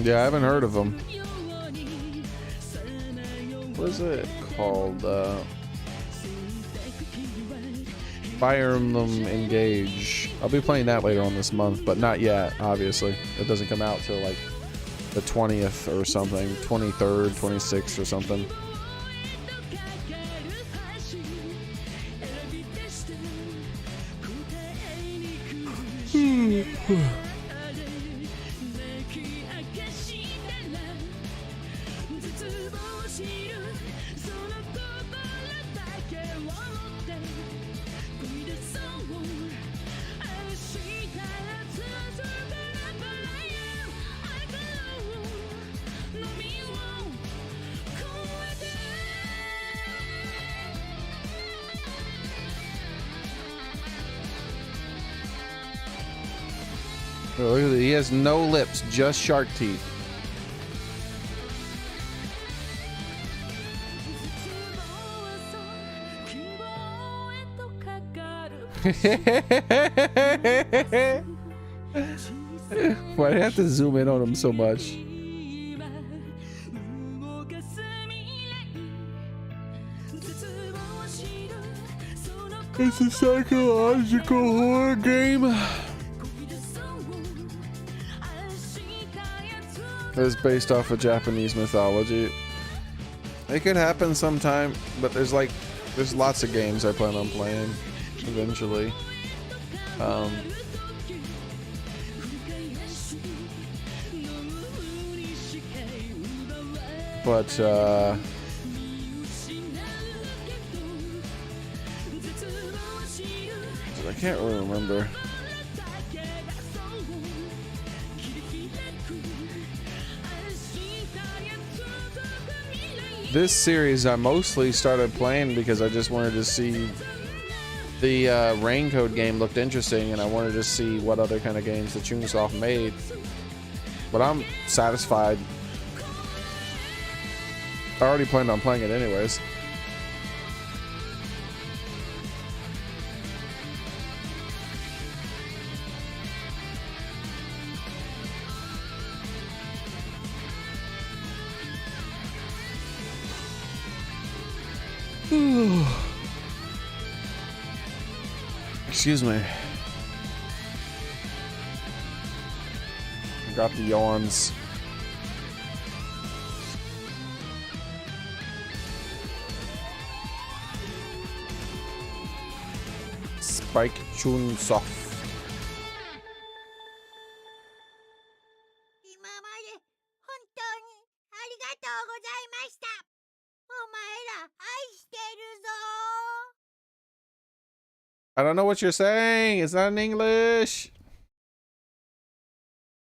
Yeah, I haven't heard of them. What is it called? Fire Emblem Engage. I'll be playing that later on this month, but not yet, obviously. It doesn't come out till like the 20th or something. 23rd, 26th or something. Oh, look at that. He has no lips, just shark teeth. Why do I have to zoom in on him so much? It's a psychological horror game. It's based off of Japanese mythology. It could happen sometime, but there's lots of games I plan on playing eventually. But I can't really remember. This series I mostly started playing because I just wanted to see the Raincoat game looked interesting, and I wanted to see what other kind of games that Chunsoft made. But I'm satisfied. I already planned on playing it anyways. Excuse me. I got the yawns. Spike Chun Soft. I don't know what you're saying. It's not in English.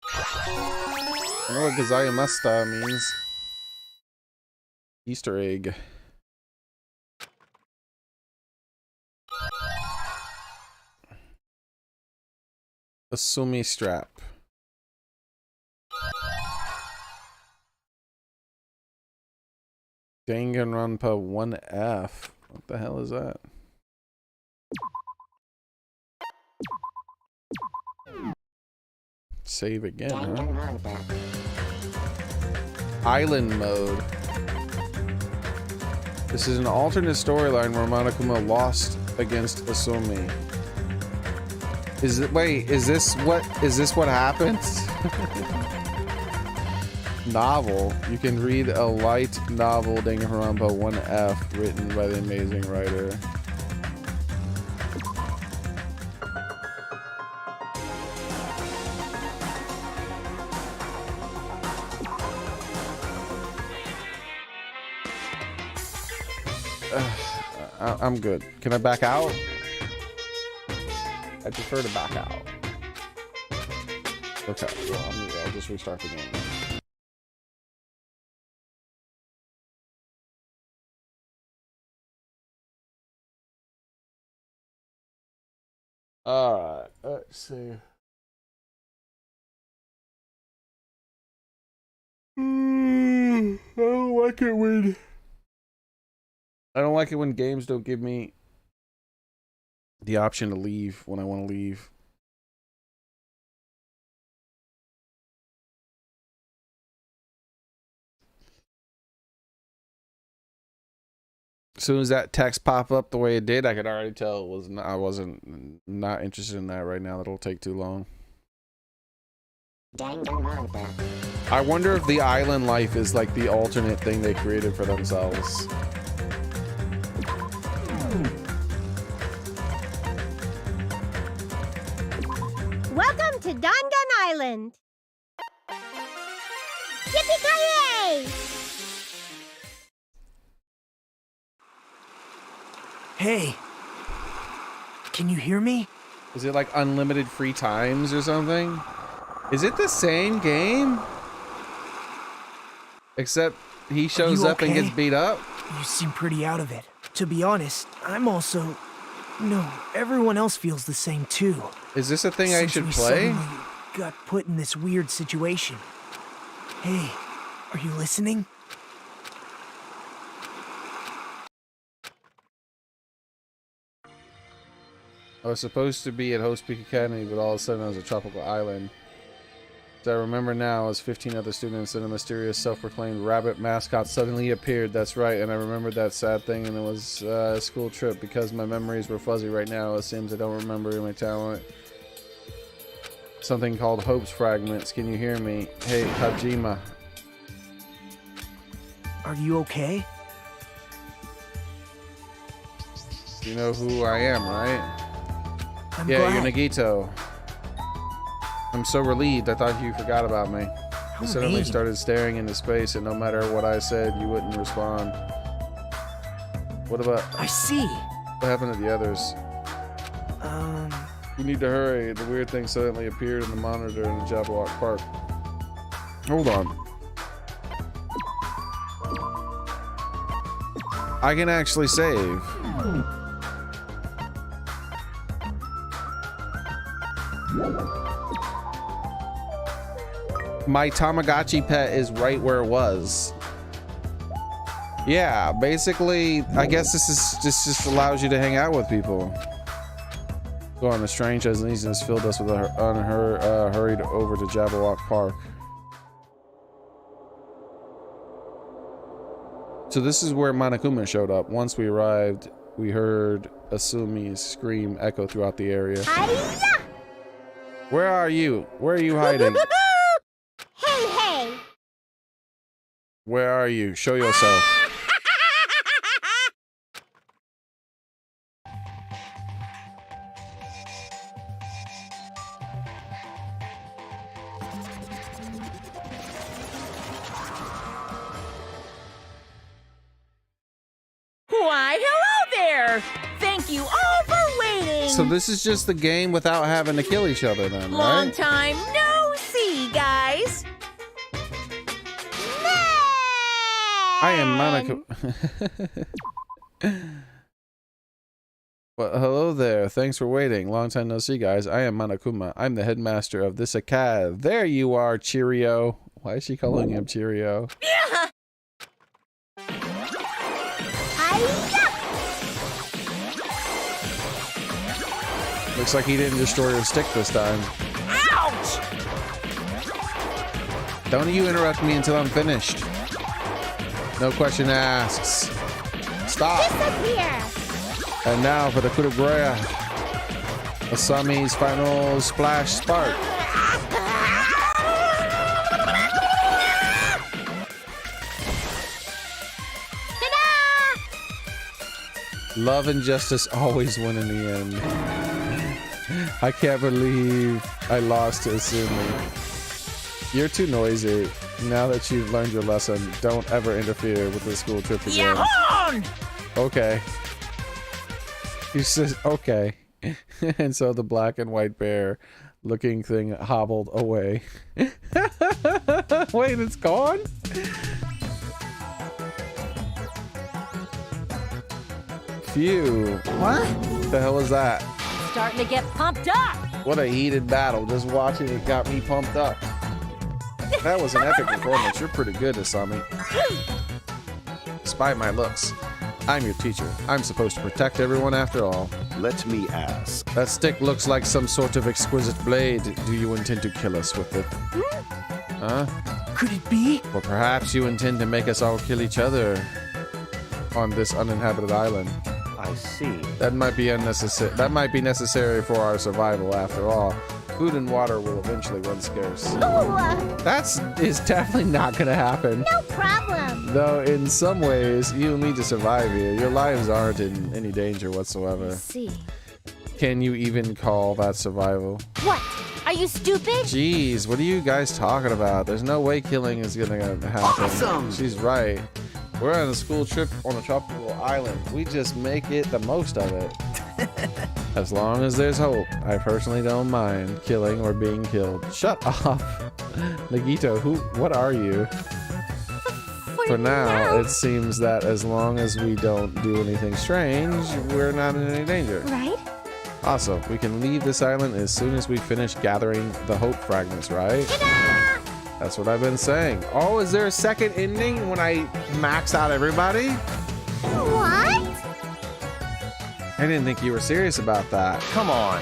I know what Gazayamasta means. Easter egg. Asumi strap. Danganronpa 1F. What the hell is that? Save again, huh? Island mode. This is an alternate storyline where Monokuma lost against Asumi. Is it? Wait, is this what happens? Novel. You can read a light novel, Danganronpa 1F, written by the amazing writer. I'm good. Can I back out? I prefer to back out. Okay, well, I'll just restart the game. Alright, let's see. I don't like it when games don't give me the option to leave when I want to leave. As soon as that text popped up the way it did, I could already tell it was not, I wasn't not interested in that right now. That'll take too long. I wonder if the island life is like the alternate thing they created for themselves. Welcome to Dangan Island! Yippee-ki-yay! Hey, can you hear me? Is it like unlimited free times or something? Is it the same game? Except he shows up and gets beat up? You seem pretty out of it. To be honest, I'm also... No, everyone else feels the same too. Is this a thing I should we play? suddenly got put in this weird situation. Hey, are you listening? I was supposed to be at Host Peak Academy, but all of a sudden I was a tropical island. As I remember now, as 15 other students and a mysterious self-proclaimed rabbit mascot suddenly appeared. That's right, and I remembered that sad thing, and it was a school trip. Because my memories were fuzzy right now, it seems I don't remember my talent. Something called Hope's Fragments. Can you hear me? Hey, Hajima. Are you okay? You know who I am, right? I'm yeah, glad. you're Nagito. I'm so relieved. I thought you forgot about me. You suddenly started staring into space, and no matter what I said, you wouldn't respond. What about... I see. What happened to the others? You need to hurry. The weird thing suddenly appeared in the monitor in the Jabberwock Park. Hold on. I can actually save. My Tamagotchi pet is right where it was. Yeah, basically, I guess this just allows you to hang out with people. Go on, the strange uneasiness filled us with hurried over to Jabberwock Park. So this is where Monokuma showed up. Once we arrived, we heard Asumi's scream echo throughout the area. Hi-ya! Where are you? Where are you hiding? Hey! Where are you? Show yourself. Why, hello there! Thank you all for waiting! So this is just the game without having to kill each other then, Long right? time no see, guys! I am Monokuma. Well, hello there. Thanks for waiting. Long time no see, guys. I am Monokuma. I'm the headmaster of this acad. There you are, Cheerio. Why is she calling him Cheerio? Yeah! Looks like he didn't destroy her stick this time. Ouch! Don't you interrupt me until I'm finished. No question asks. Stop. Disappear! And now for the coup de grace. Asami's final splash spark. Love and justice always win in the end. I can't believe I lost to Asumi. You're too noisy. Now that you've learned your lesson, don't ever interfere with the school trip again. Yahoo! Okay. He says, okay. And so the black and white bear looking thing hobbled away. Wait, it's gone? Phew. What? The hell is that? Starting to get pumped up. What a heated battle. Just watching it got me pumped up. That was an epic performance. You're pretty good, Asami. Despite my looks, I'm your teacher. I'm supposed to protect everyone after all. Let me ask. That stick looks like some sort of exquisite blade. Do you intend to kill us with it? Huh? Could it be? Or perhaps you intend to make us all kill each other on this uninhabited island. I see. That might be unnecessary. That might be necessary for our survival after all. Food and water will eventually run scarce. That is definitely not gonna happen. No problem. Though in some ways, you'll need to survive here. Your lives aren't in any danger whatsoever. See. Can you even call that survival? What? Are you stupid? Jeez, what are you guys talking about? There's no way killing is gonna happen. Awesome! She's right. We're on a school trip on a tropical island. We just make it the most of it. As long as there's hope, I personally don't mind killing or being killed. Shut up. Nagito, what are you? For now, it seems that as long as we don't do anything strange, we're not in any danger. Right? Awesome. We can leave this island as soon as we finish gathering the hope fragments, right? Ta-da! That's what I've been saying. Oh, is there a second ending when I max out everybody? What? I didn't think you were serious about that. Come on.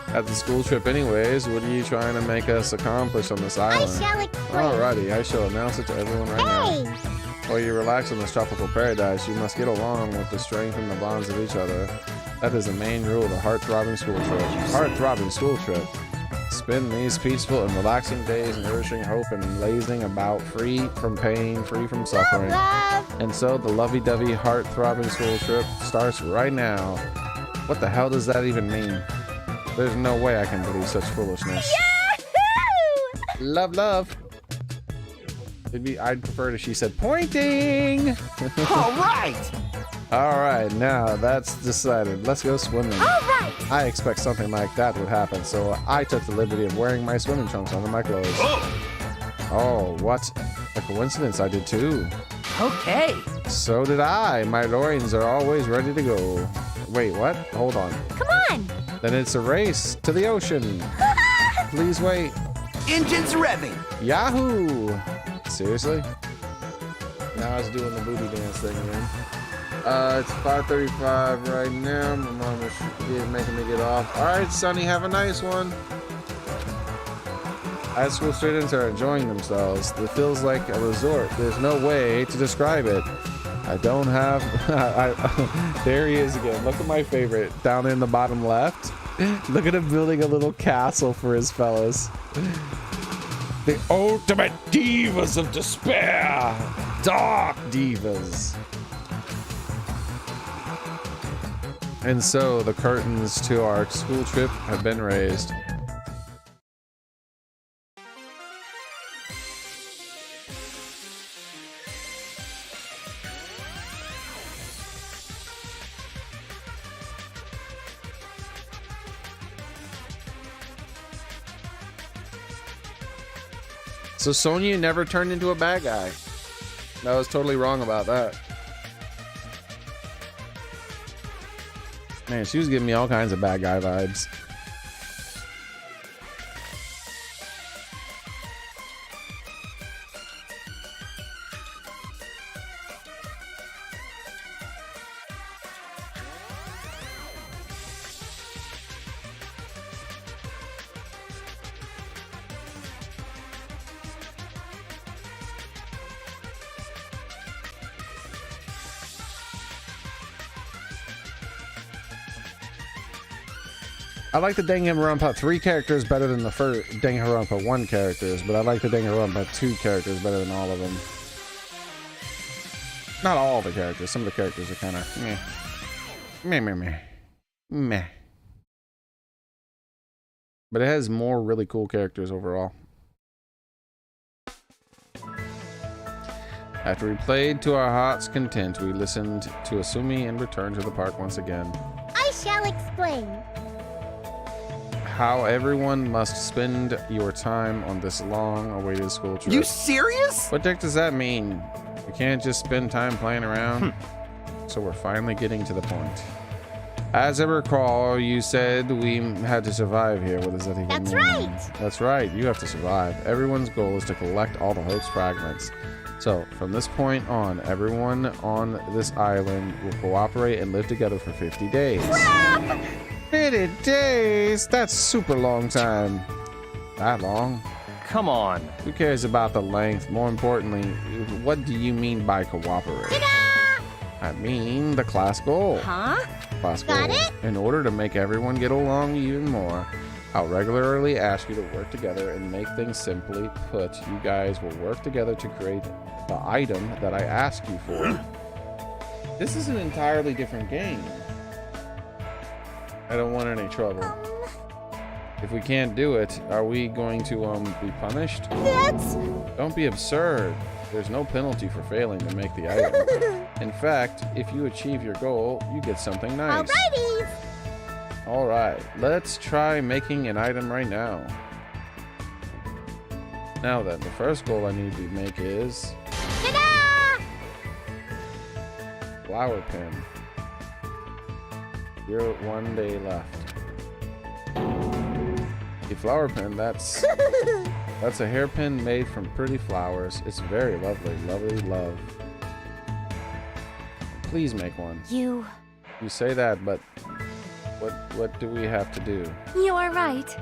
At the school trip anyways, what are you trying to make us accomplish on this island? I shall explain. Alrighty, I shall announce it to everyone right now. While you relax in this tropical paradise, you must get along with the strength and the bonds of each other. That is the main rule of the heart-throbbing school trip. Heart-throbbing school trip. Spend these peaceful and relaxing days nourishing hope and lazing about, free from pain, free from suffering. And so the lovey-dovey, heart-throbbing school trip starts right now. What the hell does that even mean? There's no way I can believe such foolishness. Yahoo! Love, love. I'd prefer if she said pointing. All right. All right, now that's decided. Let's go swimming. All right. I expect something like that would happen, so I took the liberty of wearing my swimming trunks under my clothes. Oh, what a coincidence! I did too. Okay. So did I. My Lorians are always ready to go. Wait, what? Hold on. Come on. Then it's a race to the ocean. Please wait. Engines revving. Yahoo! Seriously? Now I was doing the booty dance thing again. It's 5:35 right now. My mom is making me get off. All right, Sonny, have a nice one. High school students are enjoying themselves. It feels like a resort. There's no way to describe it. I don't have... there he is again. Look at my favorite. Down in the bottom left. Look at him building a little castle for his fellas. The ultimate divas of despair. Dark divas. And so the curtains to our school trip have been raised. So Sonya never turned into a bad guy. I was totally wrong about that. Man, she was giving me all kinds of bad guy vibes. I like the Danganronpa 3 characters better than the first Danganronpa 1 characters, but I like the Danganronpa 2 characters better than all of them. Not all the characters. Some of the characters are kind of meh. Meh, meh, meh. Meh. But it has more really cool characters overall. After we played to our heart's content, we listened to Asumi and returned to the park once again. I shall explain. How everyone must spend your time on this long-awaited school trip. You serious? What the heck does that mean? We can't just spend time playing around? So we're finally getting to the point. As I recall, you said we had to survive here. What does that even mean? That's right. That's right. You have to survive. Everyone's goal is to collect all the hope's fragments. So, from this point on, everyone on this island will cooperate and live together for 50 days. Crap! 50 days? That's super long time. That long? Come on. Who cares about the length? More importantly, what do you mean by cooperate? Ta-da! I mean the class goal. Huh? Class Got goal. it? In order to make everyone get along even more, I'll regularly ask you to work together and make things simply put. You guys will work together to create the item that I ask you for. This is an entirely different game. I don't want any trouble. If we can't do it, are we going to be punished? That's... Don't be absurd. There's no penalty for failing to make the item. In fact, if you achieve your goal, you get something nice. Alrighty. Alright, let's try making an item right now. Now then, the first goal I need to make is... Ta-da! Flower pin. You're 1 day left. The flower pin, that's a hairpin made from pretty flowers. It's very lovely, lovely love. Please make one. You say that, but what do we have to do? You are right.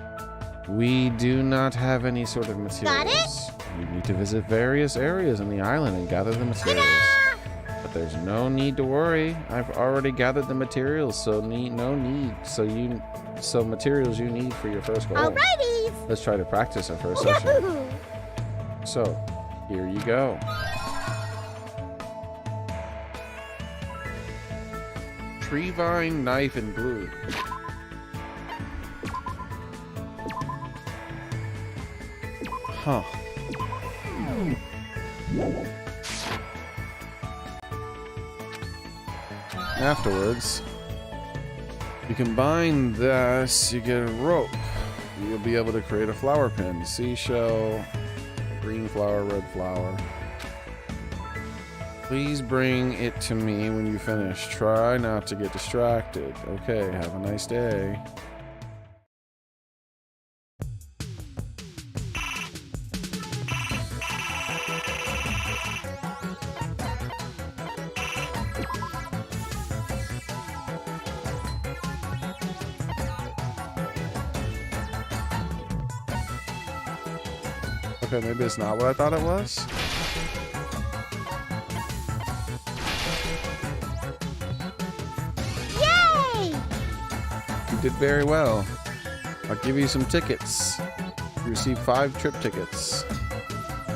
We do not have any sort of materials. Got it? We need to visit various areas on the island and gather the materials. But there's no need to worry. I've already gathered the materials, so materials you need for your first goal. Alrighty. Let's try to practice our first session. So, here you go. Tree vine, knife, and glue. Huh. Afterwards, you combine this, you get a rope. You'll be able to create a flower pin. Seashell, green flower, red flower. Please bring it to me when you finish. Try not to get distracted. Okay, have a nice day. Okay, maybe it's not what I thought it was. did very well. I'll give you some tickets. You receive 5 trip tickets.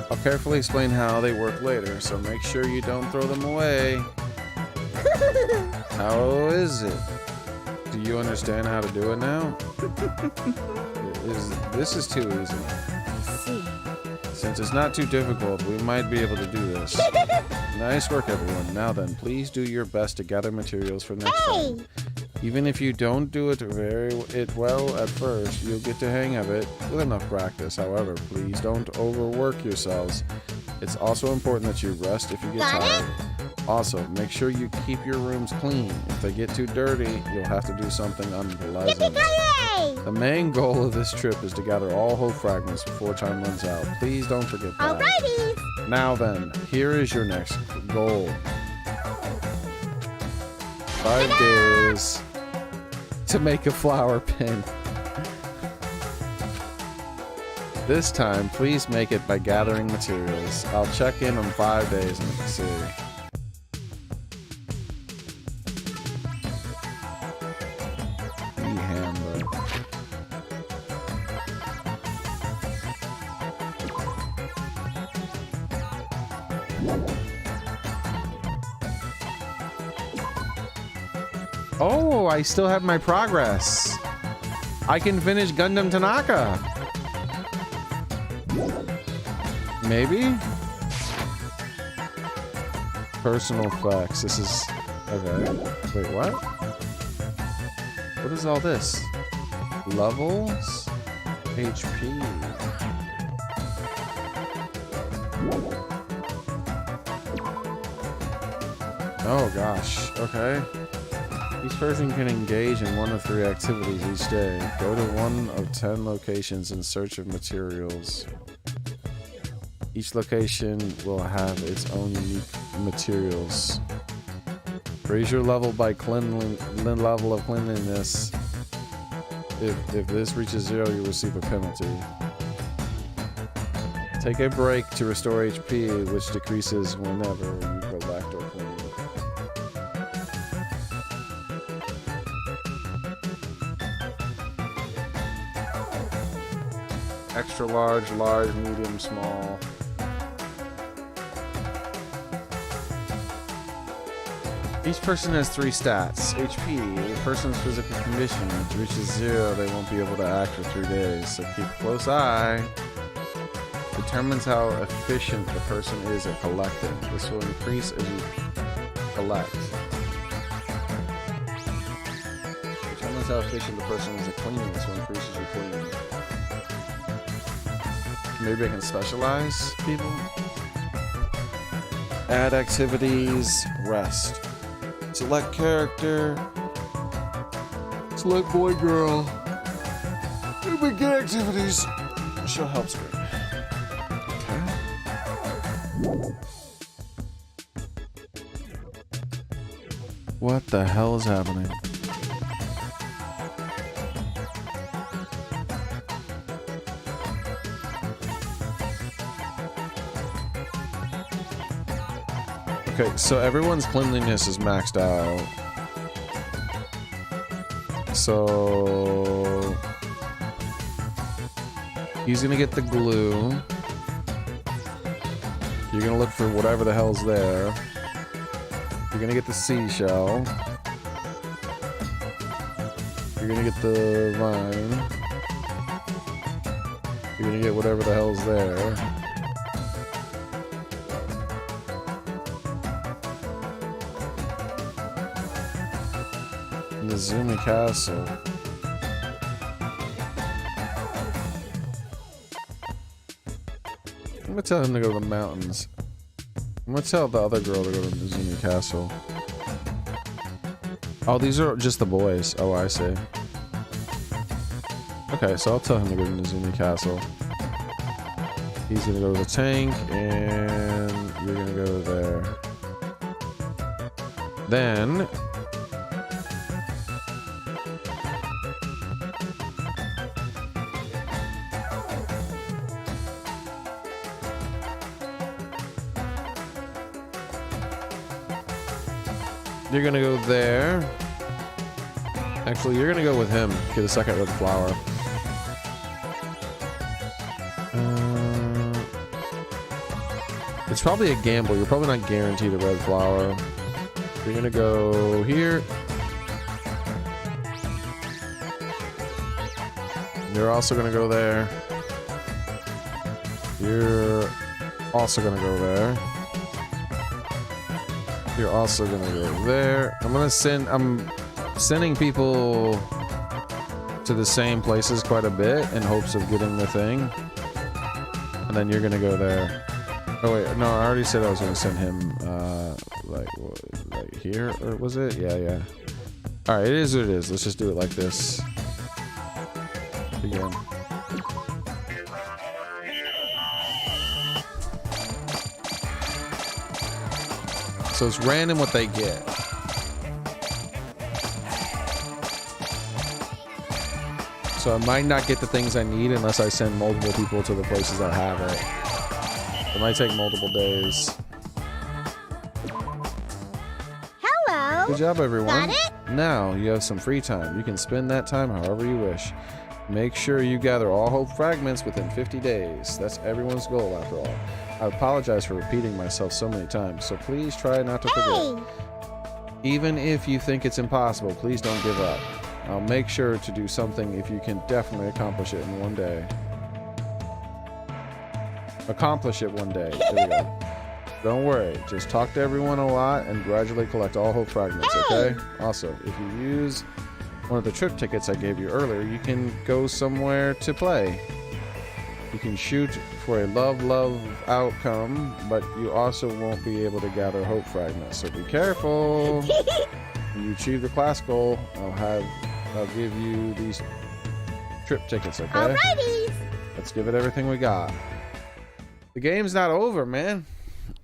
I'll carefully explain how they work later, so make sure you don't throw them away. How is it? Do you understand how to do it now? This is too easy. I see. Since it's not too difficult, we might be able to do this. Nice work, everyone. Now then, please do your best to gather materials for next time. Even if you don't do it well at first, you'll get the hang of it with enough practice. However, please don't overwork yourselves. It's also important that you rest if you get tired. Also, make sure you keep your rooms clean. If they get too dirty, you'll have to do something unpleasant. The main goal of this trip is to gather all hope fragments before time runs out. Please don't forget that. Alrighty! Now then, here is your next goal. 5 days to make a flower pin. This time, please make it by gathering materials. I'll check in on 5 days and see. Oh, I still have my progress. I can finish Gundam Tanaka. Maybe? Personal effects. This is... Okay. Wait, what? What is all this? Levels? HP. Oh gosh. Okay. Each person can engage in 1 of 3 activities each day. Go to 1 of 10 locations in search of materials. Each location will have its own unique materials. Raise your level by level of cleanliness. If this reaches 0, you receive a penalty. Take a break to restore HP, which decreases whenever you collect or clean. Extra large, large, medium, small. Each person has 3 stats. HP, a person's physical condition. If it reaches 0, they won't be able to act for 3 days, so keep a close eye. Determines how efficient the person is at collecting. This will increase as you collect. Determines how efficient the person is at cleaning. This will increase as you clean. Maybe I can specialize people? Add activities, rest. Select character. Select boy, girl. Begin activities. Show help screen. Okay. What the hell is happening? Okay, so everyone's cleanliness is maxed out. So he's gonna get the glue. You're gonna look for whatever the hell's there. You're gonna get the seashell. You're gonna get the vine. You're gonna get whatever the hell's there. Izumi Castle. I'm gonna tell him to go to the mountains. I'm gonna tell the other girl to go to Izumi Castle. Oh, these are just the boys. Oh, I see. Okay, so I'll tell him to go to Izumi Castle. He's gonna go to the tank, and you're gonna go there. Then you're gonna go there. Actually, you're gonna go with him. Get a second red flower. It's probably a gamble. You're probably not guaranteed a red flower. You're gonna go here. You're also gonna go there. You're also gonna go there. You're also gonna go there. I'm sending people to the same places quite a bit in hopes of getting the thing. And then you're gonna go there. Oh wait, no, I already said I was gonna send him like here, or was it? Yeah. Alright, it is what it is. Let's just do it like this. Again. So it's random what they get. So I might not get the things I need unless I send multiple people to the places that have it. It might take multiple days. Hello. Good job, everyone. Got it? Now you have some free time. You can spend that time however you wish. Make sure you gather all hope fragments within 50 days. That's everyone's goal, after all. I apologize for repeating myself so many times, so please try not to forget. Even if you think it's impossible, please don't give up. I'll make sure to do something if you can definitely accomplish it in one day. Accomplish it one day. There we go. Don't worry. Just talk to everyone a lot and gradually collect all hope fragments, okay? Also, if you use one of the trip tickets I gave you earlier, you can go somewhere to play. You can shoot for a love outcome, but you also won't be able to gather hope fragments, so be careful. When you achieve the class goal, I'll give you these trip tickets, okay? Alrighty. Let's give it everything we got. The game's not over, man.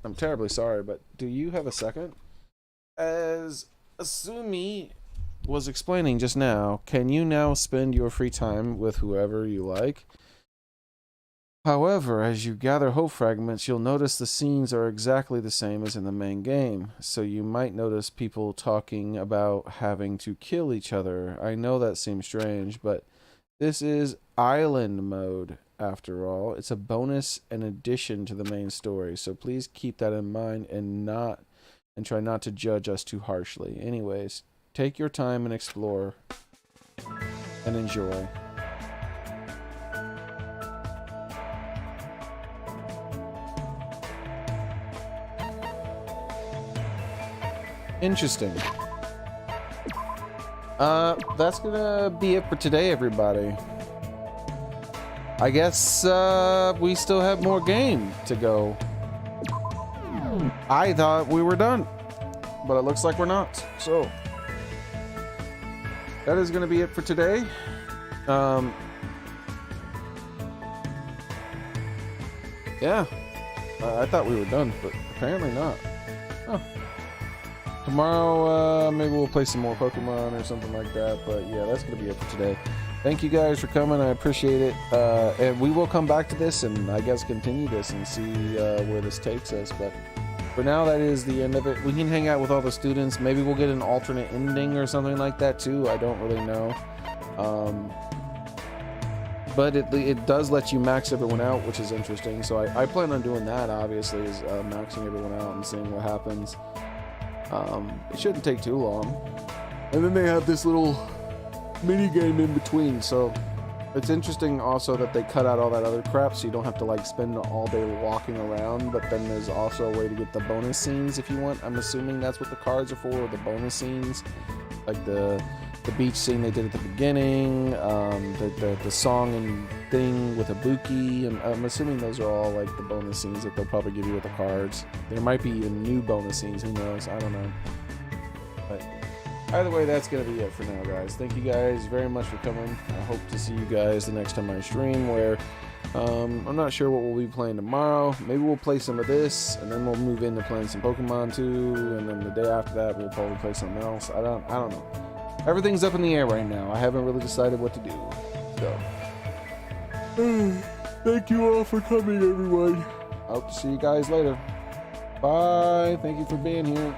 I'm terribly sorry, but do you have a second? As Asumi was explaining just now, can you now spend your free time with whoever you like? However, as you gather hope fragments, you'll notice the scenes are exactly the same as in the main game. So you might notice people talking about having to kill each other. I know that seems strange, but this is island mode, after all. It's a bonus and addition to the main story. So please keep that in mind and try not to judge us too harshly. Anyways, take your time and explore and enjoy. Interesting. That's gonna be it for today, everybody. I guess we still have more game to go. I thought we were done, but it looks like we're not. So that is gonna be it for today. Yeah, I thought we were done, but apparently not. Huh. Tomorrow, maybe we'll play some more Pokemon or something like that. But yeah, that's going to be it for today. Thank you guys for coming. I appreciate it. And we will come back to this and I guess continue this and see where this takes us. But for now, that is the end of it. We can hang out with all the students. Maybe we'll get an alternate ending or something like that too. I don't really know. But it does let you max everyone out, which is interesting. So I plan on doing that, obviously, is maxing everyone out and seeing what happens. It shouldn't take too long. And then they have this little mini game in between, so it's interesting also that they cut out all that other crap so you don't have to like spend all day walking around, but then there's also a way to get the bonus scenes if you want. I'm assuming that's what the cards are for, the bonus scenes, like the beach scene they did at the beginning, the song and thing with Ibuki. I'm assuming those are all like the bonus scenes that they'll probably give you with the cards. There might be even new bonus scenes, who knows, I don't know. But either way, that's gonna be it for now, guys. Thank you guys very much for coming. I hope to see you guys the next time I stream, where I'm not sure what we'll be playing tomorrow. Maybe we'll play some of this and then we'll move into playing some Pokemon too, and then the day after that we'll probably play something else. I don't know. Everything's up in the air right now. I haven't really decided what to do. So, thank you all for coming, everyone. I hope to see you guys later. Bye. Thank you for being here.